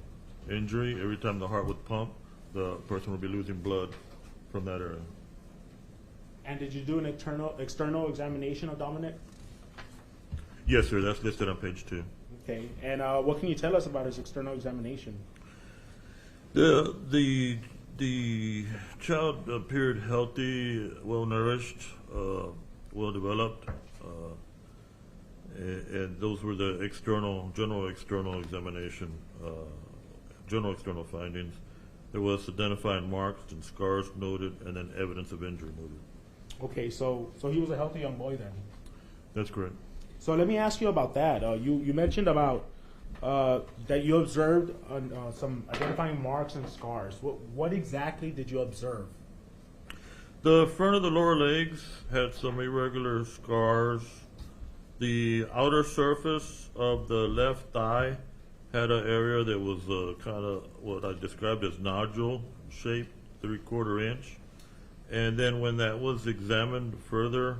injury. Every time the heart would pump, the person would be losing blood from that area. And did you do an external examination of Dominic? Yes, sir. That's listed on page 2. Okay. And what can you tell us about his external examination? The child appeared healthy, well nourished, well developed, and those were the general external examination, general external findings. There was identifying marks and scars noted, and then evidence of injury noted. Okay, so he was a healthy young boy then. That's correct. So let me ask you about that. You mentioned about that you observed some identifying marks and scars. What exactly did you observe? The front of the lower legs had some irregular scars. The outer surface of the left thigh had an area that was kind of what I described as nodule shaped, 3/4 inch. And then when that was examined further,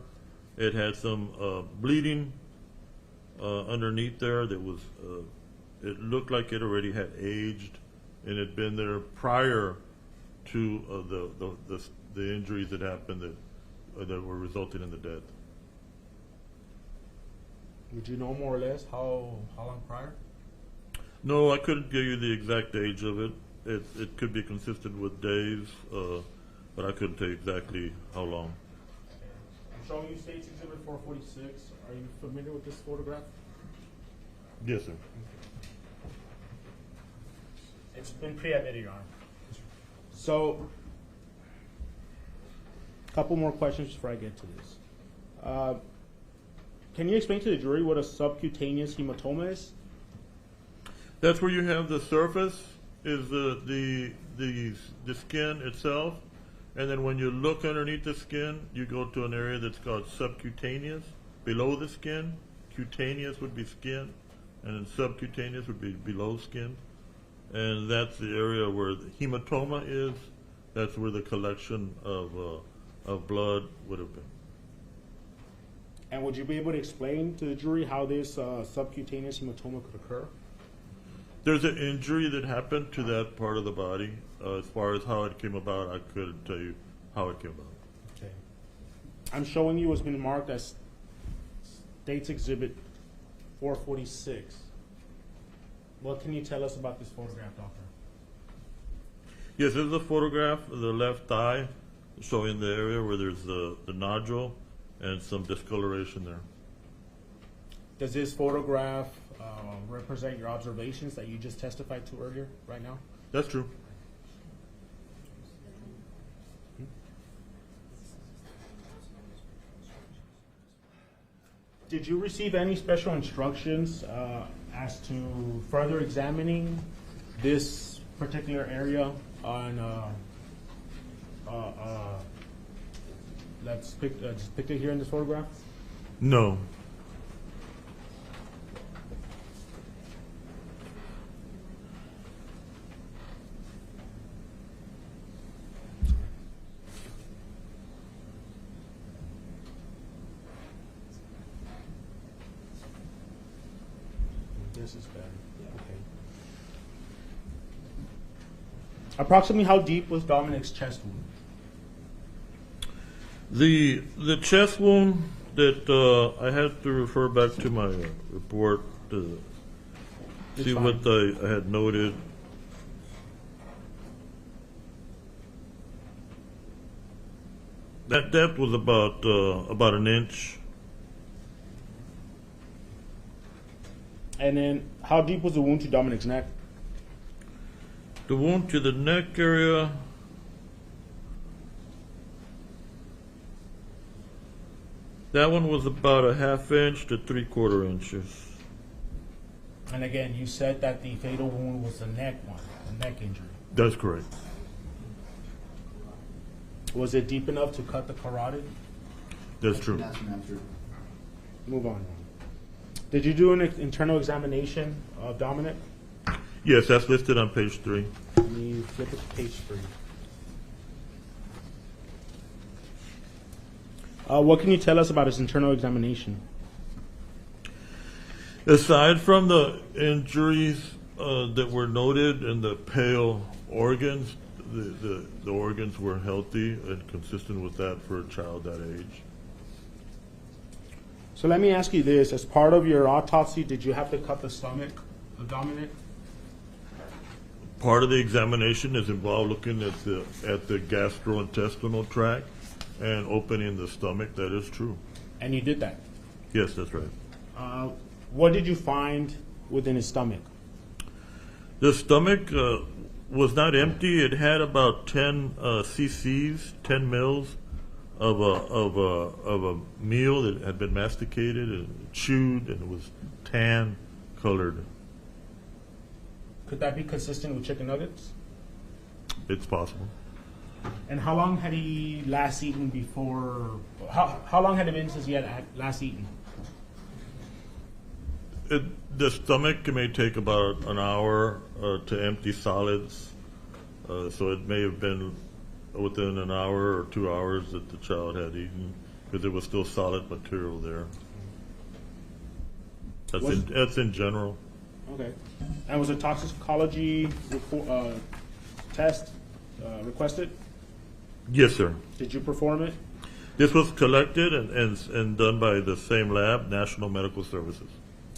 it had some bleeding underneath there that was, it looked like it already had aged and had been there prior to the injuries that happened that were resulting in the death. Would you know more or less how long prior? No, I couldn't give you the exact age of it. It could be consistent with days, but I couldn't tell you exactly how long. I'm showing you State's Exhibit 446. Are you familiar with this photograph? Yes, sir. It's been pre-admitted, Your Honor. So, a couple more questions before I get to this. Can you explain to the jury what a subcutaneous hematoma is? That's where you have the surface is the skin itself, and then when you look underneath the skin, you go to an area that's called subcutaneous. Below the skin, cutaneous would be skin, and then subcutaneous would be below skin. And that's the area where the hematoma is. That's where the collection of blood would have been. And would you be able to explain to the jury how this subcutaneous hematoma could occur? There's an injury that happened to that part of the body. As far as how it came about, I couldn't tell you how it came about. Okay. I'm showing you what's been marked as State's Exhibit 446. What can you tell us about this photograph, Doctor? Yes, this is a photograph of the left thigh showing the area where there's the nodule and some discoloration there. Does this photograph represent your observations that you just testified to earlier, right now? That's true. Did you receive any special instructions as to further examining this particular area on that's depicted here in this photograph? No. This is better. Okay. Approximately how deep was Dominic's chest wound? The chest wound that I had to refer back to my report to It's see fine. what I had noted. That depth was about an inch. And then how deep was the wound to Dominic's neck? The wound to the neck area, that one was about a 1/2 inch to 3/4 inches. And again, you said that the fatal wound was the neck one, the neck injury. That's correct. Was it deep enough to cut the carotid? That's true. Move on. Did you do an internal examination of Dominic? Yes, that's listed on page 3. Let me flip it to page 3. What can you tell us about his internal examination? Aside from the injuries that were noted in the pale organs, the organs were healthy and consistent with that for a child that age. So let me ask you this. As part of your autopsy, did you have to cut the stomach of Dominic? Part of the examination is involved looking at the gastrointestinal tract and opening the stomach. That is true. And you did that? Yes, that's right. What did you find within his stomach? The stomach was not empty. It had about 10 cc's, 10 mils of a meal that had been masticated and chewed, and it was tan colored. Could that be consistent with chicken nuggets? It's possible. And how long had he last eaten before? How long had it been since he had last eaten? The stomach may take about an hour to empty solids, so it may have been within an hour or 2 hours that the child had eaten, because there was still solid material there. That's in general. Okay. And was a toxicology test requested? Yes, sir. Did you perform it? This was collected and done by the same lab, National Medical Services.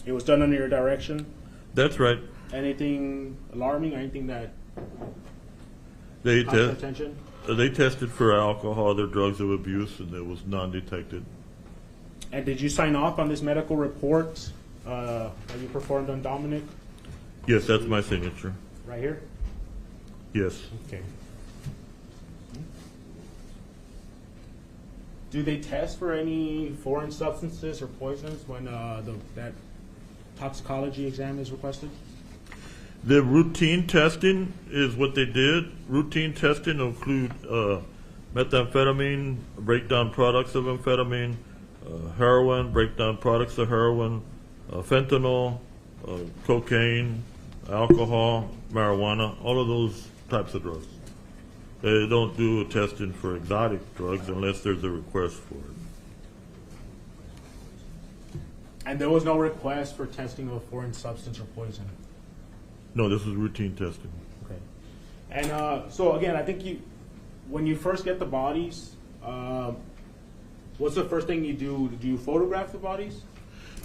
It was done under your direction? That's right. Anything alarming or anything that They caught your attention? They tested for alcohol, other drugs of abuse, and it was non-detected. And did you sign off on this medical report that you performed on Dominic? Yes, that's my signature. Right here? Yes. Okay. Do they test for any foreign substances or poisons when that toxicology exam is requested? The routine testing is what they did. Routine testing include methamphetamine, breakdown products of amphetamine, heroin, breakdown products of heroin, fentanyl, cocaine, alcohol, marijuana, all of those types of drugs. They don't do testing for exotic drugs unless there's a request for it. And there was no request for testing of foreign substance or poison? No, this is routine testing. Okay. And so again, I think when you first get the bodies, what's the first thing you do? Do you photograph the bodies?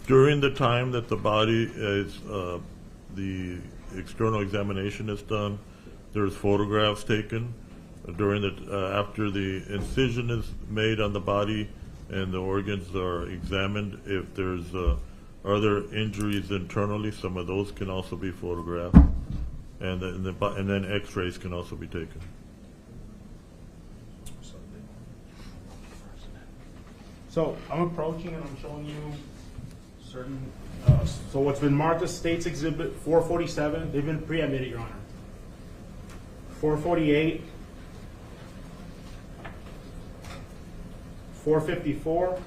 During the time that the body is, the external examination is done, there's photographs taken. After the incision is made on the body and the organs are examined, if there's other injuries internally, some of those can also be photographed, and then X-rays can also be taken. So I'm approaching and I'm showing you certain. So what's been marked as State's Exhibit 447, they've been pre-admitted, Your Honor. 448, 454,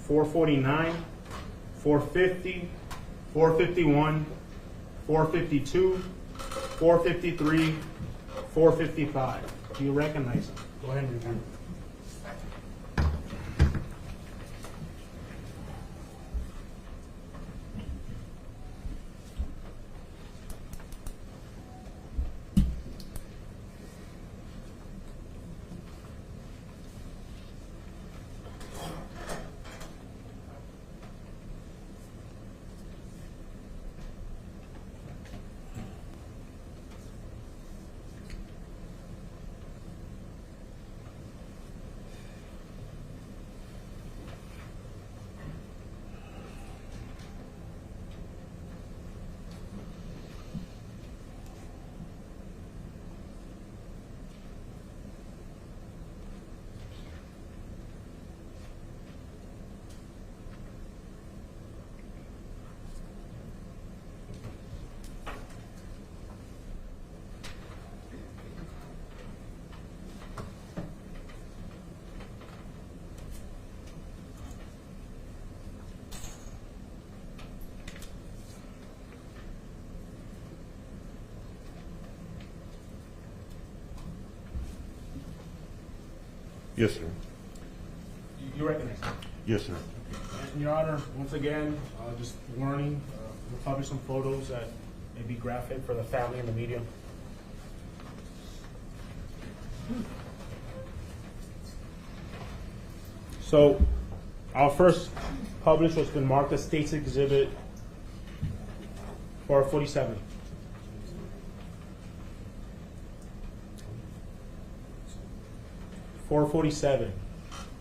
449, 450, 451, 452, 453, 455. Do you recognize them? Go ahead and review. Yes, sir. You recognize him? Yes, sir. And Your Honor, once again, just warning, we'll publish some photos that may be graphic for the family and the media. So, our first published was been marked as State's Exhibit 447.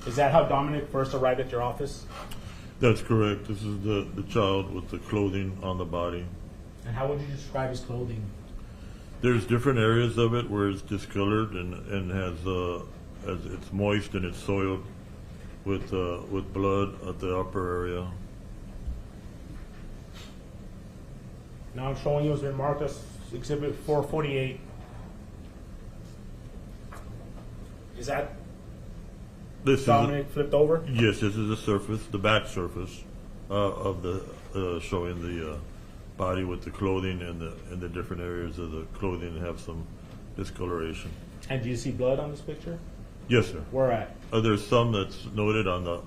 Is that how Dominic first arrived at your office? That's correct. This is the child with the clothing on the body. And how would you describe his clothing? There's different areas of it where it's discolored and has as it's moist and it's soiled with blood at the upper area. Now I'm showing you it's been marked as Exhibit 448. Is that This Dominic flipped over? Yes, this is the surface, the back surface of the showing the body with the clothing and the different areas of the clothing have some discoloration. And do you see blood on this picture? Yes, sir. Where at? There's some that's noted on the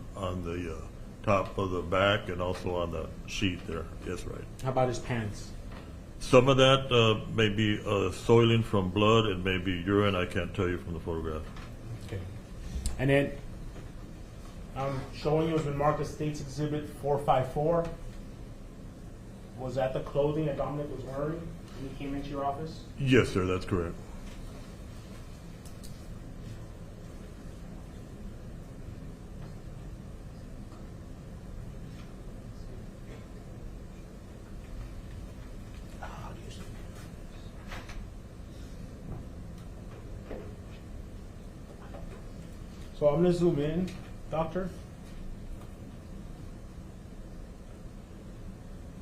top of the back and also on the sheet there. Yes, right. How about his pants? Some of that may be soiling from blood and maybe urine. I can't tell you from the photograph. Okay. And then I'm showing you it's been marked as State's Exhibit 454. Was that the clothing that Dominic was wearing when he came into your office? Yes, sir. That's correct. So I'm going to zoom in, Doctor.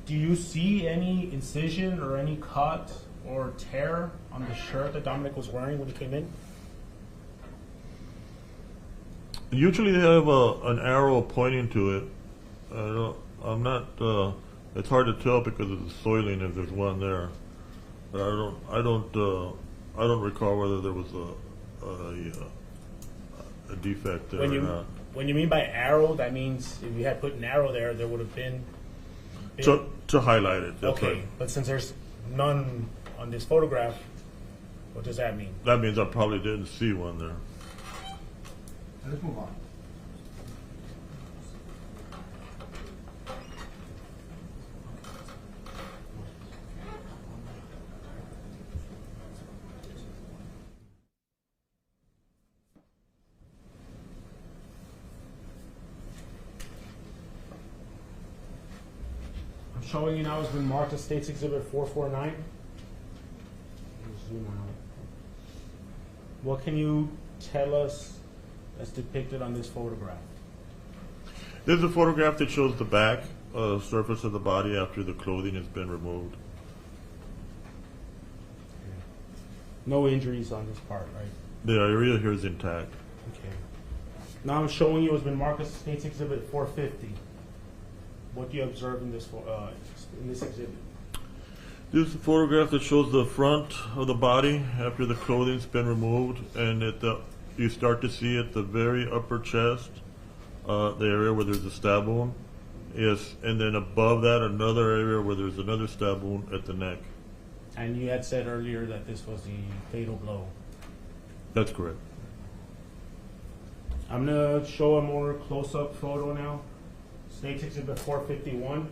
Do you see any incision or any cut or tear on the shirt that Dominic was wearing when he came in? Usually they have an arrow pointing to it. I'm not. It's hard to tell because of the soiling if there's one there. But I don't recall whether there was a defect there or not. When you mean by arrow, that means if you had put an arrow there, there would have been. To highlight it. That's Okay, right. but since there's none on this photograph, what does that mean? That means I probably didn't see one there. Let's move on. I'm showing you now has been marked as State's Exhibit 449. Zoom out. What can you tell us that's depicted on this photograph? This is a photograph that shows the back surface of the body after the clothing has been removed. No injuries on this part, right? The area here is intact. Okay. Now I'm showing you has been marked as State's Exhibit 450. What do you observe in this exhibit? This is a photograph that shows the front of the body after the clothing's been removed, and you start to see at the very upper chest, the area where there's a stab wound. Yes, and then above that, another area where there's another stab wound at the neck. And you had said earlier that this was the fatal blow. That's correct. I'm going to show a more close-up photo now. State's Exhibit 451.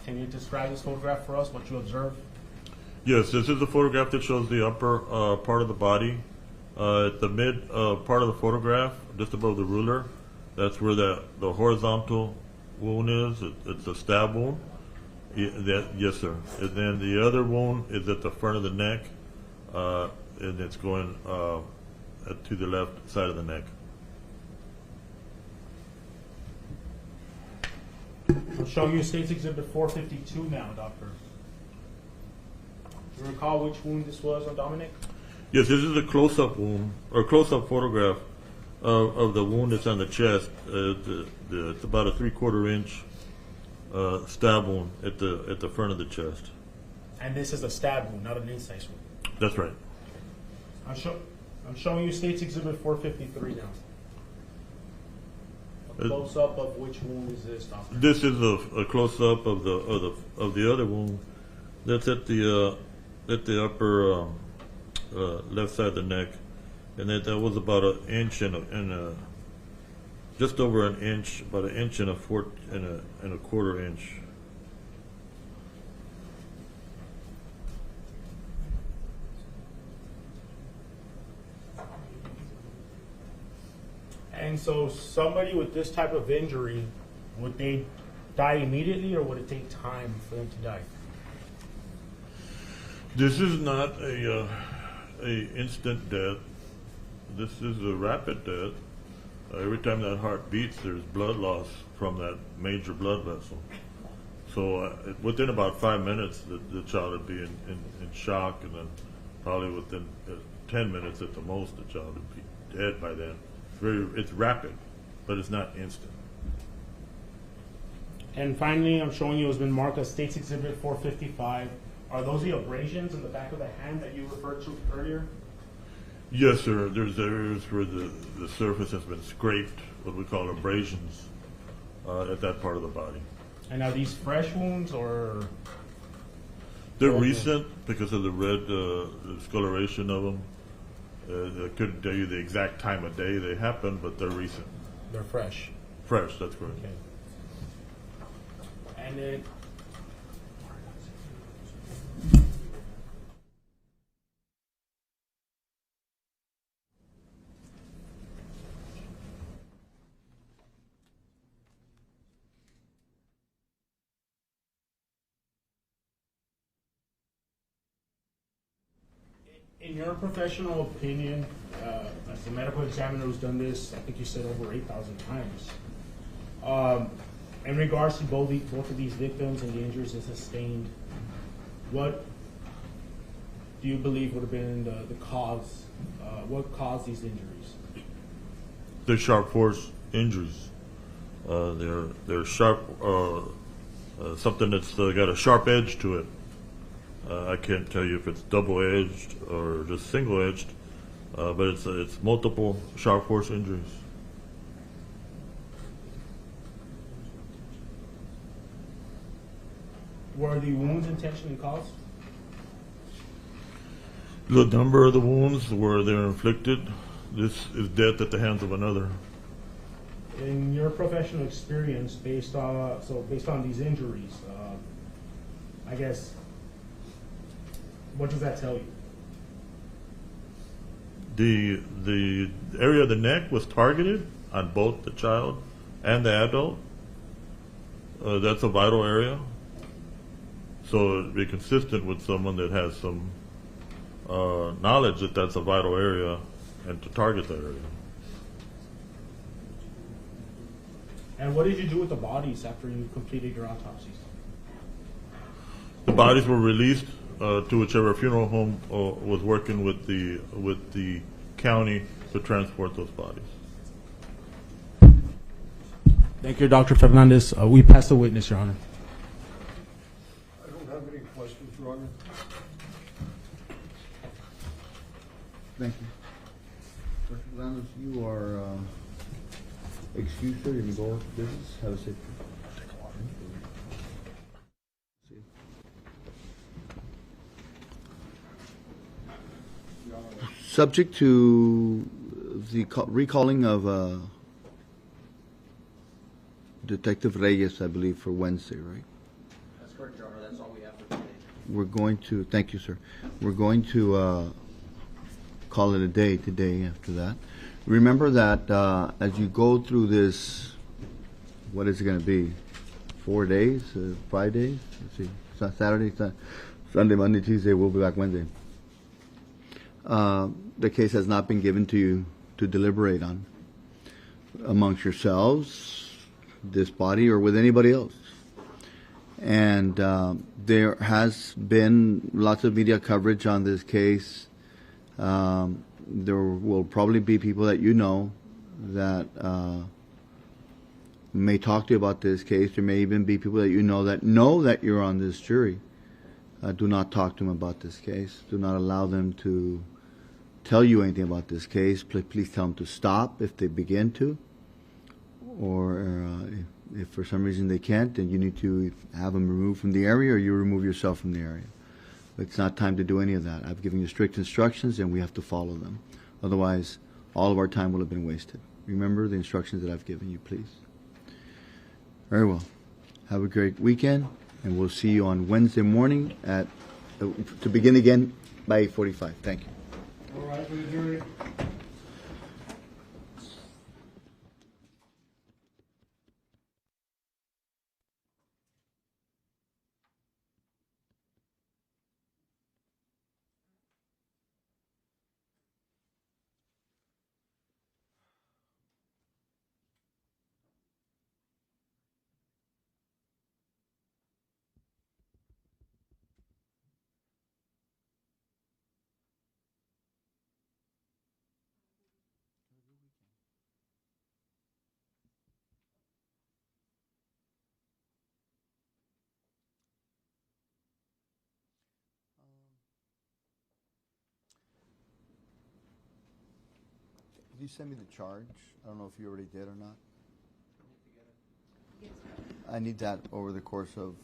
Can you describe this photograph for us, what you observe? Yes, this is a photograph that shows the upper part of the body. At the mid part of the photograph, just above the ruler, that's where the horizontal wound is. It's a stab wound. Yes, sir. And then the other wound is at the front of the neck, and it's going to the left side of the neck. I'm showing you State's Exhibit 452 now, Doctor. Do you recall which wound this was on Dominic? Yes, this is a close-up wound, or close-up photograph of the wound that's on the chest. It's about a 3/4 inch stab wound at the front of the chest. And this is a stab wound, not an incise wound. That's right. I'm showing you State's Exhibit 453 now. A close-up of which wound is this, Doctor? This is a close-up of the other wound. That's at the upper left side of the neck, and that was about an inch and just over an inch, about an inch and a quarter inch. And so somebody with this type of injury, would they die immediately, or would it take time for them to die? This is not a instant death. This is a rapid death. Every time that heart beats, there's blood loss from that major blood vessel. So within about 5 minutes, the child would be in shock, and then probably within 10 minutes at the most, the child would be dead by then. It's rapid, but it's not instant. And finally, I'm showing you has been marked as State's Exhibit 455. Are those the abrasions in the back of the hand that you referred to earlier? Yes, sir. There's areas where the surface has been scraped, what we call abrasions, at that part of the body. And are these fresh wounds, or? They're recent because of the red discoloration of them. I couldn't tell you the exact time of day they happened, but they're recent. They're fresh. Fresh, that's correct. Okay. And then, in your professional opinion, as a medical examiner who's done this, I think you said over 8,000 times, in regards to both of these victims and the injuries they sustained, what do you believe would have been the cause? What caused these injuries? They're sharp force injuries. They're sharp, something that's got a sharp edge to it. I can't tell you if it's double-edged or just single-edged, but it's multiple sharp force injuries. Were the wounds intentionally caused? The number of the wounds where they're inflicted, this is death at the hands of another. In your professional experience, based on these injuries, I guess, what does that tell you? The area of the neck was targeted on both the child and the adult. That's a vital area. So it'd be consistent with someone that has some knowledge that that's a vital area and to target that area. And what did you do with the bodies after you completed your autopsies? The bodies were released to whichever funeral home was working with the county to transport those bodies. Thank you, Dr. Fernandez. We pass the witness, Your Honor. I don't have any questions, Your Honor. Thank you. Dr. Hernandez, you are excused, sir. You can go to business. Have a safe trip. Subject to the recalling of Detective Reyes, I believe, for Wednesday, right? That's correct, Your Honor. That's all we have for today. We're going to, thank you, sir. We're going to call it a day today after that. Remember that as you go through this, what is it going to be? 4 days? 5 days? Let's see. Saturday, Sunday, Monday, Tuesday. We'll be back Wednesday. The case has not been given to you to deliberate on amongst yourselves, this body, or with anybody else. And there has been lots of media coverage on this case. There will probably be people that you know that may talk to you about this case. There may even be people that you know that you're on this jury. Do not talk to them about this case. Do not allow them to tell you anything about this case. Please tell them to stop if they begin to, or if for some reason they can't, then you need to have them removed from the area, or you remove yourself from the area. But it's not time to do any of that. I've given you strict instructions, and we have to follow them. Otherwise, all of our time will have been wasted. Remember the instructions that I've given you, please. Very well. Have a great weekend, and we'll see you on Wednesday morning at to begin again by 8:45. Thank you. All right, we adjourn. Did you send me the charge? I don't know if you already did or not. I need that over the course of